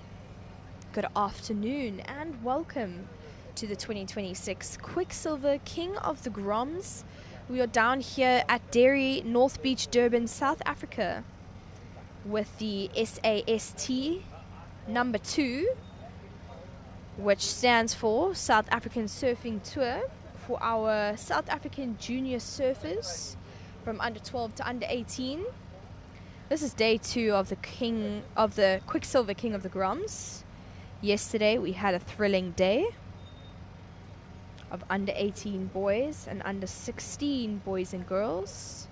Speaker 10: good afternoon and welcome to the 2026 Quiksilver King of the Groms. We are down here at Derry, North Beach, Durban, South Africa with the SAST number 2, which stands for South African Surfing Tour, for our South African junior surfers from under 12 to under 18. This is day 2 of the Quiksilver King of the Groms. Yesterday we had a thrilling day of under 18 boys and under 16 boys and girls.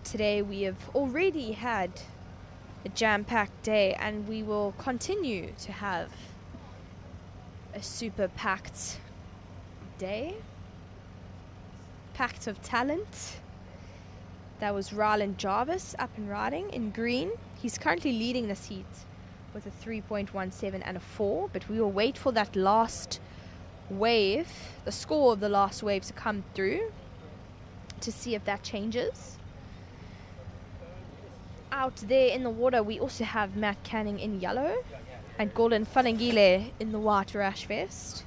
Speaker 10: Today we have already had a jam-packed day, and we will continue to have a super packed day, packed of talent. That was Ryland Jarvis up and riding in green. He's currently leading this heat with a 3.17 and a 4, but we will wait for that last wave, the score of the last wave to come through to see if that changes. Out there in the water, we also have Matt Canning in yellow and Gordon Falangile in the white rash vest.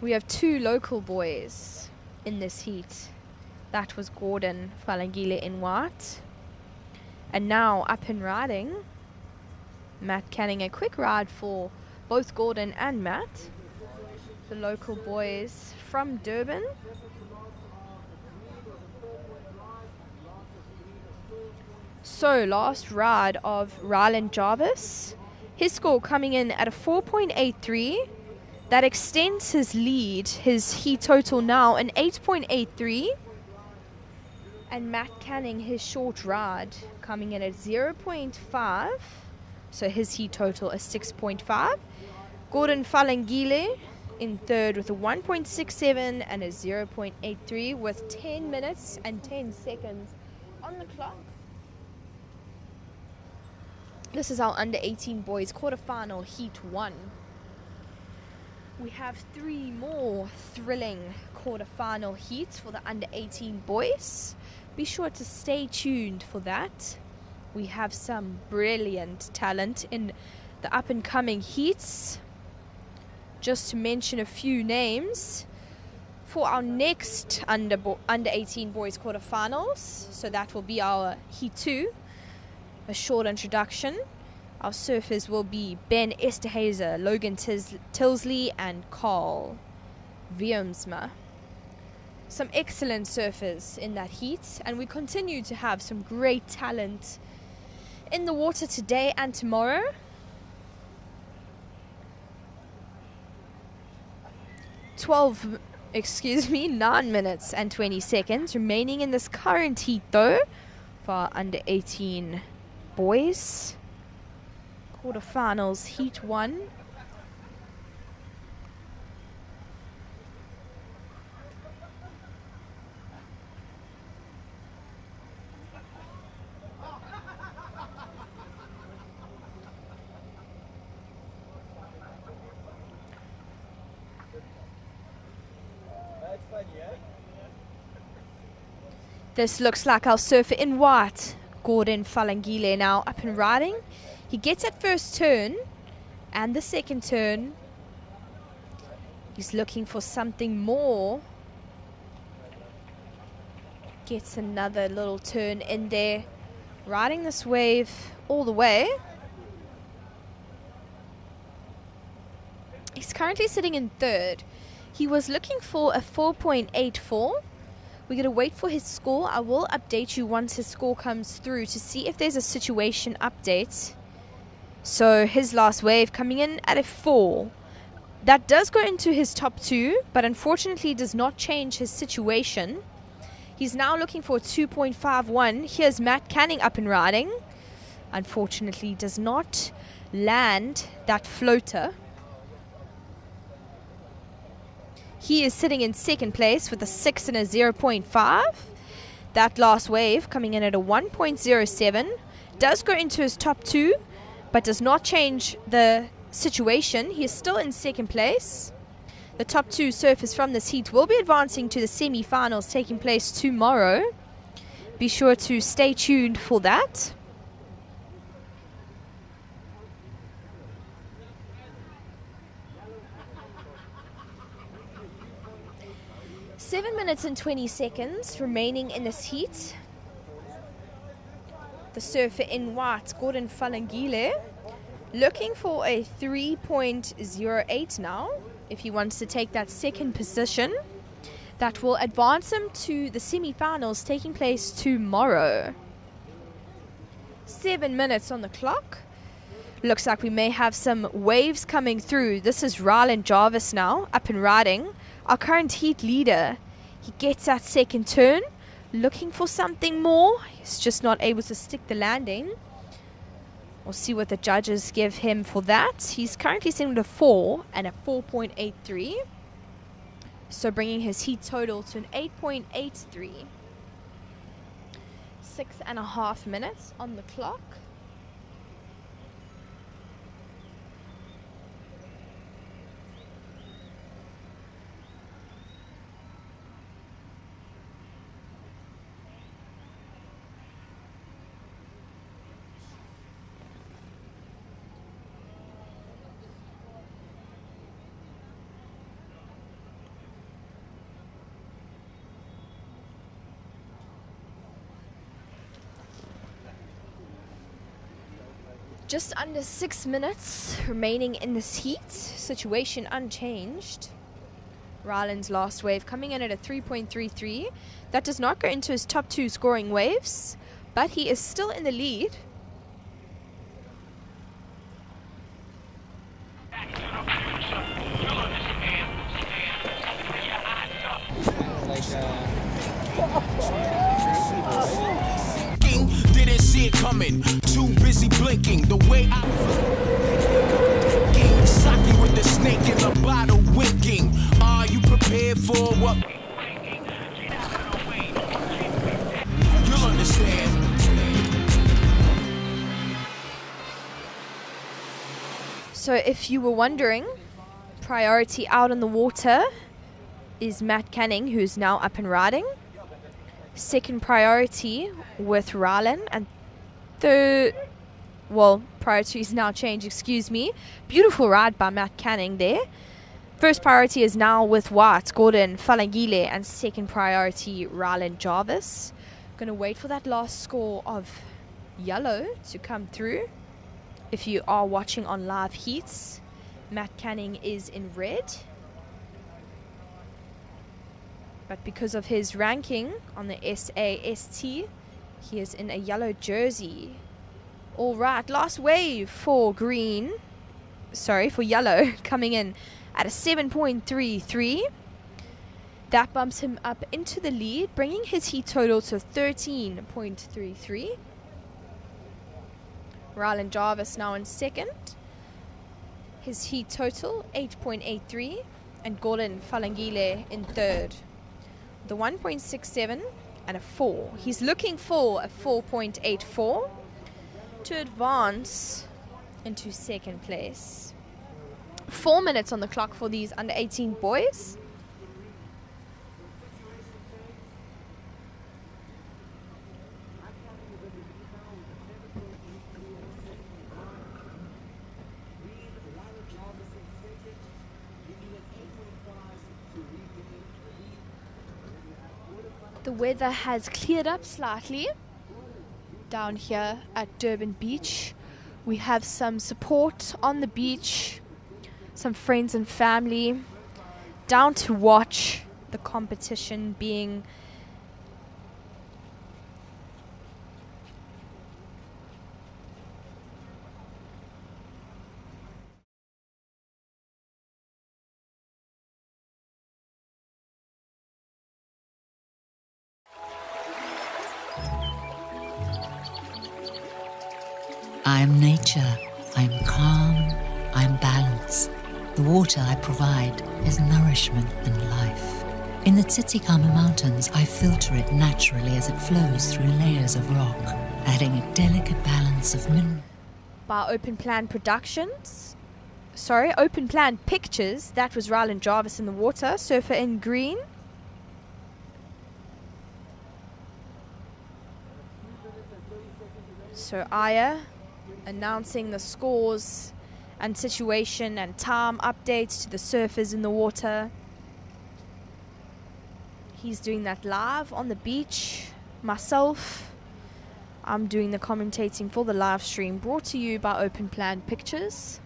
Speaker 10: We have two local boys in this heat. That was Gordon Falangile in white. And now up and riding, Matt Canning. A quick ride for both Gordon and Matt, the local boys from Durban. So last ride of Ryland Jarvis. His score coming in at a 4.83. That extends his lead, his heat total now an 8.83. And Matt Canning, his short ride, coming in at 0.5. So his heat total is 6.5. Gordon Falangile in third with a 1.67 and a 0.83 with 10 minutes and 10 seconds on the clock. This is our under 18 boys quarterfinal heat 1. We have 3 more thrilling quarterfinal heats for the under 18 boys. Be sure to stay tuned for that. We have some brilliant talent in the up and coming heats. Just to mention a few names for our next under 18 boys quarterfinals. So that will be our heat 2. A short introduction. Our surfers will be Ben Esterhazer, Logan Tilsley and Carl Viemsma. Some excellent surfers in that heat, and we continue to have some great talent in the water today and tomorrow. Nine minutes and 20 seconds remaining in this current heat though for our under 18 boys. Quarterfinals heat 1. This looks like our surfer in white, Gordon Falangile, now up and riding. He gets that first turn and the second turn. He's looking for something more. Gets another little turn in there. Riding this wave all the way. He's currently sitting in third. He was looking for a 4.84. We're going to wait for his score. I will update you once his score comes through to see if there's a situation update. So his last wave coming in at a 4. That does go into his top 2, but unfortunately does not change his situation. He's now looking for a 2.51. Here's Matt Canning up and riding. Unfortunately does not land that floater. He is sitting in second place with a 6 and a 0.5. That last wave coming in at a 1.07. Does go into his top 2, but does not change the situation. He is still in second place. The top 2 surfers from this heat will be advancing to the semi-finals taking place tomorrow. Be sure to stay tuned for that. Seven minutes and 20 seconds remaining in this heat. The surfer in white, Gordon Falangile, looking for a 3.08 now if he wants to take that second position. That will advance him to the semi-finals taking place tomorrow. 7 minutes on the clock. Looks like we may have some waves coming through. This is Ryland Jarvis now, up and riding. Our current heat leader. He gets that second turn. Looking for something more. He's just not able to stick the landing. We'll see what the judges give him for that. He's currently sitting with a 4 and a 4.83. So bringing his heat total to an 8.83. 6.5 minutes on the clock. Just under 6 minutes remaining in this heat. Situation unchanged. Ryland's last wave coming in at a 3.33. That does not go into his top 2 scoring waves, but he is still in the lead.
Speaker 2: Didn't see it coming, too busy blinking. The way I Saki with the snake in the bottle winking. Are you prepared for what? You'll understand.
Speaker 10: So if you were wondering, priority out on the water is Matt Canning, who's now up and riding. Second priority with Ryland, and third, well, priority is now changed, excuse me. Beautiful ride by Matt Canning there. First priority is now with White, Gordon, Falangile, and second priority Ryland Jarvis. Gonna wait for that last score of yellow to come through. If you are watching on live heats, Matt Canning is in red. But because of his ranking on the SAST, he is in a yellow jersey. All right, last wave for yellow, coming in at a 7.33. That bumps him up into the lead, bringing his heat total to 13.33. Ryland Jarvis now in second. His heat total, 8.83. And Gordon Falangile in third. The 1.67 and a 4. He's looking for a 4.84 to advance into second place. 4 minutes on the clock for these under 18 boys. The weather has cleared up slightly down here at Durban Beach. We have some support on the beach, some friends and family down to watch the competition being
Speaker 6: I am nature, I am calm, I am balance. The water I provide is nourishment and life. In the Tsitsikamma Mountains, I filter it naturally as it flows through layers of rock, adding a delicate balance of mineral.
Speaker 10: by Open Plan Pictures. That was Ryland Jarvis in the water, surfer in green. So Aya announcing the scores and situation and time updates to the surfers in the water. He's doing that live on the beach. Myself, I'm doing the commentating for the live stream brought to you by Open Plan Pictures.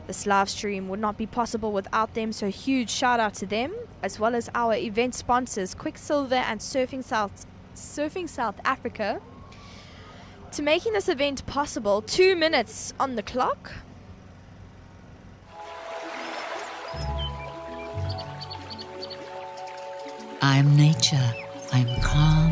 Speaker 10: This live stream would not be possible without them, so huge shout out to them, as well as our event sponsors Quiksilver and Surfing South Africa, to making this event possible. 2 minutes on the clock.
Speaker 6: I am nature, I am calm,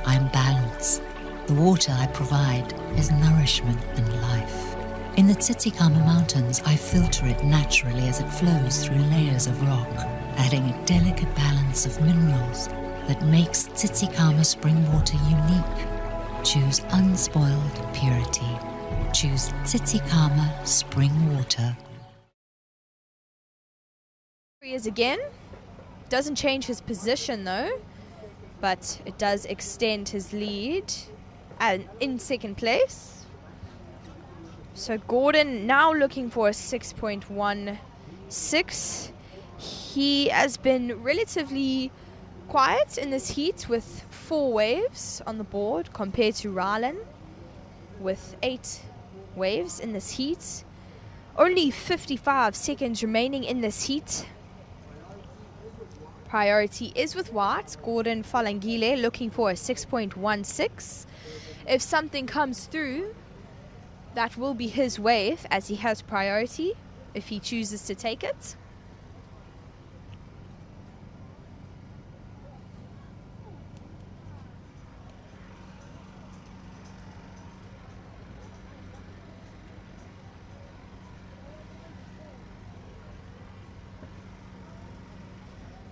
Speaker 6: I am balance. The water I provide is nourishment and life. In the Tsitsikamma Mountains, I filter it naturally as it flows through layers of rock, adding a delicate balance of minerals that makes Tsitsikamma spring water unique. Choose unspoiled purity. Choose Tsitsikamma spring water.
Speaker 10: He is again. Doesn't change his position though, but it does extend his lead and in second place. So Gordon now looking for a 6.16. He has been relatively quiet in this heat with 4 waves on the board compared to Rylan with 8 waves in this heat. Only 55 seconds remaining in this heat. Priority is with white. Gordon Falangile looking for a 6.16. If something comes through, that will be his wave as he has priority if he chooses to take it.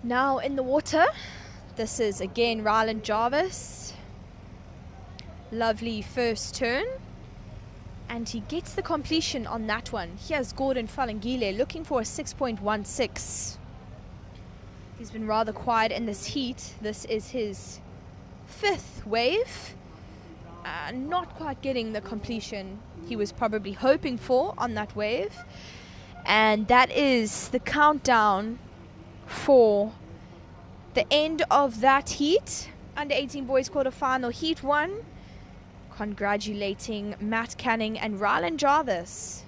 Speaker 10: Now in the water, this is again Ryland Jarvis. Lovely first turn. And he gets the completion on that one. Here's Gordon Falangile looking for a 6.16. He's been rather quiet in this heat. This is his 5th wave. Not quite getting the completion he was probably hoping for on that wave. And that is the countdown for the end of that heat. Under 18 boys quarterfinal heat 1. Congratulating Matt Canning and Rylan Jarvis.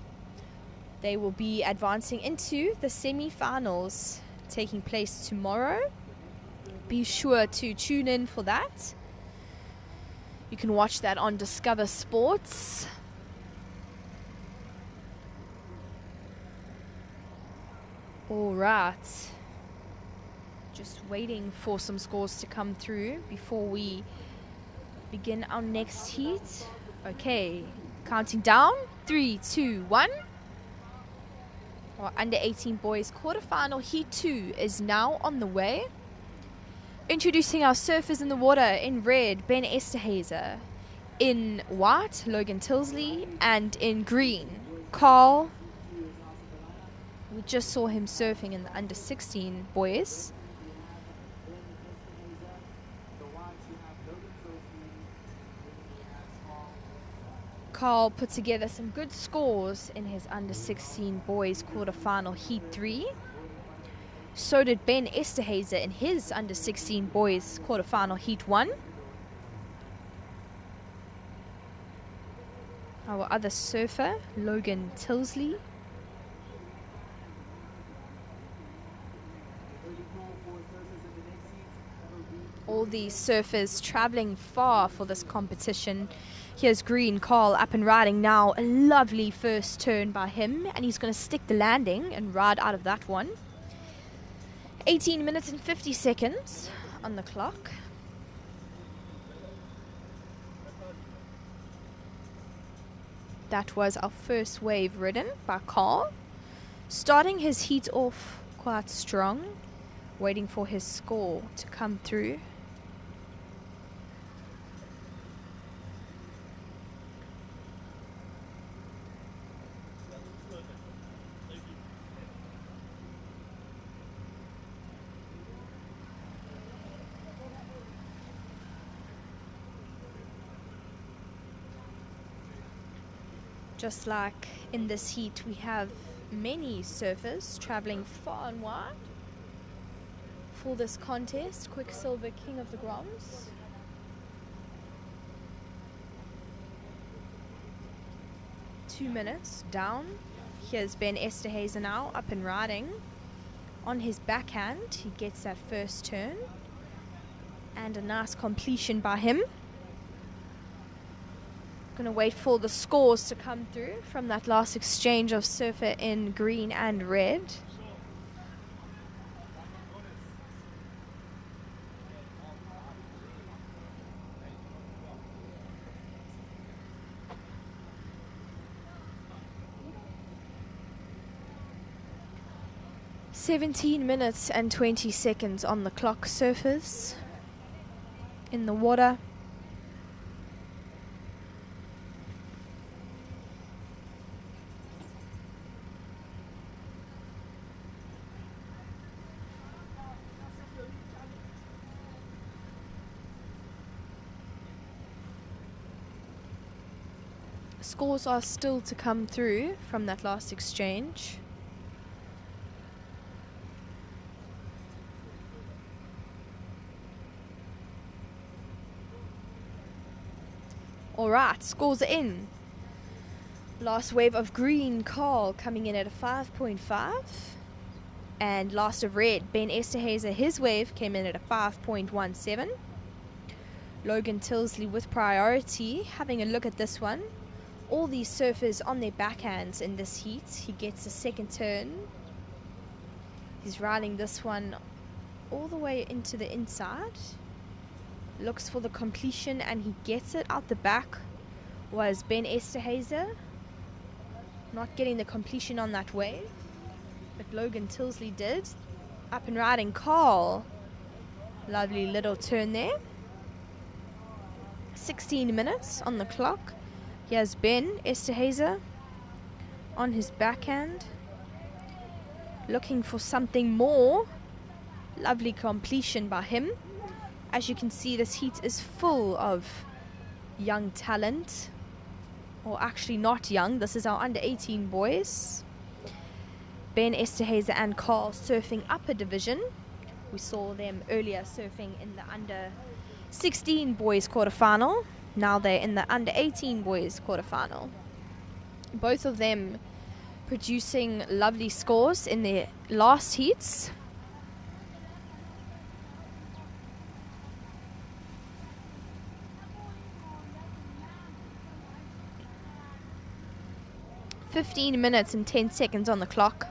Speaker 10: They will be advancing into the semi-finals taking place tomorrow. Be sure to tune in for that. You can watch that on Discover Sports. All right. Just waiting for some scores to come through before we begin our next heat. Okay, counting down. 3, 2, 1. Our under 18 boys quarterfinal heat 2 is now on the way. Introducing our surfers in the water. In red, Ben Esterhazy. In white, Logan Tilsley. And in green, Carl. We just saw him surfing in the under 16 boys. Carl put together some good scores in his under 16 boys quarterfinal heat 3. So did Ben Esterhazy in his under 16 boys quarterfinal heat 1. Our other surfer, Logan Tilsley. All these surfers traveling far for this competition. Here's green, Carl up and riding now. A lovely first turn by him, and he's going to stick the landing and ride out of that one. 18 minutes and 50 seconds on the clock. That was our first wave ridden by Carl. Starting his heat off quite strong, waiting for his score to come through. Just like in this heat, we have many surfers traveling far and wide for this contest. Quiksilver King of the Groms. Two minutes down. Here's Ben Esterhazy now up and riding. On his backhand, he gets that first turn. And a nice completion by him. Going to wait for the scores to come through from that last exchange of surfer in green and red. "17 minutes and 20 seconds on the clock, surfers in the water. Scores are still to come through from that last exchange. Alright, scores are in. Last wave of green, Carl coming in at a 5.5. And last of red, Ben Esterhazy, his wave came in at a 5.17. Logan Tilsley with priority. Having a look at this one. All these surfers on their backhands in this heat. He gets a second turn. He's riding this one all the way into the inside. Looks for the completion and he gets it. Out the back was Ben Esterhazy. Not getting the completion on that wave. But Logan Tilsley did. Up and riding Carl. Lovely little turn there. 16 minutes on the clock. Here's Ben Esterhazy on his backhand. Looking for something more. Lovely completion by him. As you can see, this heat is full of young talent. Or actually not young. This is our under 18 boys. Ben Esterhazy and Carl surfing upper division. We saw them earlier surfing in the under 16 boys quarterfinal. Now they're in the under 18 boys quarterfinal. Both of them producing lovely scores in their last heats. "15 minutes and 10 seconds on the clock.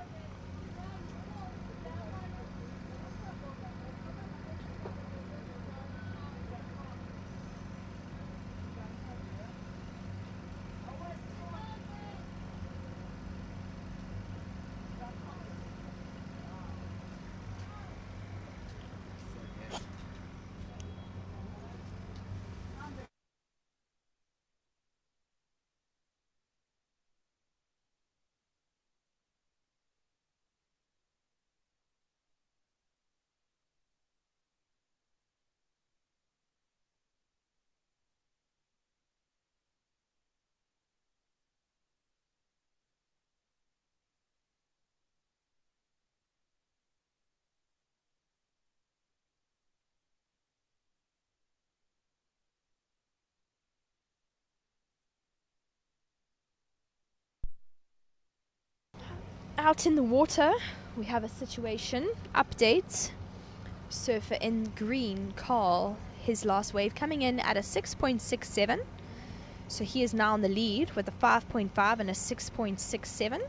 Speaker 10: Out in the water, we have a situation update. Surfer in green, Carl, his last wave coming in at a 6.67. So he is now in the lead with a 5.5 and a 6.67,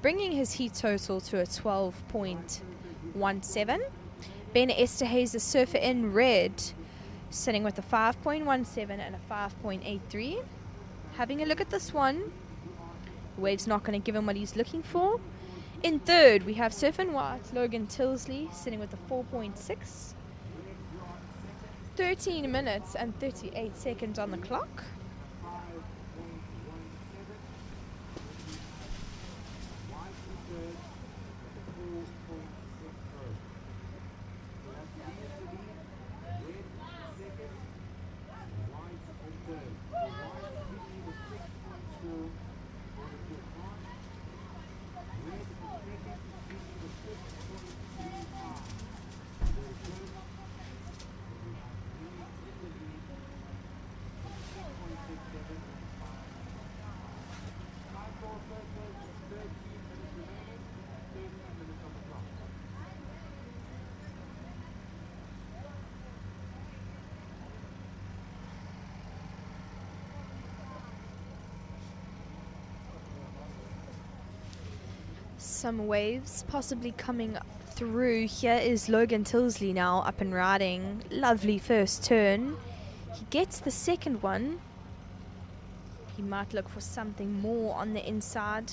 Speaker 10: bringing his heat total to a 12.17. Ben Esterhazy, surfer in red, sitting with a 5.17 and a 5.83. Having a look at this one. Wave's not going to give him what he's looking for. In third, we have surf in white, Logan Tilsley, sitting with a 4.6. 13 minutes and 38 seconds on the clock. Some waves possibly coming through. Here is Logan Tilsley now up and riding. Lovely first turn. He gets the second one. He might look for something more on the inside.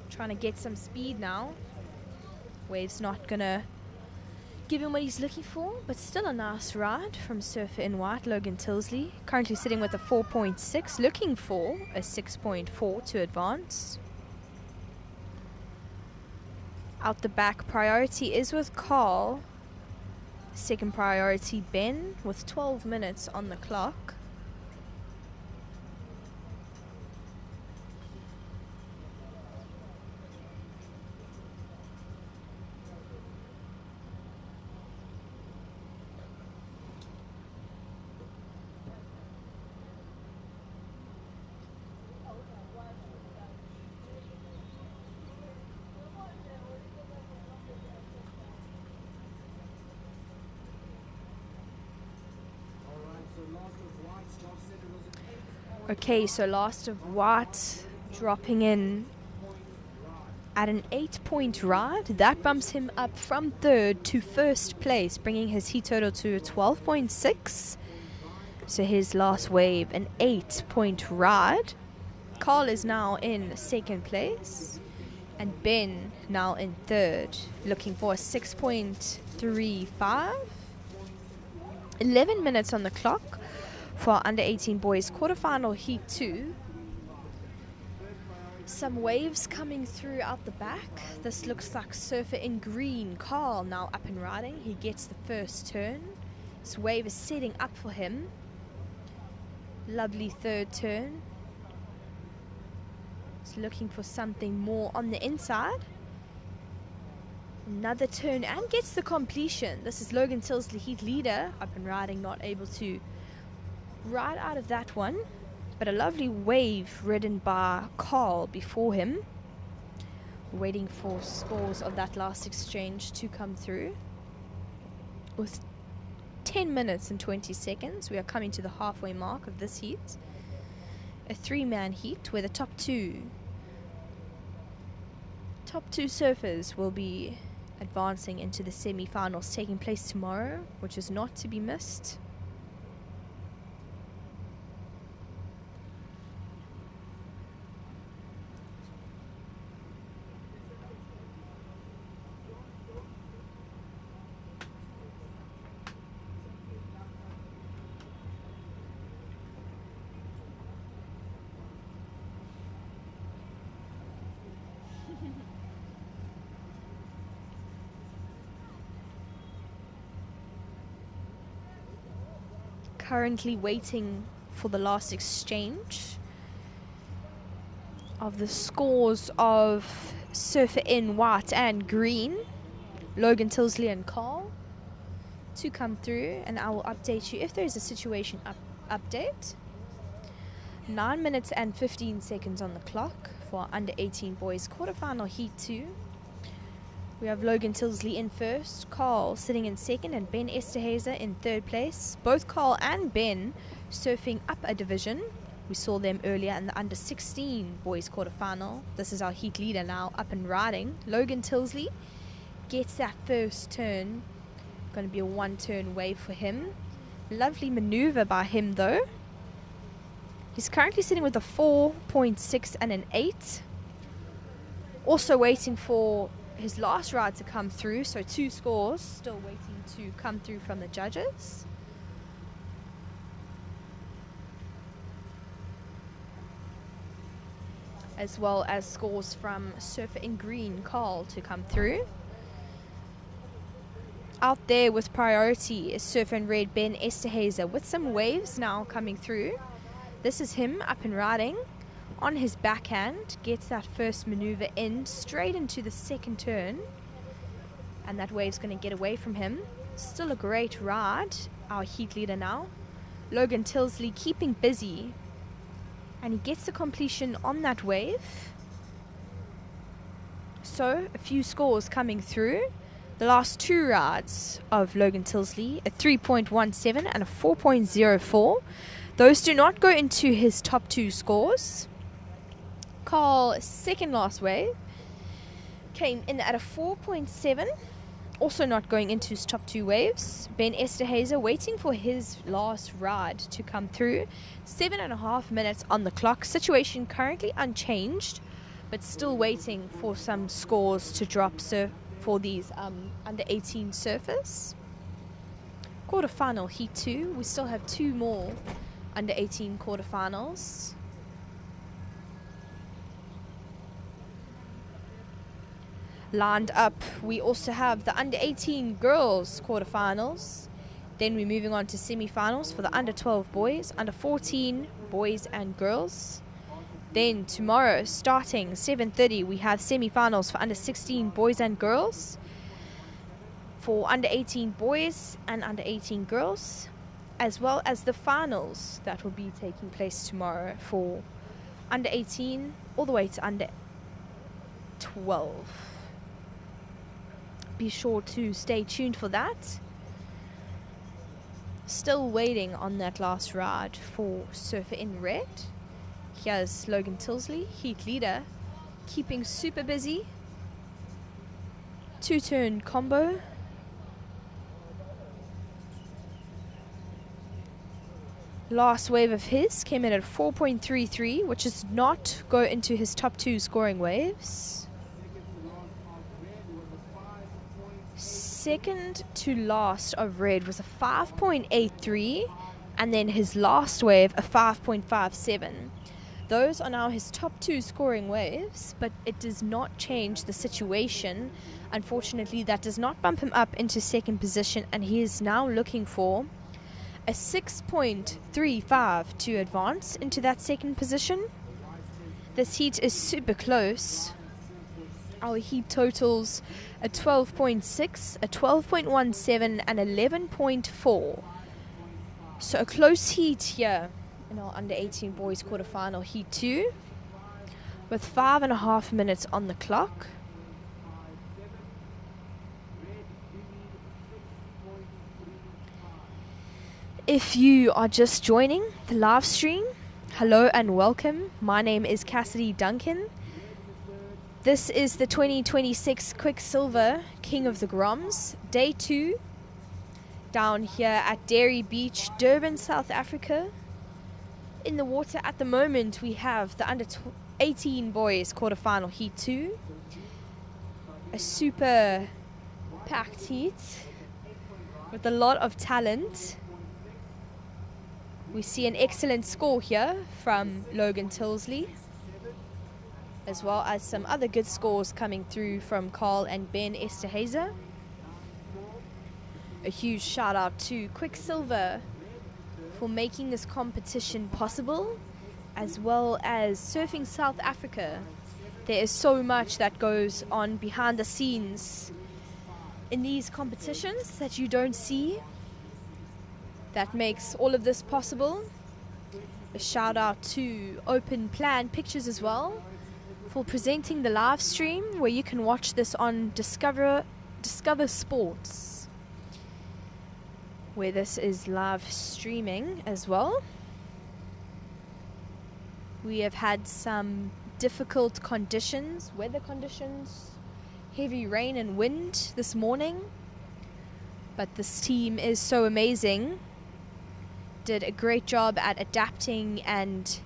Speaker 10: Trying to get some speed now. Wave's not gonna give him what he's looking for, but still a nice ride from surfer in white, Logan Tilsley. Currently sitting with a 4.6, looking for a 6.4 to advance. Out the back, priority is with Carl. Second priority, Ben, with 12 minutes on the clock. Okay, so last of white dropping in at an 8-point ride. That bumps him up from third to first place, bringing his heat total to 12.6. So his last wave, an 8-point ride. Carl is now in second place, and Ben now in third, looking for a 6.35. 11 minutes on the clock for our under 18 boys quarterfinal heat 2. Some waves coming through out the back. This looks like surfer in green. Carl now up and riding. He gets the first turn. This wave is setting up for him. Lovely third turn. He's looking for something more on the inside. Another turn and gets the completion. This is Logan Tilsley, heat leader, up and riding, not able to ride out of that one. But a lovely wave ridden by Carl before him. Waiting for scores of that last exchange to come through. With 10 minutes and 20 seconds, we are coming to the halfway mark of this heat. A 3-man heat where the top two surfers will be advancing into the semi-finals taking place tomorrow, which is not to be missed. Currently waiting for the last exchange of the scores of surfer in white and green, Logan Tilsley and Carl, to come through, and I will update you if there is a situation update. 9 minutes and 15 seconds on the clock for under 18 boys quarterfinal heat 2. We have Logan Tilsley in first, Carl sitting in second, and Ben Esterhazy in third place. Both Carl and Ben surfing up a division. We saw them earlier in the under 16 boys quarterfinal. This is our heat leader now up and riding. Logan Tilsley gets that first turn. Going to be a 1-turn wave for him. Lovely maneuver by him though. He's currently sitting with a 4.6 and an 8. Also waiting for his last ride to come through, so 2 scores still waiting to come through from the judges. As well as scores from surfer in green Carl to come through. Out there with priority is surfer in red Ben Esterhazy with some waves now coming through. This is him up and riding. On his backhand, gets that first maneuver in, straight into the second turn. And that wave's going to get away from him. Still a great ride, our heat leader now. Logan Tilsley keeping busy. And he gets the completion on that wave. So, a few scores coming through. The last 2 rides of Logan Tilsley, a 3.17 and a 4.04. Those do not go into his top 2 scores. Carl, second last wave, came in at a 4.7, also not going into his top 2 waves. Ben Esterhazy waiting for his last ride to come through. 7.5 minutes on the clock. Situation currently unchanged, but still waiting for some scores to drop for these under 18 surfers. Quarterfinal heat 2. We still have 2 more under 18 quarterfinals. Lined up, we also have the under 18 girls quarterfinals. Then we're moving on to semifinals for the under 12 boys, under 14 boys and girls. Then tomorrow, starting 7:30, we have semifinals for under 16 boys and girls, for under 18 boys and under 18 girls, as well as the finals that will be taking place tomorrow for under 18 all the way to under 12. Be sure to stay tuned for that. Still waiting on that last ride for surfer in red. Here's Logan Tilsley, heat leader, keeping super busy. 2-turn combo. Last wave of his came in at 4.33, which does not go into his top 2 scoring waves. Second to last of red was a 5.83, and then his last wave a 5.57. Those are now his top 2 scoring waves, but it does not change the situation. Unfortunately, that does not bump him up into second position, and he is now looking for a 6.35 to advance into that second position. This heat is super close. Our heat totals a 12.6, a 12.17, and 11.4. So a close heat here in our under 18 boys quarterfinal heat 2, with 5.5 minutes on the clock. If you are just joining the live stream, hello and welcome. My name is Cassidy Duncan. This is the 2026 Quiksilver King of the Groms, day 2, down here at Dairy Beach, Durban, South Africa. In the water at the moment, we have the under 18 boys quarterfinal heat 2. A super packed heat with a lot of talent. We see an excellent score here from Logan Tilsley, as well as some other good scores coming through from Carl and Ben Esterhazy. A huge shout out to Quiksilver for making this competition possible, as well as Surfing South Africa. There is so much that goes on behind the scenes in these competitions that you don't see, that makes all of this possible. A shout out to Open Plan Pictures as well for presenting the live stream, where you can watch this on Discover Sports, where this is live streaming as well. We have had some difficult conditions, weather conditions, heavy rain and wind this morning, but this team is so amazing. Did a great job at adapting and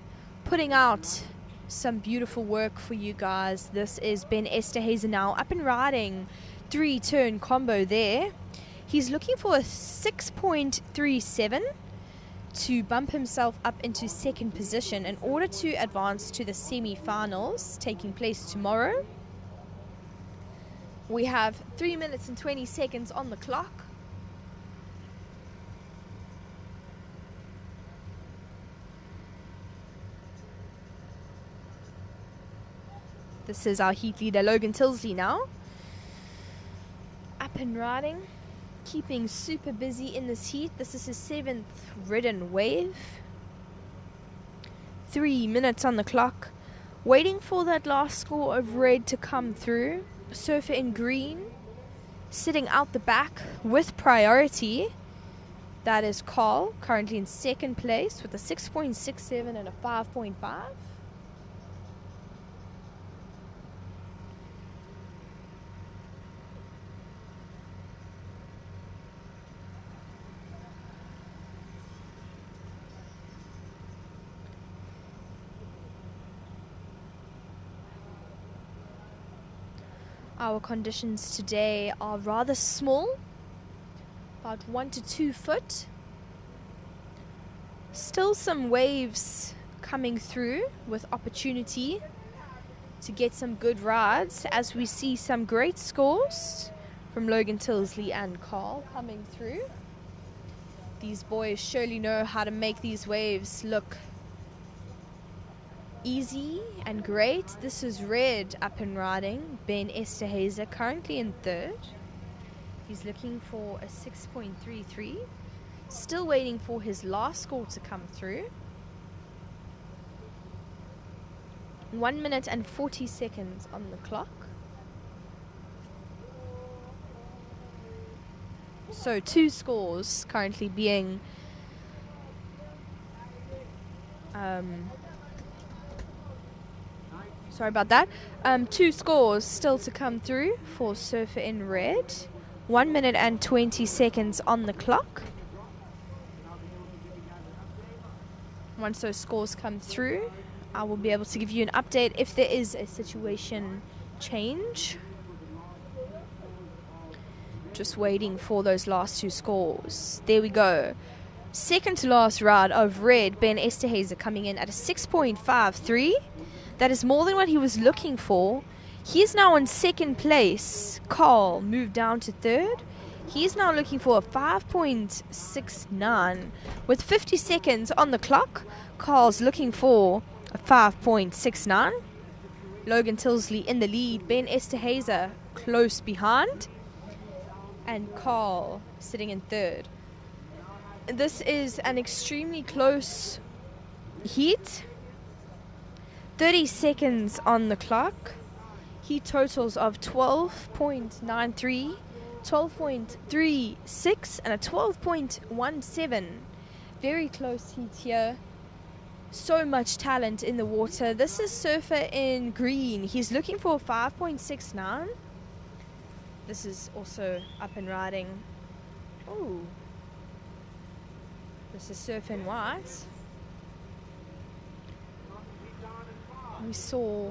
Speaker 10: putting out some beautiful work for you guys. This is Ben Esterhazy now up and riding, 3-turn combo there. He's looking for a 6.37 to bump himself up into second position in order to advance to the semi-finals taking place tomorrow. We have 3 minutes and 20 seconds on the clock. This is our heat leader, Logan Tilsley, now. Up and riding, keeping super busy in this heat. This is his 7th ridden wave. 3 minutes on the clock. Waiting for that last score of red to come through. Surfer in green, sitting out the back with priority. That is Carl, currently in second place with a 6.67 and a 5.5. Our conditions today are rather small, about 1 to 2 foot. Still some waves coming through with opportunity to get some good rides, as we see some great scores from Logan Tilsley and Carl coming through. These boys surely know how to make these waves look easy and great. This is red up and riding, Ben Esterhazy, currently in third. He's looking for a 6.33. Still waiting for his last score to come through. 1 minute and 40 seconds on the clock. So 2 scores currently being Sorry about that. 2 scores still to come through for Surfer in red. 1 minute and 20 seconds on the clock. Once those scores come through, I will be able to give you an update if there is a situation change. Just waiting for those last 2 scores. There we go. Second to last ride of red, Ben Esterhazy coming in at a 6.53. That is more than what he was looking for. He is now in second place. Carl moved down to third. He is now looking for a 5.69. With 50 seconds on the clock, Carl's looking for a 5.69. Logan Tilsley in the lead. Ben Esterhazy close behind. And Carl sitting in third. This is an extremely close heat. 30 seconds on the clock. Heat totals of 12.93, 12.36 and a 12.17. Very close heat here. So much talent in the water. This is Surfer in green. He's looking for 5.69. This is also up and riding. Oh. This is Surfer in white. We saw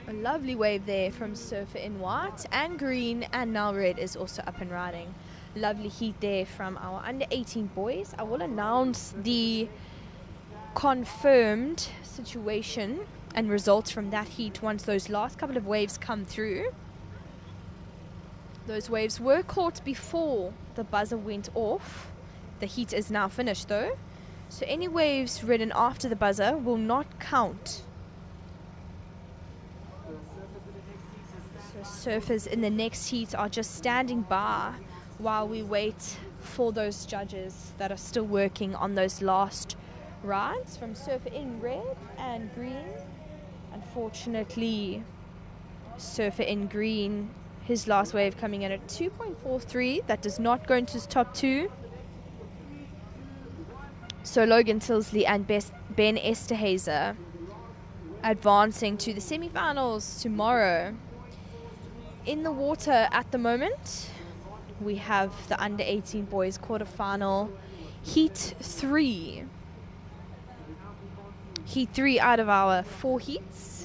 Speaker 10: a lovely wave there from Surfer in white and green, and now red is also up and riding. Lovely heat there from our under 18 boys. I will announce the confirmed situation and results from that heat once those last couple of waves come through. Those waves were caught before the buzzer went off. The heat is now finished though, so any waves ridden after the buzzer will not count. So surfers in the next heat are just standing by while we wait for those judges that are still working on those last rides from Surfer in red and green. Unfortunately, Surfer in green, his last wave coming in at 2.43. That does not go into his top 2. So Logan Tilsley and Ben Esterhazy advancing to the semifinals tomorrow. In the water at the moment, we have the under 18 boys quarterfinal, heat 3. Heat 3 out of our 4 heats.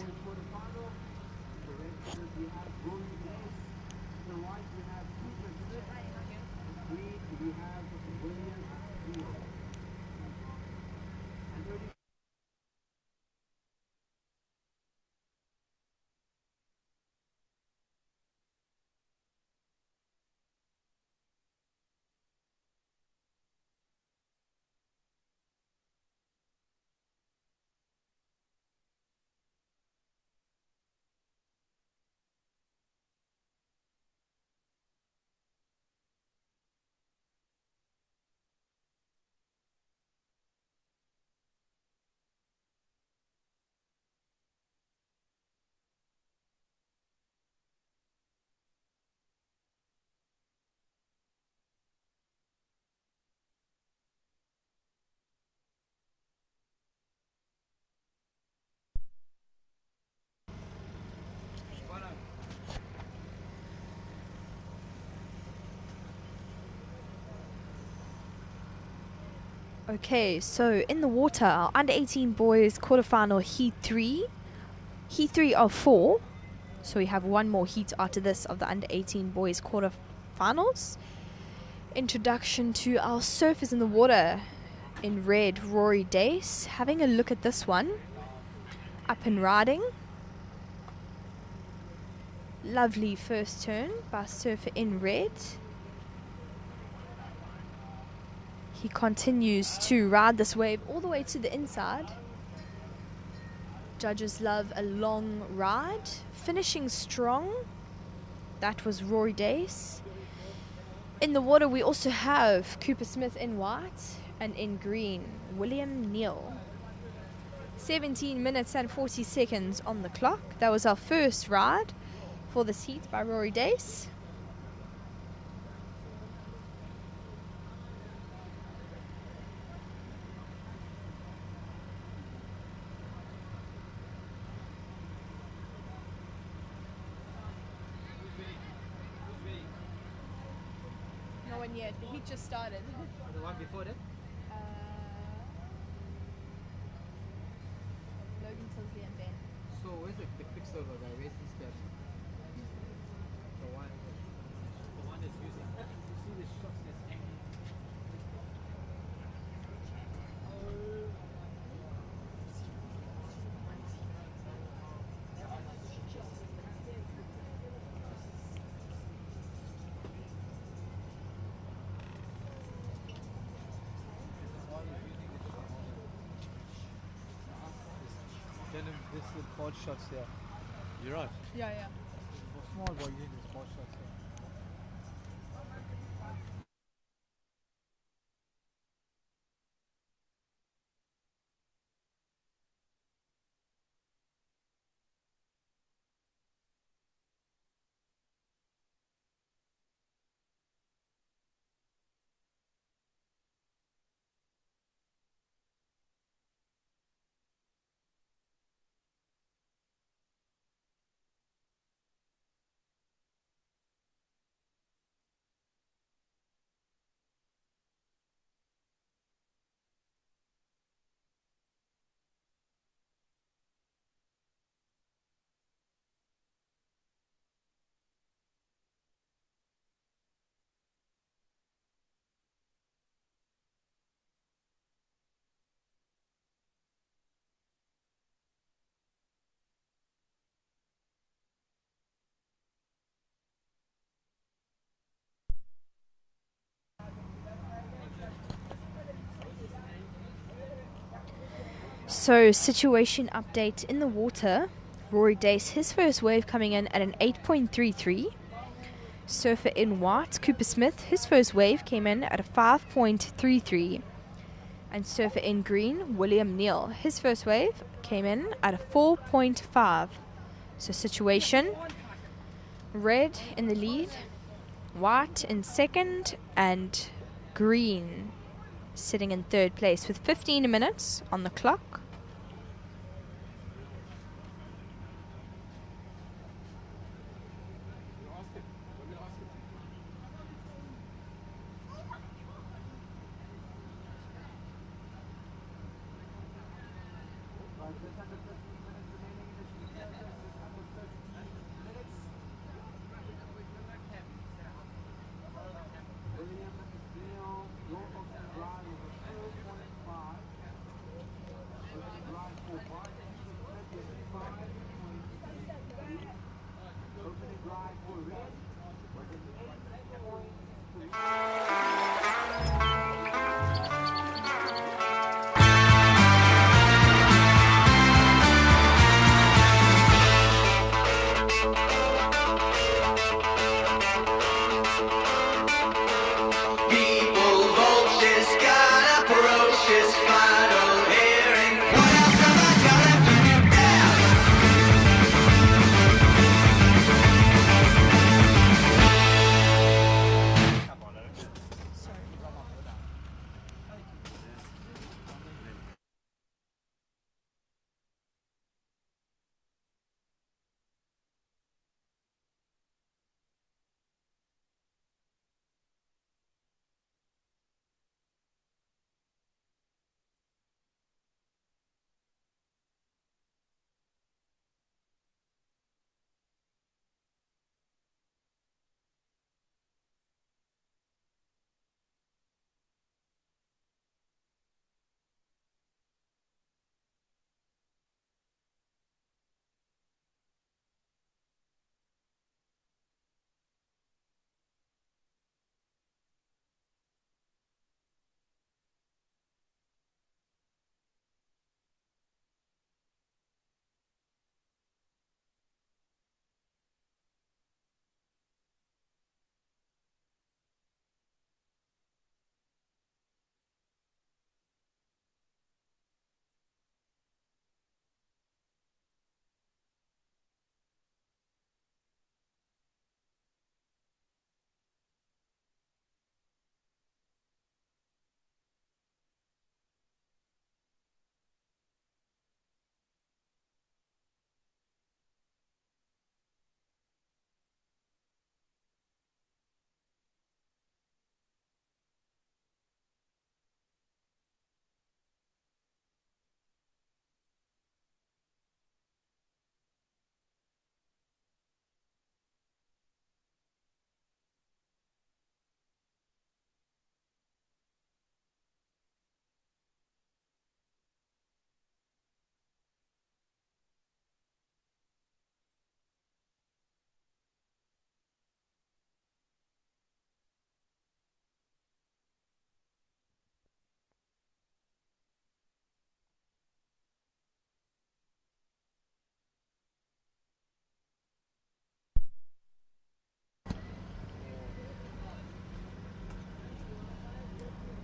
Speaker 10: Okay, so in the water, our under 18 boys quarterfinal heat 3. Heat 3 of 4. So we have one more heat after this of the under 18 boys quarterfinals. Introduction to our surfers in the water. In red, Rory Dace. Having a look at this one. Up and riding. Lovely first turn by Surfer in red. He continues to ride this wave all the way to the inside. Judges love a long ride. Finishing strong. That was Rory Dace. In the water we also have Cooper Smith in white and in green, William Neal. 17 minutes and 40 seconds on the clock. That was our first ride for this heat by Rory Dace. haven't yet. The heat just started.
Speaker 5: The one before that?
Speaker 10: Logan Tilsley and Ben.
Speaker 5: So where's the Quiksilver guy? Where's his step? The one that's using. You see the shots that's hanging. This is board shots here.
Speaker 9: You're right.
Speaker 10: Yeah, yeah.
Speaker 5: Small boy using this board shots here.
Speaker 10: So, situation update in the water. Rory Dace, his first wave coming in at an 8.33. Surfer in white, Cooper Smith, his first wave came in at a 5.33. And surfer in green, William Neal, his first wave came in at a 4.5. So, situation red in the lead, white in second, and green sitting in third place with 15 minutes on the clock.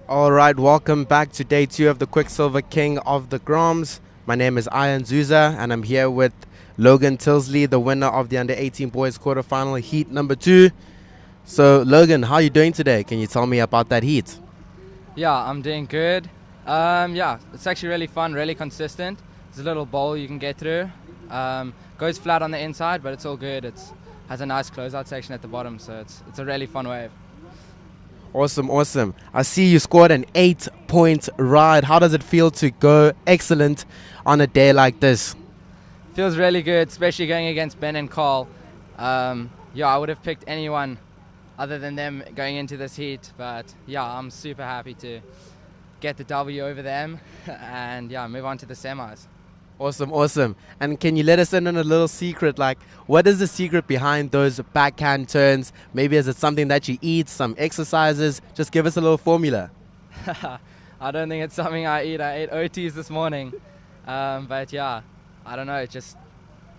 Speaker 3: All right, welcome back to day 2 of the Quiksilver King of the Groms. My name is Ian Zuza, and I'm here with Logan Tilsley, the winner of the under-18 boys quarterfinal heat number 2. So, Logan, how are you doing today? Can you tell me about that heat?
Speaker 13: Yeah, I'm doing good. Yeah, it's actually really fun, really consistent. There's a little bowl you can get through. Goes flat on the inside, but it's all good. It has a nice closeout section at the bottom, so it's a really fun wave.
Speaker 3: Awesome, awesome. I see you scored an 8-point ride. How does it feel to go excellent on a day like this?
Speaker 13: Feels really good, especially going against Ben and Carl. Yeah, I would have picked anyone other than them going into this heat, but yeah, I'm super happy to get the W over them and yeah, move on to the semis.
Speaker 3: Awesome, awesome. And can you let us in on a little secret? Like, what is the secret behind those backhand turns? Maybe is it something that you eat, some exercises? Just give us a little formula.
Speaker 13: I don't think it's something I eat. I ate OTs this morning. But yeah, I don't know, just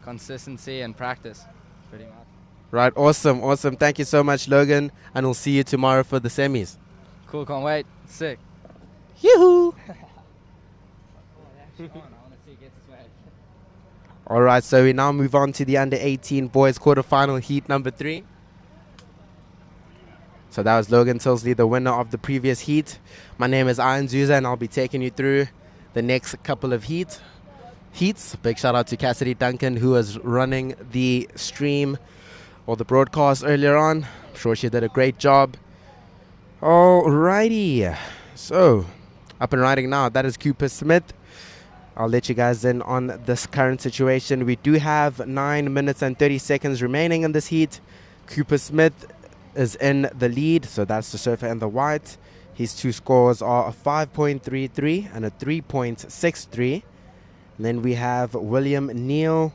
Speaker 13: consistency and practice, pretty much.
Speaker 3: Right, awesome, awesome. Thank you so much, Logan. And we'll see you tomorrow for the semis.
Speaker 13: Cool, can't wait. Sick.
Speaker 3: Yoo-hoo! All right, so we now move on to the under-18 boys quarterfinal heat number 3. So that was Logan Tilsley, the winner of the previous heat. My name is Ian Zuza, and I'll be taking you through the next couple of heats. Big shout out to Cassidy Duncan, who was running the stream or the broadcast earlier on. I'm sure she did a great job. Alrighty, so up and riding now. That is Cooper Smith. I'll let you guys in on this current situation. We do have 9 minutes and 30 seconds remaining in this heat. Cooper Smith is in the lead, so that's the surfer in the white. His 2 scores are a 5.33 and a 3.63. And then we have William Neal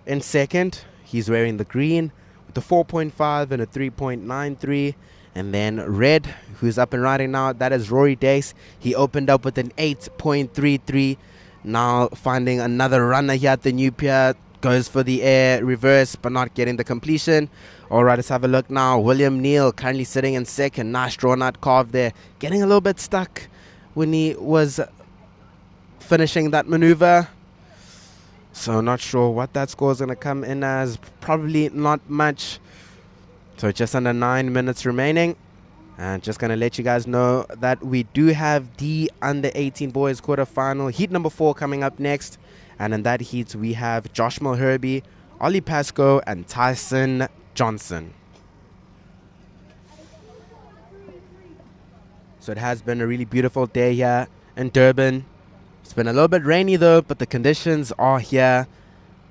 Speaker 3: in second. He's wearing the green with a 4.5 and a 3.93. And then red, who's up and riding now, that is Rory Dace. He opened up with an 8.33. Now finding another runner here at the new pier. Goes for the air reverse, but not getting the completion. All right, let's have a look now. William Neal currently sitting in second. Nice drawn out carve there. Getting a little bit stuck when he was finishing that maneuver. So not sure what that score is going to come in as. Probably not much. So just under 9 minutes remaining. And just going to let you guys know that we do have the under-18 boys quarterfinal heat number 4 coming up next. And in that heat, we have Josh Mulherby, Ollie Pascoe, and Tyson Johnson. So it has been a really beautiful day here in Durban. It's been a little bit rainy though, but the conditions are here.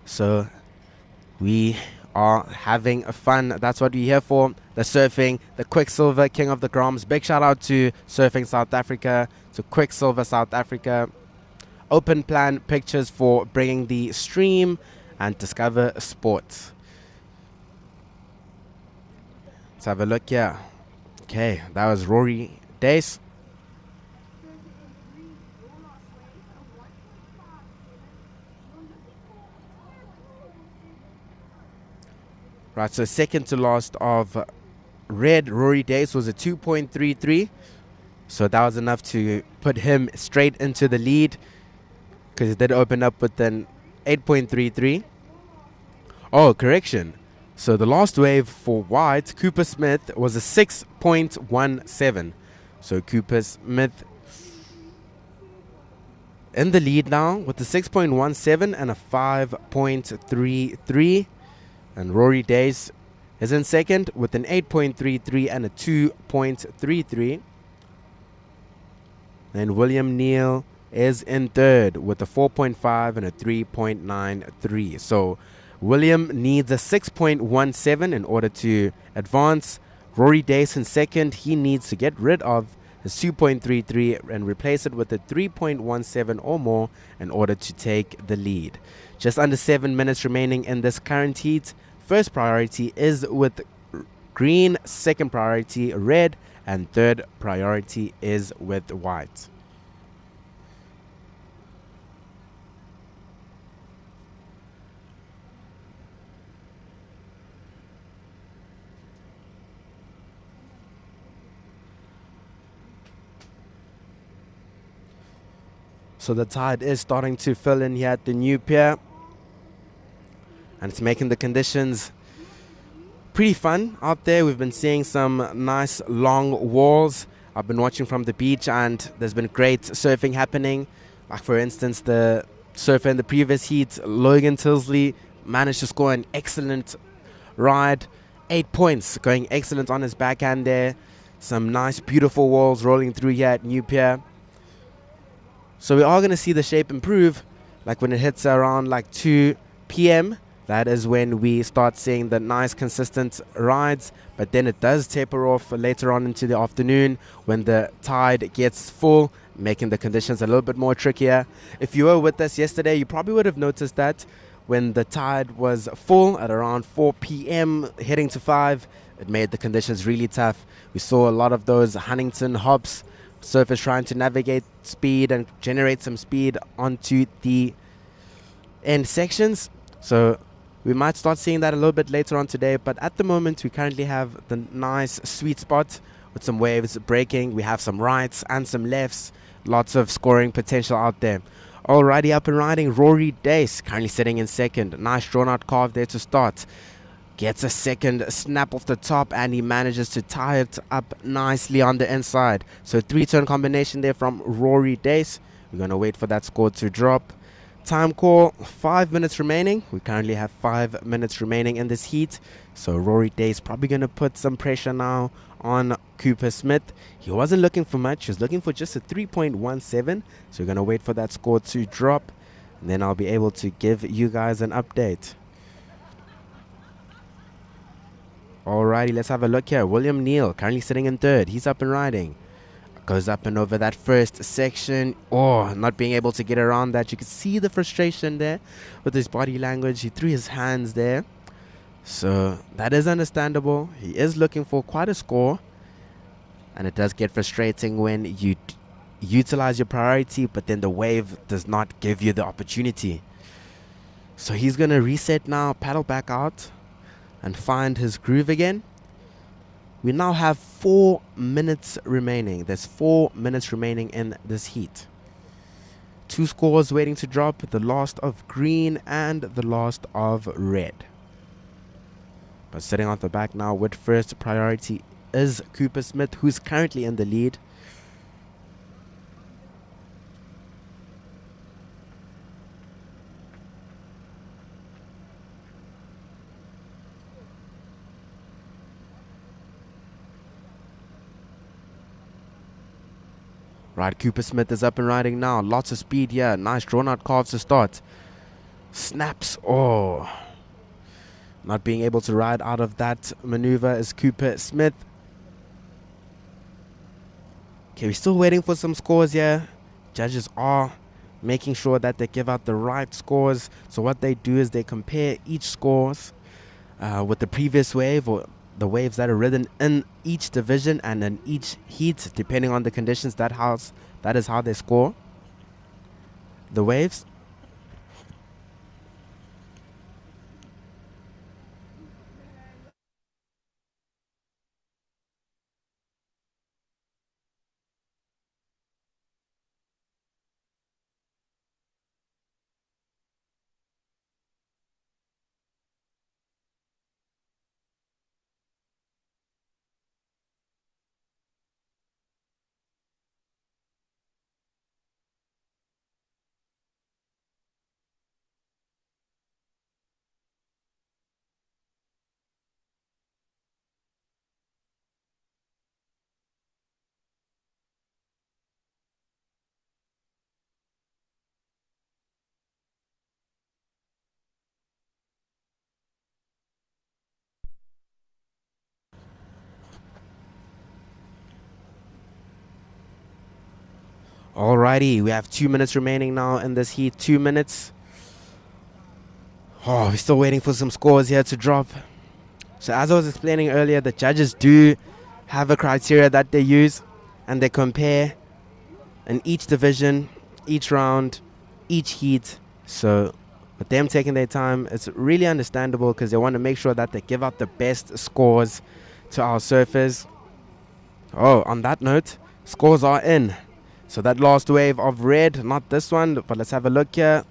Speaker 3: So we are having fun. That's what we're here for. The surfing, the Quiksilver King of the Groms. Big shout out to Surfing South Africa, to Quiksilver South Africa. Open Plan Pictures for bringing the stream, and Discover Sports. Let's have a look here. Okay, that was Rory Dace. Right, so second to last of red, Rory Dace, was a 2.33. So that was enough to put him straight into the lead, because it did open up with an 8.33. Oh, correction. So the last wave for white, Cooper Smith, was a 6.17. So Cooper Smith in the lead now with a 6.17 and a 5.33. And Rory Dace is in second with an 8.33 and a 2.33. And William Neal is in third with a 4.5 and a 3.93. So William needs a 6.17 in order to advance. Rory Dace in second. He needs to get rid of his 2.33 and replace it with a 3.17 or more in order to take the lead. Just under 7 minutes remaining in this current heat. First priority is with green, second priority red, and third priority is with white. So the tide is starting to fill in here at the new pier, and it's making the conditions pretty fun out there. We've been seeing some nice long walls. I've been watching from the beach, and there's been great surfing happening. Like, for instance, the surfer in the previous heat, Logan Tilsley, managed to score an excellent ride. 8 points, going excellent on his backhand there. Some nice, beautiful walls rolling through here at New Pier. So we are going to see the shape improve, like when it hits around like 2 p.m. That is when we start seeing the nice consistent rides, but then it does taper off later on into the afternoon when the tide gets full, making the conditions a little bit more trickier. If you were with us yesterday, you probably would have noticed that when the tide was full at around 4 p.m. heading to 5, it made the conditions really tough. We saw a lot of those Huntington hops, surfers trying to navigate speed and generate some speed onto the end sections. So we might start seeing that a little bit later on today, but at the moment we currently have the nice sweet spot with some waves breaking. We have some rights and some lefts, lots of scoring potential out there. Alrighty, up and riding, Rory Dace currently sitting in second. Nice drawn out carve there to start. Gets a second snap off the top, and he manages to tie it up nicely on the inside. So 3-turn combination there from Rory Dace. We're going to wait for that score to drop. Time call, 5 minutes remaining. We currently have 5 minutes remaining in this heat. So Rory Dace probably going to put some pressure now on Cooper Smith. He wasn't looking for much. He was looking for just a 3.17. So we're going to wait for that score to drop, and then I'll be able to give you guys an update. Alrighty, let's have a look here. William Neal currently sitting in third. He's up and riding. Goes up and over that first section. Oh, not being able to get around that. You can see the frustration there with his body language. He threw his hands there. So that is understandable. He is looking for quite a score. And it does get frustrating when you utilize your priority, but then the wave does not give you the opportunity. So he's going to reset now, paddle back out, and find his groove again. We now have 4 minutes remaining. There's 4 minutes remaining in this heat. 2 scores waiting to drop, the last of green and the last of red. But sitting on the back now with first priority is Cooper Smith, who's currently in the lead. Right, Cooper Smith is up and riding now. Lots of speed here. Nice drawn out carves to start. Snaps. Oh. Not being able to ride out of that maneuver is Cooper Smith. Okay, we're still waiting for some scores here. Judges are making sure that they give out the right scores. So what they do is they compare each scores with the previous wave, or the waves that are ridden in each division and in each heat, depending on the conditions. That is how they score the waves. Alrighty, we have 2 minutes remaining now in this heat. 2 minutes. Oh, we're still waiting for some scores here to drop. So as I was explaining earlier, the judges do have a criteria that they use, and they compare in each division, each round, each heat. So with them taking their time, it's really understandable, because they want to make sure that they give out the best scores to our surfers. Oh, on that note, scores are in. So that last wave of red, not this one, but let's have a look here.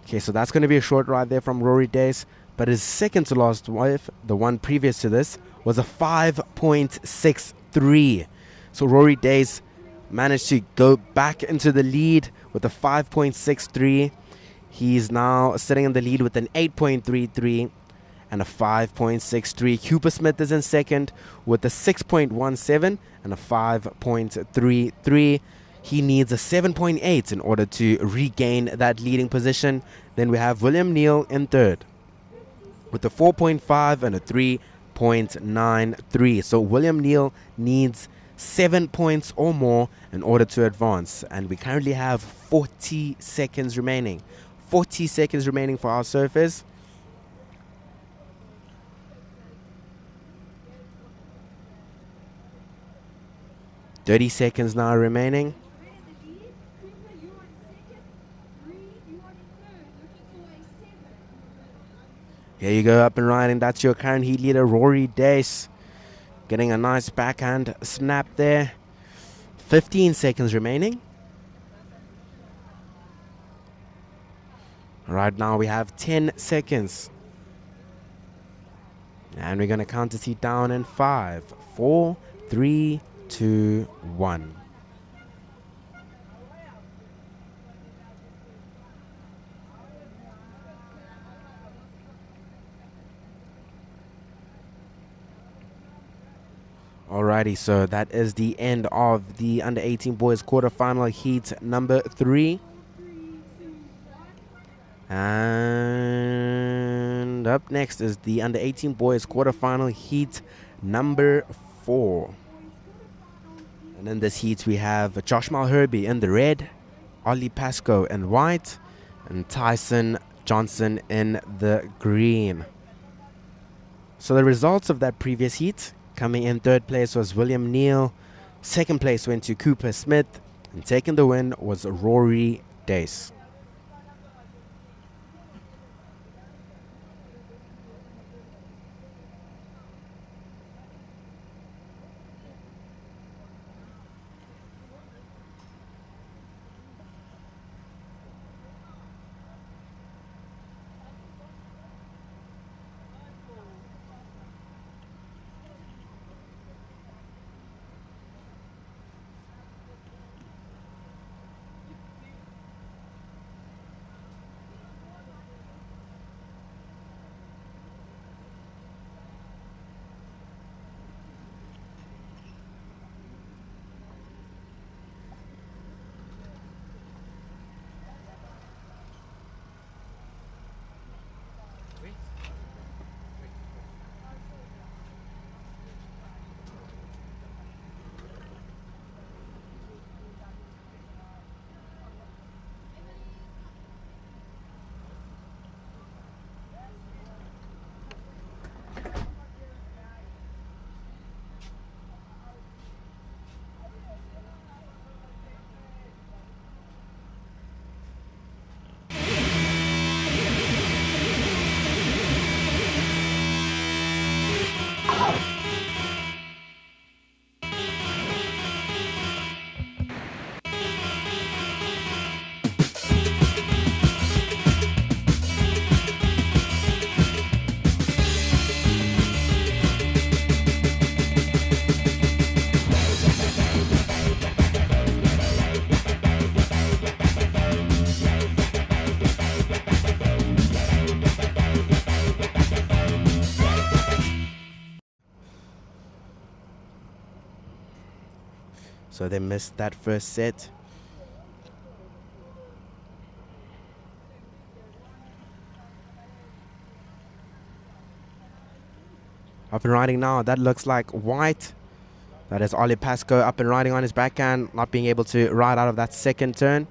Speaker 3: Okay, so that's going to be a short ride there from Rory Dace. But his second to last wave, the one previous to this, was a 5.63. So Rory Dace managed to go back into the lead with a 5.63. He's now sitting in the lead with an 8.33 and a 5.63. Cooper Smith is in second with a 6.17 and a 5.33. He needs a 7.8 in order to regain that leading position. Then we have William Neal in third with a 4.5 and a 3.93. So William Neal needs 7 points or more in order to advance. And we currently have 40 seconds remaining. 40 seconds remaining for our surfers. Thirty seconds now remaining. Here you go, up and riding. That's your current heat leader, Rory Dace. Getting a nice backhand snap there. 15 seconds remaining. Right now we have 10 seconds. And we're going to count the heat down in 5, 4, 3, 2, 1. Alrighty, so that is the end of the under 18 boys quarterfinal heat number 3. And up next is the under 18 boys quarterfinal heat number 4. And in this heat we have Josh Malherby in the red, Ollie Pascoe in white, and Tyson Johnson in the green. So the results of that previous heat: coming in third place was William Neal. Second place went to Cooper Smith. And taking the win was Rory Dace. So they missed that first set. Up and riding now. That looks like white. That is Ollie Pascoe up and riding on his backhand, not being able to ride out of that second turn.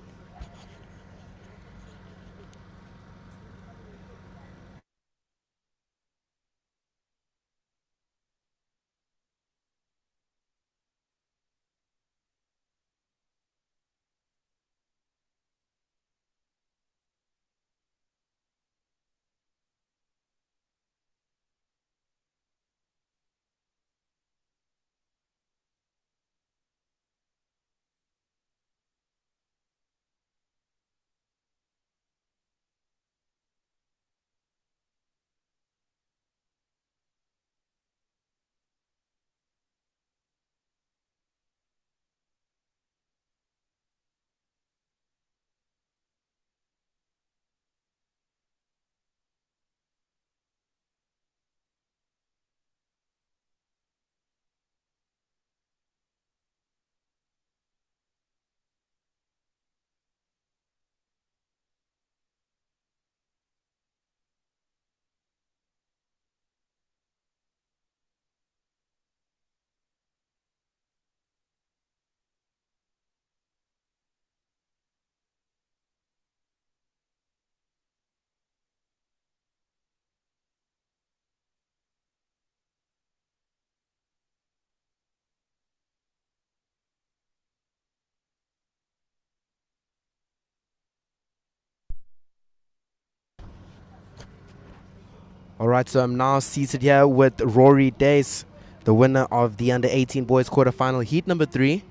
Speaker 3: All right, so I'm now seated here with Rory Dace, the winner of the under 18 boys quarterfinal heat number 3.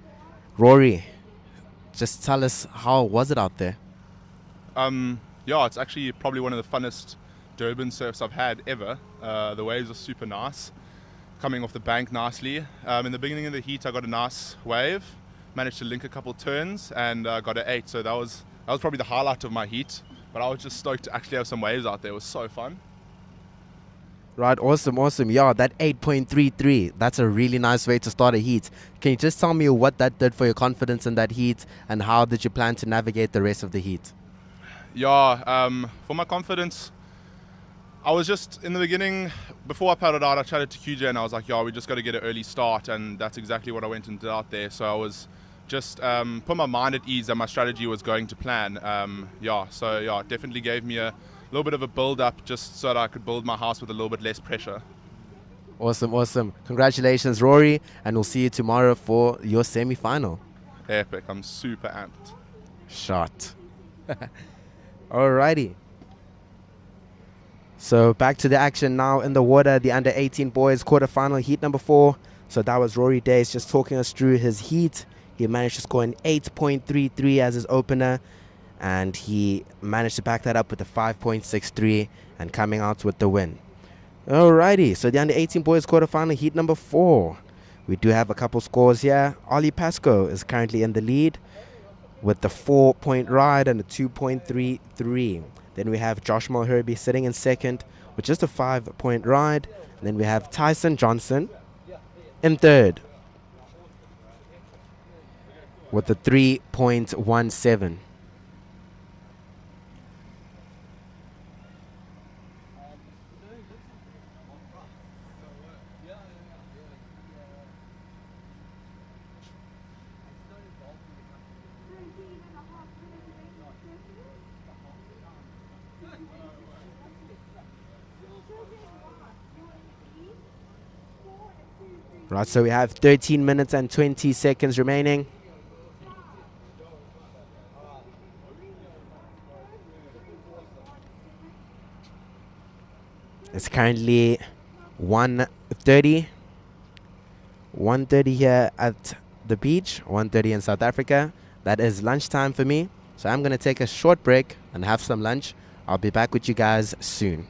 Speaker 3: Rory, just tell us, how was it out there?
Speaker 14: Yeah, it's actually probably one of the funnest Durban surfs I've had ever. The waves are super nice, coming off the bank nicely. In the beginning of the heat, I got a nice wave, managed to link a couple turns, and got an 8. So that was probably the highlight of my heat. But I was just stoked to actually have some waves out there. It was so fun.
Speaker 3: Right, awesome. Yeah, that 8.33, that's a really nice way to start a heat. Can you just tell me what that did for your confidence in that heat, and how did you plan to navigate the rest of the heat?
Speaker 14: Yeah, for my confidence, I was just, in the beginning, before I paddled out, I chatted to QJ and I was like, yeah, we just got to get an early start, and that's exactly what I went and did out there. So I was just put my mind at ease that my strategy was going to plan. It definitely gave me a little bit of a build-up just so that I could build my house with a little bit less pressure.
Speaker 3: Awesome. Congratulations, Rory, and we'll see you tomorrow for your semi-final.
Speaker 14: Epic. I'm super amped.
Speaker 3: Shot. Alrighty. So back to the action now in the water. The under 18 boys quarterfinal heat number 4. So that was Rory Dace just talking us through his heat. He managed to score an 8.33 as his opener, and he managed to back that up with a 5.63 and coming out with the win. Alrighty, so the under 18 boys quarterfinal heat number 4. We do have a couple scores here. Ollie Pascoe is currently in the lead with the 4-point ride and a 2.33. Then we have Josh Mulherby sitting in second with just a 5-point ride. And then we have Tyson Johnson in third with a 3.17. Right, so we have 13 minutes and 20 seconds remaining. It's currently 1:30. 1:30 here at the beach, 1:30 in South Africa. That is lunchtime for me. So I'm going to take a short break and have some lunch. I'll be back with you guys soon.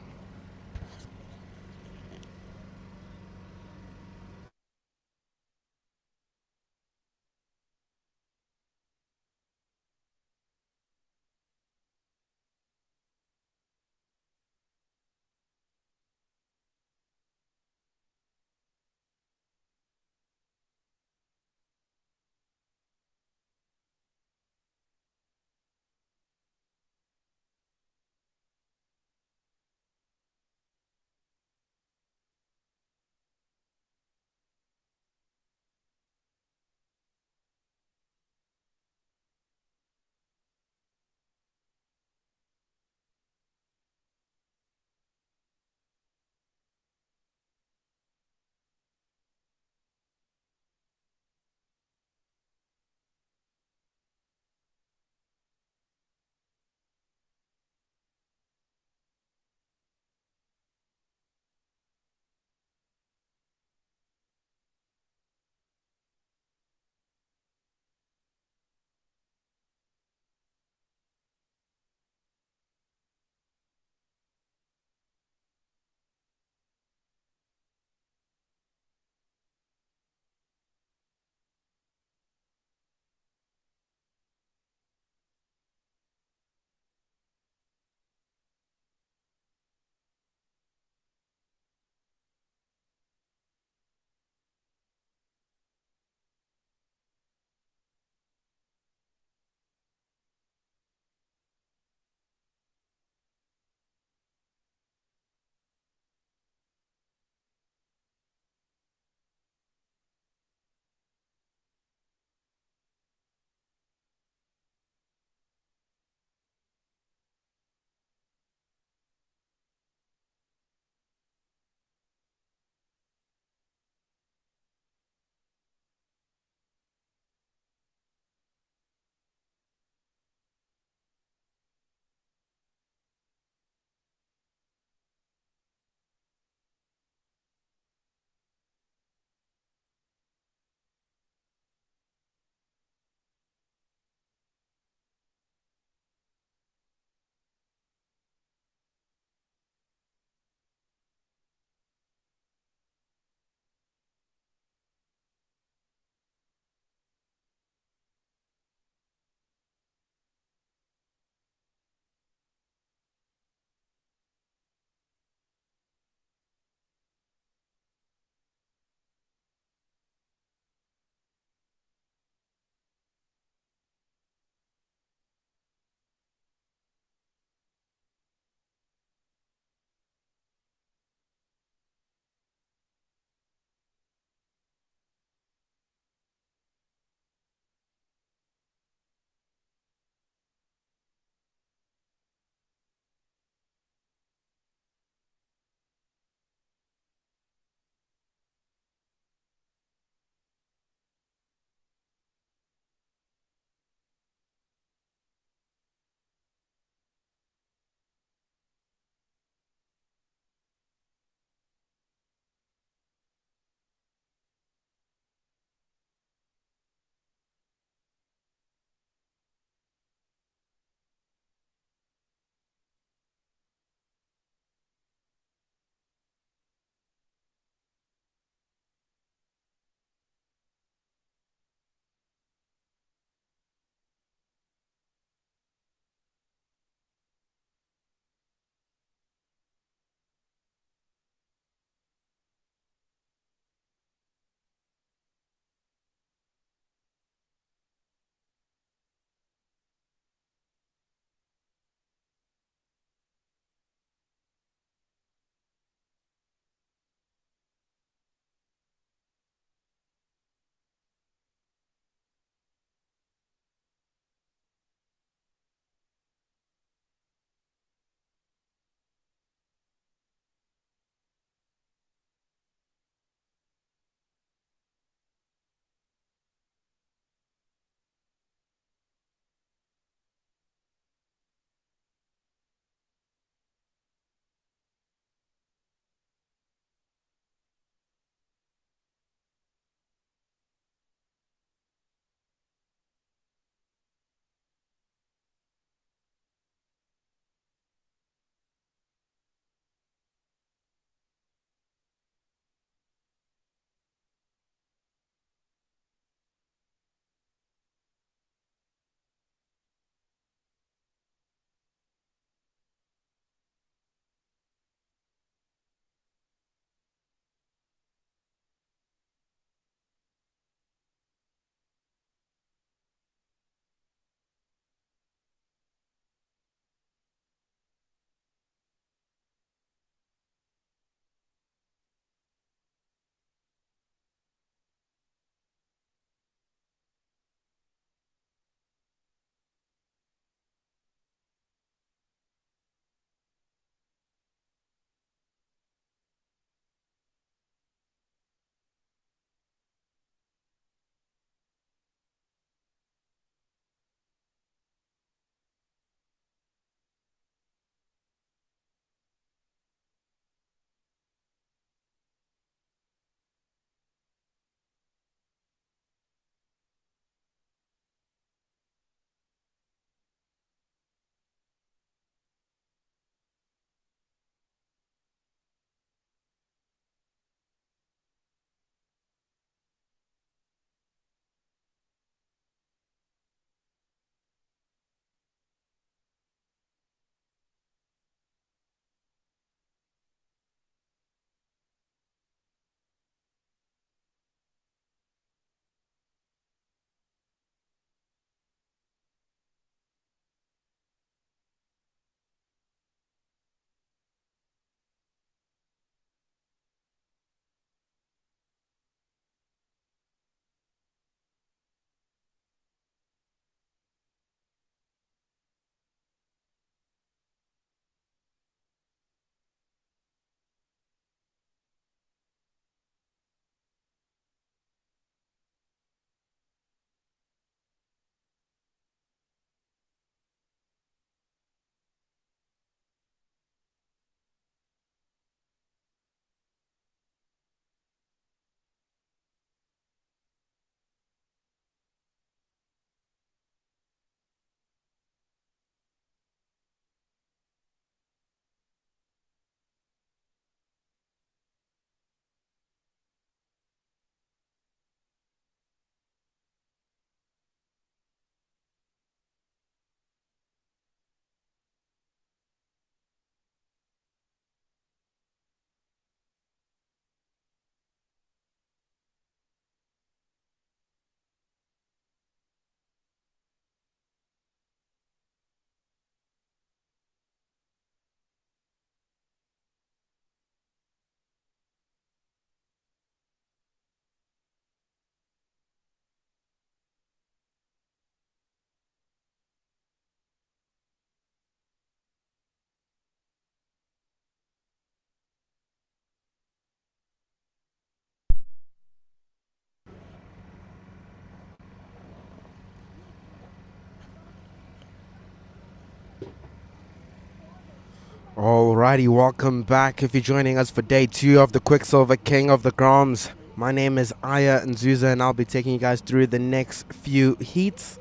Speaker 3: Alrighty, welcome back. If you're joining us for day 2 of the Quiksilver King of the Groms, my name is Aya Nzuza and I'll be taking you guys through the next few heats.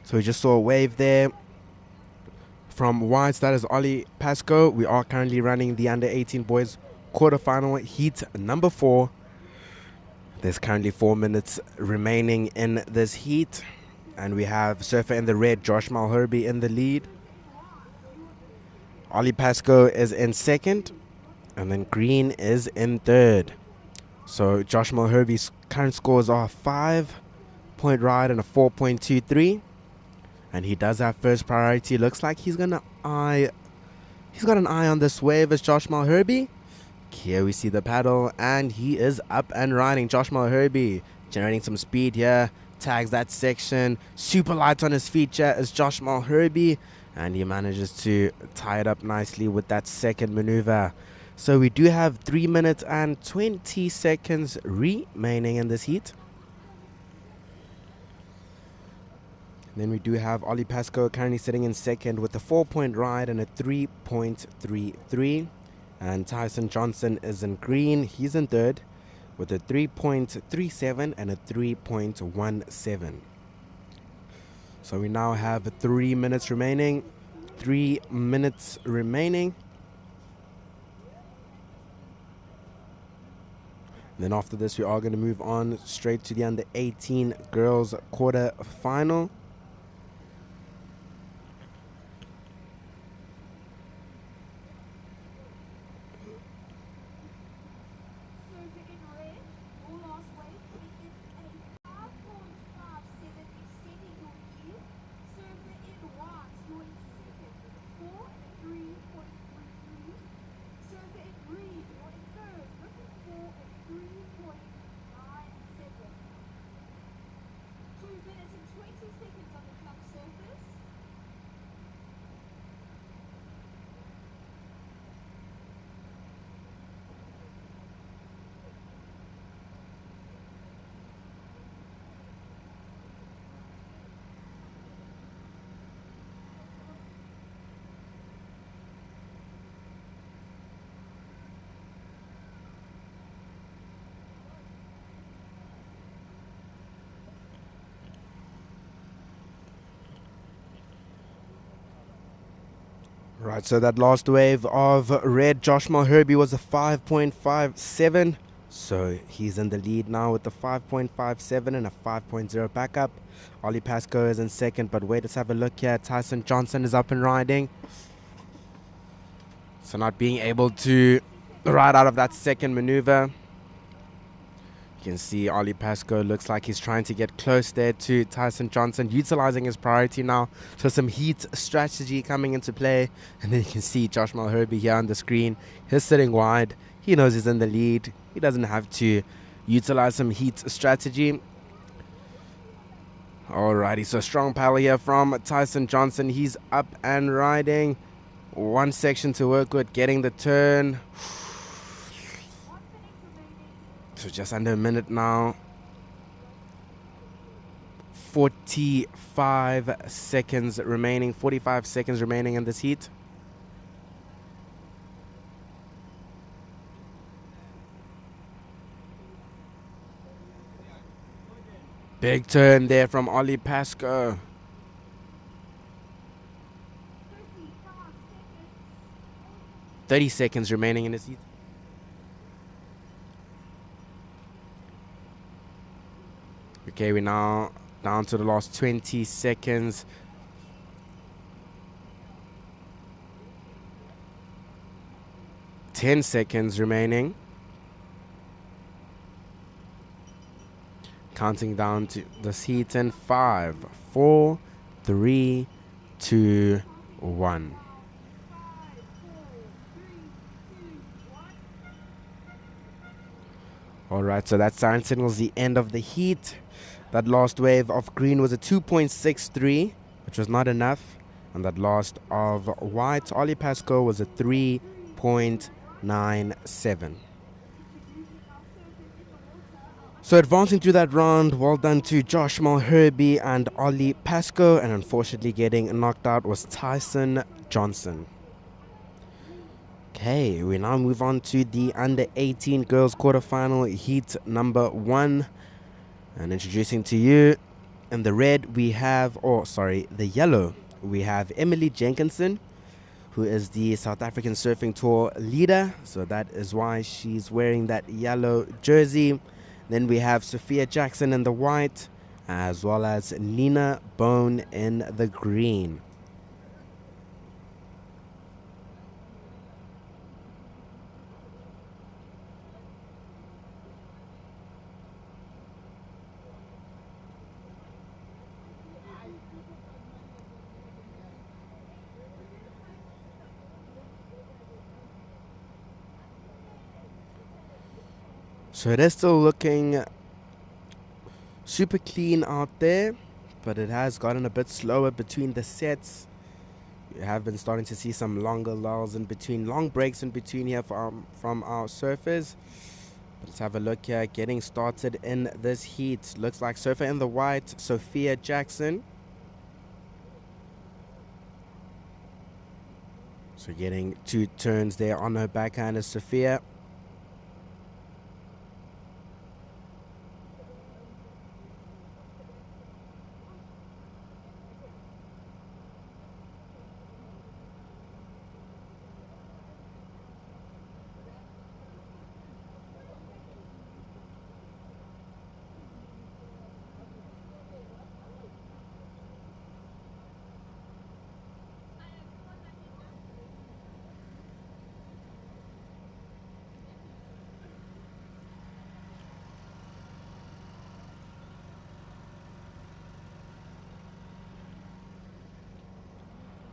Speaker 3: So we just saw a wave there from whites. That is Ollie Pasco. We are currently running the under 18 boys quarterfinal heat number 4. There's currently 4 minutes remaining in this heat, and we have Surfer in the red, Josh Malherbe in the lead. Ollie Pasco is in second, and then green is in third. So Josh Malherbe's current scores are 5-point ride and a 4.23, and he does have first priority. Looks like he's got an eye on this wave as Josh Malherbe. Here we see the paddle, and he is up and riding. Josh Malherbe generating some speed here, tags that section, super light on his feature as Josh Malherbe, and he manages to tie it up nicely with that second maneuver. So we do have 3 minutes and 20 seconds remaining in this heat. And then we do have Ollie Pasco currently sitting in second with a 4-point ride and a 3.33. And Tyson Johnson is in green. He's in third with a 3.37 and a 3.17. So we now have 3 minutes remaining. 3 minutes remaining. And then after this, we are going to move on straight to the under 18 girls quarter final. Right, so that last wave of red, Josh Malherbe, was a 5.57. So he's in the lead now with the 5.57 and a 5.0 backup. Ollie Pasco is in second, but wait, let's have a look here. Tyson Johnson is up and riding. So not being able to ride out of that second maneuver. You can see Ollie Pasco looks like he's trying to get close there to Tyson Johnson, utilizing his priority now. So some heat strategy coming into play. And then you can see Josh Malherbe here on the screen. He's sitting wide. He knows he's in the lead. He doesn't have to utilize some heat strategy. Alrighty, so strong paddle here from Tyson Johnson. He's up and riding. One section to work with, getting the turn. So just under a minute now. 45 seconds remaining. 45 seconds remaining in this heat. Big turn there from Ollie Pasco. "30 seconds remaining in this heat. Okay, we're now down to the last 20 seconds. "10 seconds remaining. Counting down to this heat in 5, 4, 3, 2, 1. Alright, so that sign signals the end of the heat. That last wave of green was a 2.63, which was not enough. And that last of white, Ollie Pasco, was a 3.97. So advancing through that round, well done to Josh Malherbe and Ollie Pasco. And unfortunately getting knocked out was Tyson Johnson. Okay, we now move on to the under 18 girls quarterfinal heat number 1. And introducing to you, in the red we have, the yellow, we have Emily Jenkinson, who is the South African Surfing Tour leader. So that is why she's wearing that yellow jersey. Then we have Sophia Jackson in the white, as well as Nina Bone in the green. So it is still looking super clean out there, but it has gotten a bit slower between the sets. We have been starting to see some longer lulls in between, long breaks in between here from our surfers. Let's have a look here, getting started in this heat. Looks like surfer in the white, Sophia Jackson. So getting 2 turns there on her backhand is Sophia.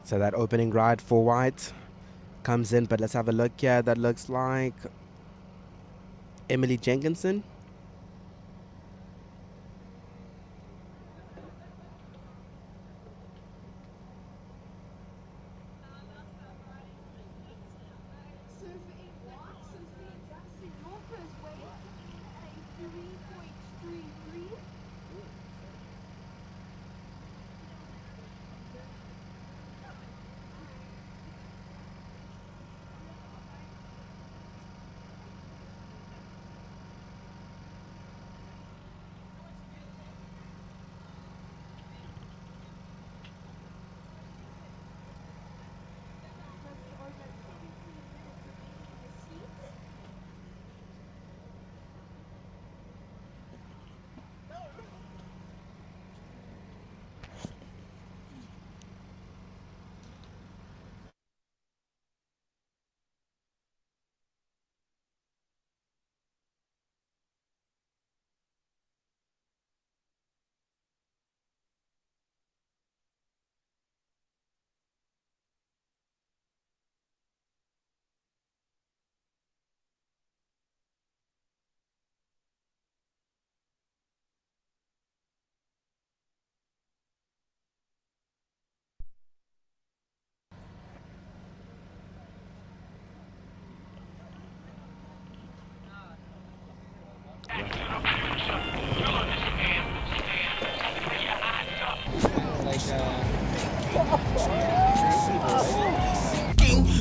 Speaker 3: So that opening ride for white comes in, but let's have a look here. That looks like Emily Jenkinson.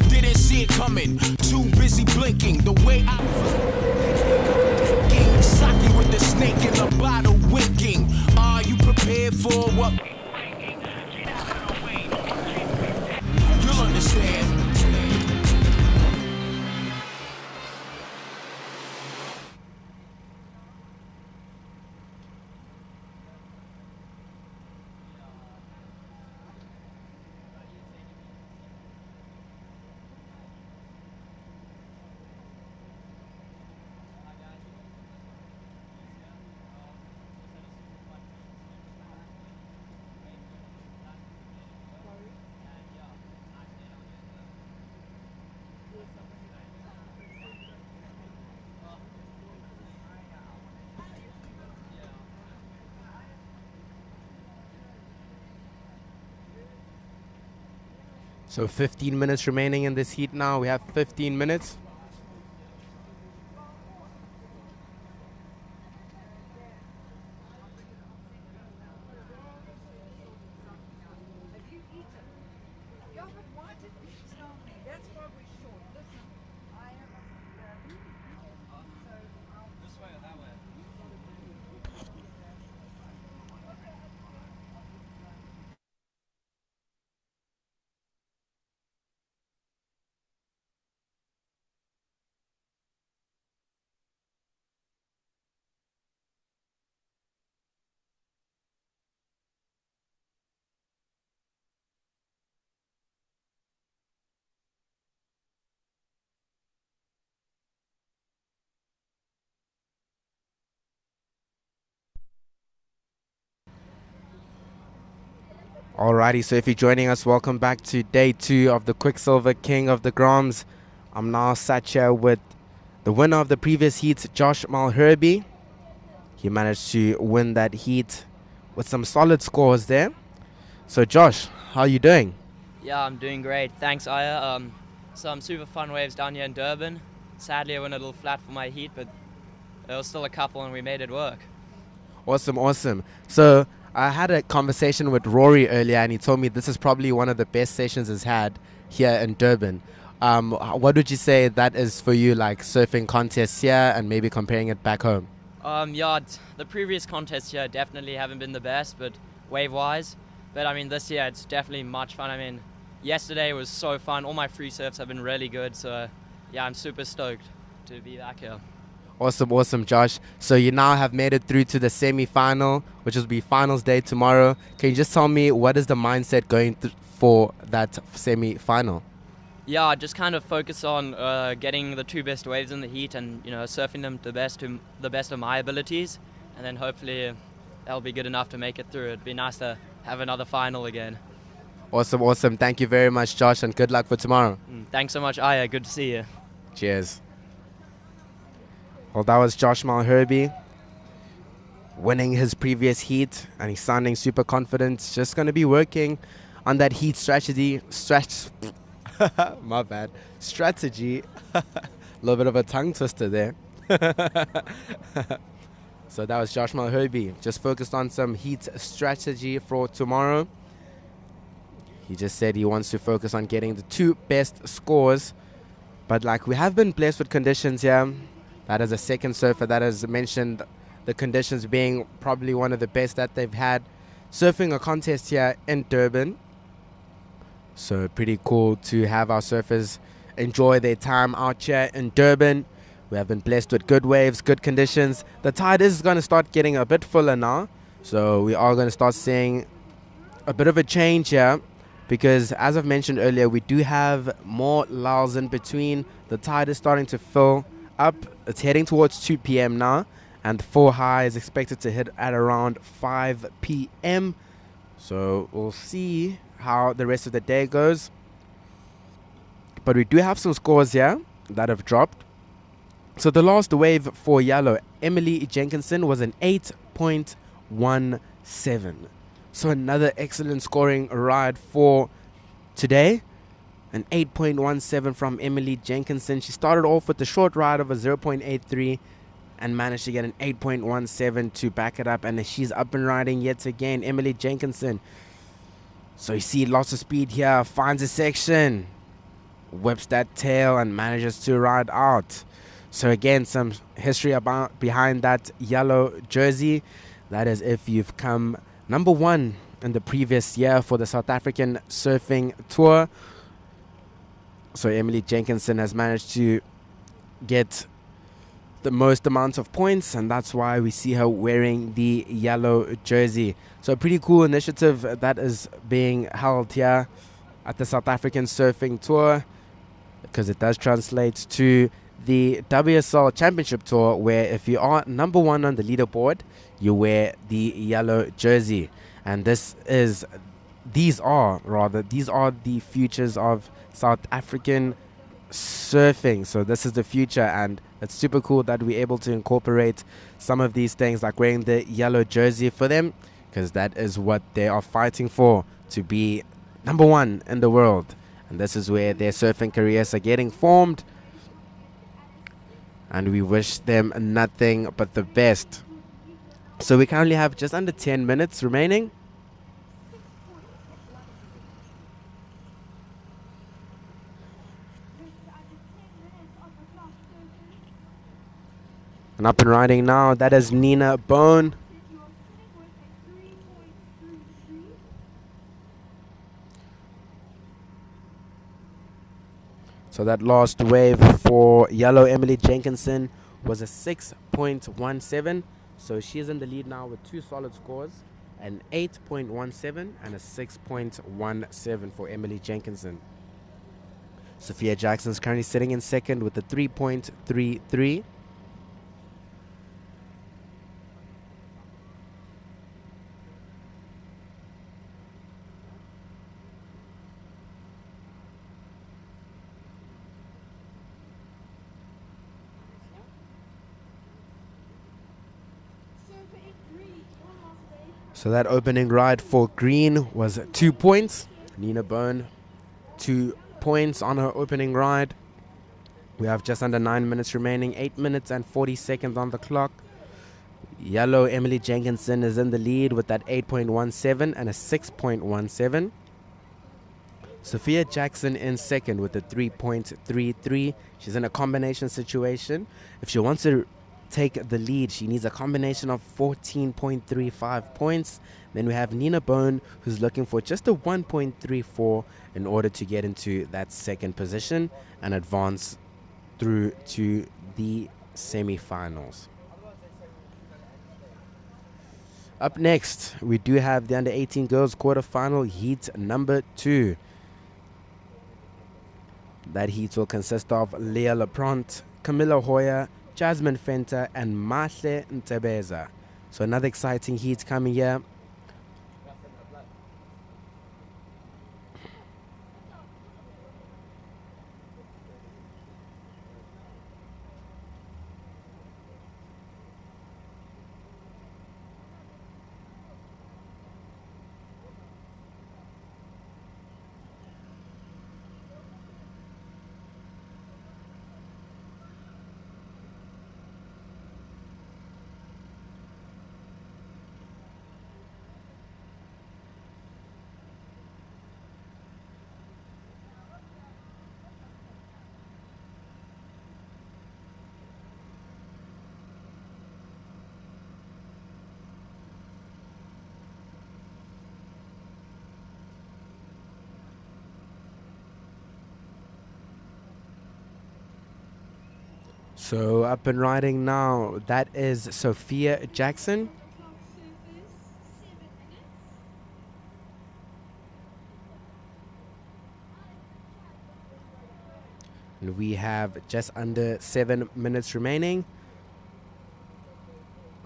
Speaker 2: Didn't see it coming, too busy blinking. The way I Saki with the snake in the bottle winking. Are you prepared for what? You'll understand.
Speaker 3: So 15 minutes remaining in this heat now. We have 15 minutes. Alrighty, so if you're joining us, welcome back to day 2 of the Quiksilver King of the Groms. I'm now sat here with the winner of the previous heat, Josh Malherby. He managed to win that heat with some solid scores there. So Josh, how are you doing?
Speaker 15: Yeah, I'm doing great. Thanks, Aya. Some super fun waves down here in Durban. Sadly, I went a little flat for my heat, but there was still a couple and we made it work.
Speaker 3: Awesome. So I had a conversation with Rory earlier and he told me this is probably one of the best sessions he's had here in Durban. What would you say that is for you, like surfing contests here and maybe comparing it back home?
Speaker 15: Yeah, the previous contests here definitely haven't been the best, but wave-wise. But I mean, this year it's definitely much fun. I mean, yesterday was so fun. All my free surfs have been really good. So yeah, I'm super stoked to be back here.
Speaker 3: Awesome, Josh. So you now have made it through to the semi-final, which will be finals day tomorrow. Can you just tell me what is the mindset going for that semi-final?
Speaker 15: Yeah, just kind of focus on getting the 2 best waves in the heat and, you know, surfing them to the best of my abilities. And then hopefully that'll be good enough to make it through. It'd be nice to have another final again.
Speaker 3: Awesome. Thank you very much, Josh, and good luck for tomorrow.
Speaker 15: Thanks so much, Aya. Good to see you.
Speaker 3: Cheers. Well, that was Josh Malherby winning his previous heat, and he's sounding super confident. Just going to be working on that heat strategy. My bad. Strategy. A little bit of a tongue twister there. So that was Josh Malherby. Just focused on some heat strategy for tomorrow. He just said he wants to focus on getting the 2 best scores. But like, we have been blessed with conditions here. That is a second surfer that has mentioned the conditions being probably one of the best that they've had surfing a contest here in Durban. So pretty cool to have our surfers enjoy their time out here in Durban. We have been blessed with good waves, good conditions. The tide is going to start getting a bit fuller now. So we are going to start seeing a bit of a change here. Because as I've mentioned earlier, we do have more lulls in between. The tide is starting to fill up. It's heading towards 2 p.m. now. And the full high is expected to hit at around 5 p.m. So we'll see how the rest of the day goes. But we do have some scores here that have dropped. So the last wave for yellow, Emily Jenkinson, was an 8.17. So another excellent scoring ride for today. An 8.17 from Emily Jenkinson. She started off with the short ride of a 0.83 and managed to get an 8.17 to back it up. And she's up and riding yet again, Emily Jenkinson. So you see lots of speed here. Finds a section. Whips that tail and manages to ride out. So again, some history behind that yellow jersey. That is if you've come number 1 in the previous year for the South African Surfing Tour. So Emily Jenkinson has managed to get the most amount of points, and that's why we see her wearing the yellow jersey. So a pretty cool initiative that is being held here at the South African Surfing Tour, because it does translate to the WSL Championship Tour, where if you are number 1 on the leaderboard, you wear the yellow jersey. And these are the futures of South African surfing. So this is the future, and it's super cool that we're able to incorporate some of these things, like wearing the yellow jersey for them, because that is what they are fighting for, to be number 1 in the world. And this is where their surfing careers are getting formed. And we wish them nothing but the best. So we currently have just under 10 minutes remaining. And up and riding now, that is Nina Bone. So that last wave for yellow Emily Jenkinson was a 6.17. So she's in the lead now with 2 solid scores, an 8.17 and a 6.17 for Emily Jenkinson. Sophia Jackson's currently sitting in second with a 3.33. So that opening ride for green was 2 points. Nina Bone, 2 points on her opening ride. We have just under 9 minutes remaining, 8 minutes and 40 seconds on the clock. Yellow Emily Jenkinson is in the lead with that 8.17 and a 6.17. Sophia Jackson in second with a 3.33. She's in a combination situation. If she wants to take the lead, she needs a combination of 14.35 points. Then we have Nina Bone, who's looking for just a 1.34 in order to get into that second position and advance through to the semi-finals. Up next, we do have the under 18 girls quarterfinal heat number 2. That heat will consist of Leah Lapront, Camilla Hoyer, Jasmine Fenter, and Mahle Ntebeza. So another exciting heat coming here. So up and riding now, that is Sophia Jackson. And we have just under 7 minutes remaining.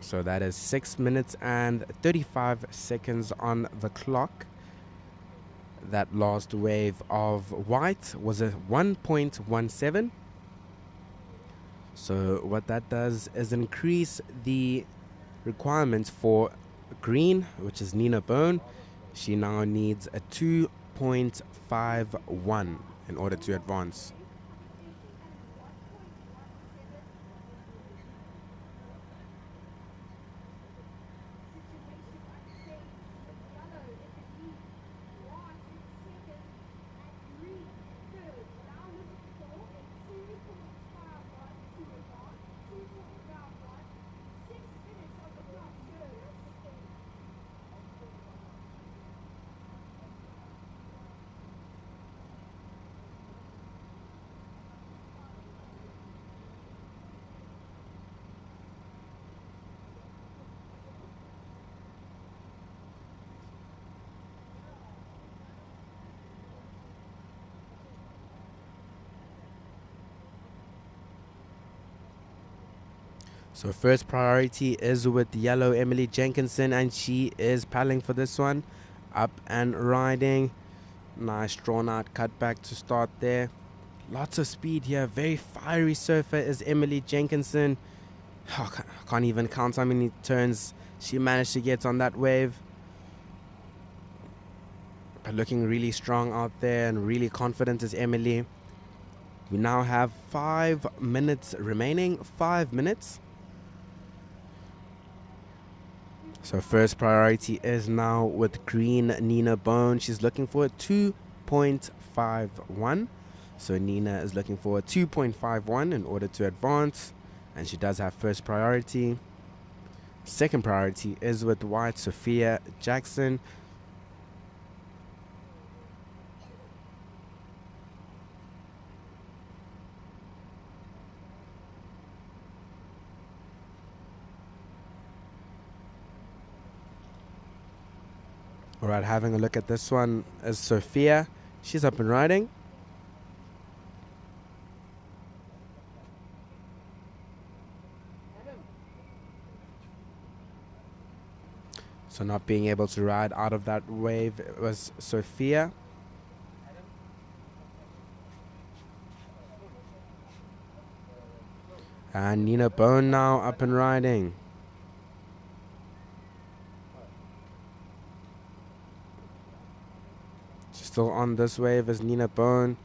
Speaker 3: So that is 6 minutes and 35 seconds on the clock. That last wave of white was a 1.17. So what that does is increase the requirements for green, which is Nina Bone. She now needs a 2.51 in order to advance. So first priority is with yellow Emily Jenkinson, and she is paddling for this one. Up and riding. Nice drawn out cutback to start there. Lots of speed here. Very fiery surfer is Emily Jenkinson. Oh, can't even count how many turns she managed to get on that wave. But looking really strong out there and really confident is Emily. We now have 5 minutes remaining. 5 minutes. So first priority is now with green Nina Bone. She's looking for a 2.51. So Nina is looking for a 2.51 in order to advance. And she does have first priority. Second priority is with white Sophia Jackson. Alright, having a look at this one is Sophia. She's up and riding. So not being able to ride out of that wave was Sophia. And Nina Bone now up and riding. still on this wave as Nina Bone.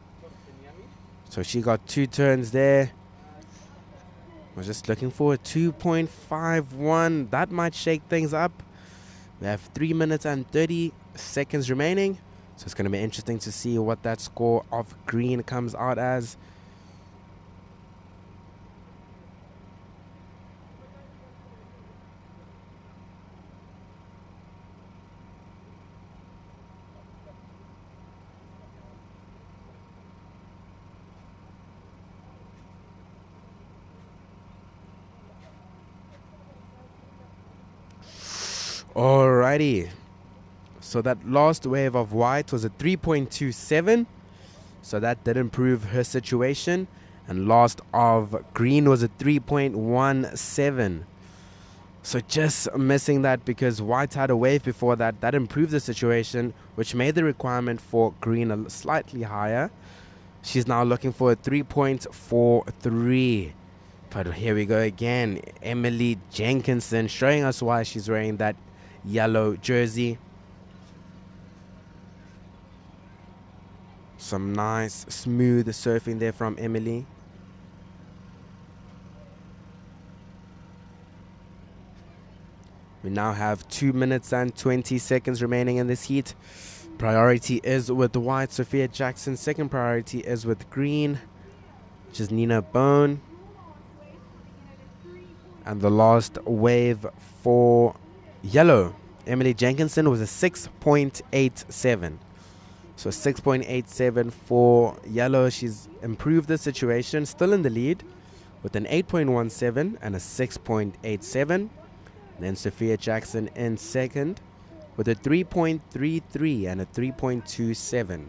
Speaker 3: So she got 2 turns there. We're just looking for a 2.51. That might shake things up. We have 3 minutes and 30 seconds remaining. So it's going to be interesting to see what that score of green comes out as. Alrighty. So that last wave of white was a 3.27. So that did improve her situation. And last of green was a 3.17. So just missing that because white had a wave before that. That improved the situation, which made the requirement for green a slightly higher. She's now looking for a 3.43. But here we go again. Emily Jenkinson showing us why she's wearing that yellow jersey. Some nice smooth surfing there from Emily. We now have 2 minutes and 20 seconds remaining in this heat. Priority is with white, Sophia Jackson. Second priority is with green, which is Nina Bone. And the last wave for yellow, Emily Jenkinson, was a 6.87. So 6.87 for yellow. She's improved the situation, still in the lead with an 8.17 and a 6.87. Then Sophia Jackson in second with a 3.33 and a 3.27.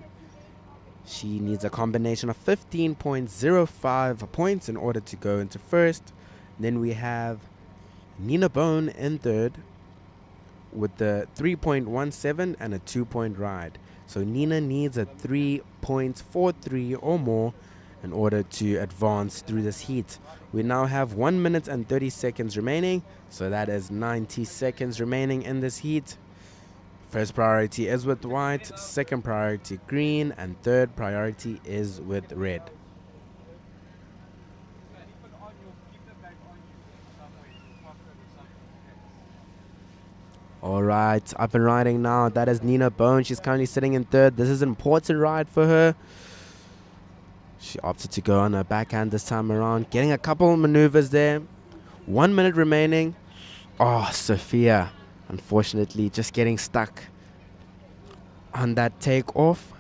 Speaker 3: She needs a combination of 15.05 points in order to go into first. Then we have Nina Bone in third with the 3.17 and a 2-point ride. So Nina needs a 3.43 or more in order to advance through this heat. We now have 1 minute and 30 seconds remaining. So that is 90 seconds remaining in this heat. First priority is with white, second priority green, and third priority is with red. Alright, up and riding now. That is Nina Bone. She's currently sitting in third. This is an important ride for her. She opted to go on her backhand this time around. Getting a couple of maneuvers there. 1 minute remaining. Oh, Sophia. Unfortunately, just getting stuck on that takeoff.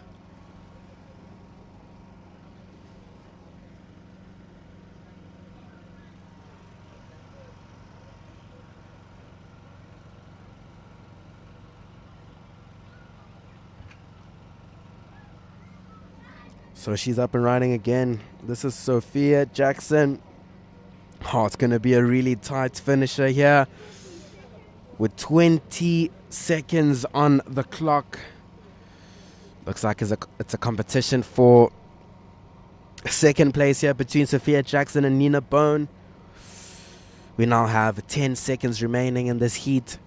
Speaker 3: So she's up and riding again. This is Sophia Jackson. Oh, it's going to be a really tight finisher here with 20 seconds on the clock. Looks like it's a competition for second place here between Sophia Jackson and Nina Bone. We now have 10 seconds remaining in this heat.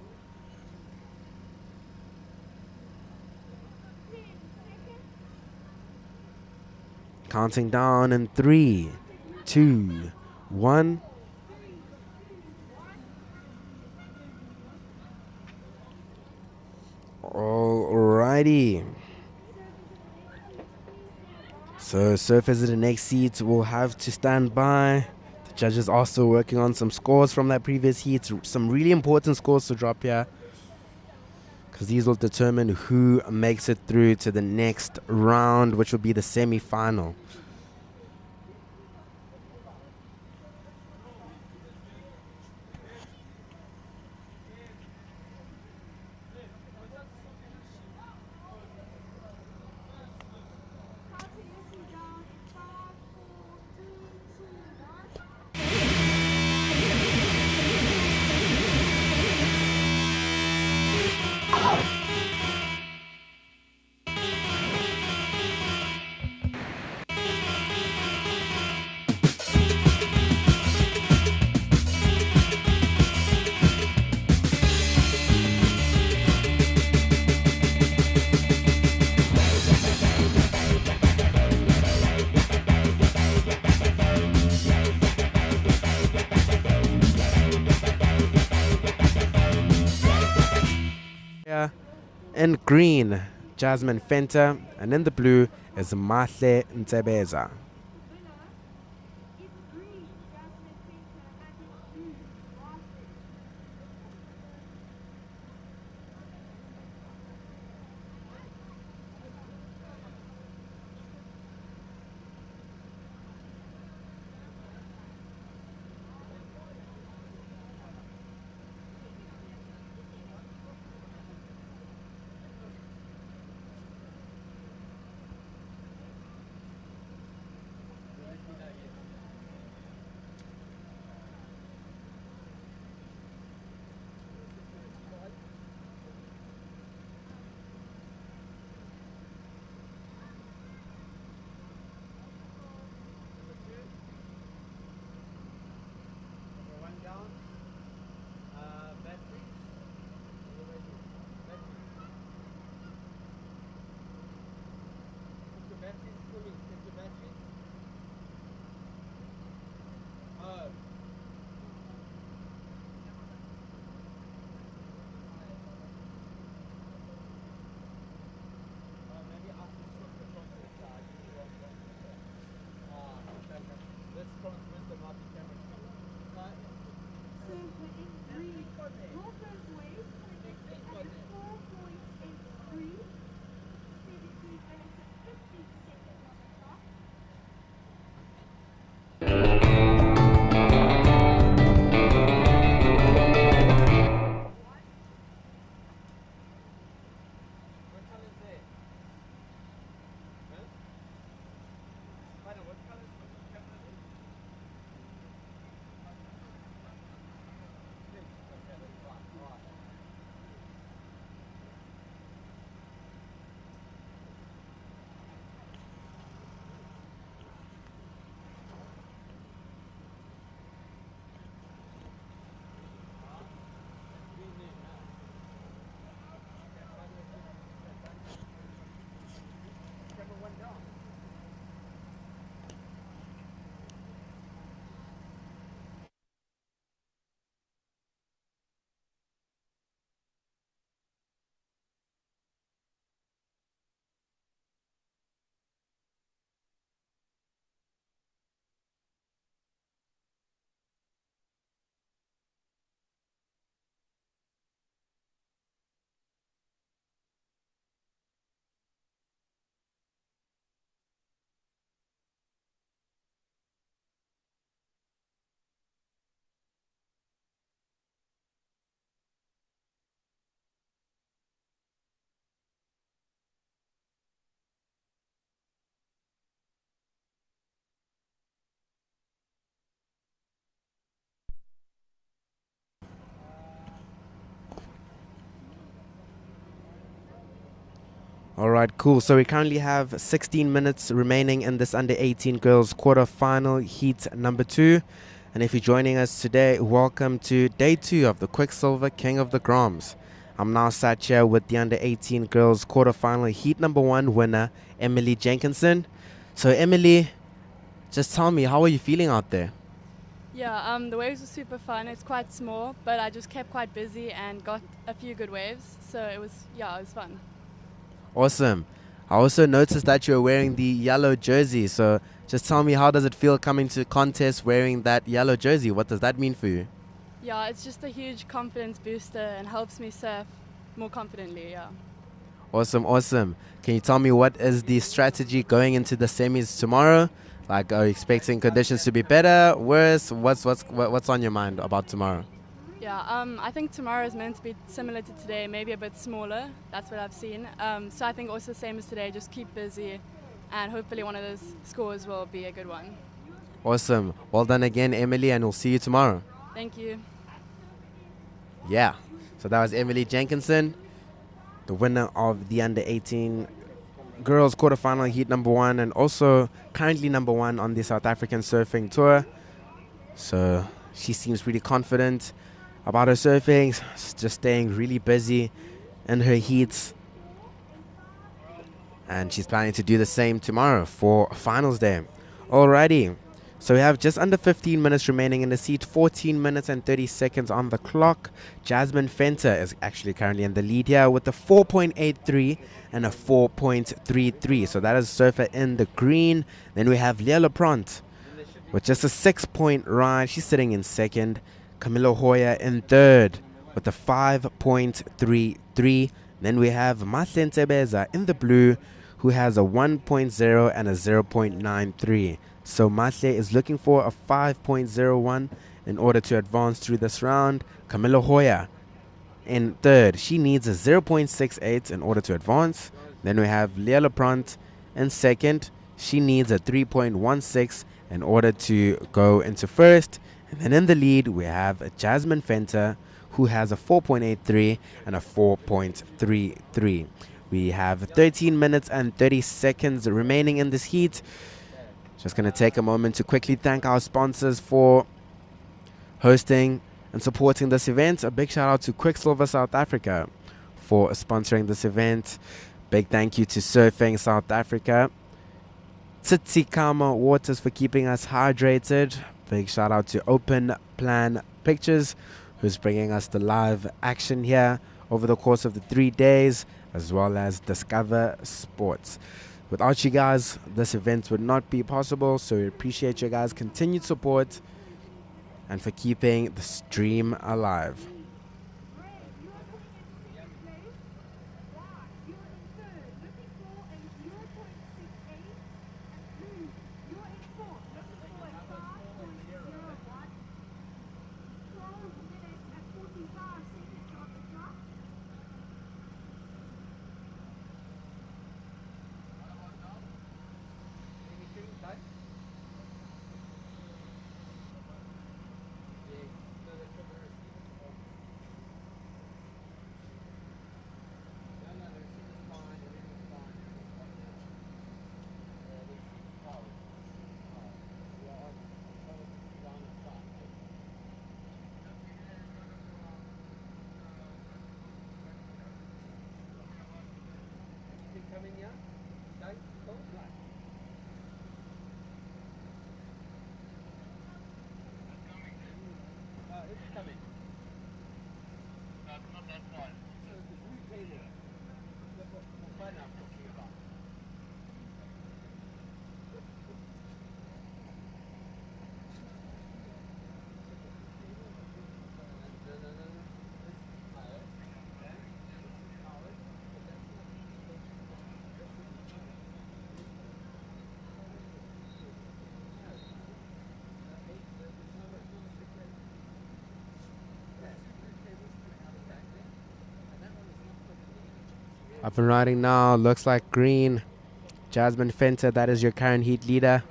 Speaker 3: Counting down in 3, 2, 1. Alrighty. So surfers in the next seat will have to stand by. The judges are still working on some scores from that previous heat. Some really important scores to drop here, because these will determine who makes it through to the next round, which will be the semi-final. In green, Jasmine Fenter, and in the blue is Mahle Ntebeza. All right, cool. So we currently have 16 minutes remaining in this under 18 girls quarterfinal heat number 2. And if you're joining us today, welcome to day 2 of the Quiksilver King of the Groms. I'm now sat here with the under 18 girls quarterfinal heat number 1 winner, Emily Jenkinson. So Emily, just tell me, how are you feeling out there?
Speaker 16: Yeah, the waves were super fun. It's quite small, but I just kept quite busy and got a few good waves. So it was fun.
Speaker 3: Awesome. I also noticed that you're wearing the yellow jersey. So just tell me, how does it feel coming to contest wearing that yellow jersey? What does that mean for you?
Speaker 16: Yeah, it's just a huge confidence booster and helps me surf more confidently, yeah.
Speaker 3: Awesome, awesome. Can you tell me what is the strategy going into the semis tomorrow? Like, are you expecting conditions to be better, worse? What's on your mind about tomorrow?
Speaker 16: Yeah, I think tomorrow is meant to be similar to today, maybe a bit smaller. That's what I've seen. So I think also same as today, just keep busy and hopefully one of those scores will be a good one.
Speaker 3: Awesome. Well done again, Emily, and we'll see you tomorrow.
Speaker 16: Thank you.
Speaker 3: Yeah. So that was Emily Jenkinson, the winner of the under 18 girls quarterfinal heat number 1, and also currently number 1 on the South African surfing tour. So she seems really confident about her surfing, just staying really busy in her heats, and she's planning to do the same tomorrow for finals day. Alrighty, So we have just under 15 minutes remaining in the seat, 14 minutes and 30 seconds on the clock. Jasmine Fenter is actually currently in the lead here with a 4.83 and a 4.33. So that is Surfer in the green. Then we have Leah Lapront with just a 6-point ride. She's sitting in second. Camilo Hoya in third with a 5.33. Then we have Mahle Ntebeza in the blue, who has a 1.0 and a 0.93. So Mahle is looking for a 5.01 in order to advance through this round. Camilo Hoya in third. She needs a 0.68 in order to advance. Then we have Leah Lapront in second. She needs a 3.16 in order to go into first. And then in the lead, we have Jasmine Fenter, who has a 4.83 and a 4.33. We have 13 minutes and 30 seconds remaining in this heat. Just going to take a moment to quickly thank our sponsors for hosting and supporting this event. A big shout out to Quiksilver South Africa for sponsoring this event. Big thank you to Surfing South Africa. Tsitsikamma Waters for keeping us hydrated. Big shout out to Open Plan Pictures, who's bringing us the live action here over the course of the 3 days, as well as Discover Sports. Without you guys, this event would not be possible, so we appreciate your guys' continued support and for keeping the stream alive. Up and riding now, looks like green. Jasmine Fenter, that is your current heat leader.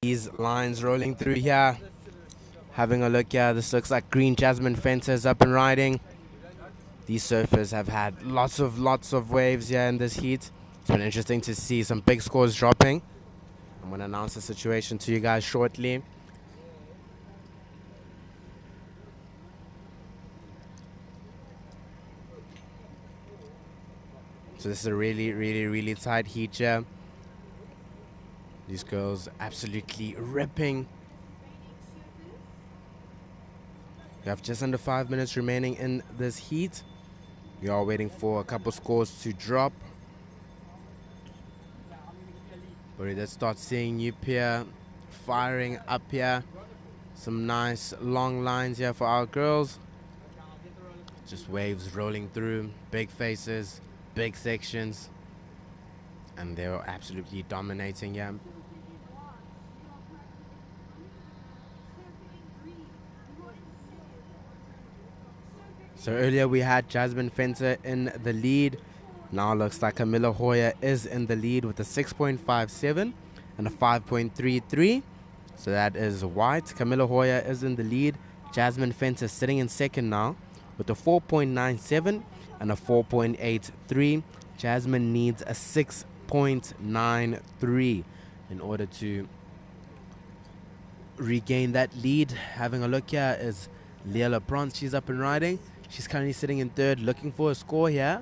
Speaker 3: these lines rolling through here. Having a look here, this looks like green Jasmine Fences up and riding. These surfers have had lots of waves here in this heat. It's been interesting to see some big scores dropping. I'm going to announce the situation to you guys shortly. So this is a really tight heat here. These girls absolutely ripping. We have just under 5 minutes remaining in this heat. We are waiting for a couple scores to drop. But let's start seeing you here firing up here. Some nice long lines here for our girls. Just waves rolling through, big faces, big sections, and they're absolutely dominating here. So earlier we had Jasmine Fencer in the lead. Now looks like Camilla Hoyer is in the lead with a 6.57 and a 5.33. So that is white. Camilla Hoyer is in the lead. Jasmine Fencer sitting in second now with a 4.97 and a 4.83. Jasmine needs a 6.93 in order to regain that lead. Having a look here is Leah LeBron. She's up and riding. She's currently sitting in third, looking for a score here.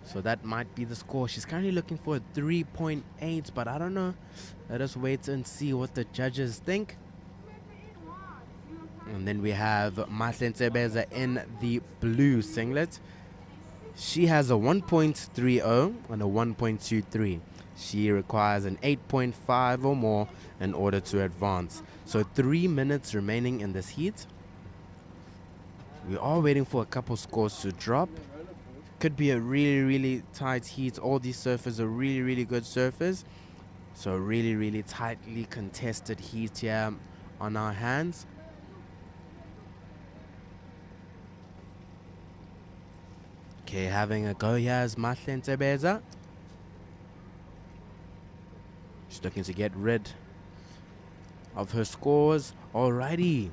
Speaker 3: So that might be the score. She's currently looking for a 3.8, but I don't know. Let us wait and see what the judges think. And then we have Mahle Ntebeza in the blue singlet. She has a 1.30 and a 1.23. She requires an 8.5 or more in order to advance. So 3 minutes remaining in this heat. We are waiting for a couple scores to drop. Could be a really tight heat. All these surfers are really good surfers. So really tightly contested heat here on our hands. Okay, having a go here is Mahle Ntebeza. She's looking to get rid of her scores. Alrighty.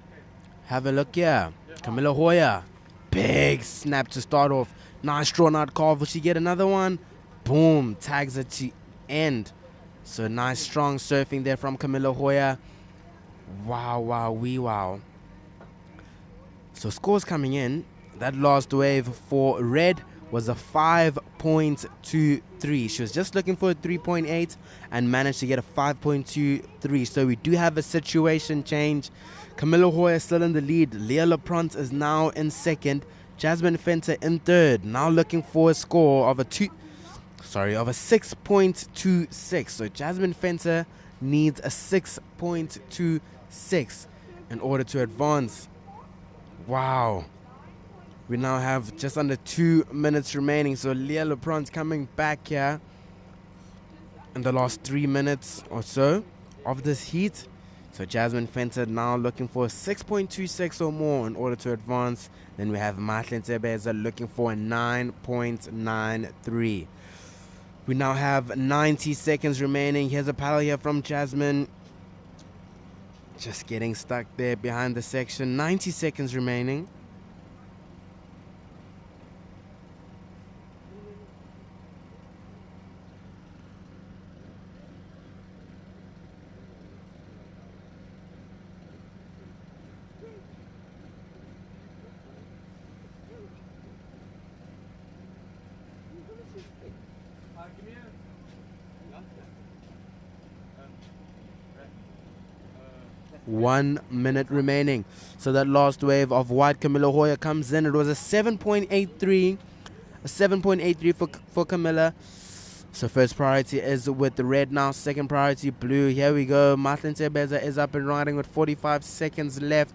Speaker 3: Have a look here. Camilla Hoyer. Big snap to start off. Nice drawn out carve. Will she get another one? Boom. Tags it to end. So nice strong surfing there from Camilla Hoyer. Wow. So scores coming in. That last wave for red was a 5.23. She was just looking for a 3.8 and managed to get a 5.23. So we do have a situation change. Camilla Hoyer is still in the lead. Leah LePrance is now in second. Jasmine Fencer in third. Now looking for a score of a 6.26. So Jasmine Fencer needs a 6.26 in order to advance. Wow. We now have just under 2 minutes remaining. So Leah LeBron's coming back here in the last 3 minutes or so of this heat. So Jasmine Fencer now looking for a 6.26 or more in order to advance. Then we have Mahle Ntebeza looking for a 9.93. We now have 90 seconds remaining. Here's a paddle here from Jasmine. Just getting stuck there behind the section. 90 seconds remaining.
Speaker 4: Give me a...
Speaker 3: 1 minute remaining. So that last wave of white Camilla Hoyer comes in. It was a 7.83. A 7.83 for Camilla. So first priority is with the red now. Second priority blue. Here we go. Mahle Ntebeza is up and riding with 45 seconds left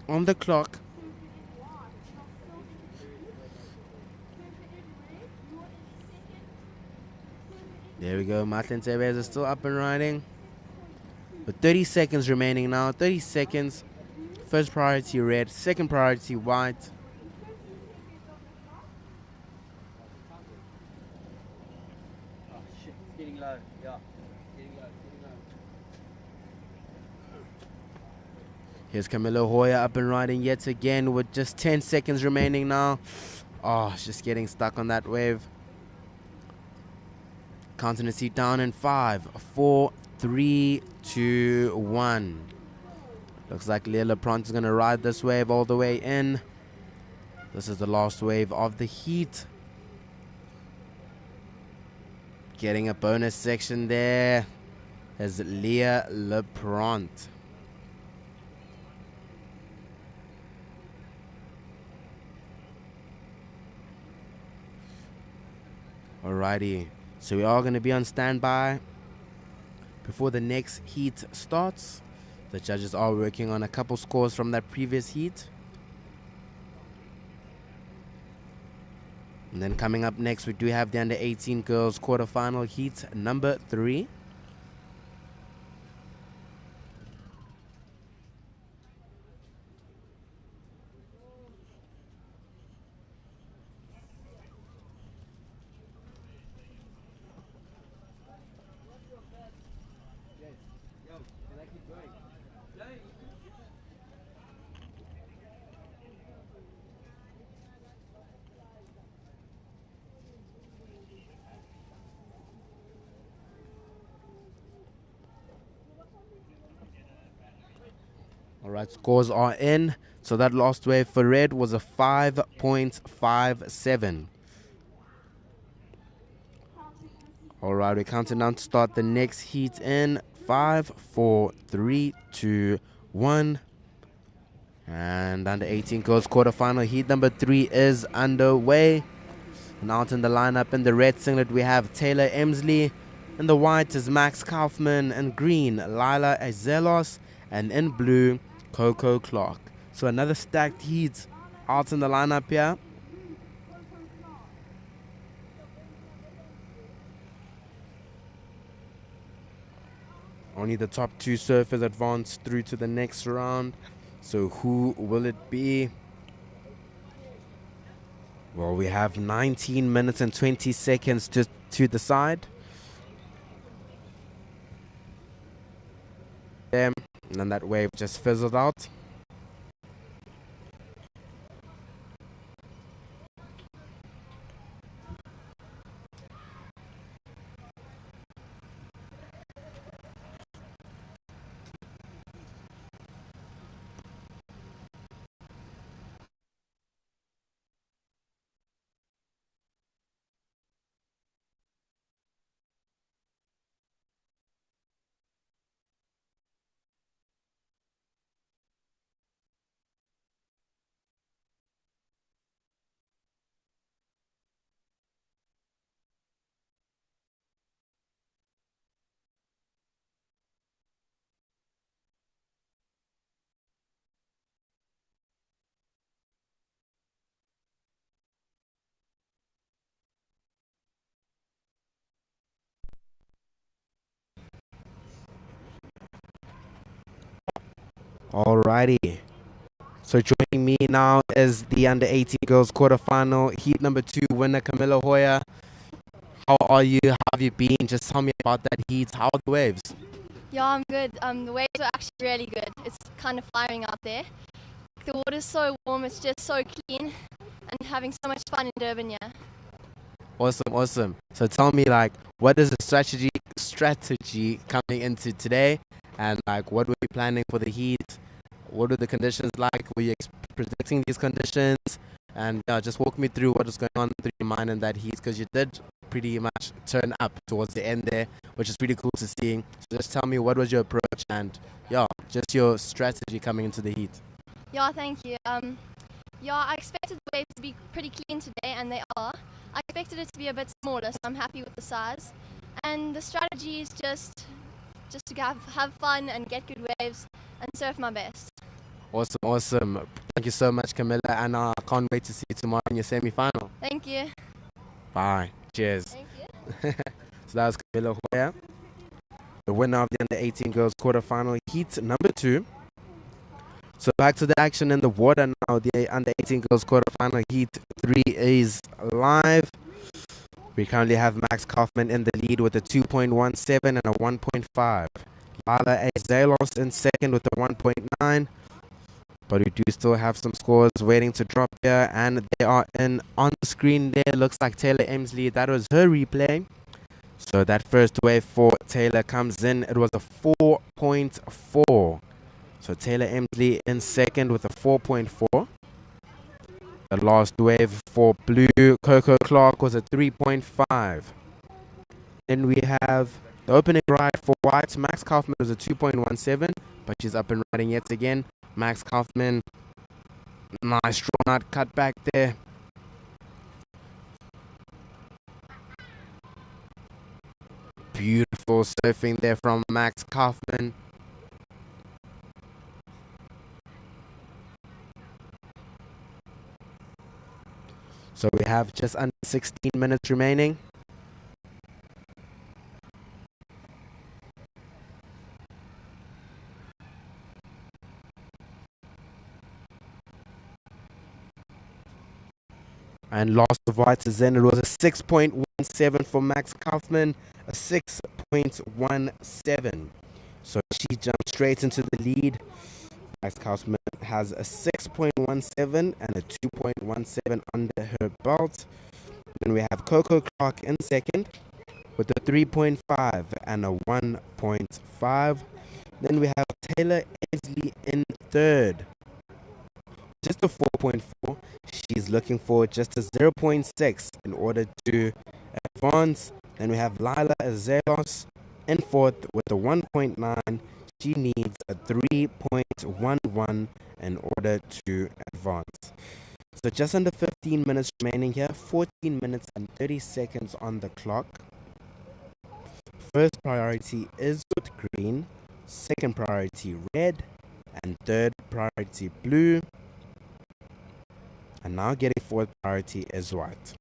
Speaker 3: on the clock. There we go. Mahle Ntebeza still up and riding. With 30 seconds remaining now. 30 seconds. First priority red. Second priority white. Here's Camilla Hoyer up and riding yet again with just 10 seconds remaining now. Oh, just getting stuck on that wave. Counting the seat down in 5, 4, 3, 2, 1. Looks like Leah LePrant is going to ride this wave all the way in. This is the last wave of the heat. Getting a bonus section there is Leah LePrant. Alrighty, so we are going to be on standby before the next heat starts. The judges are working on a couple scores from that previous heat. And then coming up next, we do have the under 18 girls quarterfinal heat number 3. Alright, scores are in. So that last wave for red was a 5.57. Alright, we're counting down to start the next heat in 5, 4, 3, 2, 1. And under 18 girls quarterfinal heat number 3 is underway. And out in the lineup in the red singlet we have Taylor Emsley. In the white is Max Kaufman. In green, Lila Azelos. And in blue, Coco Clark. So another stacked heat out in the lineup here. Only the top 2 surfers advance through to the next round. So who will it be? Well, we have 19 minutes and 20 seconds to decide. And then that wave just fizzled out. Alrighty. So joining me now is the under 18 girls quarterfinal heat number 2 winner Camilla Hoyer. How are you? How have you been? Just tell me about that heat. How are the waves?
Speaker 12: Yeah, I'm good. The waves are actually really good. It's kind of firing out there. The water's so warm, it's just so clean, and having so much fun in Durban, yeah.
Speaker 3: Awesome. So tell me, like, what is the strategy coming into today, and like, what were you planning for the heat? What were the conditions like? Were you predicting these conditions? And just walk me through what was going on through your mind in that heat, because you did pretty much turn up towards the end there, which is pretty cool to see. So just tell me, what was your approach and just your strategy coming into the heat?
Speaker 12: Yeah, thank you. I expected the waves to be pretty clean today, and they are. I expected it to be a bit smaller, so I'm happy with the size. And the strategy is just to have fun and get good waves and surf my best.
Speaker 3: Awesome. Thank you so much, Camilla, and I can't wait to see you tomorrow in your semi-final.
Speaker 12: Thank you.
Speaker 3: Bye. Cheers.
Speaker 12: Thank you.
Speaker 3: So that was Camilla Hoyer, the winner of the under 18 girls quarterfinal heat number 2. So back to the action in the water now. The under 18 girls quarterfinal heat 3 is live. We currently have Max Kaufman in the lead with a 2.17 and a 1.5. Lala Azalos in second with a 1.9. But we do still have some scores waiting to drop here, and they are in on the screen there. Looks like Taylor Emsley, that was her replay. So that first wave for Taylor comes in. It was a 4.4. So Taylor Emsley in second with a 4.4. The last wave for blue, Coco Clark, was a 3.5. Then we have the opening ride for white. Max Kaufman was a 2.17, but she's up and riding yet again. Max Kaufman, nice drawn out cut back there. Beautiful surfing there from Max Kaufman. So we have just under 16 minutes remaining. And lost of whites is in. It was a 6.17 for Max Kaufman, a 6.17. So she jumped straight into the lead. Max Kaufman has a 6.17 and a 2.17 under her belt. Then we have Coco Clark in second with a 3.5 and a 1.5. Then we have Taylor Emsley in third, just a 4.4. She's looking for just a 0.6 in order to advance. Then we have Lila Azelos in fourth with a 1.9. She needs a 3.11 in order to advance. So just under 15 minutes remaining here, 14 minutes and 30 seconds on the clock. First priority is with green, second priority red, and third priority blue. And now getting fourth priority is white.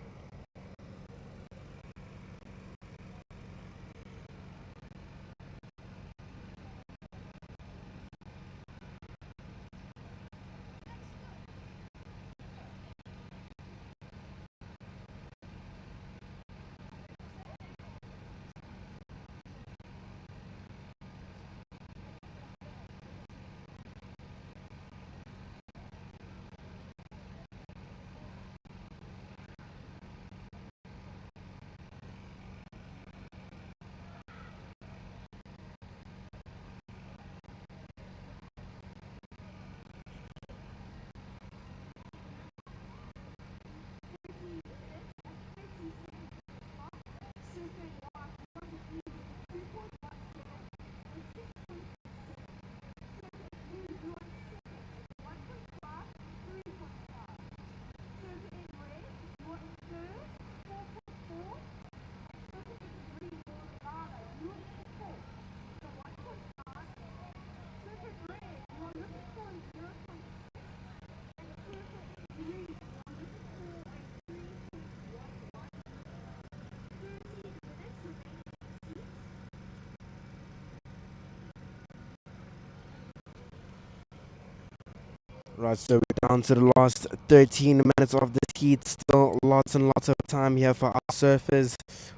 Speaker 3: Right, so we're down to the last 13 minutes of this heat. Still lots and lots of time here for our surfers.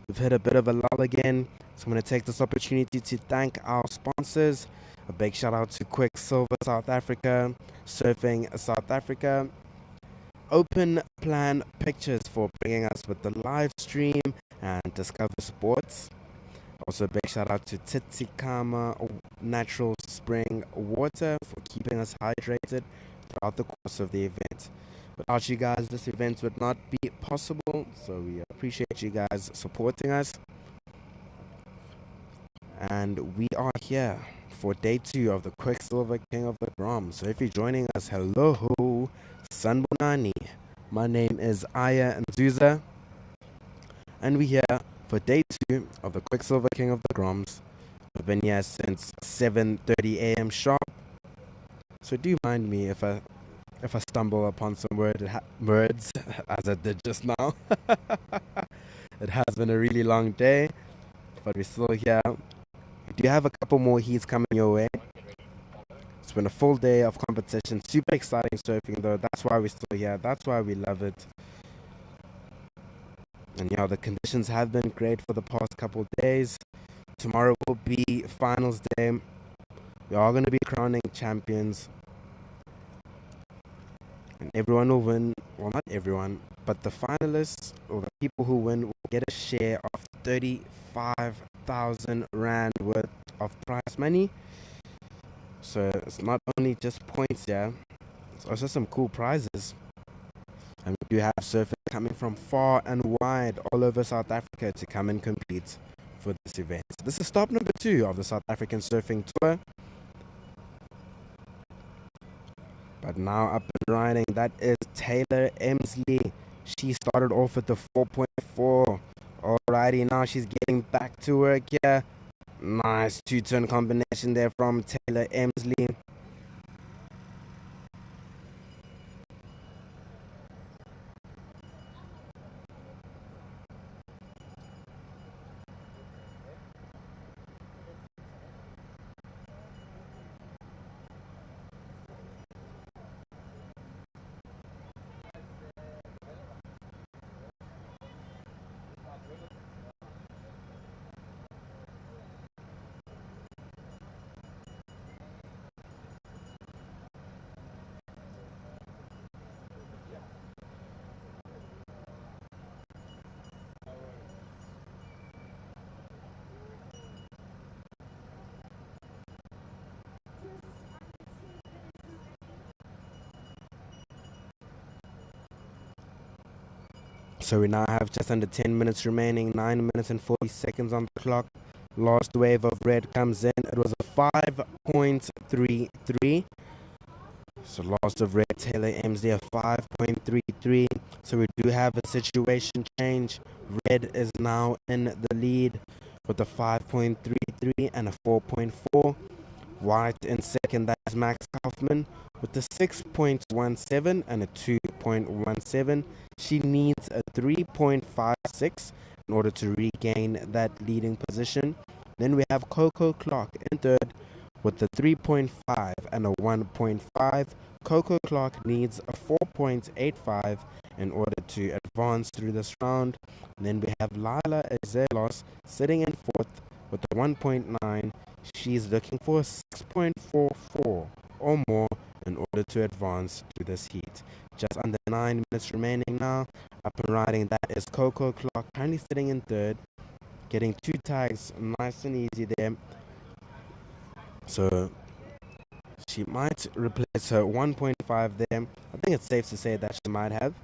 Speaker 3: We've hit a bit of a lull again, so I'm going to take this opportunity to thank our sponsors. A big shout out to Quiksilver South Africa, Surfing South Africa, Open Plan Pictures for bringing us with the live stream, and Discover Sports. Also a big shout out to Tsitsikamma Natural Spring Water for keeping us hydrated throughout the course of the event. Without you guys, this event would not be possible, so we appreciate you guys supporting us. And we are here for day 2 of the Quiksilver King of the Groms. So if you're joining us, hello, Sanbonani. My name is Aya Nzuza, and we're here for day 2 of the Quiksilver King of the Groms. We've been here since 7:30 a.m. sharp. So do mind me if I stumble upon some words as I did just now. It has been a really long day, but we're still here. We do have a couple more heats coming your way. It's been a full day of competition. Super exciting surfing though. That's why we're still here. That's why we love it. And the conditions have been great for the past couple days. Tomorrow will be finals day. We are going to be crowning champions. And everyone will win, well, not everyone, but the finalists or the people who win will get a share of 35,000 Rand worth of prize money. So it's not only just points here, it's also some cool prizes. And we do have surfers coming from far and wide all over South Africa to come and compete for this event. This is stop number 2 of the South African Surfing Tour. But now up and riding, that is Taylor Emsley. She started off with the 4.4. Alrighty, now she's getting back to work here. Nice two-turn combination there from Taylor Emsley. So we now have just under 10 minutes remaining, 9 minutes and 40 seconds on the clock. Last wave of red comes in. It was a 5.33. So last of red, Taylor Emsley, a 5.33. So we do have a situation change. Red is now in the lead with a 5.33 and a 4.4. White in second, that's Max Kaufman with a 6.17 and a 2.17. She needs a 3.56 in order to regain that leading position. Then we have Coco Clark in third with a 3.5 and a 1.5. Coco Clark needs a 4.85 in order to advance through this round. And then we have Lila Ezelos sitting in fourth with a 1.9. She's looking for a 6.44 or more in order to advance through this heat. Just under 9 minutes remaining now. Up and riding, that is Coco Clark, currently sitting in third, getting 2 tags, nice and easy there. So she might replace her 1.5 there. I think it's safe to say that she might have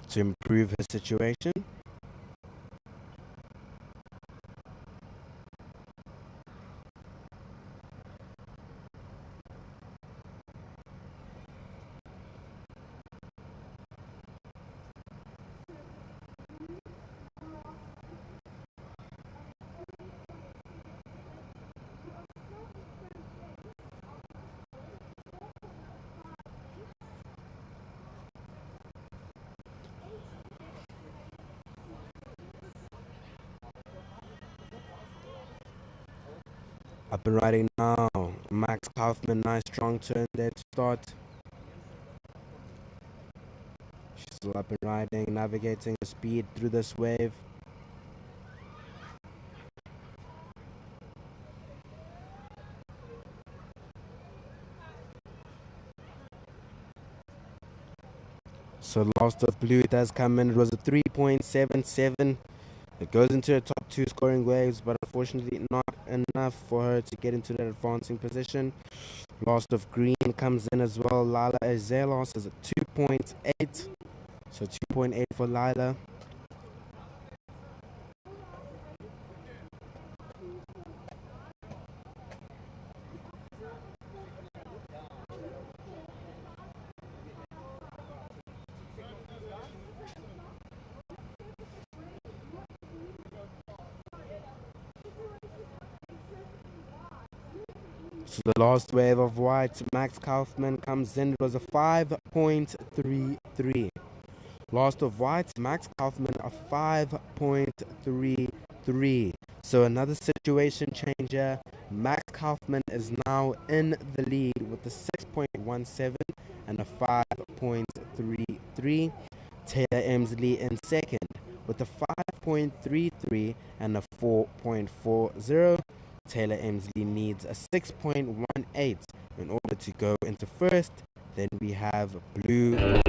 Speaker 3: to improve her situation. Up and riding now, Max Kaufman, nice strong turn there to start. She's still up and riding, navigating the speed through this wave. So last of blue does come in, it was a 3.77. It goes into her top 2 scoring waves, but unfortunately not enough for her to get into that advancing position. Last of green comes in as well. Lila Ezelos is at 2.8. So 2.8 for Lila. So the last wave of white, Max Kaufman comes in. It was a 5.33. Last of white, Max Kaufman, a 5.33. So another situation changer. Max Kaufman is now in the lead with a 6.17 and a 5.33. Taylor Emsley in second with a 5.33 and a 4.40. Taylor Emsley needs a 6.18 in order to go into first. Then we have blue.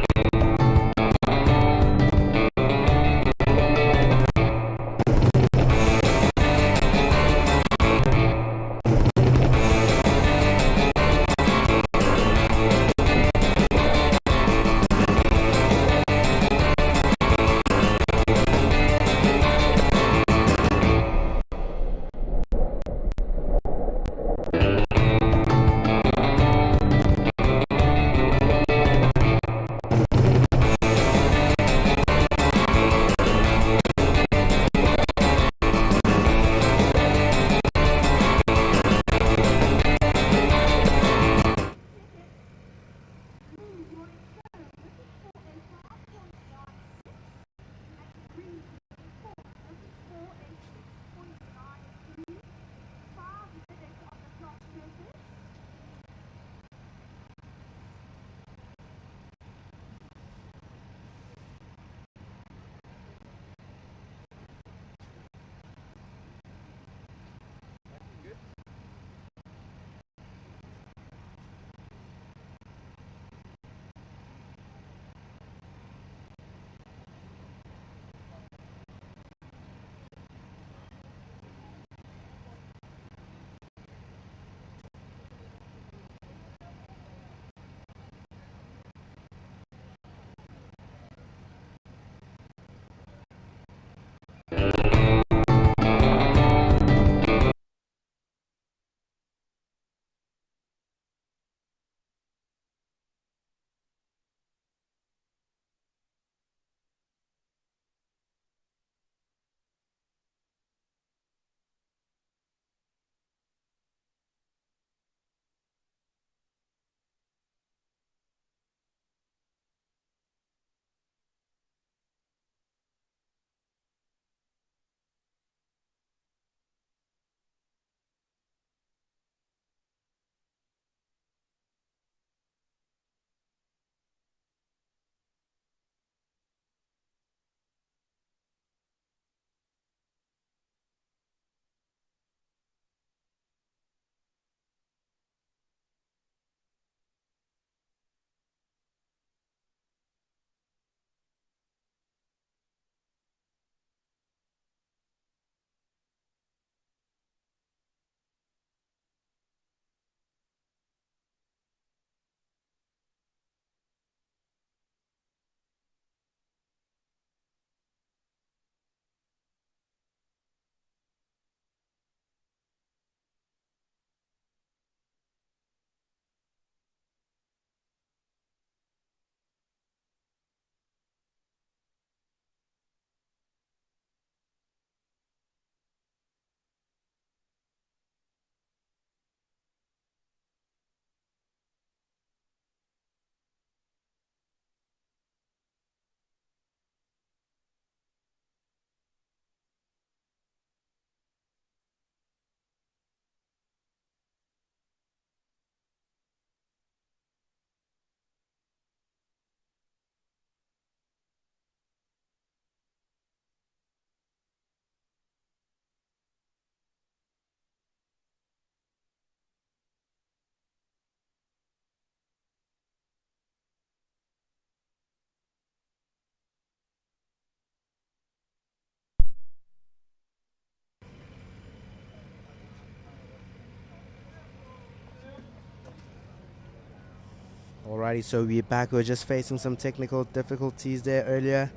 Speaker 3: Alrighty, so we're back. We're just facing some technical difficulties there earlier.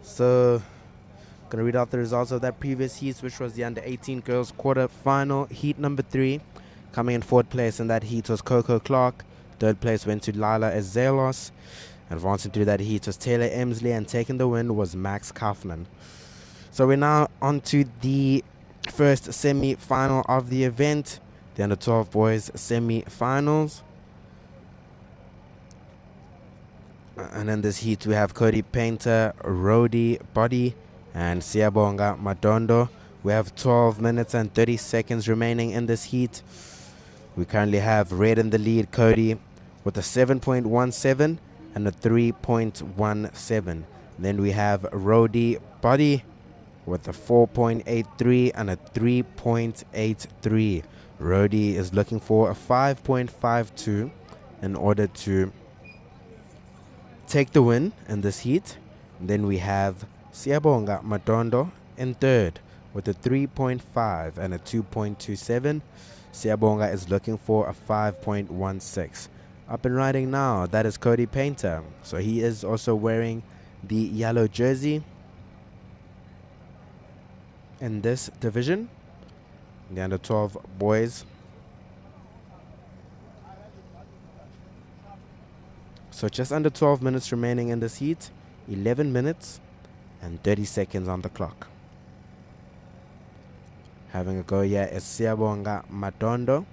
Speaker 3: So, gonna read out the results of that previous heat, which was the under 18 girls quarter-final heat number 3. Coming in 4th place in that heat was Coco Clark. 3rd place went to Lila Ezelos. Advancing through that heat was Taylor Emsley, and taking the win was Max Kaufman. So we're now on to the first semi-final of the event, the under 12 boys semi-finals. And in this heat we have Cody Painter, Rodi Body, and Siabonga Madondo. We have 12 minutes and 30 seconds remaining in this heat. We currently have red in the lead, Cody, with a 7.17 and a 3.17. Then we have Rodi Body with a 4.83 and a 3.83. Rodi is looking for a 5.52. in order to take the win in this heat. And then we have Siyabonga Matondo in third with a 3.5 and a 2.27. Siyabonga is looking for a 5.16. Up and riding now, that is Cody Painter. So he is also wearing the yellow jersey in this division, the under 12 boys. So just under 12 minutes remaining in this heat, 11 minutes and 30 seconds on the clock. Having a go here is Siyabonga Matondo.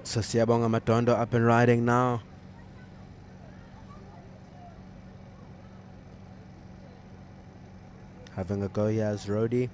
Speaker 3: So Siyabonga Matondo up and riding now. Having a go here as Rody.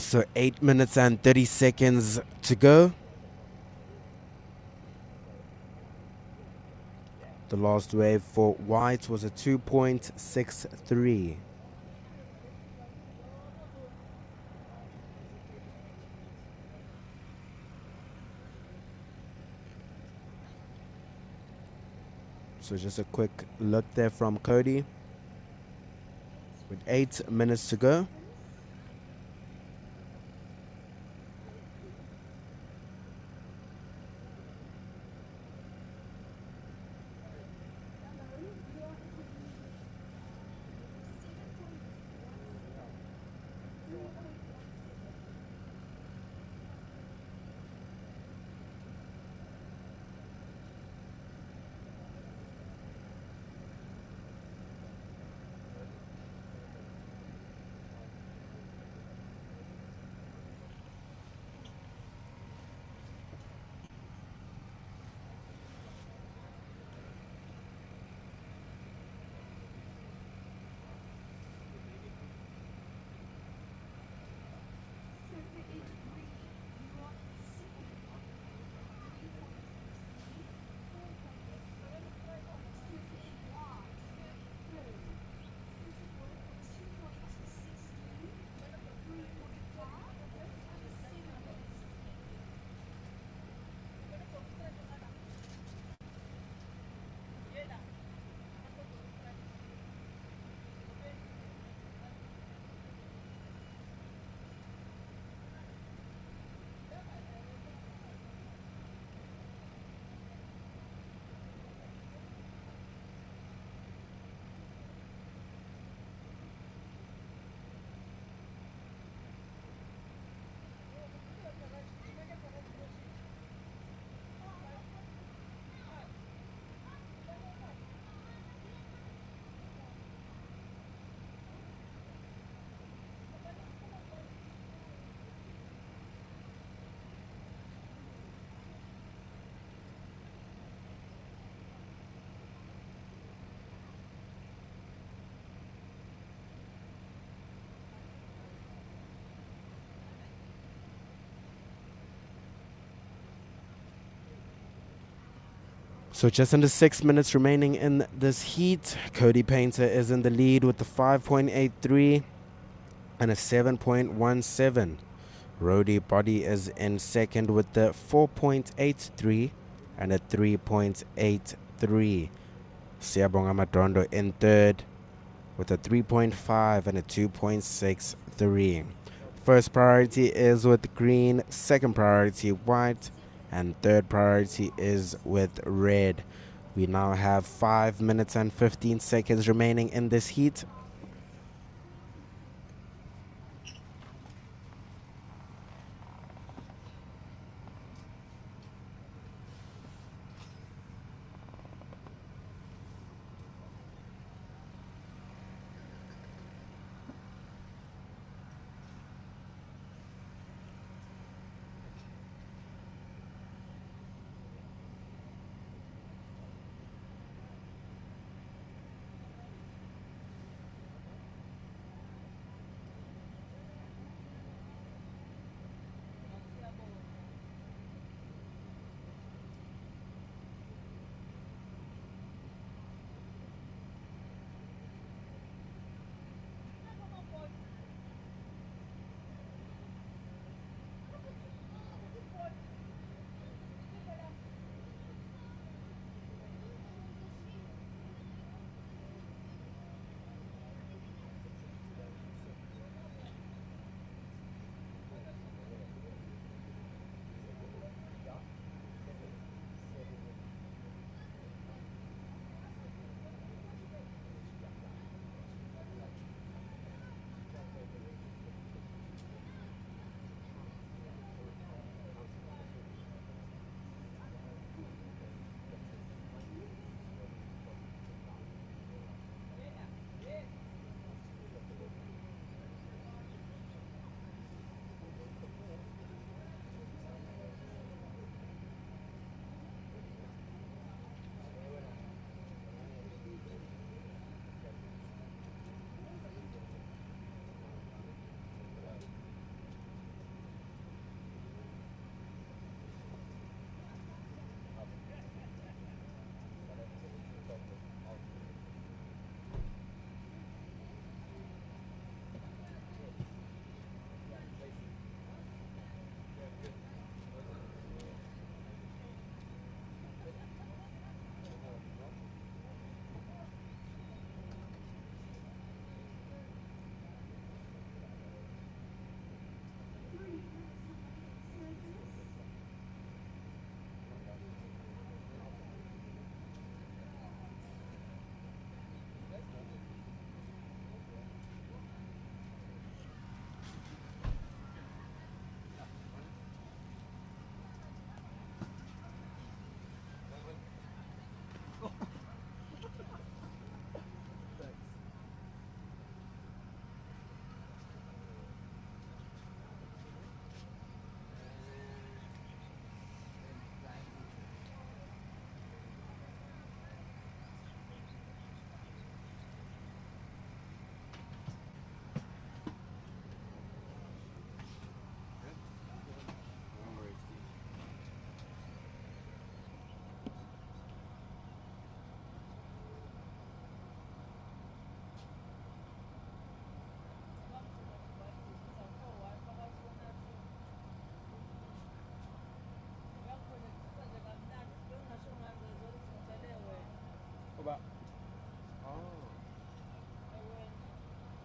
Speaker 3: So 8 minutes and 30 seconds to go. The last wave for white was a 2.63. So just a quick look there from Cody. With 8 minutes to go. So just under 6 minutes remaining in this heat. Cody Painter is in the lead with the 5.83 and a 7.17. Rody Body is in second with the 4.83 and a 3.83. Siyabonga Madondo in third with a 3.5 and a 2.63. First priority is with green, second priority white, and third priority is with red. We now have 5 minutes and 15 seconds remaining in this heat.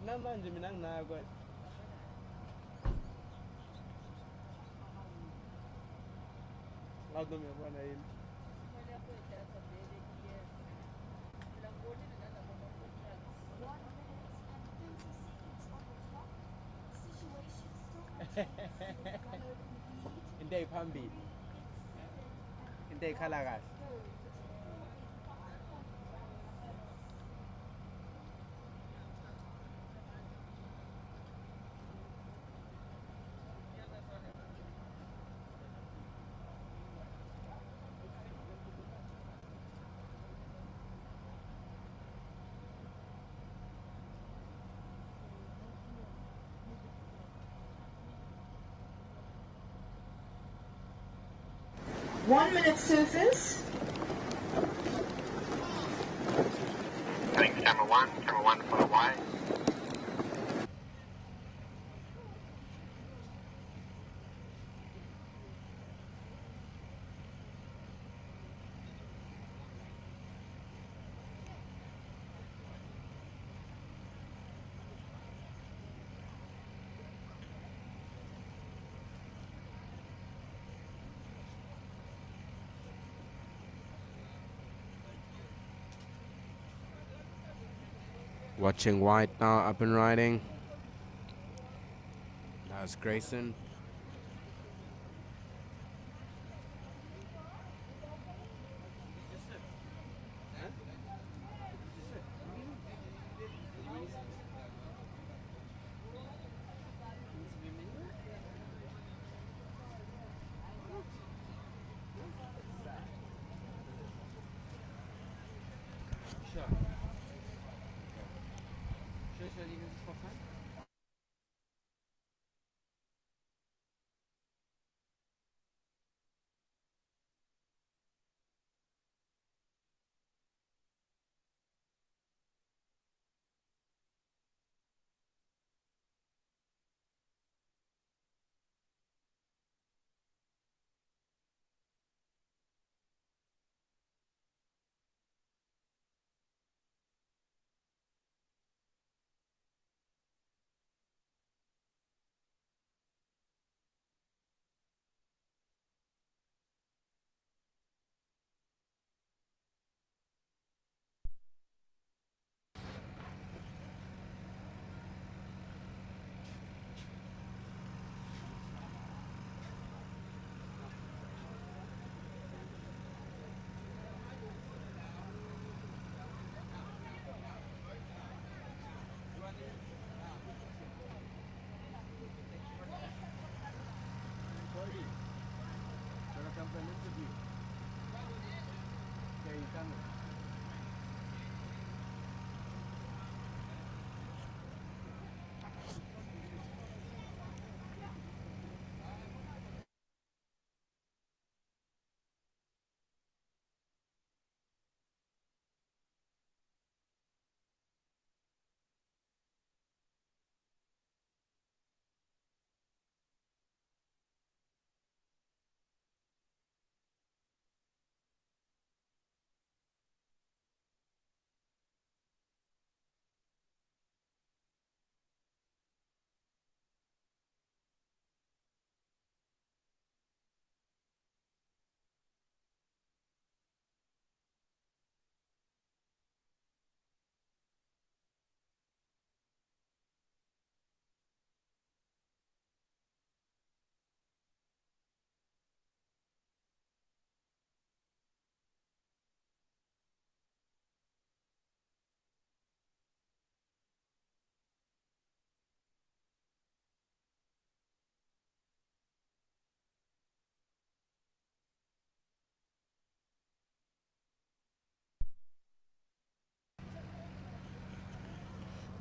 Speaker 5: Namanje mina nginako Lado ngiyabona yini into ephambili into ekhala kahle
Speaker 8: 1 minute surface.
Speaker 17: camera 1 follow wide.
Speaker 3: Watching White now up and riding. That's Grayson.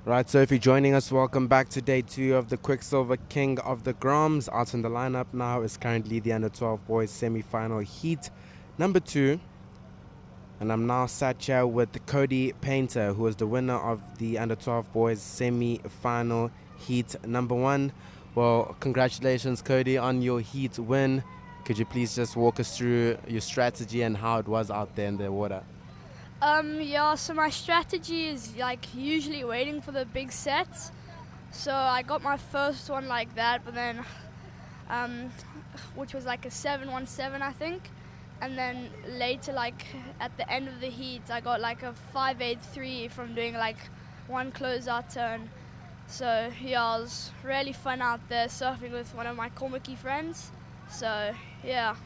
Speaker 3: Right, so if you're joining us, welcome back to day 2 of the Quiksilver King of the Groms. Out in the lineup now is currently the under-12 boys semi-final heat number 2. And I'm now sat here with Cody Painter, who is the winner of the under-12 boys semi-final heat number 1. Well, congratulations, Cody, on your heat win. Could you please just walk us through your strategy and how it was out there in the water?
Speaker 11: Yeah, so my strategy is like usually waiting for the big sets. So I got my first one like that, but then, which was like a 7-1-7, I think. And then later, like at the end of the heat, I got like a 5-8-3 from doing like one closeout turn. So yeah, it was really fun out there surfing with one of my Cormacky friends. So yeah.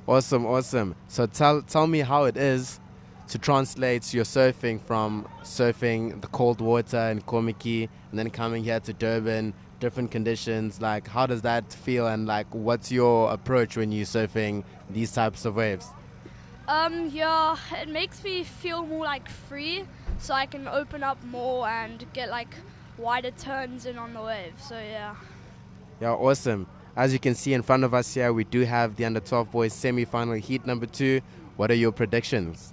Speaker 3: Awesome, awesome. So tell me how it is to translate your surfing from surfing the cold water in Komiki and then coming here to Durban, different conditions. Like, how does that feel, and like, what's your approach when you're surfing these types of waves?
Speaker 11: Yeah, it makes me feel more like free, so I can open up more and get like wider turns in on the wave. So yeah.
Speaker 3: Yeah, awesome. As you can see in front of us here, we do have the under-12 boys semi-final heat number 2. What are your predictions?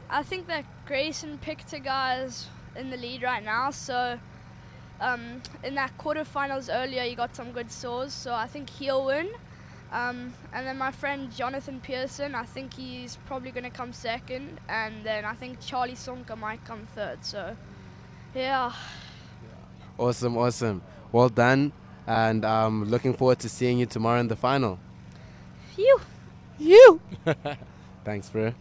Speaker 11: I think that Grayson picked a guys in the lead right now. So in that quarterfinals earlier, he got some good scores. So I think he'll win. And then my friend Jonathan Pearson, I think he's probably going to come second. And then I think Charlie Sonka might come third. So, yeah.
Speaker 3: Awesome, awesome. Well done. And looking forward to seeing you tomorrow in the final.
Speaker 11: You.
Speaker 3: Thanks, bro.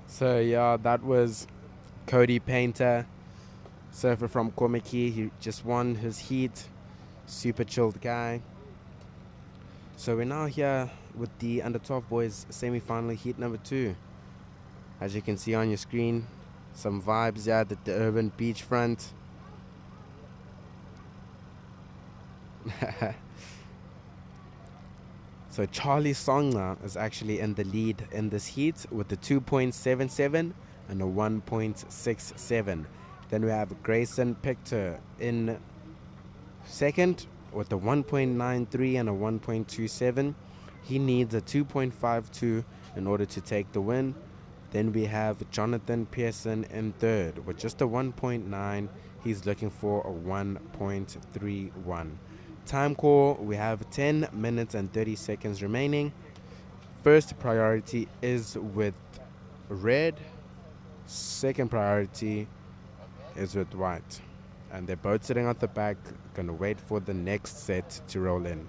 Speaker 3: So, yeah, that was Cody Painter, surfer from Komiki. He just won his heat. Super chilled guy. So we're now here with the under 12 boys semi-final heat number 2. As you can see on your screen, some vibes here at the Durban beachfront. So Charlie Songa is actually in the lead in this heat with the 2.77 and a 1.67. Then we have Grayson Pictor in second with a 1.93 and a 1.27. He needs a 2.52 in order to take the win. Then we have Jonathan Pearson in third with just a 1.9. He's looking for a 1.31. Time call, we have 10 minutes and 30 seconds remaining. First priority is with red. Second priority is with white. And they're both sitting at the back, gonna wait for the next set to roll in.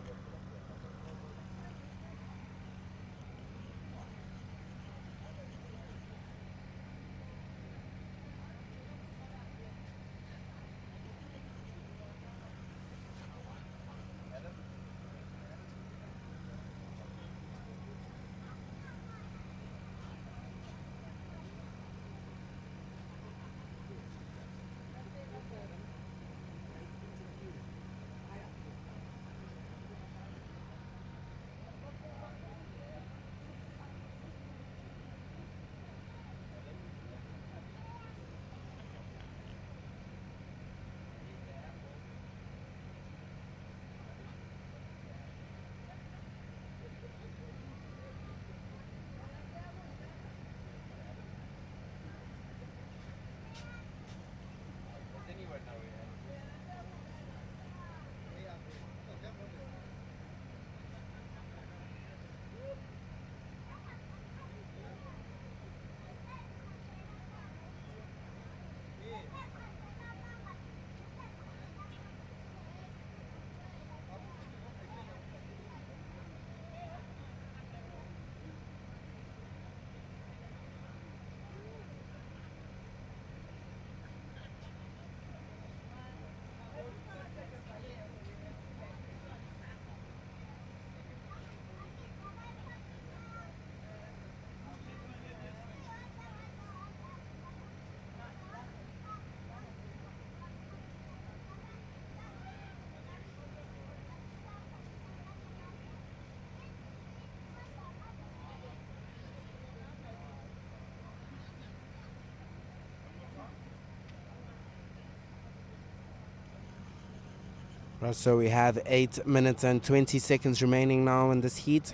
Speaker 3: Right, so we have 8 minutes and 20 seconds remaining now in this heat.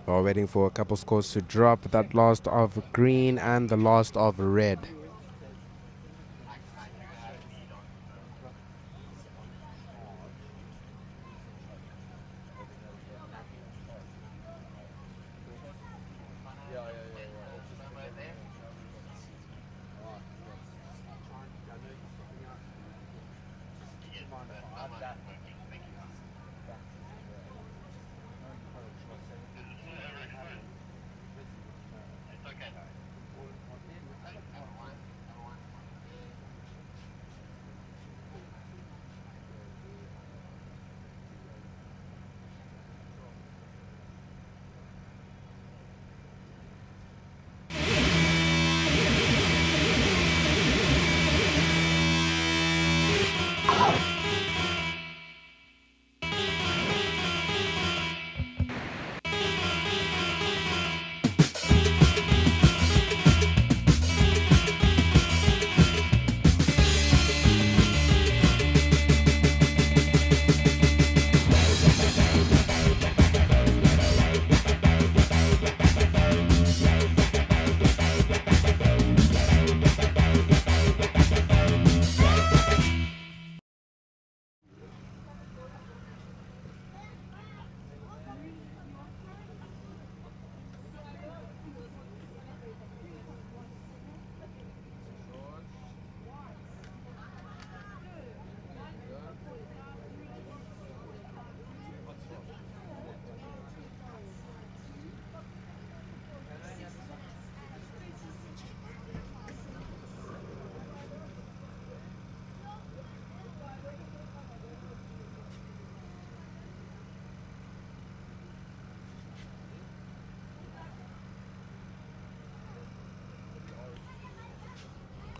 Speaker 3: We're waiting for a couple scores to drop. That last of green and the last of red.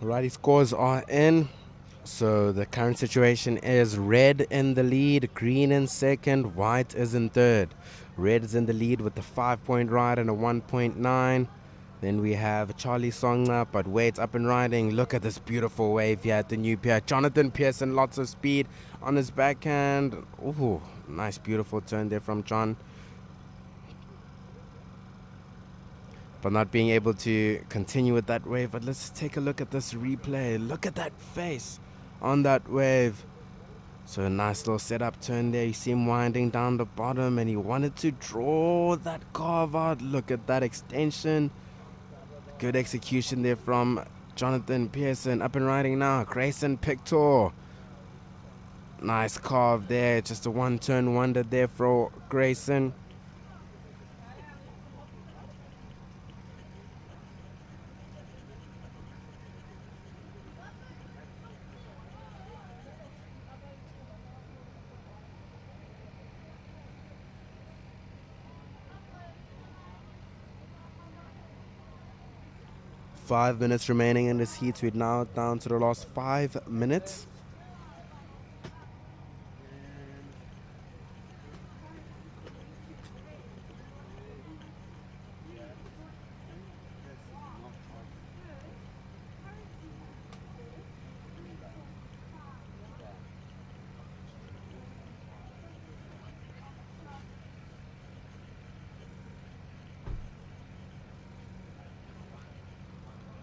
Speaker 3: Alrighty, scores are in. So the current situation is red in the lead, green in second, white is in third. Red is in the lead with a 5-point ride and a 1.9. Then we have Charlie Songna, but wait, up and riding. Look at this beautiful wave here at the new pier. Jonathan Pearson, lots of speed on his backhand. Ooh, nice beautiful turn there from John. But not being able to continue with that wave. But let's take a look at this replay. Look at that face on that wave. So a nice little setup turn there. You see him winding down the bottom and he wanted to draw that carve out. Look at that extension. Good execution there from Jonathan Pearson. Up and riding now. Grayson Pictor. Nice carve there. Just a one turn wonder there for Grayson. 5 minutes remaining in this heat. We're now down to the last 5 minutes.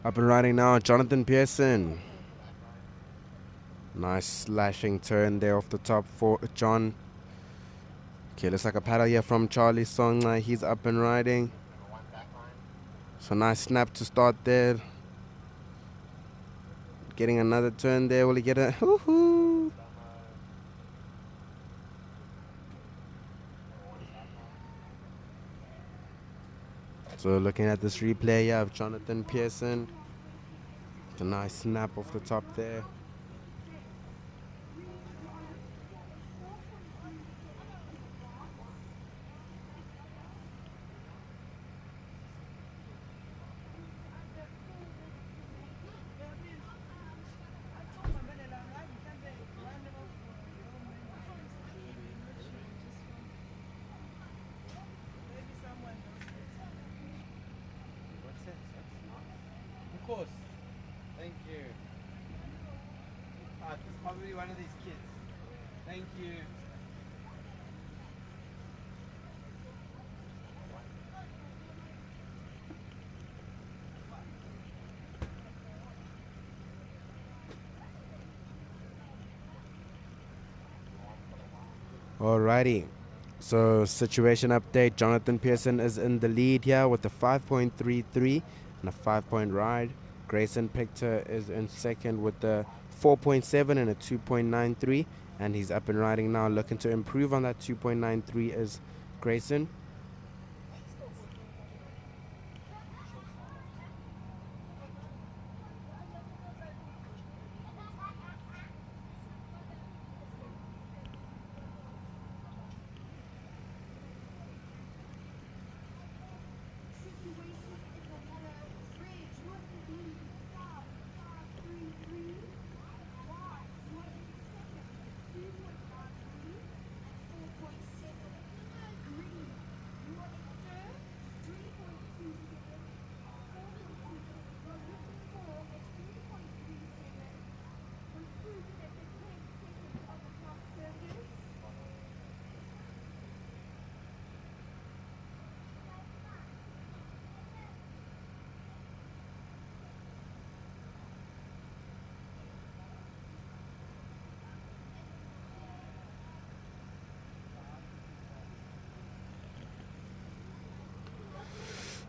Speaker 3: Up and riding now, Jonathan Pearson. Nice slashing turn there off the top for John. Okay, looks like a paddle here from Charlie Song. He's up and riding. So nice snap to start there. Getting another turn there. Will he get a woohoo? So looking at this replay here of Jonathan Pearson. A nice snap off the top there.
Speaker 4: Of course. Thank you. Ah, it's probably one of these kids. Thank you.
Speaker 3: Alrighty. So situation update. Jonathan Pearson is in the lead here with a 5.33 and a 5-point ride. Grayson Pictor is in second with a 4.7 and a 2.93, and he's up and riding now, looking to improve on that 2.93 is Grayson.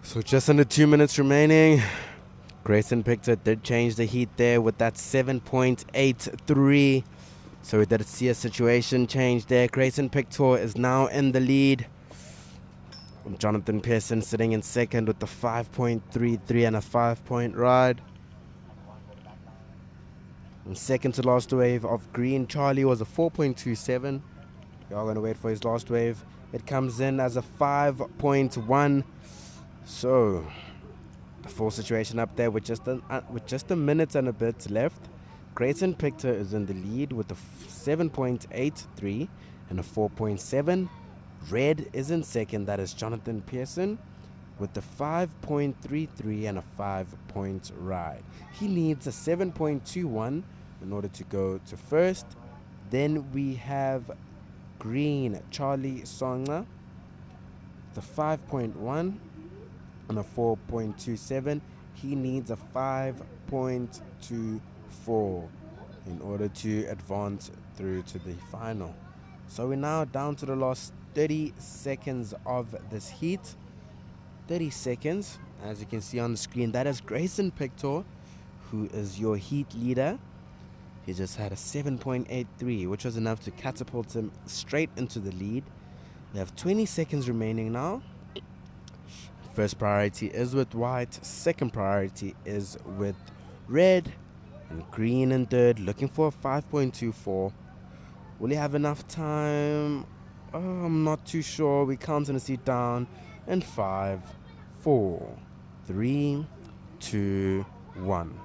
Speaker 3: So just under 2 minutes remaining. Grayson Pictor did change the heat there with that 7.83. So we did see a situation change there. Grayson Pictor is now in the lead. Jonathan Pearson sitting in second with the 5.33 and a 5-point ride. And second to last wave of green, Charlie was a 4.27. Y'all gonna wait for his last wave. It comes in as a 5.1. So The full situation up there with just a minute and a bit left. Grayson Pictor is in the lead with a 7.83 and a 4.7. Red is in second. That is Jonathan Pearson with the 5.33 and a 5-point ride. He needs a 7.21 in order to go to first. Then we have green Charlie Songa, the 5.1 and a 4.27. He needs a 5.24 in order to advance through to the final. So we're now down to the last 30 seconds of this heat. 30 seconds, as you can see on the screen. That is Grayson Pictor, who is your heat leader. He just had a 7.83, which was enough to catapult him straight into the lead. We have 20 seconds remaining now. First priority is with white, second priority is with red, and green in third, looking for a 5.24. Will he have enough time? Oh, I'm not too sure. We're counting the seat down. And 5, 4, 3, 2, 1.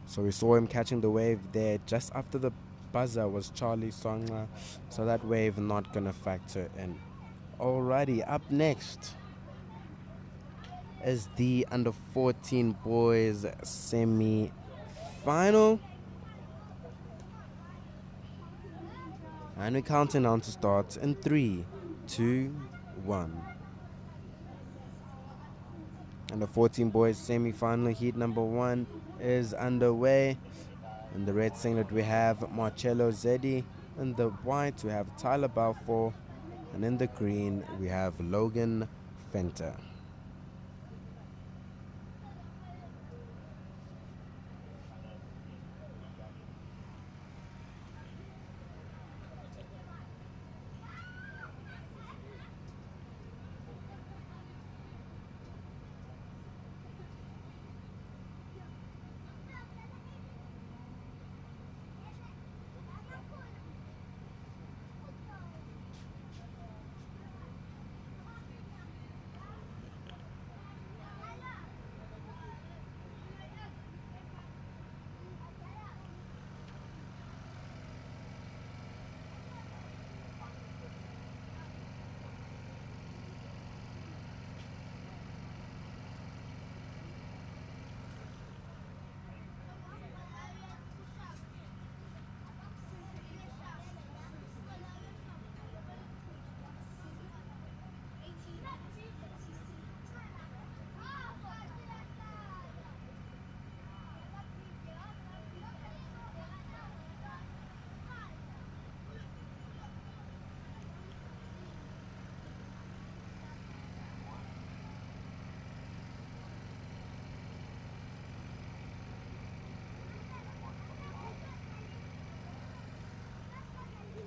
Speaker 3: So we saw him catching the wave there. Just after the buzzer was Charlie Songa. So that wave not going to factor in. Alrighty, up next is the under 14 boys semi-final. And we're counting down to start in 3, 2, 1. And the 14 boys semi-final heat number 1 is underway. In the red singlet we have Marcello Zeddy. In the white we have Tyler Balfour. And in the green we have Logan Fenter.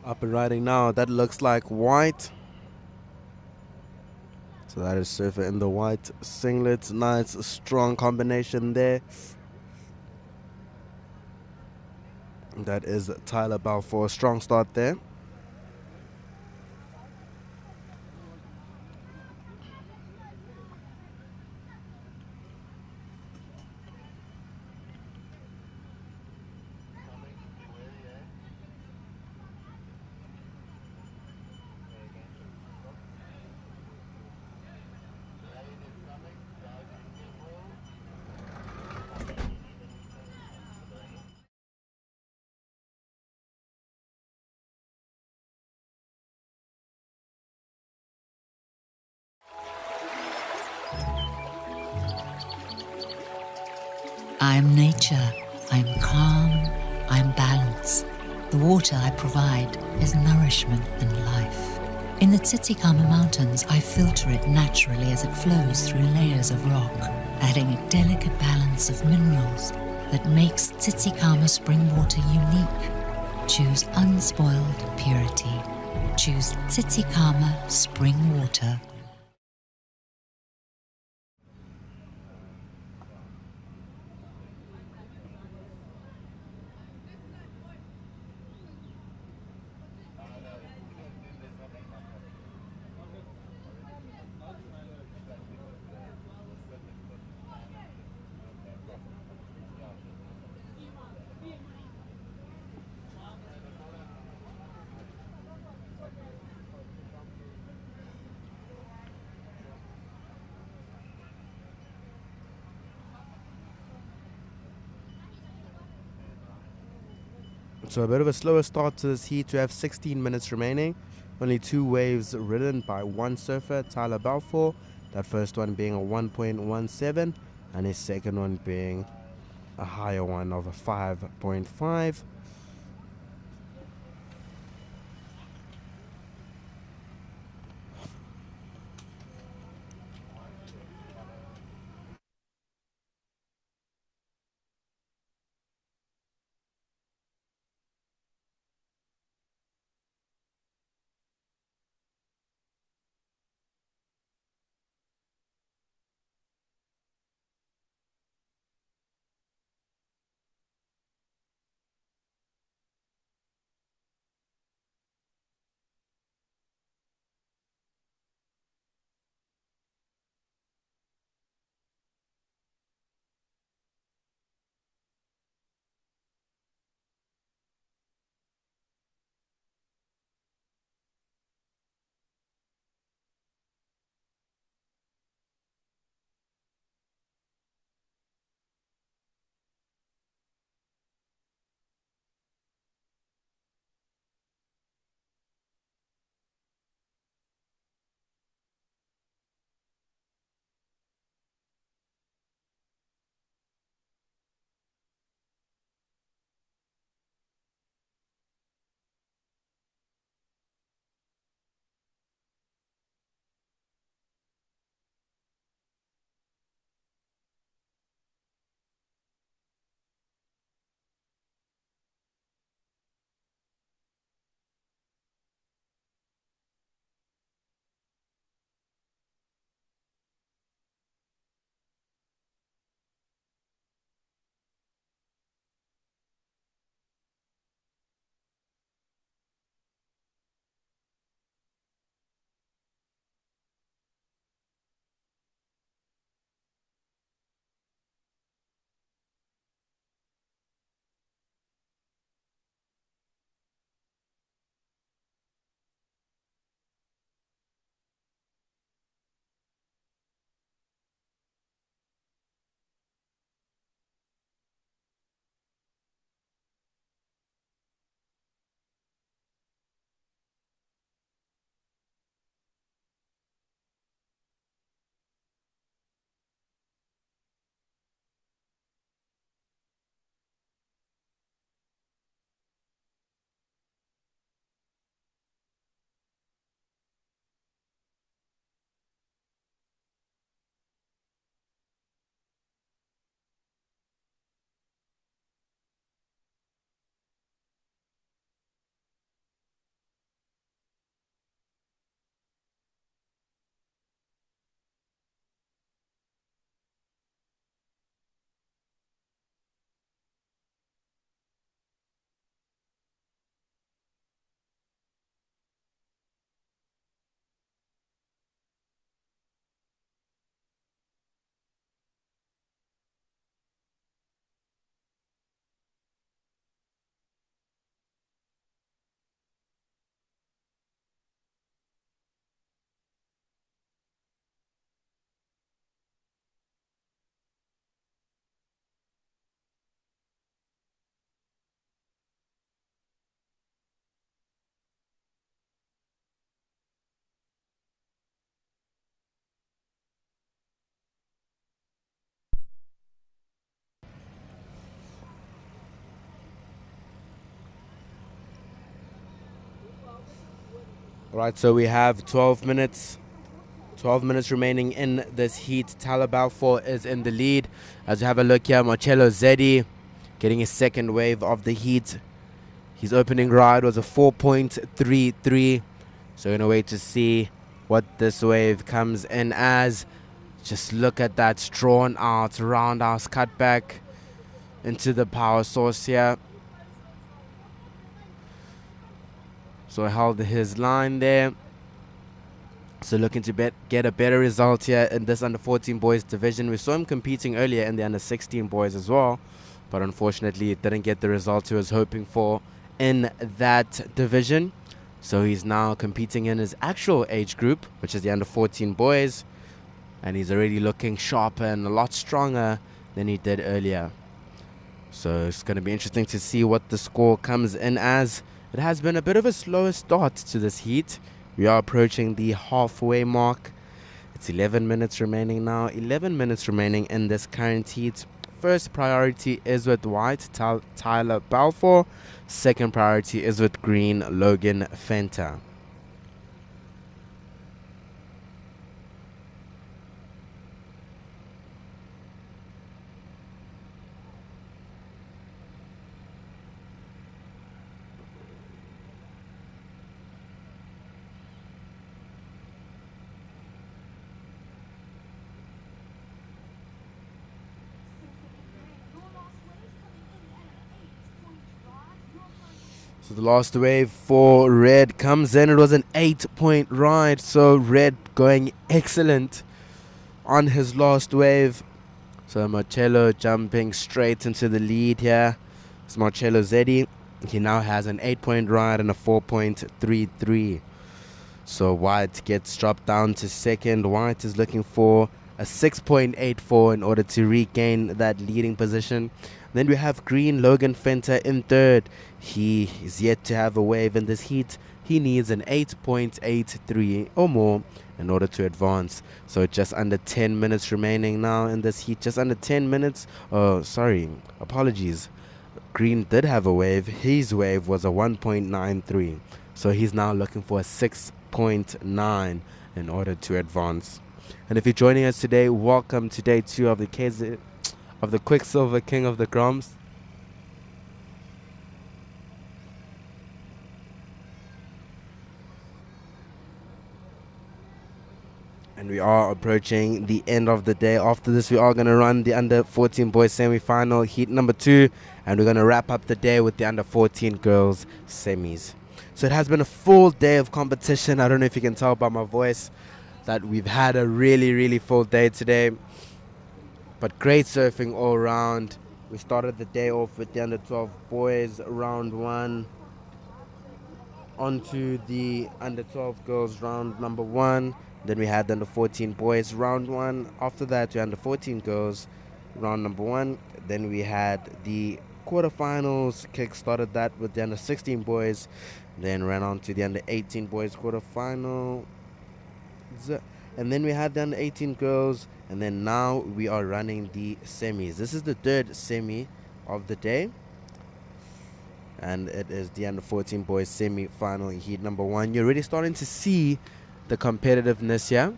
Speaker 3: Up and riding now. That looks like white. So that is Surfer in the white singlet. Nice strong combination there. That is Tyler Balfour. Strong start there.
Speaker 6: I'm nature, I'm calm, I'm balance. The water I provide is nourishment and life. In the Tsitsikamma Mountains, I filter it naturally as it flows through layers of rock, adding a delicate balance of minerals that makes Tsitsikamma spring water unique. Choose unspoiled purity. Choose Tsitsikamma spring water.
Speaker 3: So a bit of a slower start to this heat. We have 16 minutes remaining. Only 2 waves ridden by one surfer, Tyler Balfour. That first one being a 1.17 and his second one being a higher one of a 5.5. Right, so we have 12 minutes. 12 minutes remaining in this heat. Tyler Balfour is in the lead. As you have a look here, Marcello Zeddy getting his second wave of the heat. His opening ride was a 4.33. So we're going to wait to see what this wave comes in as. Just look at that drawn out roundhouse cutback into the power source here. So held his line there. So looking to get a better result here in this under 14 boys division. We saw him competing earlier in the under 16 boys as well, but unfortunately it didn't get the result he was hoping for in that division. So he's now competing in his actual age group, which is the under 14 boys, and he's already looking sharper and a lot stronger than he did earlier. So it's going to be interesting to see what the score comes in as. It has been a bit of a slower start to this heat. We are approaching the halfway mark. It's 11 minutes remaining now. 11 minutes remaining in this current heat. First priority is with white, Tyler Balfour. Second priority is with green, Logan Fenter. So the last wave for red comes in. It was an 8-point ride. So red going excellent on his last wave. So Marcello jumping straight into the lead here. It's Marcello Zeddy. He now has an 8-point ride and a 4.33. So white gets dropped down to second. White is looking for a 6.84 in order to regain that leading position. Then we have green, Logan Fenter in third. He is yet to have a wave in this heat. He needs an 8.83 or more in order to advance. So just under 10 minutes remaining now in this heat. Just under 10 minutes. Oh, sorry. Apologies. Green did have a wave. His wave was a 1.93. So he's now looking for a 6.9 in order to advance. And if you're joining us today, welcome to day 2 of the Quiksilver King of the Groms. And we are approaching the end of the day. After this, we are going to run the under 14 boys semi-final, heat number 2. And we're going to wrap up the day with the under 14 girls semis. So it has been a full day of competition. I don't know if you can tell by my voice that we've had a really, really full day today. But great surfing all around. We started the day off with the under 12 boys round 1. Onto the under 12 girls round number 1. Then we had the under 14 boys round 1. After that, we had under 14 girls round number 1. Then we had the quarterfinals. Kick started that with the under 16 boys. Then ran on to the under 18 boys quarterfinal. And then we had the under 18 girls. And then now we are running the semis. This is the third semi of the day. And it is the under 14 boys semi-final heat number 1. You're already starting to see the competitiveness here.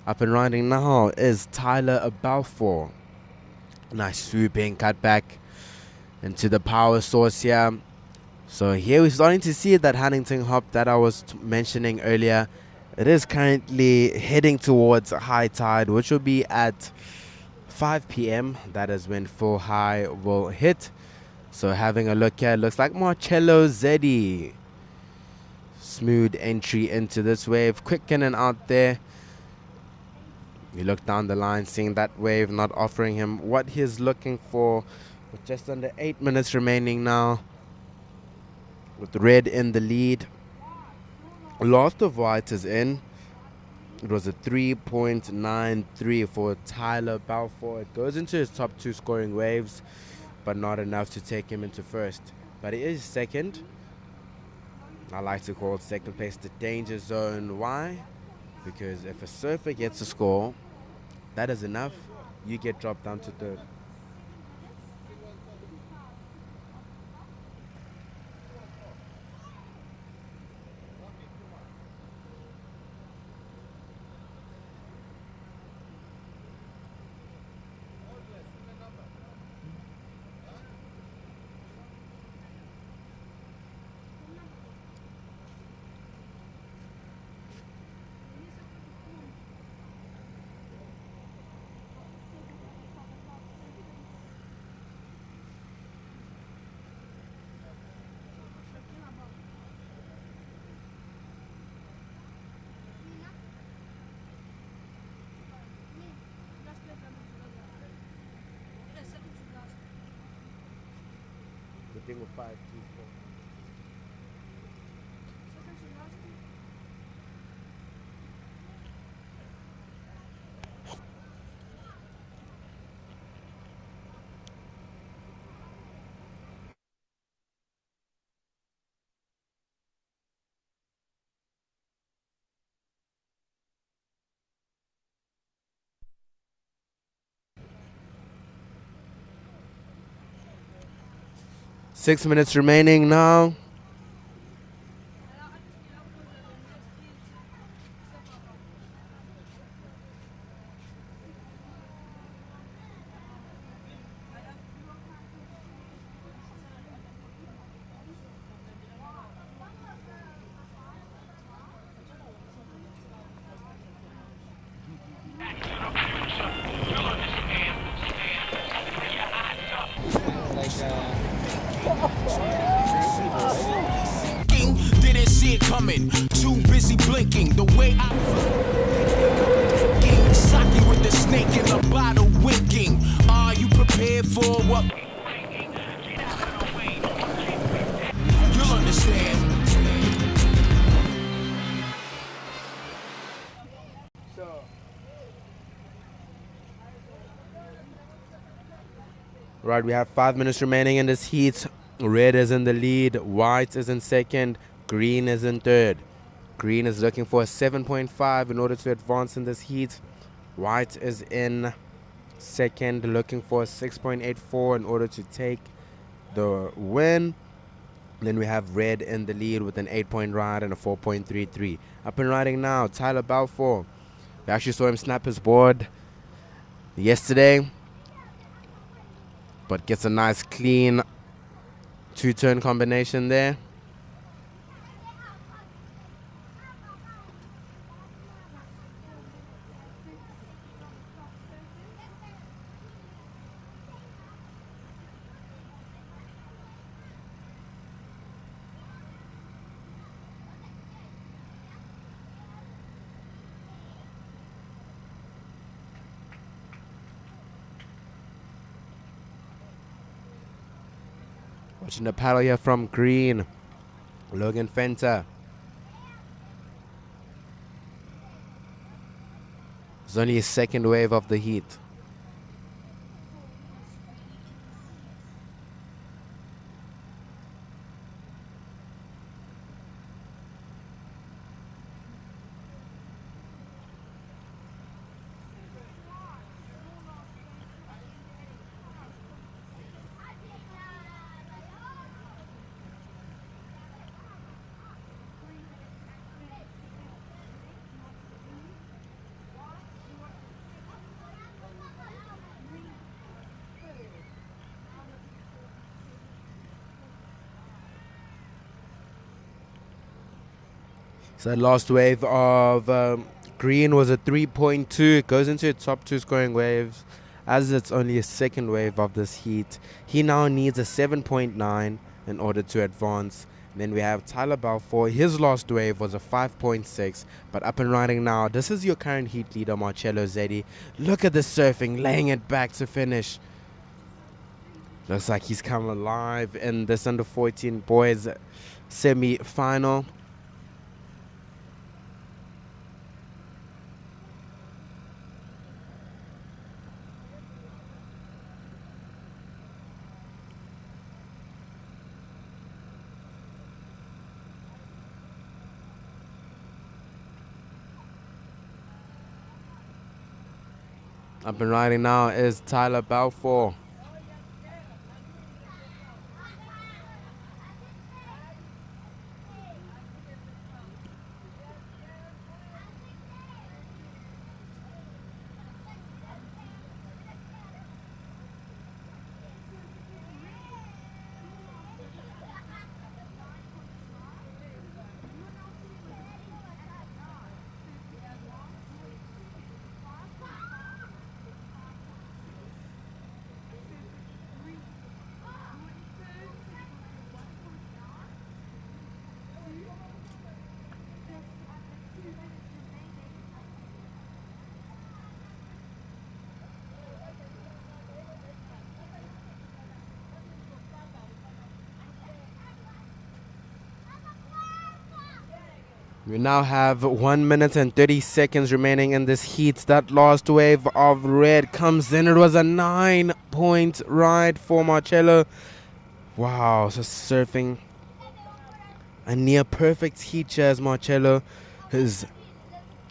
Speaker 3: Up and riding now is Tyler Balfour. Nice swooping cut back into the power source here. So here we're starting to see that Huntington hop that I was mentioning earlier. It is currently heading towards high tide, which will be at 5 p.m. That is when full high will hit. So having a look here, looks like Marcello Zeddy. Smooth entry into this wave. Quick in and out there. You look down the line, seeing that wave not offering him what he's looking for. With just under 8 minutes remaining now. With red in the lead. Last of white is in. It was a 3.93 for Tyler Balfour. It goes into his top 2 scoring waves, but not enough to take him into first. But he is second. I like to call second place the danger zone. Why? Because if a surfer gets a score, that is enough. You get dropped down to third. The thing with 5, 2, 4. 6 minutes remaining now.
Speaker 2: Didn't see it coming, too busy blinking. The way I Saki with the snake in the bottle winking. Are you prepared for what? You'll understand.
Speaker 3: Right, we have 5 minutes remaining in this heat. Red is in the lead, white is in second, green is in third. Green is looking for a 7.5 in order to advance in this heat. White is in second, looking for a 6.84 in order to take the win. Then we have red in the lead with an 8-point ride and a 4.33. Up and riding now, Tyler Balfour. We actually saw him snap his board yesterday, but gets a nice clean two-turn combination there. Watching the paddle here from green, Logan Fenter. It's only his second wave of the heat. So that last wave of green was a 3.2. It goes into its top two scoring waves, as it's only a second wave of this heat. He now needs a 7.9 in order to advance. And then we have Tyler Balfour. His last wave was a 5.6, but up and riding now. This is your current heat leader, Marcello Zeddy. Look at the surfing, laying it back to finish. Looks like he's come alive in this under 14 boys semi-final. Up and riding now is Tyler Balfour. We now have 1 minute and 30 seconds remaining in this heat. That last wave of red comes in. It was a 9-point ride for Marcello. Wow, so surfing a near perfect heat here as Marcello. His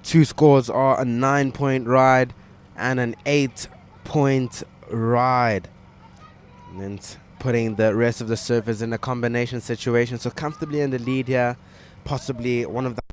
Speaker 3: two scores are a 9-point ride and an 8-point ride. And then putting the rest of the surfers in a combination situation. So comfortably in the lead here, possibly one of the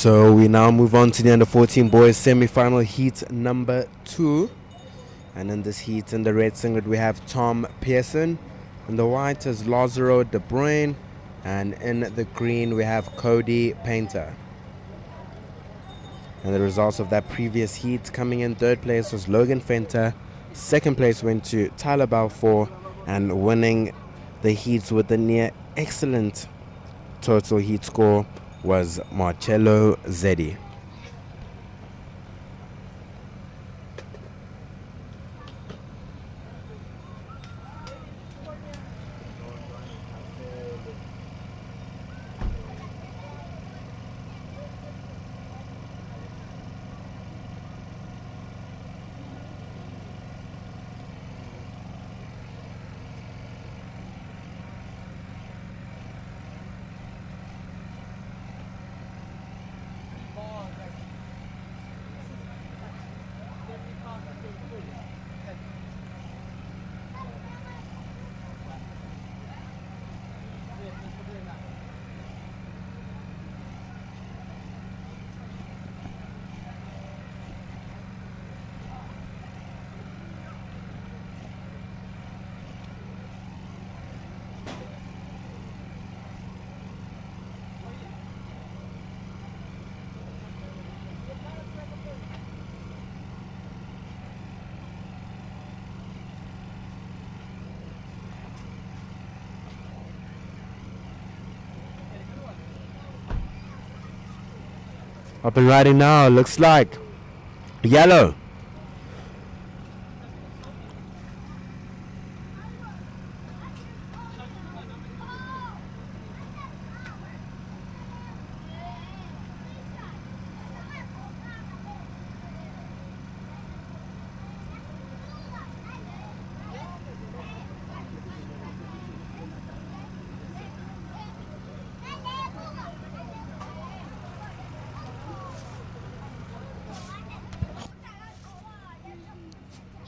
Speaker 3: So we now move on to the under 14 boys semi-final heat number 2. And in this heat, in the red singlet, we have Tom Pearson. In the white is Lazaro De Bruyne. And in the green, we have Cody Painter. And the results of that previous heat, coming in third place was Logan Fenter. Second place went to Tyler Balfour. And winning the heats with a near excellent total heat score was Marcello Zeddy. Up and riding now, looks like yellow.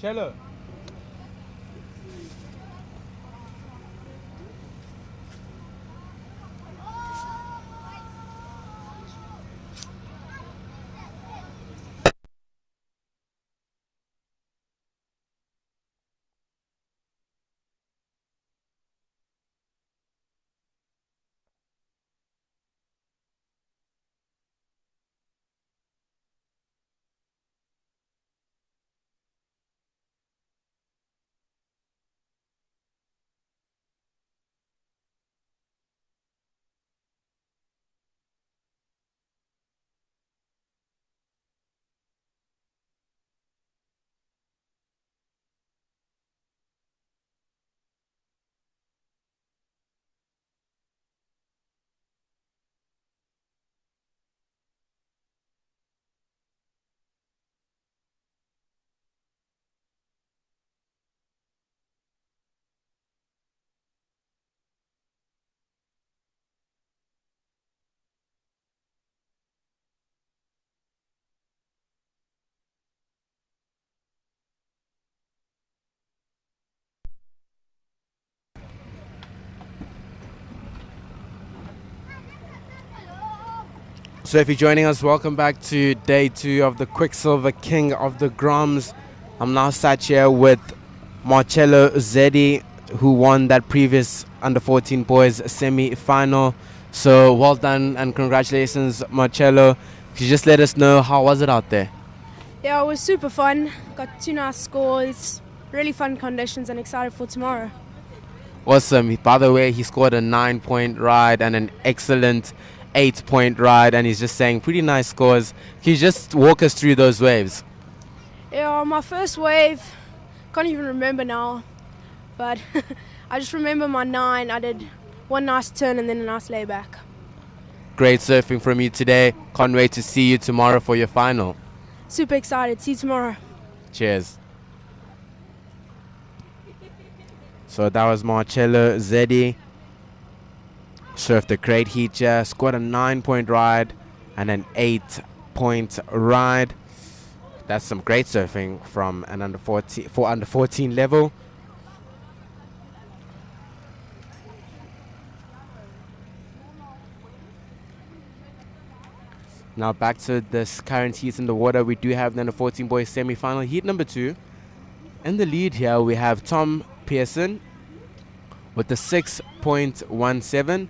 Speaker 3: Marcello. So if you're joining us, welcome back to day 2 of the Quiksilver King of the Groms. I'm now sat here with Marcello Zeddy, who won that previous under 14 boys semi-final. So well done and congratulations, Marcello. Could you just let us know, how was it out there?
Speaker 17: Yeah, it was super fun. Got 2 nice scores, really fun conditions, and excited for tomorrow.
Speaker 3: Awesome. By the way, he scored a 9-point ride and an excellent 8-point ride, and he's just saying pretty nice scores. Can you just walk us through those waves?
Speaker 17: Yeah, my first wave, can't even remember now, but I just remember my 9. I did one nice turn and then a nice layback.
Speaker 3: Great surfing from you today. Can't wait to see you tomorrow for your final.
Speaker 17: Super excited. See you tomorrow.
Speaker 3: Cheers. So that was Marcello Zeddy. Surfed a great heat here, scored a 9-point ride and an 8-point ride. That's some great surfing from an under 14 level. Now back to this current heat in the water. We do have the under 14 boys semi-final, heat number 2. In the lead here we have Tom Pearson with the 6.17.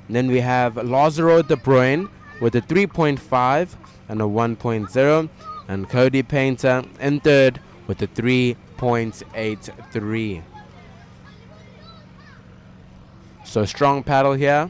Speaker 3: Then we have Lazaro De Bruyne with a 3.5 and a 1.0. And Cody Painter in third with a 3.83. So strong paddle here.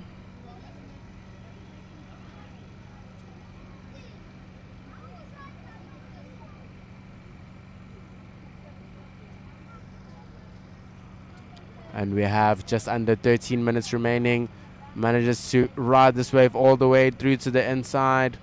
Speaker 3: And we have just under 13 minutes remaining. Manages to ride this wave all the way through to the inside.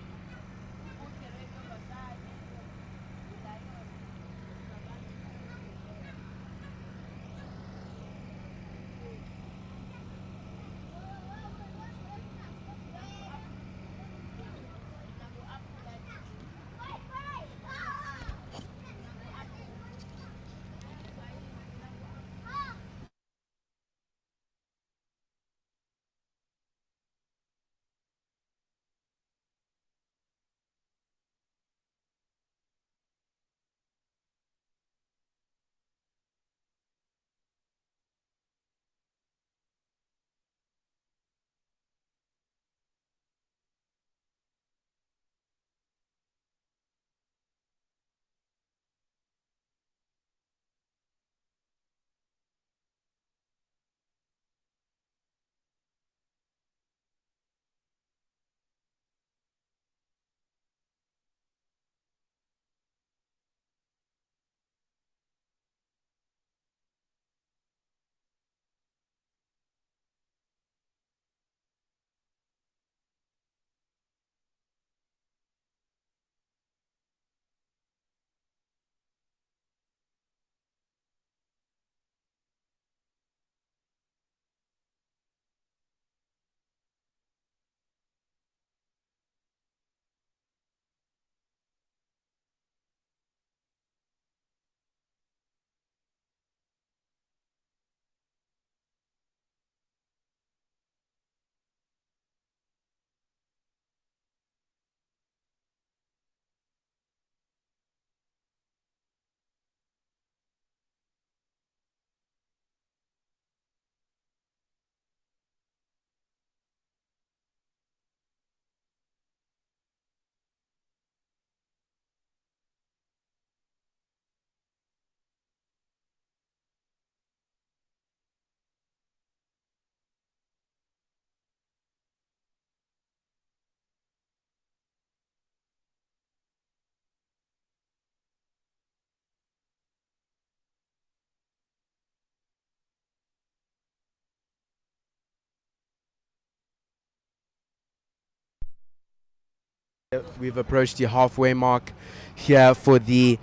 Speaker 3: We've approached the halfway mark here for the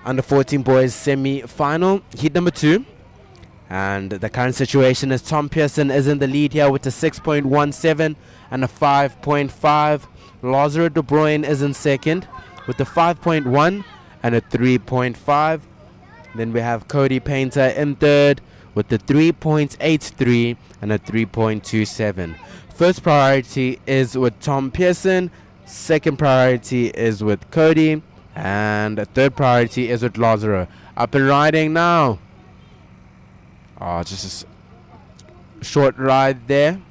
Speaker 3: under 14 boys semi-final, heat number 2. And the current situation is Tom Pearson is in the lead here with a 6.17 and a 5.5. Lazaro De Bruyne is in second with a 5.1 and a 3.5. Then we have Cody Painter in third with the 3.83 and a 3.27. First priority is with Tom Pearson. Second priority is with Cody. And the third priority is with Lazaro. Up and riding now. Oh, just a short ride there.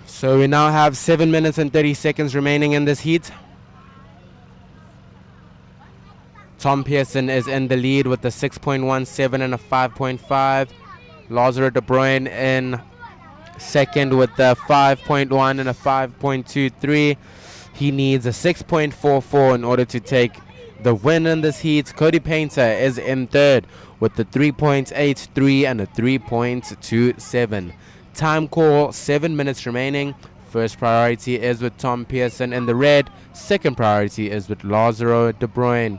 Speaker 3: So we now have 7 minutes and 30 seconds remaining in this heat. Tom Pearson is in the lead with a 6.17 and a 5.5. Lazaro De Bruyne in second with a 5.1 and a 5.23. He needs a 6.44 in order to take the win in this heat. Cody Painter is in third with the 3.83 and a 3.27. Time call, 7 minutes remaining. First priority is with Tom Pearson in the red. Second priority is with Lazaro De Bruyne.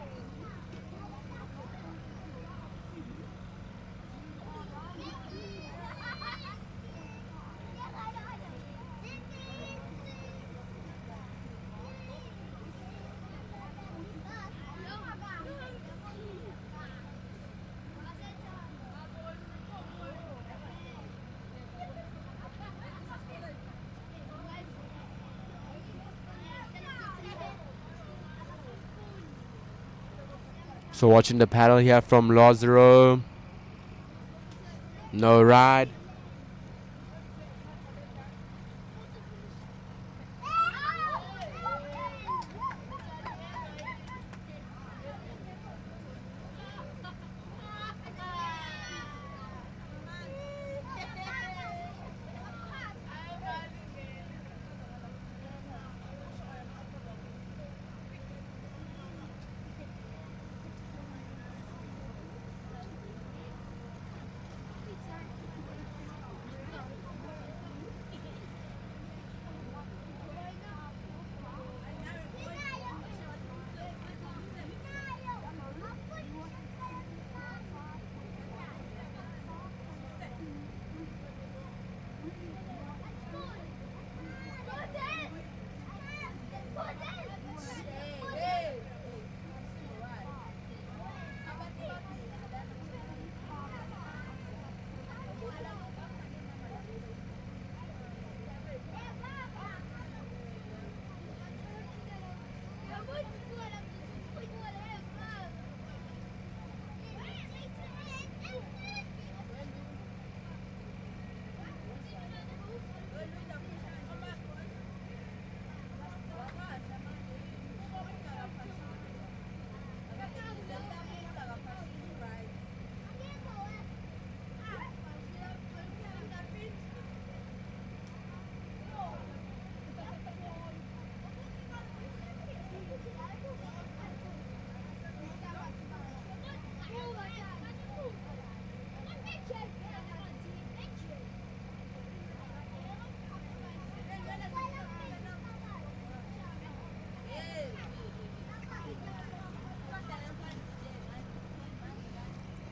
Speaker 3: So watching the paddle here from Lazaro. No ride.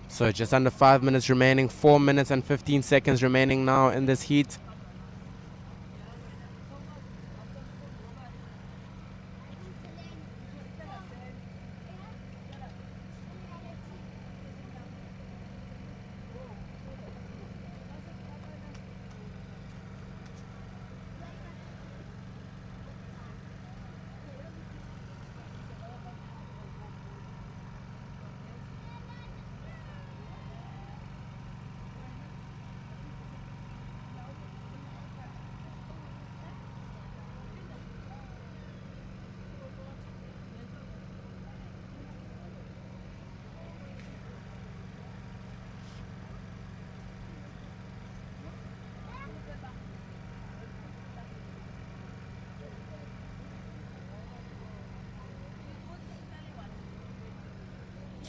Speaker 3: So just under 5 minutes remaining, 4 minutes and 15 seconds remaining now in this heat.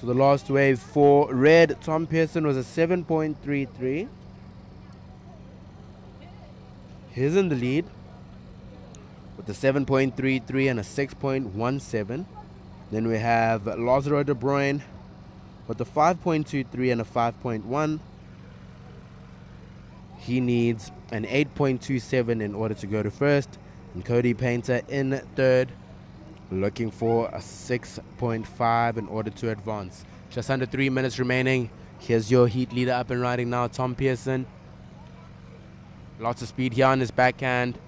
Speaker 3: So the last wave for red, Tom Pearson, was a 7.33. He's in the lead with a 7.33 and a 6.17. Then we have Lazaro De Bruyne with a 5.23 and a 5.1. He needs an 8.27 in order to go to first. And Cody Painter in third, looking for a 6.5 in order to advance. Just under 3 minutes remaining. Here's your heat leader up and riding now, Tom Pearson. Lots of speed here on his backhand,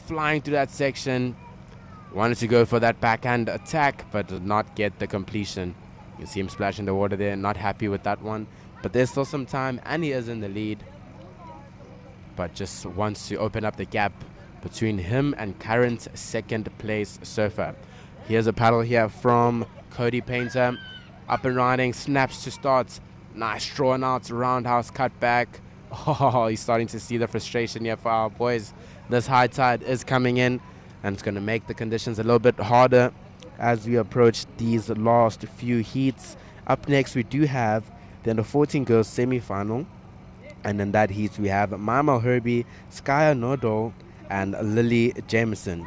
Speaker 3: flying through that section. Wanted to go for that backhand attack, but did not get the completion. You see him splash in the water there, not happy with that one. But there's still some time, and he is in the lead. But just wants to open up the gap between him and current second place surfer. Here's a paddle here from Cody Painter. Up and riding, snaps to start. Nice drawn out roundhouse cut back. Oh, he's starting to see the frustration here for our boys. This high tide is coming in, and it's going to make the conditions a little bit harder as we approach these last few heats. Up next, we do have then the 14 girls semi-final. And in that heat, we have Mama Herbie, Skya Nodol, and Lily Jameson.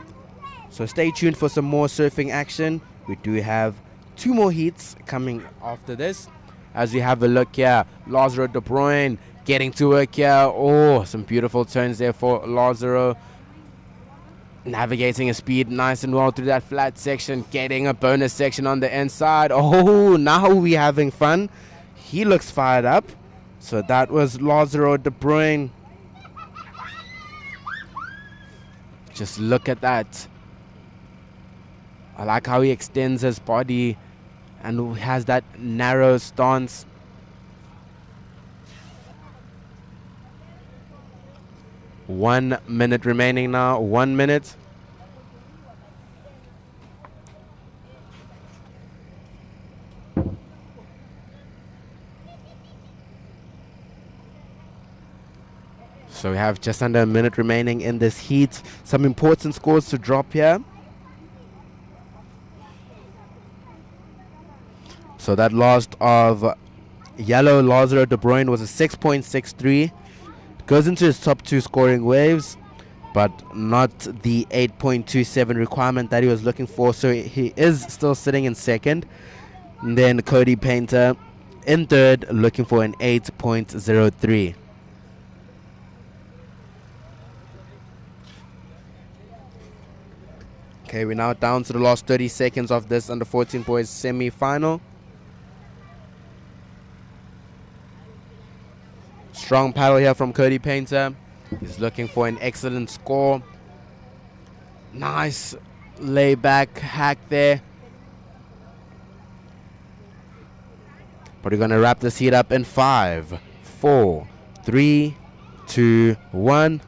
Speaker 3: So stay tuned for some more surfing action. We do have 2 more heats coming after this. As we have a look here, Lazaro De Bruyne getting to work here. Oh, some beautiful turns there for Lazaro. Navigating his speed nice and well through that flat section. Getting a bonus section on the inside. Oh, now we're having fun. He looks fired up. So that was Lazaro De Bruyne. Just look at that. I like how he extends his body and has that narrow stance. One minute remaining now. 1 minute. So we have just under a minute remaining in this heat. Some important scores to drop here. So that last of yellow Lazaro De Bruyne was a 6.63. Goes into his top 2 scoring waves, but not the 8.27 requirement that he was looking for. So he is still sitting in second. And then Cody Painter in third, looking for an 8.03. Okay, we're now down to the last 30 seconds of this under 14 boys semi-final. Strong paddle here from Cody Painter. He's looking for an excellent score. Nice layback hack there. But we're going to wrap this heat up in 5, 4, 3, 2, 1.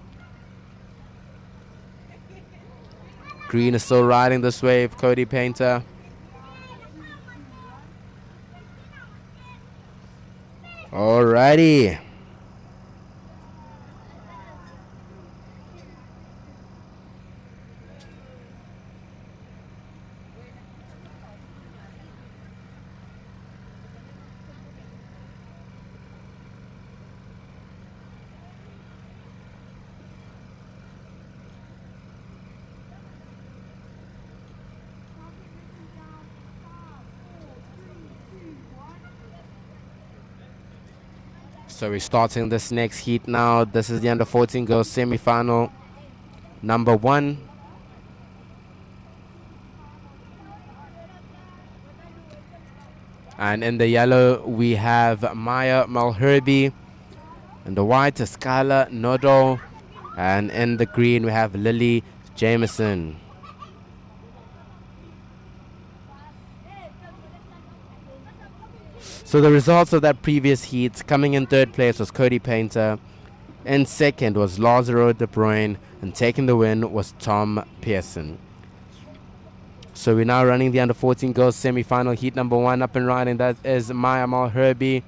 Speaker 3: Green is still riding this wave, Cody Painter. Alrighty. So we're starting this next heat now. This is the under 14 girls semi-final. Number 1. And in the yellow we have Maya Malherby. In the white is Skylar Nodo. And in the green we have Lily Jameson. So the results of that previous heat, coming in third place was Cody Painter. In second was Lazaro De Bruyne. And taking the win was Tom Pearson. So we're now running the under 14 girls semi-final heat number 1 up and riding. That is Maya Malherby.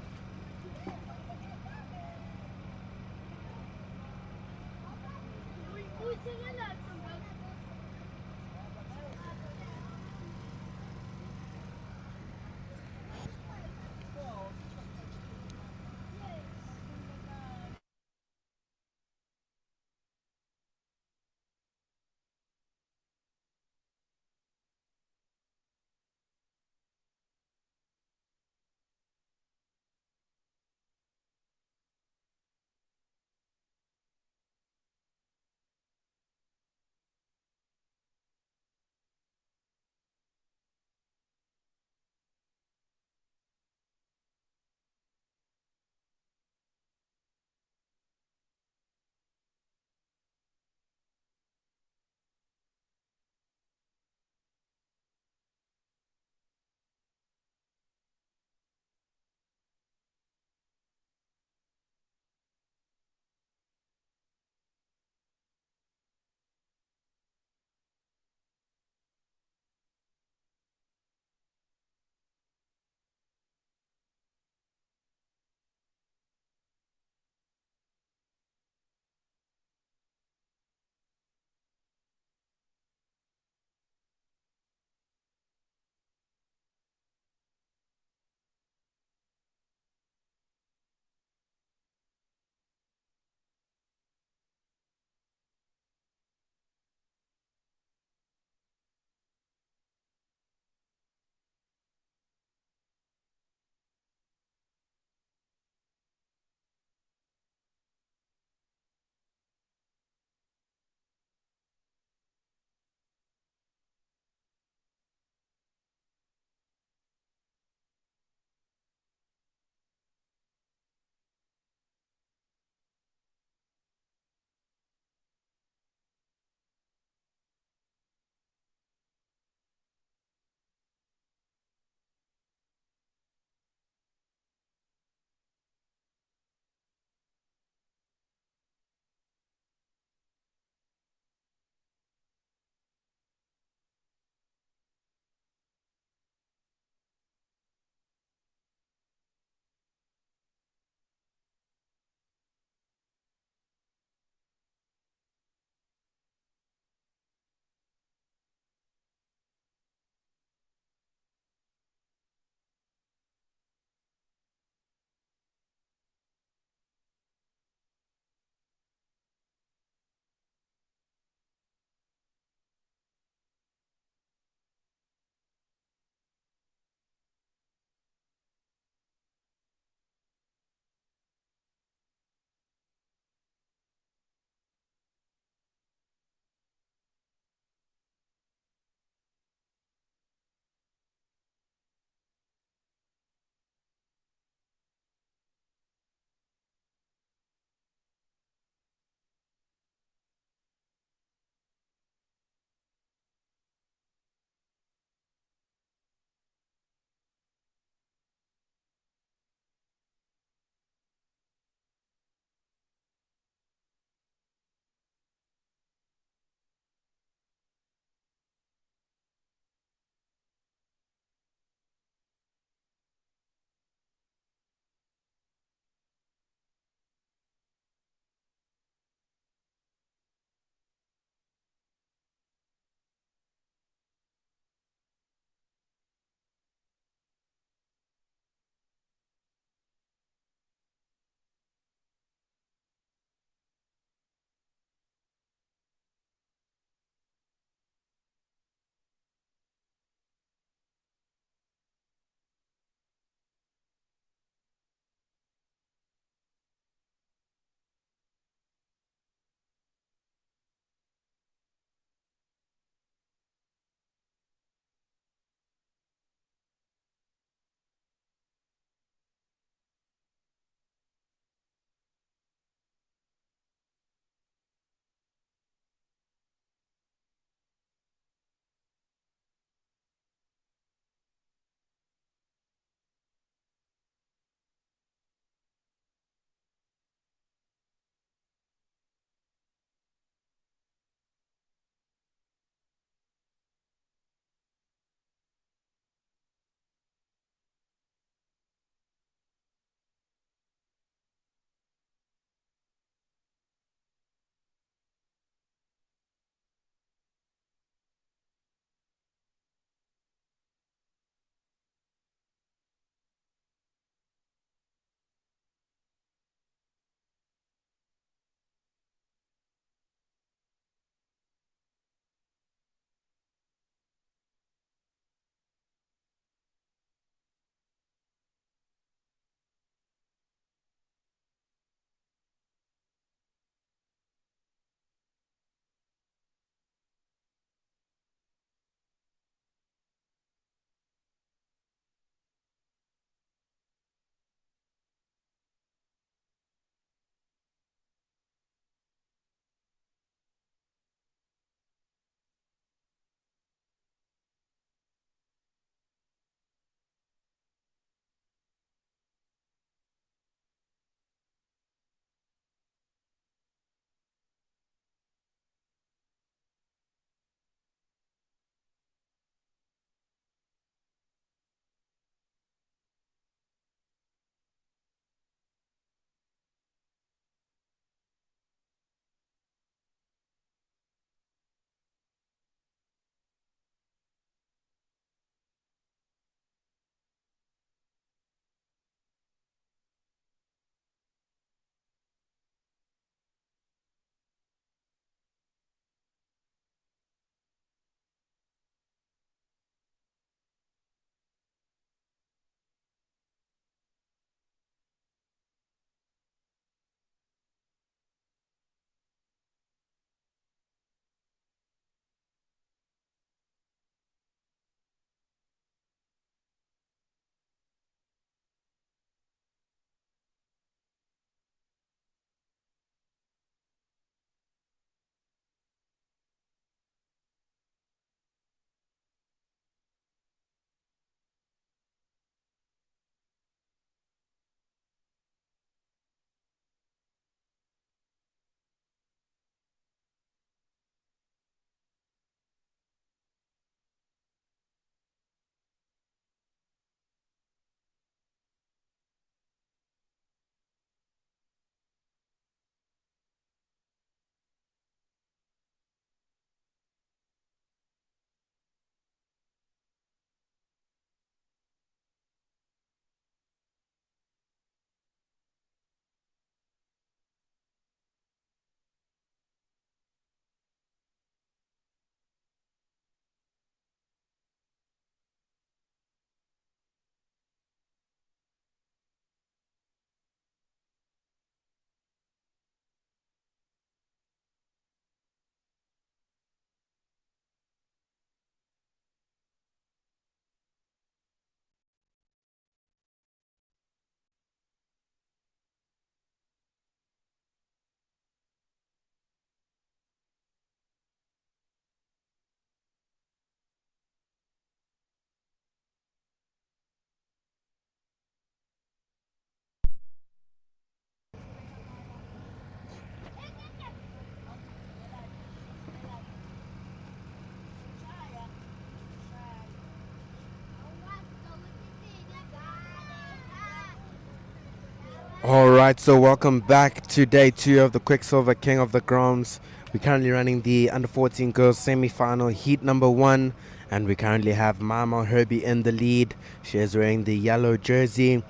Speaker 3: Alright, so welcome back to day 2 of the Quiksilver King of the Groms. We're currently running the under 14 girls semi-final heat number 1, and we currently have Mama Herbie in the lead. She is wearing the yellow jersey.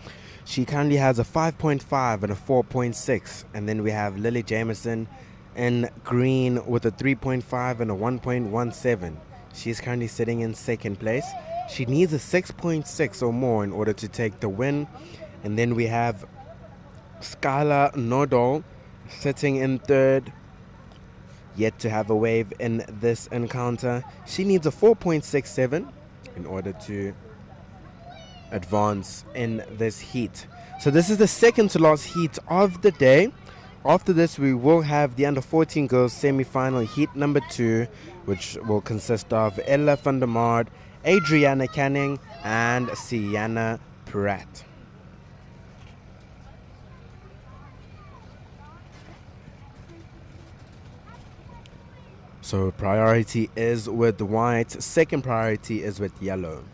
Speaker 3: She currently has a 5.5 and a 4.6, and then we have Lily Jameson in green with a 3.5 and a 1.17. She's currently sitting in second place. She needs a 6.6 or more in order to take the win. And then we have Skylar Nodal sitting in third, yet to have a wave in this encounter. She needs a 4.67 in order to advance in this heat. So this is the second to last heat of the day. After this, we will have the under 14 girls semi-final heat number 2, which will consist of Ella van der Maard, Adriana Canning, and Sienna Pratt. So priority is with white, second priority is with yellow.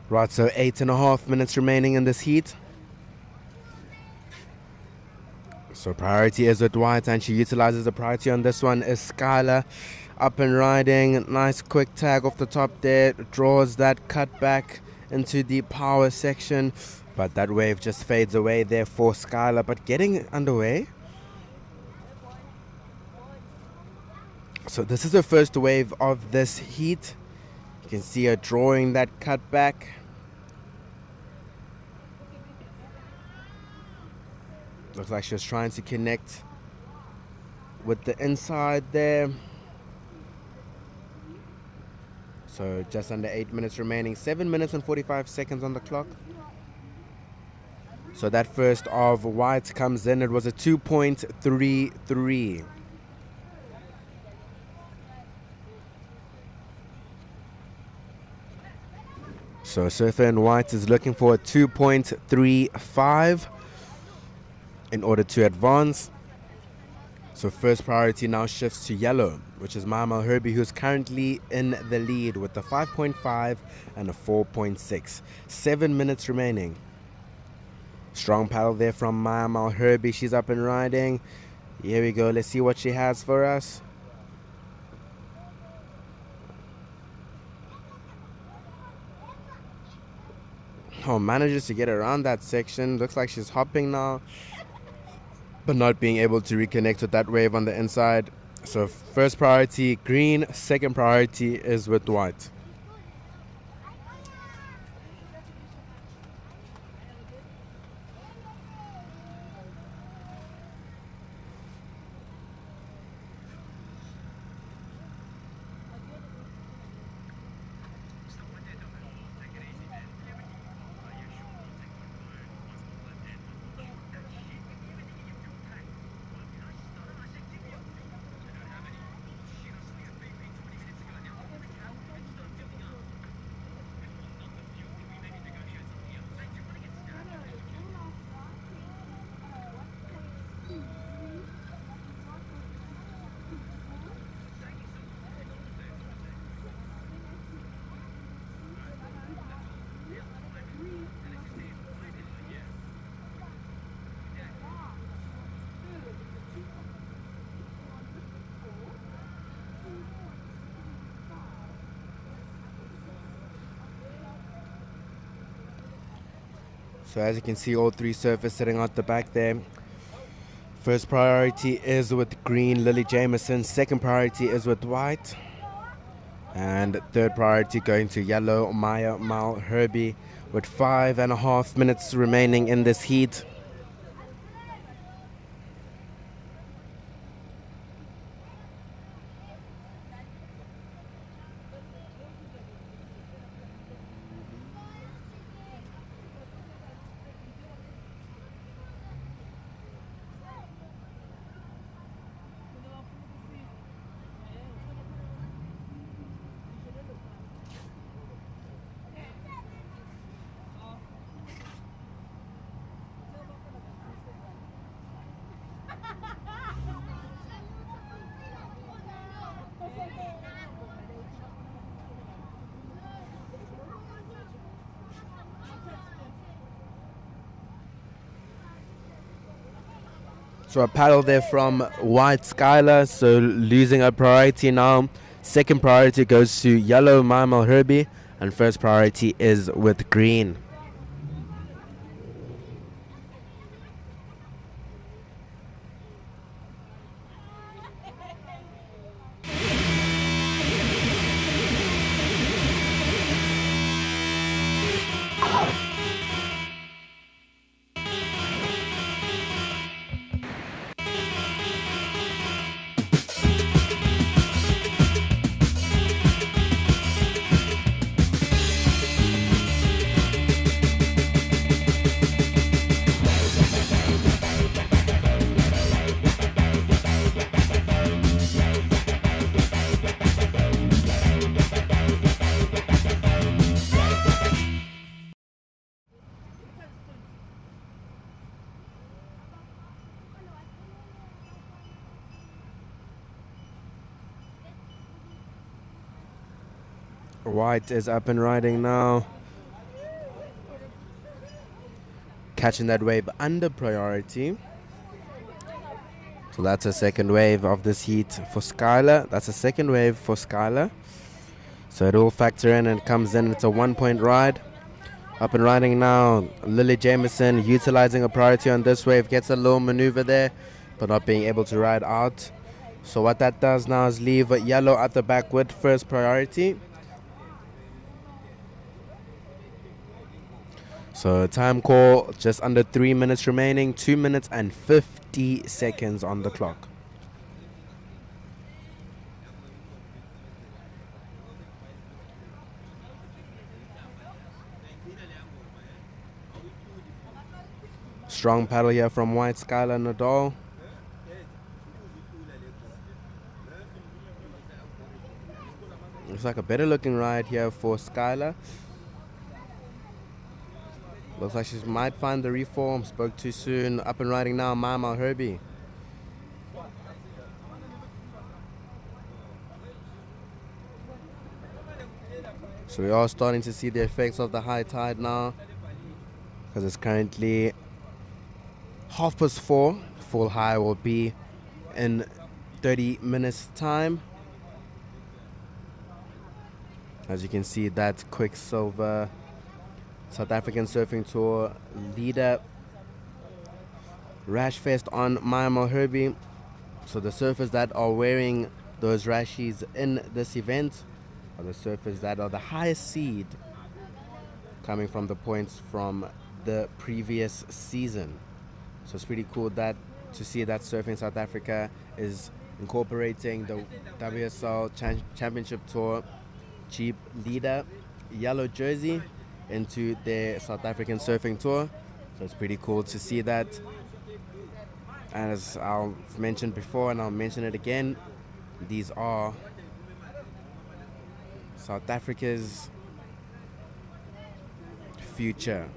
Speaker 3: Right, so 8.5 minutes remaining in this heat. So priority is with white, and she utilizes the priority on this one. Is Skylar up and riding. Nice quick tag off the top there. Draws that cut back into the power section. But that wave just fades away there for Skylar. But getting underway. So this is her first wave of this heat. You can see her drawing that cut back. Looks like she was trying to connect with the inside there. So just under 8 minutes remaining. 7 minutes and 45 seconds on the clock. So that first of white comes in. It was a 2.33. So surfer in white is looking for a 2.35 in order to advance. So first priority now shifts to yellow, which is Mama Herbie, who's currently in the lead with a 5.5 and a 4.6. 7 minutes remaining. Strong paddle there from Mama Herbie. She's up and riding. Here we go. Let's see what she has for us. Oh, manages to get around that section. Looks like she's hopping now, but not being able to reconnect with that wave on the inside. So first priority green, second priority is with white. So as you can see, all three surfers sitting out the back there. First priority is with green, Lily Jameson. Second priority is with white. And third priority going to yellow Maya Mal Herbie with 5.5 minutes remaining in this heat. So a paddle there from white Skylar, so losing a priority now. Second priority goes to yellow Mama Herbie, and first priority is with green. White is up and riding now. Catching that wave under priority. So that's a second wave of this heat for Skylar. That's a second wave for Skylar. So it will factor in and comes in. It's a 1 point ride. Up and riding now. Lily Jameson utilizing a priority on this wave. Gets a little maneuver there, but not being able to ride out. So what that does now is leave yellow at the back with first priority. So time call, just under 3 minutes remaining, 2 minutes and 50 seconds on the clock. Strong paddle here from White Skylar Nadal. Looks like a better looking ride here for Skylar. Looks like she might find the reform. Spoke too soon. Up and riding now, Mama Herbie. So we are starting to see the effects of the high tide now, because it's currently 4:30. Full high will be in 30 minutes time. As you can see, that Quiksilver South African Surfing Tour leader rash fest on Maya Herbie. So the surfers that are wearing those rashies in this event are the surfers that are the highest seed, coming from the points from the previous season. So it's pretty cool that to see that Surfing South Africa is incorporating the WSL Championship Tour Jeep leader yellow jersey into their South African Surfing Tour. So it's pretty cool to see that. As I've mentioned before, and I'll mention it again, these are South Africa's future.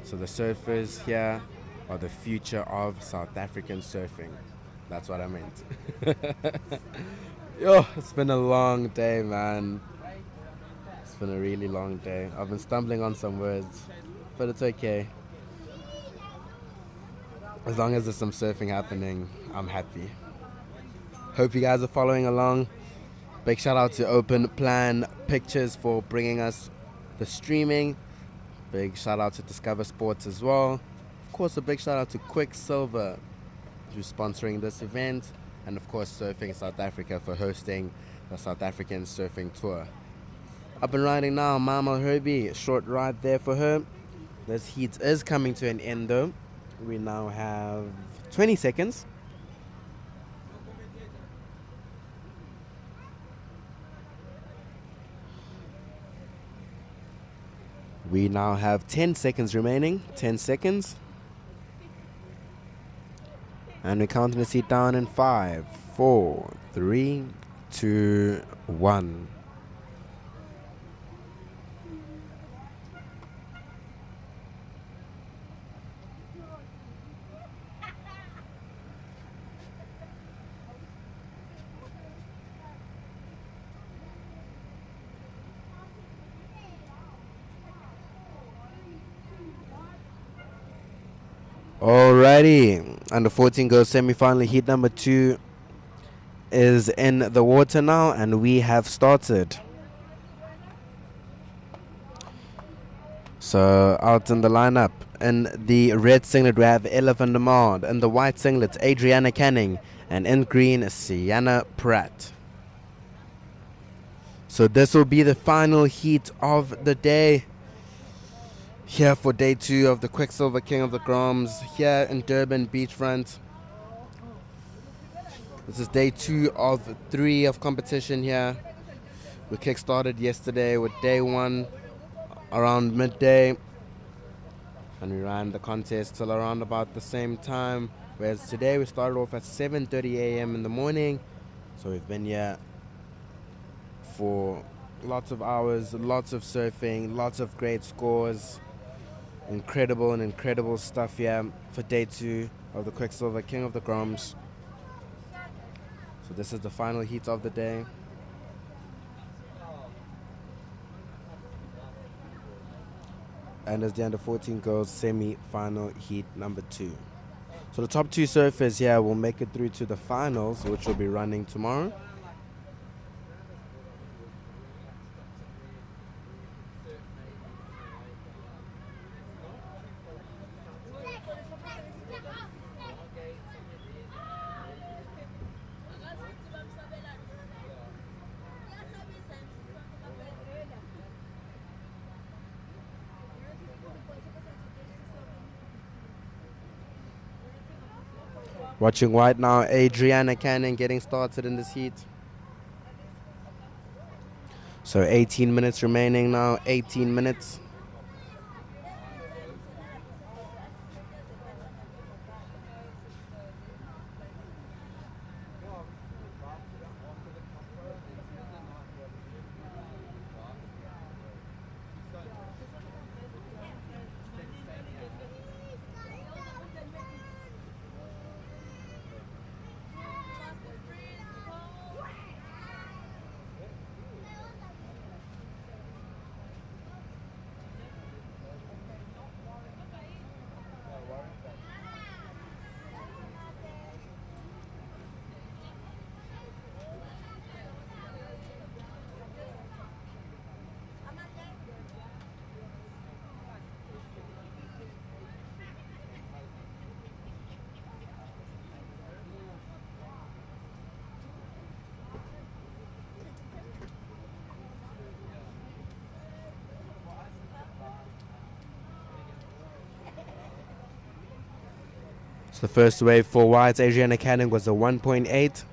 Speaker 3: So the surfers here are the future of South African surfing. That's what I meant. Yo, it's been a long day, man. It's been a really long day. I've been stumbling on some words, but it's okay. As long as there's some surfing happening, I'm happy. Hope you guys are following along. Big shout out to Open Plan Pictures for bringing us the streaming. Big shout out to Discover Sports as well. Of course, a big shout out to Quiksilver, who's sponsoring this event. And of course, Surfing South Africa for hosting the South African Surfing Tour. Up and riding now, Mama Herbie. Short ride there for her. This heat is coming to an end though. We now have 20 seconds. We now have 10 seconds remaining. 10 seconds. And we're counting the seat down in 5, 4, 3, 2, 1. Alrighty, under 14 girls semi-final heat number 2 is in the water now, and we have started. So out in the lineup, in the red singlet we have Ella van der Maard, in the white singlet Adriana Canning, and in green Sienna Pratt. So this will be the final heat of the day. Here for day 2 of the Quiksilver King of the Groms here in Durban beachfront. This is day 2 of 3 of competition here. We kick-started yesterday with day 1 around midday, and we ran the contest till around about the same time, whereas today we started off at 7:30 a.m. in the morning. So we've been here for lots of hours, lots of surfing, lots of great scores. Incredible stuff here for day 2 of the Quiksilver King of the Groms. So this is the final heat of the day. And as the under 14 girls semi-final heat number 2. So the top 2 surfers here will make it through to the finals, which will be running tomorrow. Watching white now, Adriana Canning getting started in this heat. So 18 minutes remaining now, 18 minutes. So the first wave for whites, Adriana Canning, was a 1.8.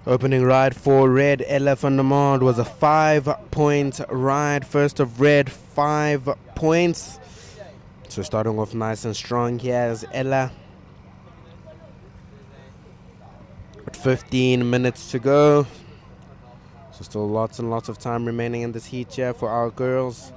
Speaker 3: Opening ride for red, Ella van der Maard, was a 5-point ride. First of red, 5 points. So starting off nice and strong here is Ella. With 15 minutes to go. So still lots and lots of time remaining in this heat here for our girls.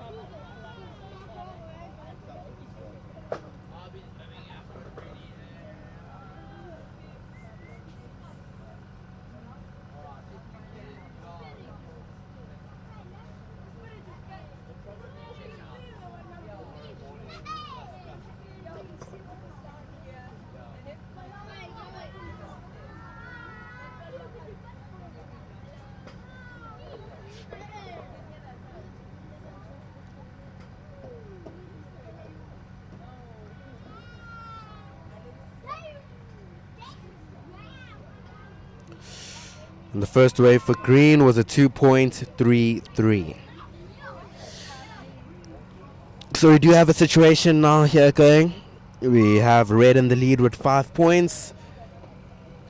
Speaker 3: And the first wave for green was a 2.33. So we do have a situation now here going. We have red in the lead with 5 points.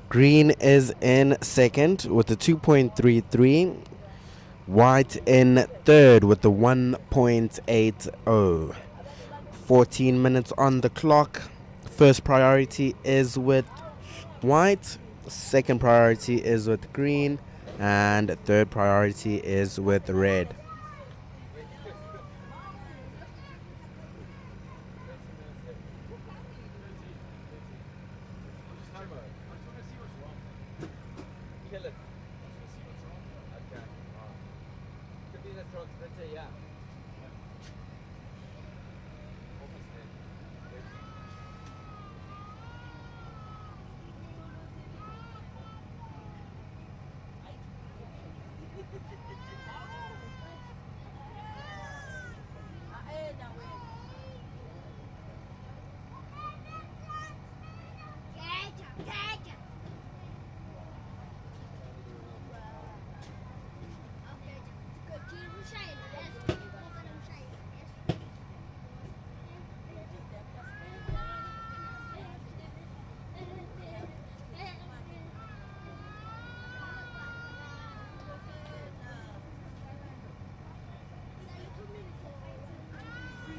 Speaker 3: Green is in second with the 2.33. White in third with the 1.80. 14 minutes on the clock. First priority is with white. Second priority is with green. And third priority is with red.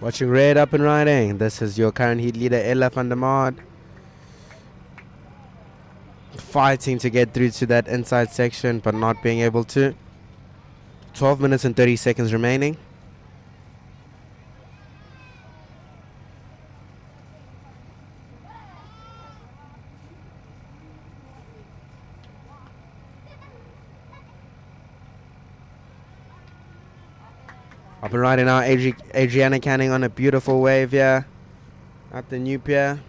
Speaker 3: Watching red up and riding. This is your current heat leader, Ella van der Maard. Fighting to get through to that inside section, but not being able to. 12 minutes and 30 seconds remaining. Up and riding now, Adriana Canning on a beautiful wave here at the new pier.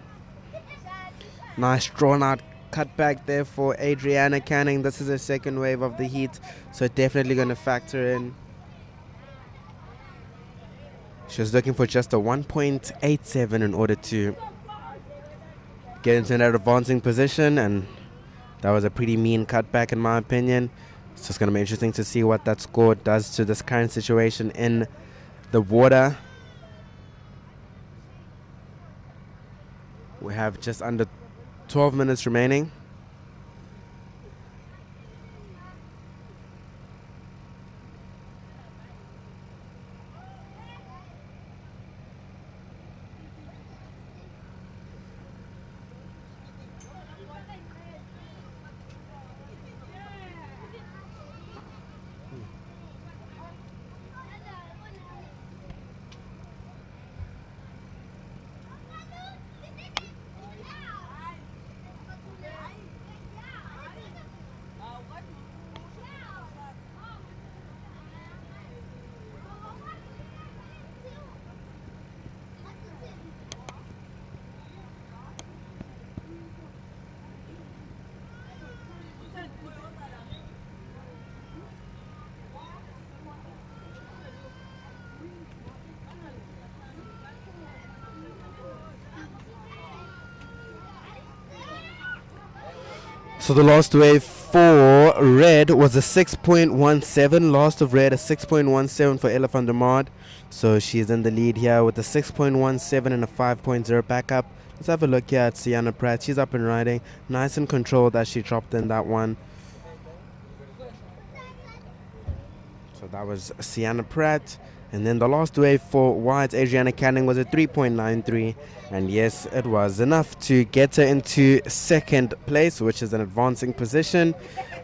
Speaker 3: Nice drawn out cutback there for Adriana Canning. This is her second wave of the heat, so definitely going to factor in. She was looking for just a 1.87 in order to get into that advancing position, and that was a pretty mean cutback in my opinion. It's just going to be interesting to see what that score does to this current situation in the water. We have just under 12 minutes remaining. So the last wave for red was a 6.17. Last of red, a 6.17 for Ella van der Maard. So she's in the lead here with a 6.17 and a 5.0 backup. Let's have a look here at Sienna Pratt. She's up and riding. Nice and controlled as she dropped in that one. that was Sienna Pratt. And then the last wave for white, Adriana Canning, was a 3.93. And yes, it was enough to get her into second place, which is an advancing position.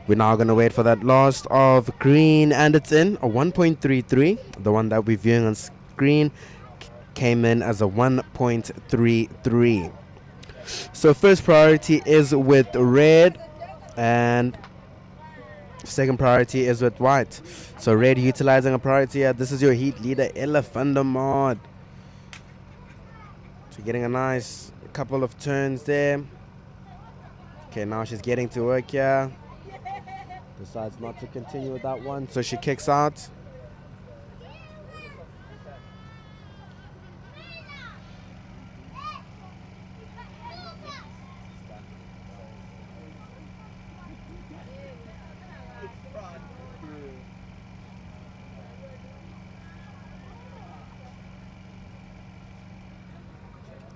Speaker 3: We're now going to wait for that last of green, and it's in a 1.33. The one that we're viewing on screen came in as a 1.33. So first priority is with red, and second priority is with white. So red utilizing a priority here. This is your heat leader, Ella van der Maat. So getting a nice couple of turns there. Okay, now she's getting to work here. Decides not to continue with that one, so she kicks out.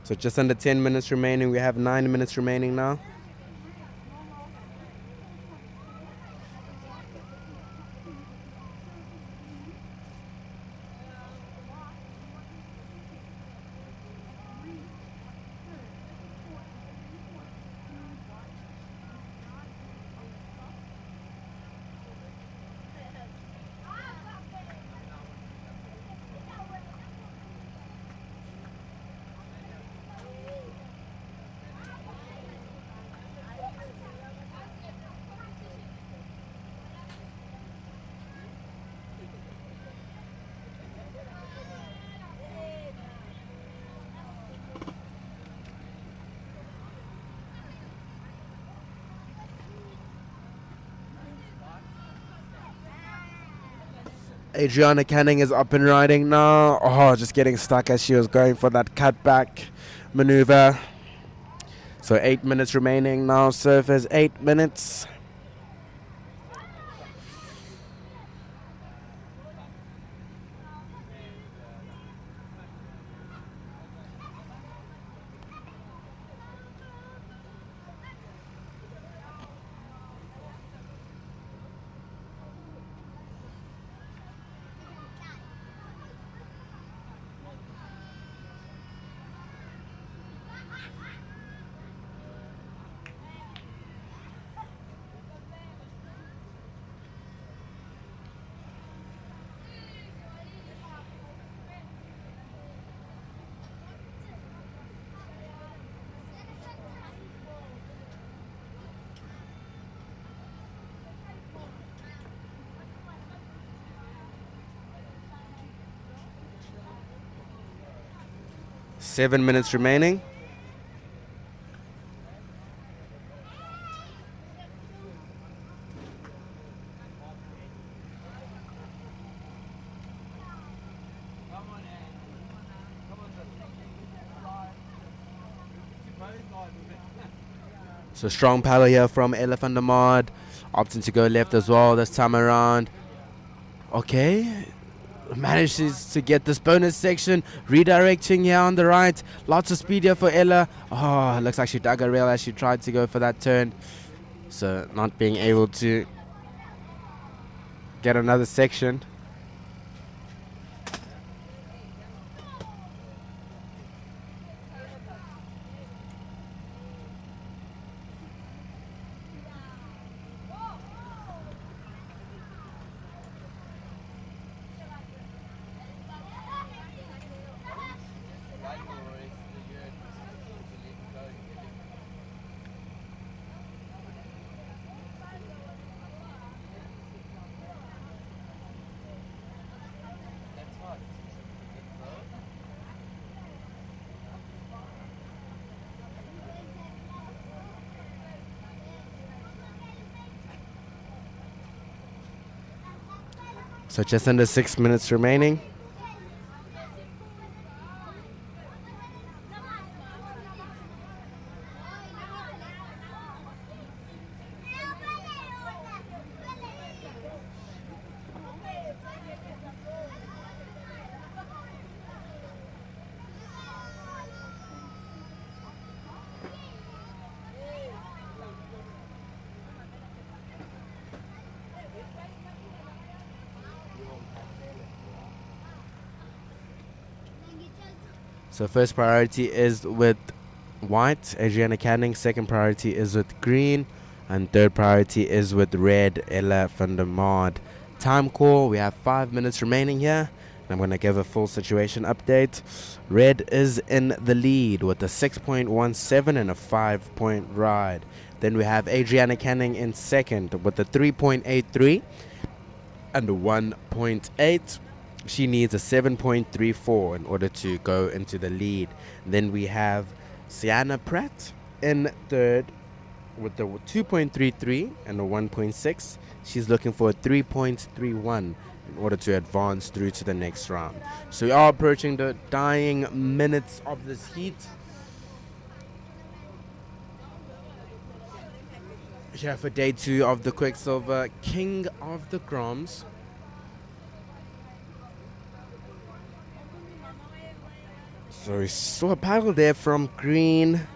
Speaker 3: So just under 10 minutes remaining. We have 9 minutes remaining now. Adriana Canning is up and riding now. Oh, just getting stuck as she was going for that cutback maneuver. So 8 minutes remaining now. Surface 8 minutes. Seven minutes remaining. So strong paddle here from Ella van der Maat, opting to go left as well this time around. Okay, manages to get this bonus section, redirecting here on the right. Lots of speed here for Ella. Oh, looks like she dug a rail as she tried to go for that turn. So not being able to get another section. So just under 6 minutes remaining. So first priority is with white, Adriana Canning. Second priority is with green. And third priority is with red, Ella van der Maad. Time call, we have 5 minutes remaining here. I'm going to give a full situation update. Red is in the lead with a 6.17 and a 5-point ride. Then we have Adriana Canning in second with a 3.83 and a 1.8. She needs a 7.34 in order to go into the lead. Then we have Sienna Pratt in third with the 2.33 and a 1.6. She's looking for a 3.31 in order to advance through to the next round. So we are approaching the dying minutes of this heat. Here for day 2 of the Quiksilver King of the Groms. So we saw a paddle there from green.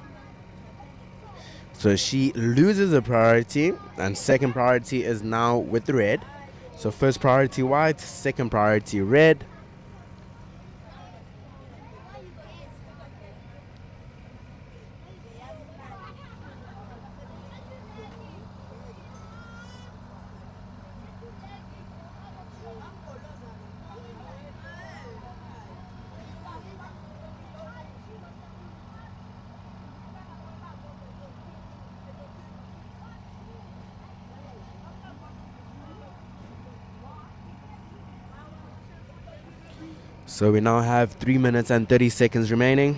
Speaker 3: So she loses a priority, and second priority is now with red. So first priority white, second priority red. So we now have 3 minutes and 30 seconds remaining.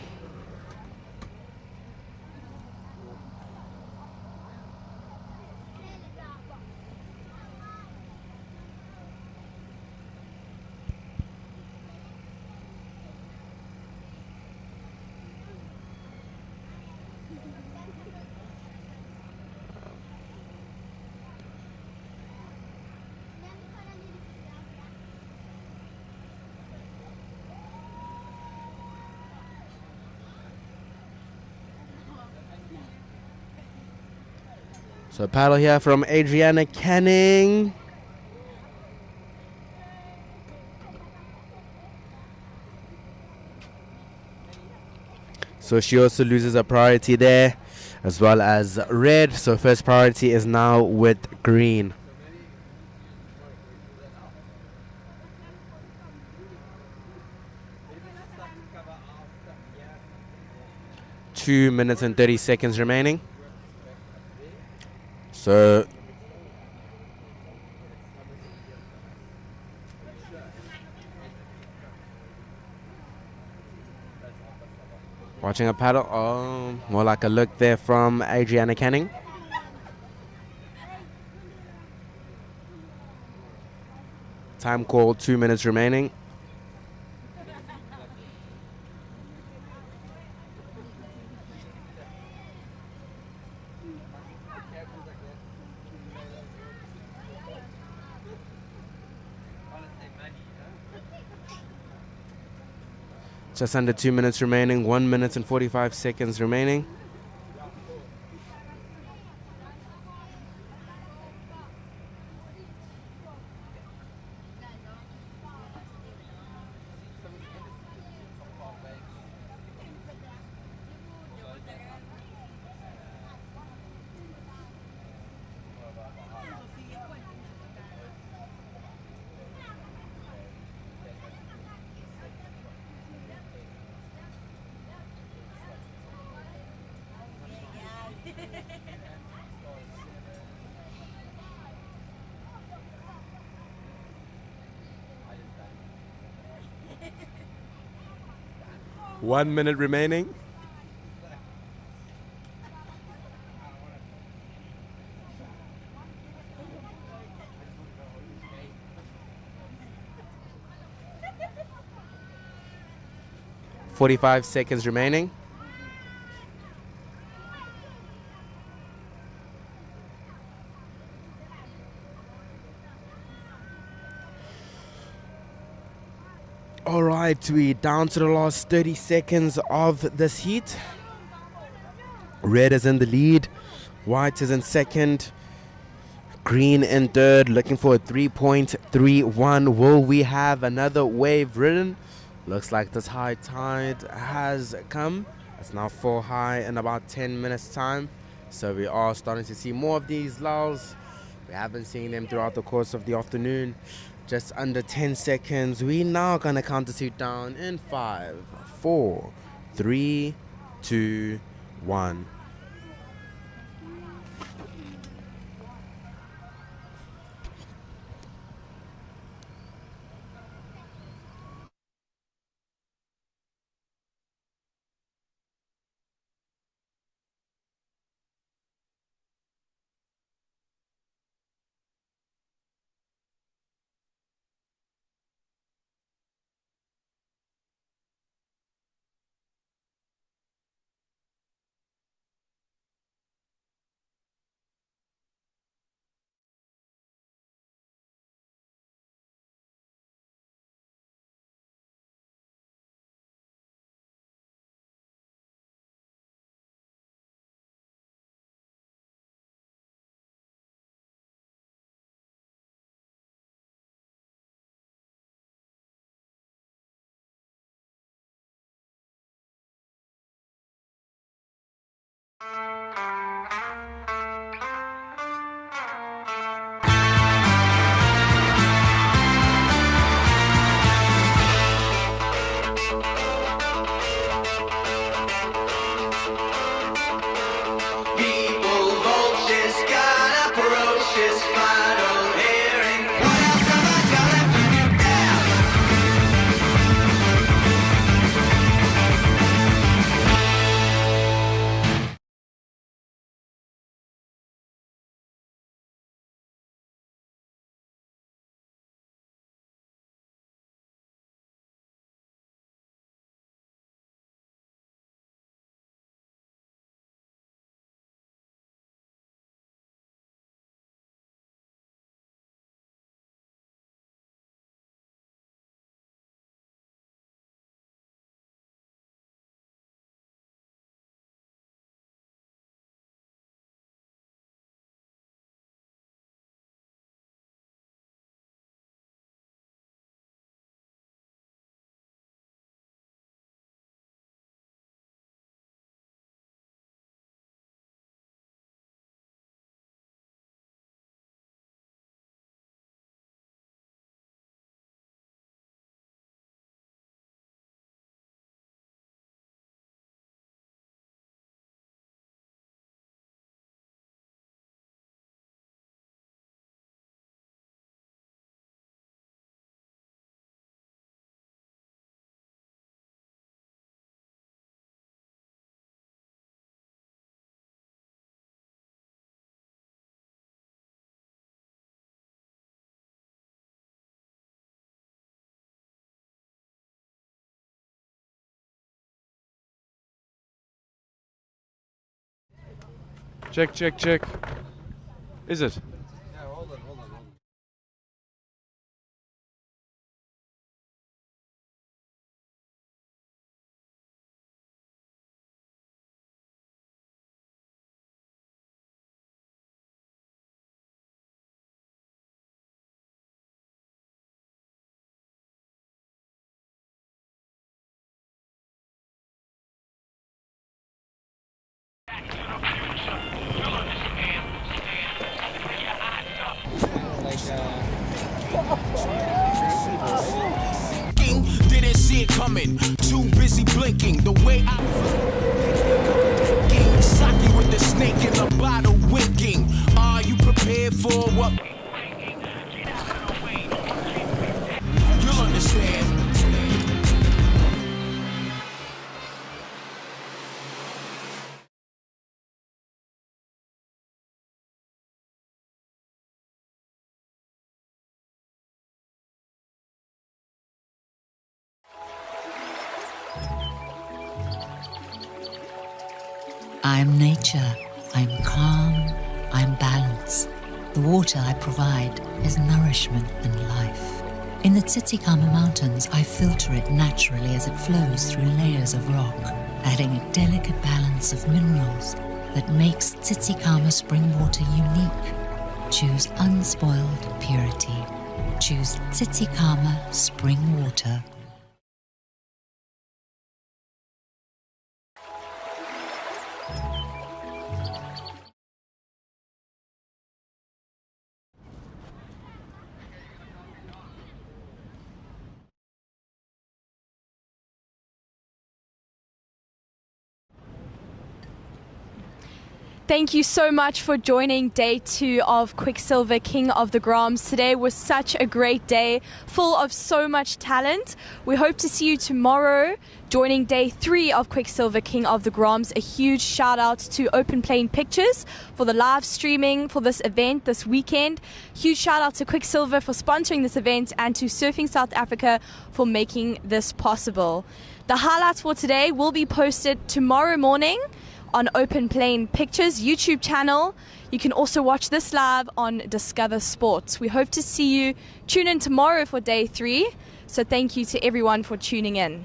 Speaker 3: So paddle here from Adriana Canning. So she also loses a priority there, as well as red. So first priority is now with green. Two minutes and 30 seconds remaining. So watching a paddle. Oh, more like a look there from Adriana Canning. Time call, 2 minutes remaining. Just under 2 minutes remaining, 1 minute and 45 seconds remaining. One minute remaining. .45 seconds remaining. All right, we down to the last 30 seconds of this heat. Red is in the lead. White is in second. Green in third, looking for a 3.31. Will we have another wave ridden, Looks like this high tide has come. It's now full high in about 10 minutes time. So we are starting to see more of these lulls. We have been seeing them throughout the course of the afternoon. Just under 10 seconds. We now gonna count the suit down in 5, 4, 3, 2, 1.
Speaker 2: People, vultures, got approaches, final hearing. What else have I got left to do now?
Speaker 9: Check, check, check. Is it?
Speaker 2: Didn't see it coming, too busy blinking. The way I Saki with the snake in the bottle winking. Are you prepared for what? You'll understand.
Speaker 6: I'm nature, I'm calm, I'm balance. The water I provide is nourishment and life. In the Tsitsikamma Mountains, I filter it naturally as it flows through layers of rock, adding a delicate balance of minerals that makes Tsitsikamma spring water unique. Choose unspoiled purity. Choose Tsitsikamma spring water.
Speaker 10: Thank you so much for joining day 2 of Quiksilver King of the Groms. Today was such a great day, full of so much talent. We hope to see you tomorrow, joining day 3 of Quiksilver King of the Groms. A huge shout out to Open Plane Pictures for the live streaming for this event this weekend. Huge shout out to Quiksilver for sponsoring this event and to Surfing South Africa for making this possible. The highlights for today will be posted tomorrow morning on Open Plane Pictures YouTube channel. You can also watch this live on Discover Sports. We hope to see you. Tune in tomorrow for day 3. So thank you to everyone for tuning in.